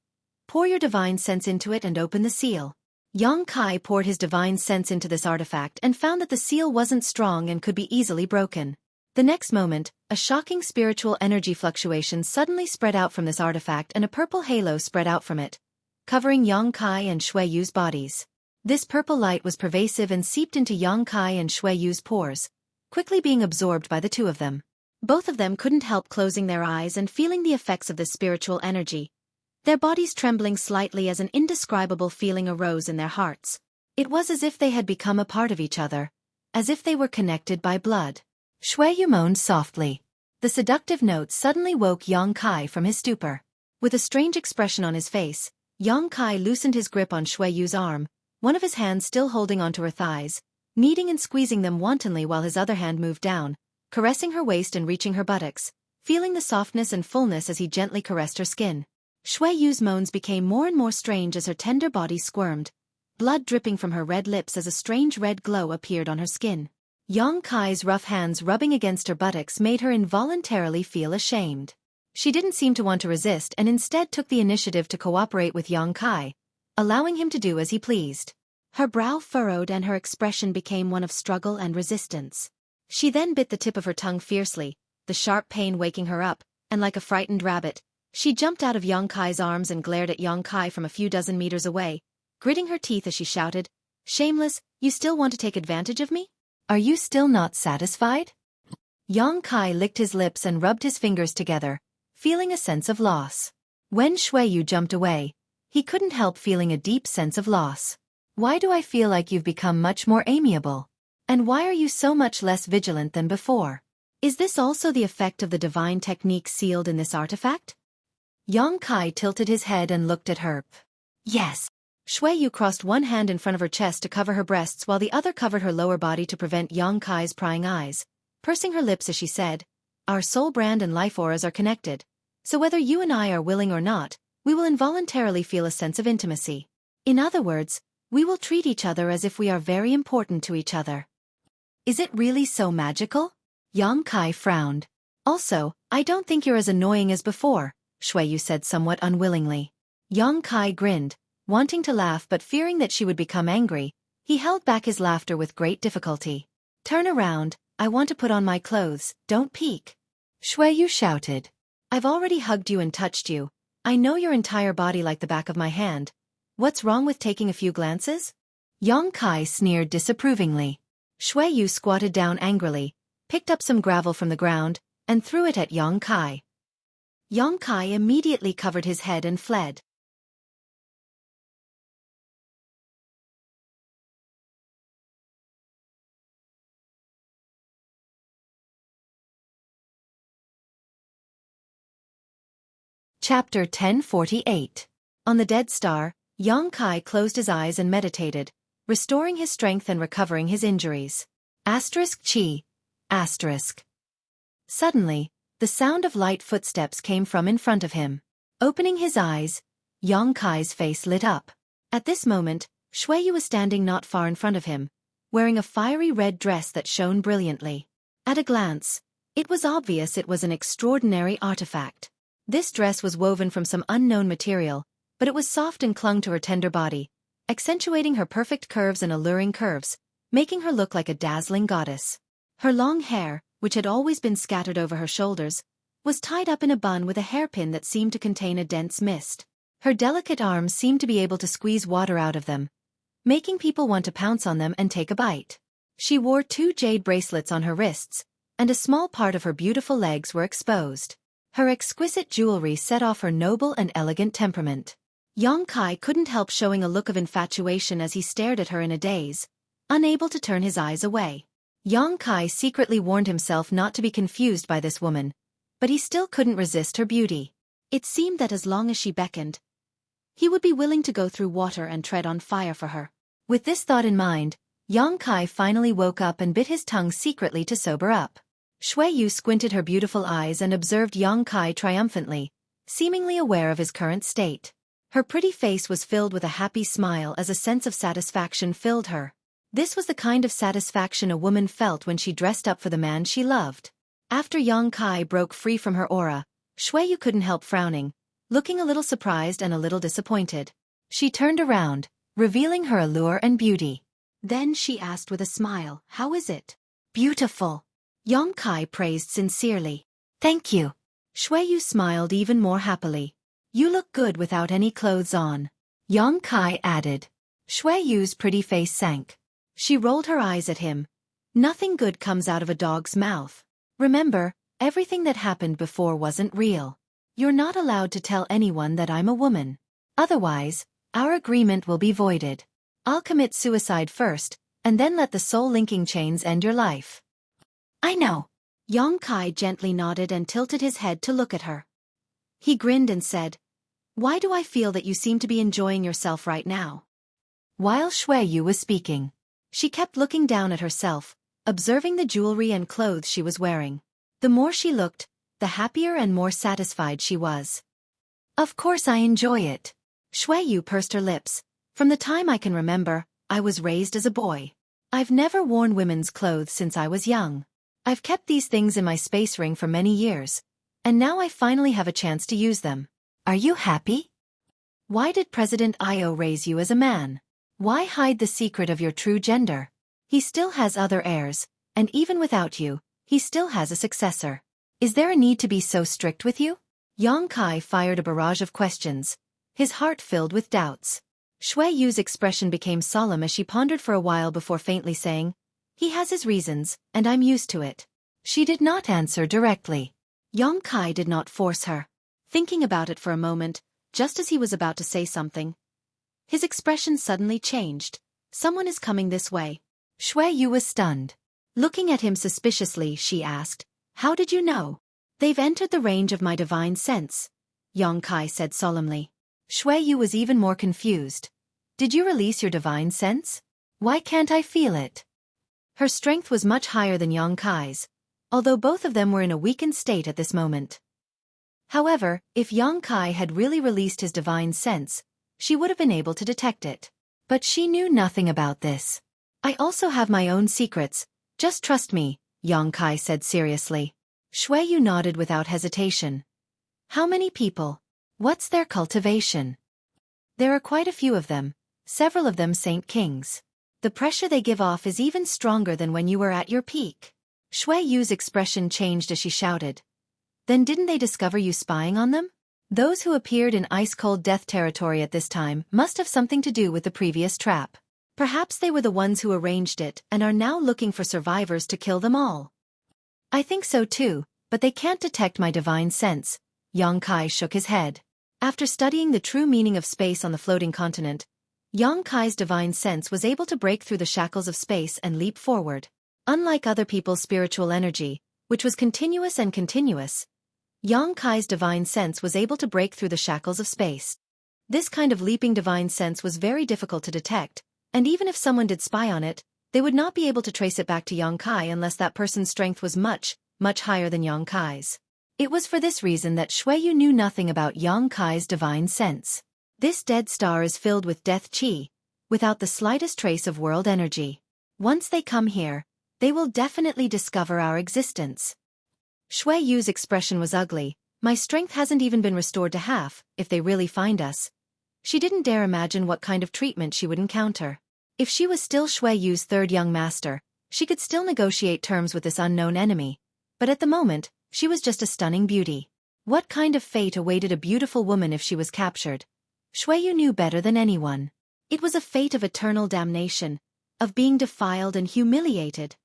[SPEAKER 1] Pour your divine sense into it and open the seal. Yang Kai poured his divine sense into this artifact and found that the seal wasn't strong and could be easily broken. The next moment, a shocking spiritual energy fluctuation suddenly spread out from this artifact and a purple halo spread out from it, covering Yang Kai and Xueqi's bodies. This purple light was pervasive and seeped into Yang Kai and Xueqi's pores, quickly being absorbed by the two of them. Both of them couldn't help closing their eyes and feeling the effects of this spiritual energy, their bodies trembling slightly as an indescribable feeling arose in their hearts. It was as if they had become a part of each other, as if they were connected by blood. Xueqi moaned softly. The seductive notes suddenly woke Yang Kai from his stupor. With a strange expression on his face, Yang Kai loosened his grip on Xueqi's arm, one of his hands still holding onto her thighs, kneading and squeezing them wantonly while his other hand moved down, caressing her waist and reaching her buttocks, feeling the softness and fullness as he gently caressed her skin. Xueqi's moans became more and more strange as her tender body squirmed, blood dripping from her red lips as a strange red glow appeared on her skin. Yang Kai's rough hands rubbing against her buttocks made her involuntarily feel ashamed. She didn't seem to want to resist and instead took the initiative to cooperate with Yang Kai, allowing him to do as he pleased. Her brow furrowed and her expression became one of struggle and resistance. She then bit the tip of her tongue fiercely, the sharp pain waking her up, and like a frightened rabbit, she jumped out of Yang Kai's arms and glared at Yang Kai from a few dozen meters away, gritting her teeth as she shouted, Shameless, you still want to take advantage of me? Are you still not satisfied? Yang Kai licked his lips and rubbed his fingers together, feeling a sense of loss. When Xueqi jumped away, he couldn't help feeling a deep sense of loss. Why do I feel like you've become much more amiable? And why are you so much less vigilant than before? Is this also the effect of the divine technique sealed in this artifact? Yang Kai tilted his head and looked at her. Yes. Xueqi crossed one hand in front of her chest to cover her breasts while the other covered her lower body to prevent Yang Kai's prying eyes, pursing her lips as she said, Our soul brand and life auras are connected, so whether you and I are willing or not, we will involuntarily feel a sense of intimacy. In other words, we will treat each other as if we are very important to each other. Is it really so magical? Yang Kai frowned. Also, I don't think you're as annoying as before, Xueqi said somewhat unwillingly. Yang Kai grinned, wanting to laugh but fearing that she would become angry. He held back his laughter with great difficulty. Turn around, I want to put on my clothes, don't peek. Xueqi shouted. I've already hugged you and touched you. I know your entire body like the back of my hand. What's wrong with taking a few glances? Yang Kai sneered disapprovingly. Xueqi squatted down angrily, picked up some gravel from the ground, and threw it at Yang Kai. Yang Kai immediately covered his head and fled. Chapter 1048. On the Dead Star, Yang Kai closed his eyes and meditated, restoring his strength and recovering his injuries. Chi. Suddenly, The sound of light footsteps came from in front of him. Opening his eyes, Yang Kai's face lit up. At this moment, Xueqi was standing not far in front of him, wearing a fiery red dress that shone brilliantly. At a glance, it was obvious it was an extraordinary artifact. This dress was woven from some unknown material, but it was soft and clung to her tender body, accentuating her perfect curves and alluring curves, making her look like a dazzling goddess. Her long hair, which had always been scattered over her shoulders, was tied up in a bun with a hairpin that seemed to contain a dense mist. Her delicate arms seemed to be able to squeeze water out of them, making people want to pounce on them and take a bite. She wore 2 jade bracelets on her wrists, and a small part of her beautiful legs were exposed. Her exquisite jewelry set off her noble and elegant temperament. Yang Kai couldn't help showing a look of infatuation as he stared at her in a daze, unable to turn his eyes away. Yang Kai secretly warned himself not to be confused by this woman, but he still couldn't resist her beauty. It seemed that as long as she beckoned, he would be willing to go through water and tread on fire for her. With this thought in mind, Yang Kai finally woke up and bit his tongue secretly to sober up. Xueqi squinted her beautiful eyes and observed Yang Kai triumphantly, seemingly aware of his current state. Her pretty face was filled with a happy smile as a sense of satisfaction filled her. This was the kind of satisfaction a woman felt when she dressed up for the man she loved. After Yang Kai broke free from her aura, Xueqi couldn't help frowning, looking a little surprised and a little disappointed. She turned around, revealing her allure and beauty. Then she asked with a smile, "How is it?" "Beautiful." Yang Kai praised sincerely. "Thank you." Xueqi smiled even more happily. "You look good without any clothes on," Yang Kai added. Xueqi's pretty face sank. She rolled her eyes at him. "Nothing good comes out of a dog's mouth. Remember, everything that happened before wasn't real. You're not allowed to tell anyone that I'm a woman. Otherwise, our agreement will be voided. I'll commit suicide first, and then let the soul-linking chains end your life." "I know." Yang Kai gently nodded and tilted his head to look at her. He grinned and said, "Why do I feel that you seem to be enjoying yourself right now?" While Xueqi was speaking, she kept looking down at herself, observing the jewelry and clothes she was wearing. The more she looked, the happier and more satisfied she was. "Of course I enjoy it." Xueqi pursed her lips. "From the time I can remember, I was raised as a boy. I've never worn women's clothes since I was young. I've kept these things in my space ring for many years, and now I finally have a chance to use them. Are you happy? Why did President Io raise you as a man? Why hide the secret of your true gender? He still has other heirs, and even without you, he still has a successor. Is there a need to be so strict with you?" Yang Kai fired a barrage of questions, his heart filled with doubts. Xueqi's expression became solemn as she pondered for a while before faintly saying, "He has his reasons, and I'm used to it." She did not answer directly. Yang Kai did not force her. Thinking about it for a moment, just as he was about to say something, his expression suddenly changed. "Someone is coming this way." Xueqi was stunned. Looking at him suspiciously, she asked, "How did you know?" "They've entered the range of my divine sense," Yang Kai said solemnly. Xueqi was even more confused. "Did you release your divine sense? Why can't I feel it?" Her strength was much higher than Yang Kai's, although both of them were in a weakened state at this moment. However, if Yang Kai had really released his divine sense, she would have been able to detect it. But she knew nothing about this. "I also have my own secrets, just trust me," Yang Kai said seriously. Xueqi nodded without hesitation. "How many people? What's their cultivation?" "There are quite a few of them, several of them Saint Kings. The pressure they give off is even stronger than when you were at your peak." Xueqi's expression changed as she shouted. "Then didn't they discover you spying on them? Those who appeared in ice-cold death territory at this time must have something to do with the previous trap. Perhaps they were the ones who arranged it and are now looking for survivors to kill them all." "I think so too, but they can't detect my divine sense." Yang Kai shook his head. After studying the true meaning of space on the floating continent, Yang Kai's divine sense was able to break through the shackles of space and leap forward. Unlike other people's spiritual energy, which was continuous and continuous, Yang Kai's divine sense was able to break through the shackles of space. This kind of leaping divine sense was very difficult to detect, and even if someone did spy on it, they would not be able to trace it back to Yang Kai unless that person's strength was much, much higher than Yang Kai's. It was for this reason that Xueqi knew nothing about Yang Kai's divine sense. This dead star is filled with death qi, without the slightest trace of world energy. Once they come here, they will definitely discover our existence. Xueqi's expression was ugly. My strength hasn't even been restored to half, if they really find us. She didn't dare imagine what kind of treatment she would encounter. If she was still Xueqi's third young master, she could still negotiate terms with this unknown enemy. But at the moment, she was just a stunning beauty. What kind of fate awaited a beautiful woman if she was captured? Xueqi knew better than anyone. It was a fate of eternal damnation, of being defiled and humiliated.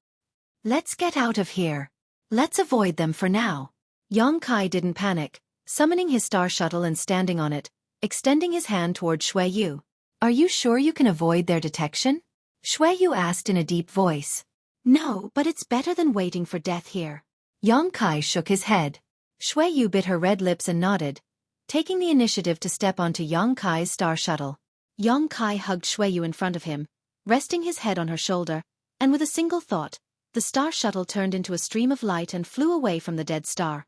[SPEAKER 1] Let's get out of here. Let's avoid them for now. Yang Kai didn't panic, summoning his star shuttle and standing on it, extending his hand toward Xueqi. Are you sure you can avoid their detection? Xueqi asked in a deep voice. No, but it's better than waiting for death here. Yang Kai shook his head. Xueqi bit her red lips and nodded, taking the initiative to step onto Yang Kai's star shuttle. Yang Kai hugged Xueqi in front of him, resting his head on her shoulder, and with a single thought, the star shuttle turned into a stream of light and flew away from the dead star.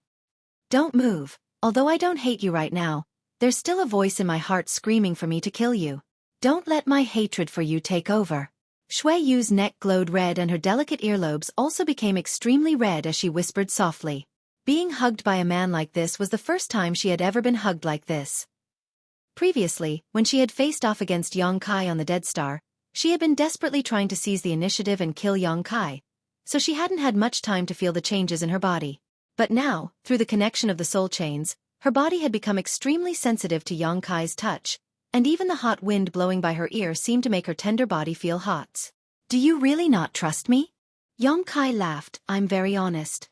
[SPEAKER 1] Don't move. Although I don't hate you right now, there's still a voice in my heart screaming for me to kill you. Don't let my hatred for you take over. Xueqi's neck glowed red and her delicate earlobes also became extremely red as she whispered softly. Being hugged by a man like this was the first time she had ever been hugged like this. Previously, when she had faced off against Yang Kai on the Dead Star, she had been desperately trying to seize the initiative and kill Yang Kai, so she hadn't had much time to feel the changes in her body. But now, through the connection of the soul chains, her body had become extremely sensitive to Yang Kai's touch, and even the hot wind blowing by her ear seemed to make her tender body feel hot. Do you really not trust me? Yang Kai laughed. I'm very honest.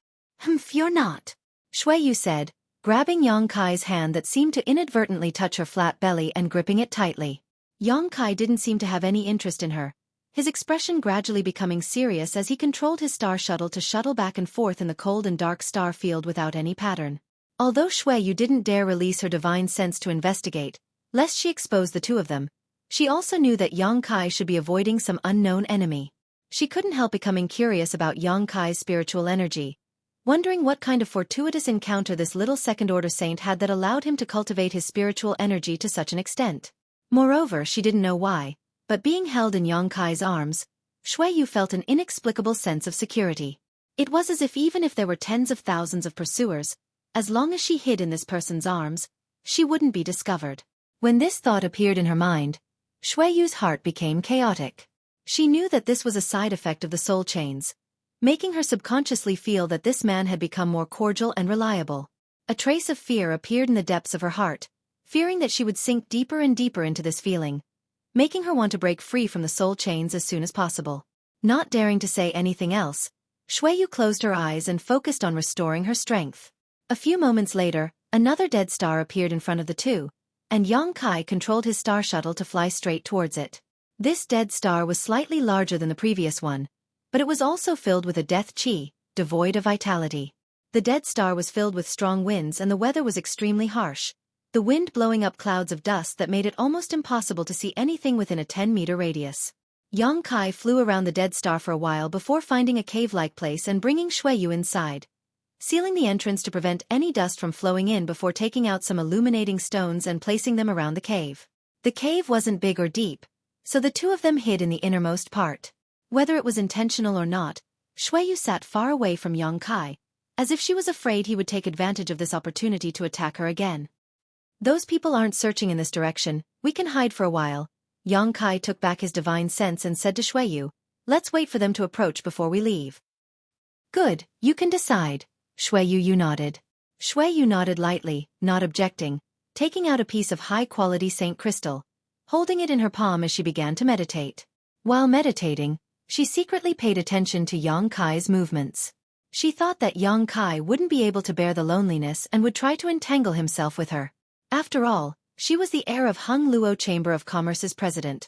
[SPEAKER 1] You're not. Xueqi said, grabbing Yang Kai's hand that seemed to inadvertently touch her flat belly and gripping it tightly. Yang Kai didn't seem to have any interest in her, his expression gradually becoming serious as he controlled his star shuttle to shuttle back and forth in the cold and dark star field without any pattern. Although Xueqi didn't dare release her divine sense to investigate, lest she expose the two of them, she also knew that Yang Kai should be avoiding some unknown enemy. She couldn't help becoming curious about Yang Kai's spiritual energy, wondering what kind of fortuitous encounter this little second-order saint had that allowed him to cultivate his spiritual energy to such an extent. Moreover, she didn't know why, but being held in Yang Kai's arms, Xueqi felt an inexplicable sense of security. It was as if even if there were tens of thousands of pursuers, as long as she hid in this person's arms, she wouldn't be discovered. When this thought appeared in her mind, Xueqi's heart became chaotic. She knew that this was a side effect of the soul chains, making her subconsciously feel that this man had become more cordial and reliable. A trace of fear appeared in the depths of her heart, fearing that she would sink deeper and deeper into this feeling, making her want to break free from the soul chains as soon as possible. Not daring to say anything else, Xueqi closed her eyes and focused on restoring her strength. A few moments later, another dead star appeared in front of the two, and Yang Kai controlled his star shuttle to fly straight towards it. This dead star was slightly larger than the previous one, but it was also filled with a death qi, devoid of vitality. The dead star was filled with strong winds and the weather was extremely harsh, the wind blowing up clouds of dust that made it almost impossible to see anything within a 10-meter radius. Yang Kai flew around the dead star for a while before finding a cave-like place and bringing Xueqi inside, sealing the entrance to prevent any dust from flowing in before taking out some illuminating stones and placing them around the cave. The cave wasn't big or deep, so the two of them hid in the innermost part. Whether it was intentional or not, Xueqi sat far away from Yang Kai, as if she was afraid he would take advantage of this opportunity to attack her again. Those people aren't searching in this direction, we can hide for a while. Yang Kai took back his divine sense and said to Xueqi, let's wait for them to approach before we leave. Good, you can decide. Xueqi nodded. Xueqi nodded lightly, not objecting, taking out a piece of high-quality Saint crystal, holding it in her palm as she began to meditate. While meditating, she secretly paid attention to Yang Kai's movements. She thought that Yang Kai wouldn't be able to bear the loneliness and would try to entangle himself with her. After all, she was the heir of Hung Luo Chamber of Commerce's president.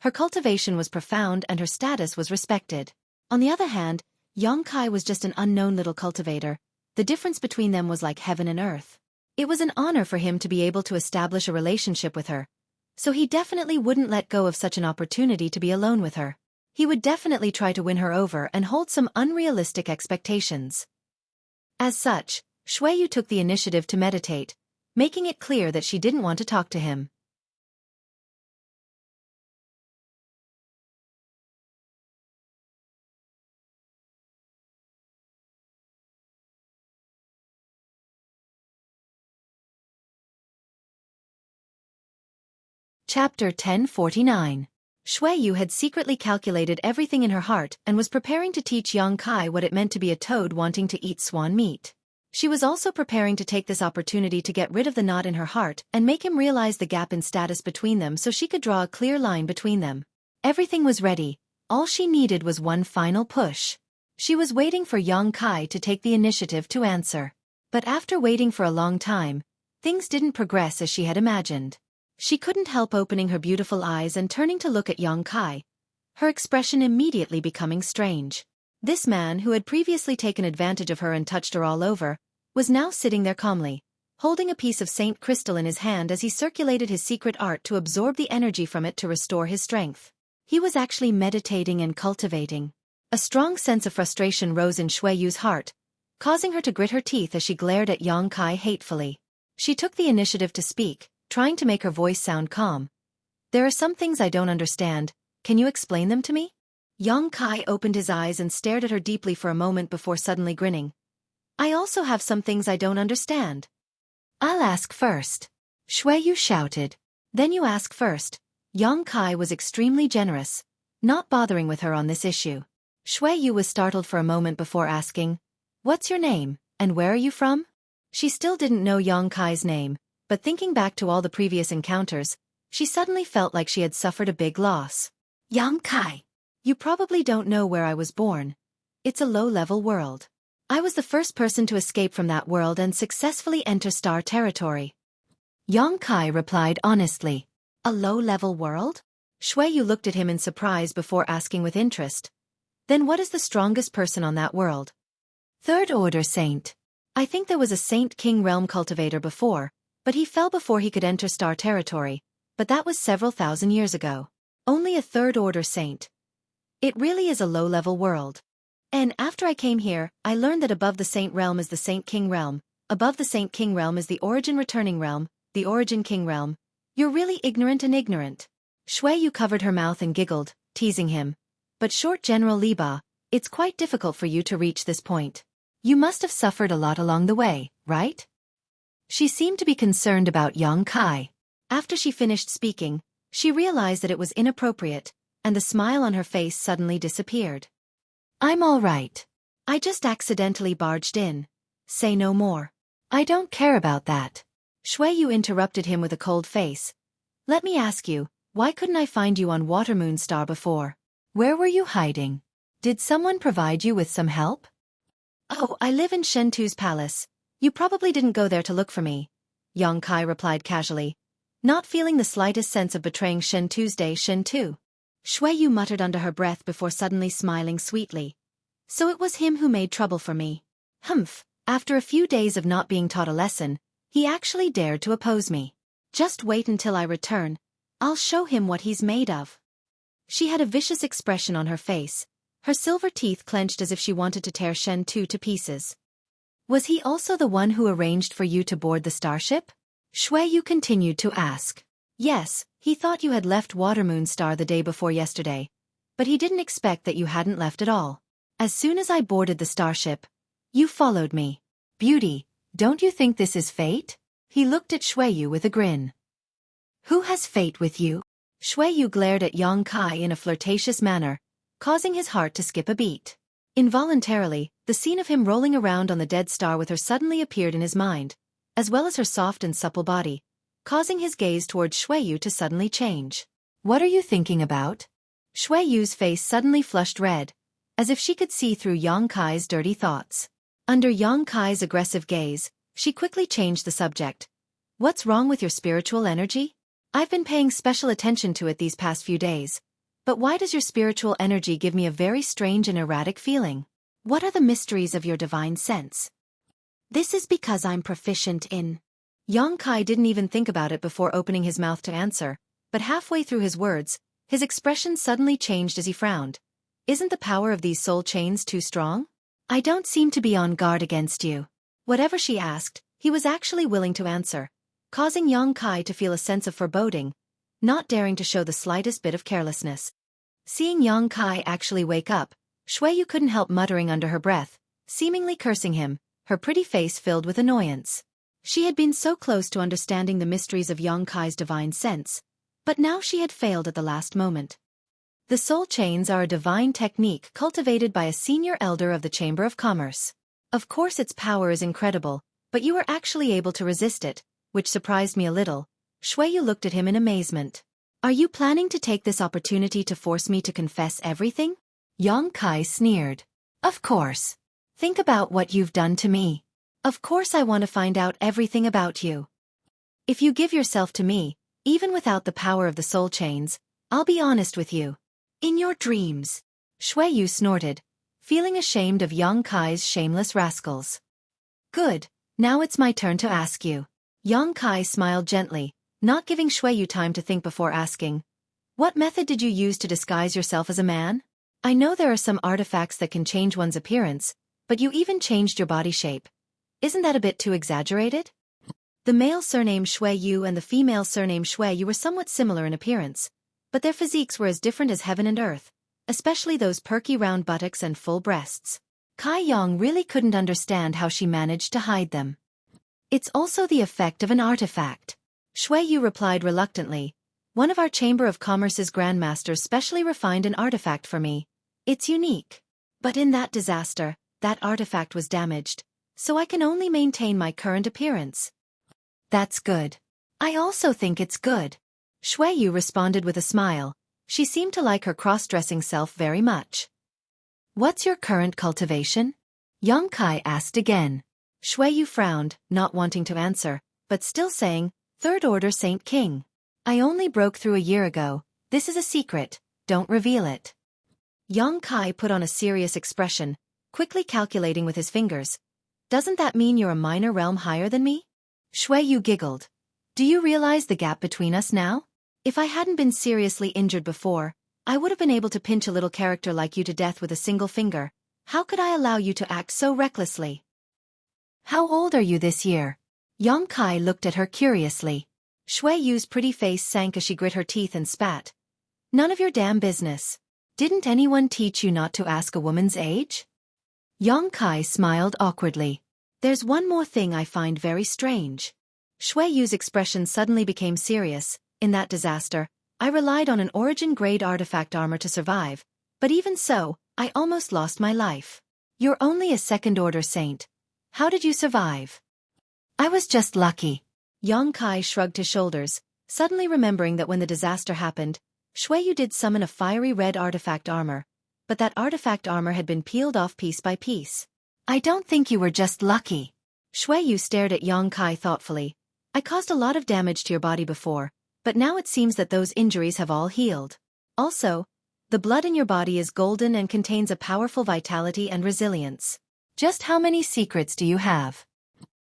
[SPEAKER 1] Her cultivation was profound and her status was respected. On the other hand, Yang Kai was just an unknown little cultivator. The difference between them was like heaven and earth. It was an honor for him to be able to establish a relationship with her, so he definitely wouldn't let go of such an opportunity to be alone with her. He would definitely try to win her over and hold some unrealistic expectations. As such, Xueyu took the initiative to meditate, making it clear that she didn't want to talk to him. Chapter 1049. Xueyu had secretly calculated everything in her heart and was preparing to teach Yang Kai what it meant to be a toad wanting to eat swan meat. She was also preparing to take this opportunity to get rid of the knot in her heart and make him realize the gap in status between them so she could draw a clear line between them. Everything was ready, all she needed was one final push. She was waiting for Yang Kai to take the initiative to answer. But after waiting for a long time, things didn't progress as she had imagined. She couldn't help opening her beautiful eyes and turning to look at Yang Kai, her expression immediately becoming strange. This man, who had previously taken advantage of her and touched her all over, was now sitting there calmly, holding a piece of Saint Crystal in his hand as he circulated his secret art to absorb the energy from it to restore his strength. He was actually meditating and cultivating. A strong sense of frustration rose in Xueyu's heart, causing her to grit her teeth as she glared at Yang Kai hatefully. She took the initiative to speak, trying to make her voice sound calm. "There are some things I don't understand, can you explain them to me?" Yang Kai opened his eyes and stared at her deeply for a moment before suddenly grinning. "I also have some things I don't understand." "I'll ask first." Xueyu shouted. "Then you ask first." Yang Kai was extremely generous, not bothering with her on this issue. Xueyu was startled for a moment before asking, "What's your name, and where are you from?" She still didn't know Yang Kai's name, but thinking back to all the previous encounters, she suddenly felt like she had suffered a big loss. "Yang Kai, you probably don't know where I was born. It's a low-level world. I was the first person to escape from that world and successfully enter star territory." Yang Kai replied honestly. "A low-level world?" Xueyu looked at him in surprise before asking with interest. "Then what is the strongest person on that world?" "Third-order saint. I think there was a Saint King realm cultivator before, but he fell before he could enter star territory, but that was several thousand years ago. Only a third-order saint. It really is a low-level world. And after I came here, I learned that above the Saint realm is the Saint King realm, above the Saint King realm is the Origin Returning realm, the Origin King realm. You're really ignorant and ignorant." Xueyu covered her mouth and giggled, teasing him. "But short General Liba, it's quite difficult for you to reach this point. You must have suffered a lot along the way, right?" She seemed to be concerned about Yang Kai. After she finished speaking, she realized that it was inappropriate, and the smile on her face suddenly disappeared. "I'm all right. I just accidentally barged in. Say no more." "I don't care about that." Xueyu interrupted him with a cold face. "Let me ask you, why couldn't I find you on Watermoon Star before? Where were you hiding? Did someone provide you with some help?" "Oh, I live in Shentu's palace. You probably didn't go there to look for me," Yang Kai replied casually, not feeling the slightest sense of betraying Shentu's day. Shentu. Xueyu muttered under her breath before suddenly smiling sweetly. "So it was him who made trouble for me. Humph, after a few days of not being taught a lesson, he actually dared to oppose me. Just wait until I return, I'll show him what he's made of." She had a vicious expression on her face, her silver teeth clenched as if she wanted to tear Shentu to pieces. "Was he also the one who arranged for you to board the starship?" Xueyu continued to ask. "Yes, he thought you had left Watermoon Star the day before yesterday, but he didn't expect that you hadn't left at all. As soon as I boarded the starship, you followed me. Beauty, don't you think this is fate?" He looked at Xueyu with a grin. "Who has fate with you?" Xueyu glared at Yang Kai in a flirtatious manner, causing his heart to skip a beat. Involuntarily, the scene of him rolling around on the dead star with her suddenly appeared in his mind, as well as her soft and supple body, causing his gaze towards Xueyu to suddenly change. "What are you thinking about?" Xueyu's face suddenly flushed red, as if she could see through Yang Kai's dirty thoughts. Under Yang Kai's aggressive gaze, she quickly changed the subject. "What's wrong with your spiritual energy? I've been paying special attention to it these past few days. But why does your spiritual energy give me a very strange and erratic feeling? What are the mysteries of your divine sense?" "This is because I'm proficient in..." Yang Kai didn't even think about it before opening his mouth to answer, but halfway through his words, his expression suddenly changed as he frowned. "Isn't the power of these soul chains too strong? I don't seem to be on guard against you. Whatever she asked, he was actually willing to answer, causing Yang Kai to feel a sense of foreboding, not daring to show the slightest bit of carelessness. Seeing Yang Kai actually wake up, Xueqi couldn't help muttering under her breath, seemingly cursing him, her pretty face filled with annoyance. She had been so close to understanding the mysteries of Yang Kai's divine sense, but now she had failed at the last moment. The soul chains are a divine technique cultivated by a senior elder of the Chamber of Commerce. Of course its power is incredible, but you were actually able to resist it, which surprised me a little. Xueqi looked at him in amazement. Are you planning to take this opportunity to force me to confess everything? Yang Kai sneered. Of course. Think about what you've done to me. Of course I want to find out everything about you. If you give yourself to me, even without the power of the soul chains, I'll be honest with you. In your dreams. Xueqi snorted, feeling ashamed of Yang Kai's shameless rascals. Good, now it's my turn to ask you. Yang Kai smiled gently, not giving Xueqi time to think before asking. What method did you use to disguise yourself as a man? I know there are some artifacts that can change one's appearance, but you even changed your body shape. Isn't that a bit too exaggerated? The male surname Xueqi and the female surname Xueqi were somewhat similar in appearance, but their physiques were as different as heaven and earth, especially those perky round buttocks and full breasts. Kai Yang really couldn't understand how she managed to hide them. It's also the effect of an artifact. Xueqi replied reluctantly. One of our Chamber of Commerce's grandmasters specially refined an artifact for me. It's unique. But in that disaster, that artifact was damaged, so I can only maintain my current appearance. That's good. I also think it's good. Xueqi responded with a smile. She seemed to like her cross-dressing self very much. What's your current cultivation? Yang Kai asked again. Xueqi frowned, not wanting to answer, but still saying, Third Order Saint King. I only broke through a year ago. This is a secret, don't reveal it. Yang Kai put on a serious expression, quickly calculating with his fingers. Doesn't that mean you're a minor realm higher than me? Xueqi giggled. Do you realize the gap between us now? If I hadn't been seriously injured before, I would have been able to pinch a little character like you to death with a single finger. How could I allow you to act so recklessly? How old are you this year? Yang Kai looked at her curiously. Xueqi's pretty face sank as she grit her teeth and spat. None of your damn business. Didn't anyone teach you not to ask a woman's age? Yang Kai smiled awkwardly. There's one more thing I find very strange. Xueqi's expression suddenly became serious. In that disaster, I relied on an origin-grade artifact armor to survive, but even so, I almost lost my life. You're only a second-order saint. How did you survive? I was just lucky. Yang Kai shrugged his shoulders, suddenly remembering that when the disaster happened, Xueqi did summon a fiery red artifact armor, but that artifact armor had been peeled off piece by piece. I don't think you were just lucky. Xueqi stared at Yang Kai thoughtfully. I caused a lot of damage to your body before, but now it seems that those injuries have all healed. Also, the blood in your body is golden and contains a powerful vitality and resilience. Just how many secrets do you have?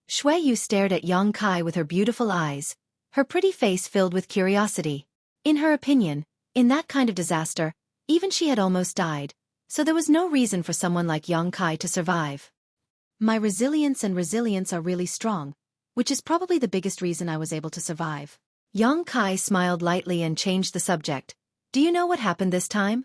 [SPEAKER 1] Xueqi stared at Yang Kai with her beautiful eyes, her pretty face filled with curiosity. In her opinion, in that kind of disaster, even she had almost died, so there was no reason for someone like Yang Kai to survive. My resilience are really strong, which is probably the biggest reason I was able to survive. Yang Kai smiled lightly and changed the subject. Do you know what happened this time?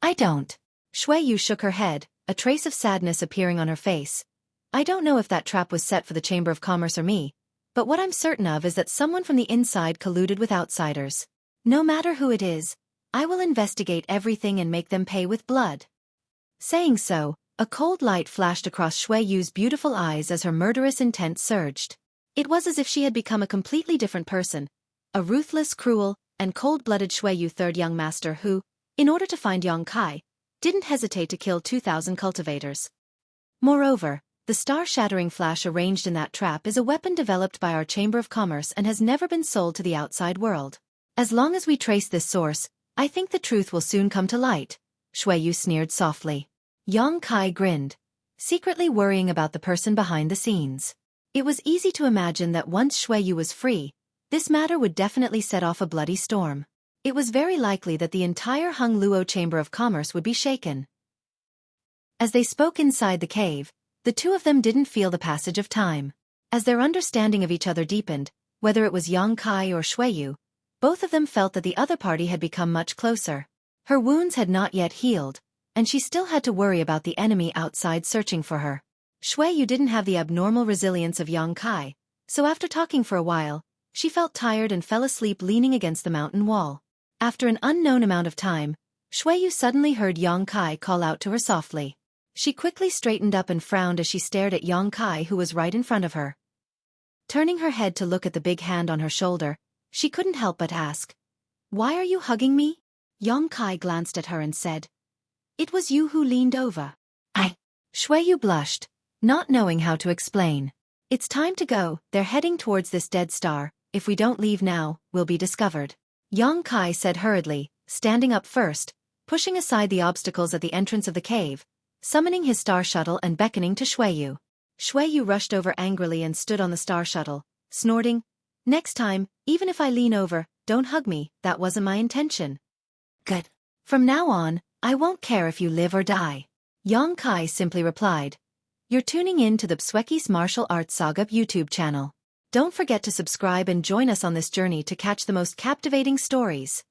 [SPEAKER 1] I don't. Xueqi shook her head, a trace of sadness appearing on her face. I don't know if that trap was set for the Chamber of Commerce or me, but what I'm certain of is that someone from the inside colluded with outsiders. No matter who it is, I will investigate everything and make them pay with blood. Saying so, a cold light flashed across Xueqi's beautiful eyes as her murderous intent surged. It was as if she had become a completely different person, a ruthless, cruel, and cold-blooded Xueqi third young master who, in order to find Yang Kai, didn't hesitate to kill 2,000 cultivators. Moreover, the star-shattering flash arranged in that trap is a weapon developed by our Chamber of Commerce and has never been sold to the outside world. As long as we trace this source, I think the truth will soon come to light. Xueqi sneered softly. Yang Kai grinned, secretly worrying about the person behind the scenes. It was easy to imagine that once Xueqi was free, this matter would definitely set off a bloody storm. It was very likely that the entire Hung Luo Chamber of Commerce would be shaken. As they spoke inside the cave, The two of them didn't feel the passage of time. As their understanding of each other deepened, whether it was Yang Kai or Xueqi, both of them felt that the other party had become much closer. Her wounds had not yet healed, and she still had to worry about the enemy outside searching for her. Xueqi didn't have the abnormal resilience of Yang Kai, so after talking for a while, she felt tired and fell asleep leaning against the mountain wall. After an unknown amount of time, Xueqi suddenly heard Yang Kai call out to her softly. She quickly straightened up and frowned as she stared at Yang Kai, who was right in front of her. Turning her head to look at the big hand on her shoulder, she couldn't help but ask, "Why are you hugging me?" Yang Kai glanced at her and said, "It was you who leaned over." Xueqi blushed, not knowing how to explain. "It's time to go, they're heading towards this dead star. If we don't leave now, we'll be discovered," Yang Kai said hurriedly, standing up first, pushing aside the obstacles at the entrance of the cave, summoning his star shuttle and beckoning to Xueqi. Xueqi rushed over angrily and stood on the star shuttle, snorting, "Next time, even if I lean over, don't hug me, that wasn't my intention." "Good. From now on, I won't care if you live or die," Yang Kai simply replied. You're tuning in to the Xueqi's Martial Arts Saga YouTube channel. Don't forget to subscribe and join us on this journey to catch the most captivating stories.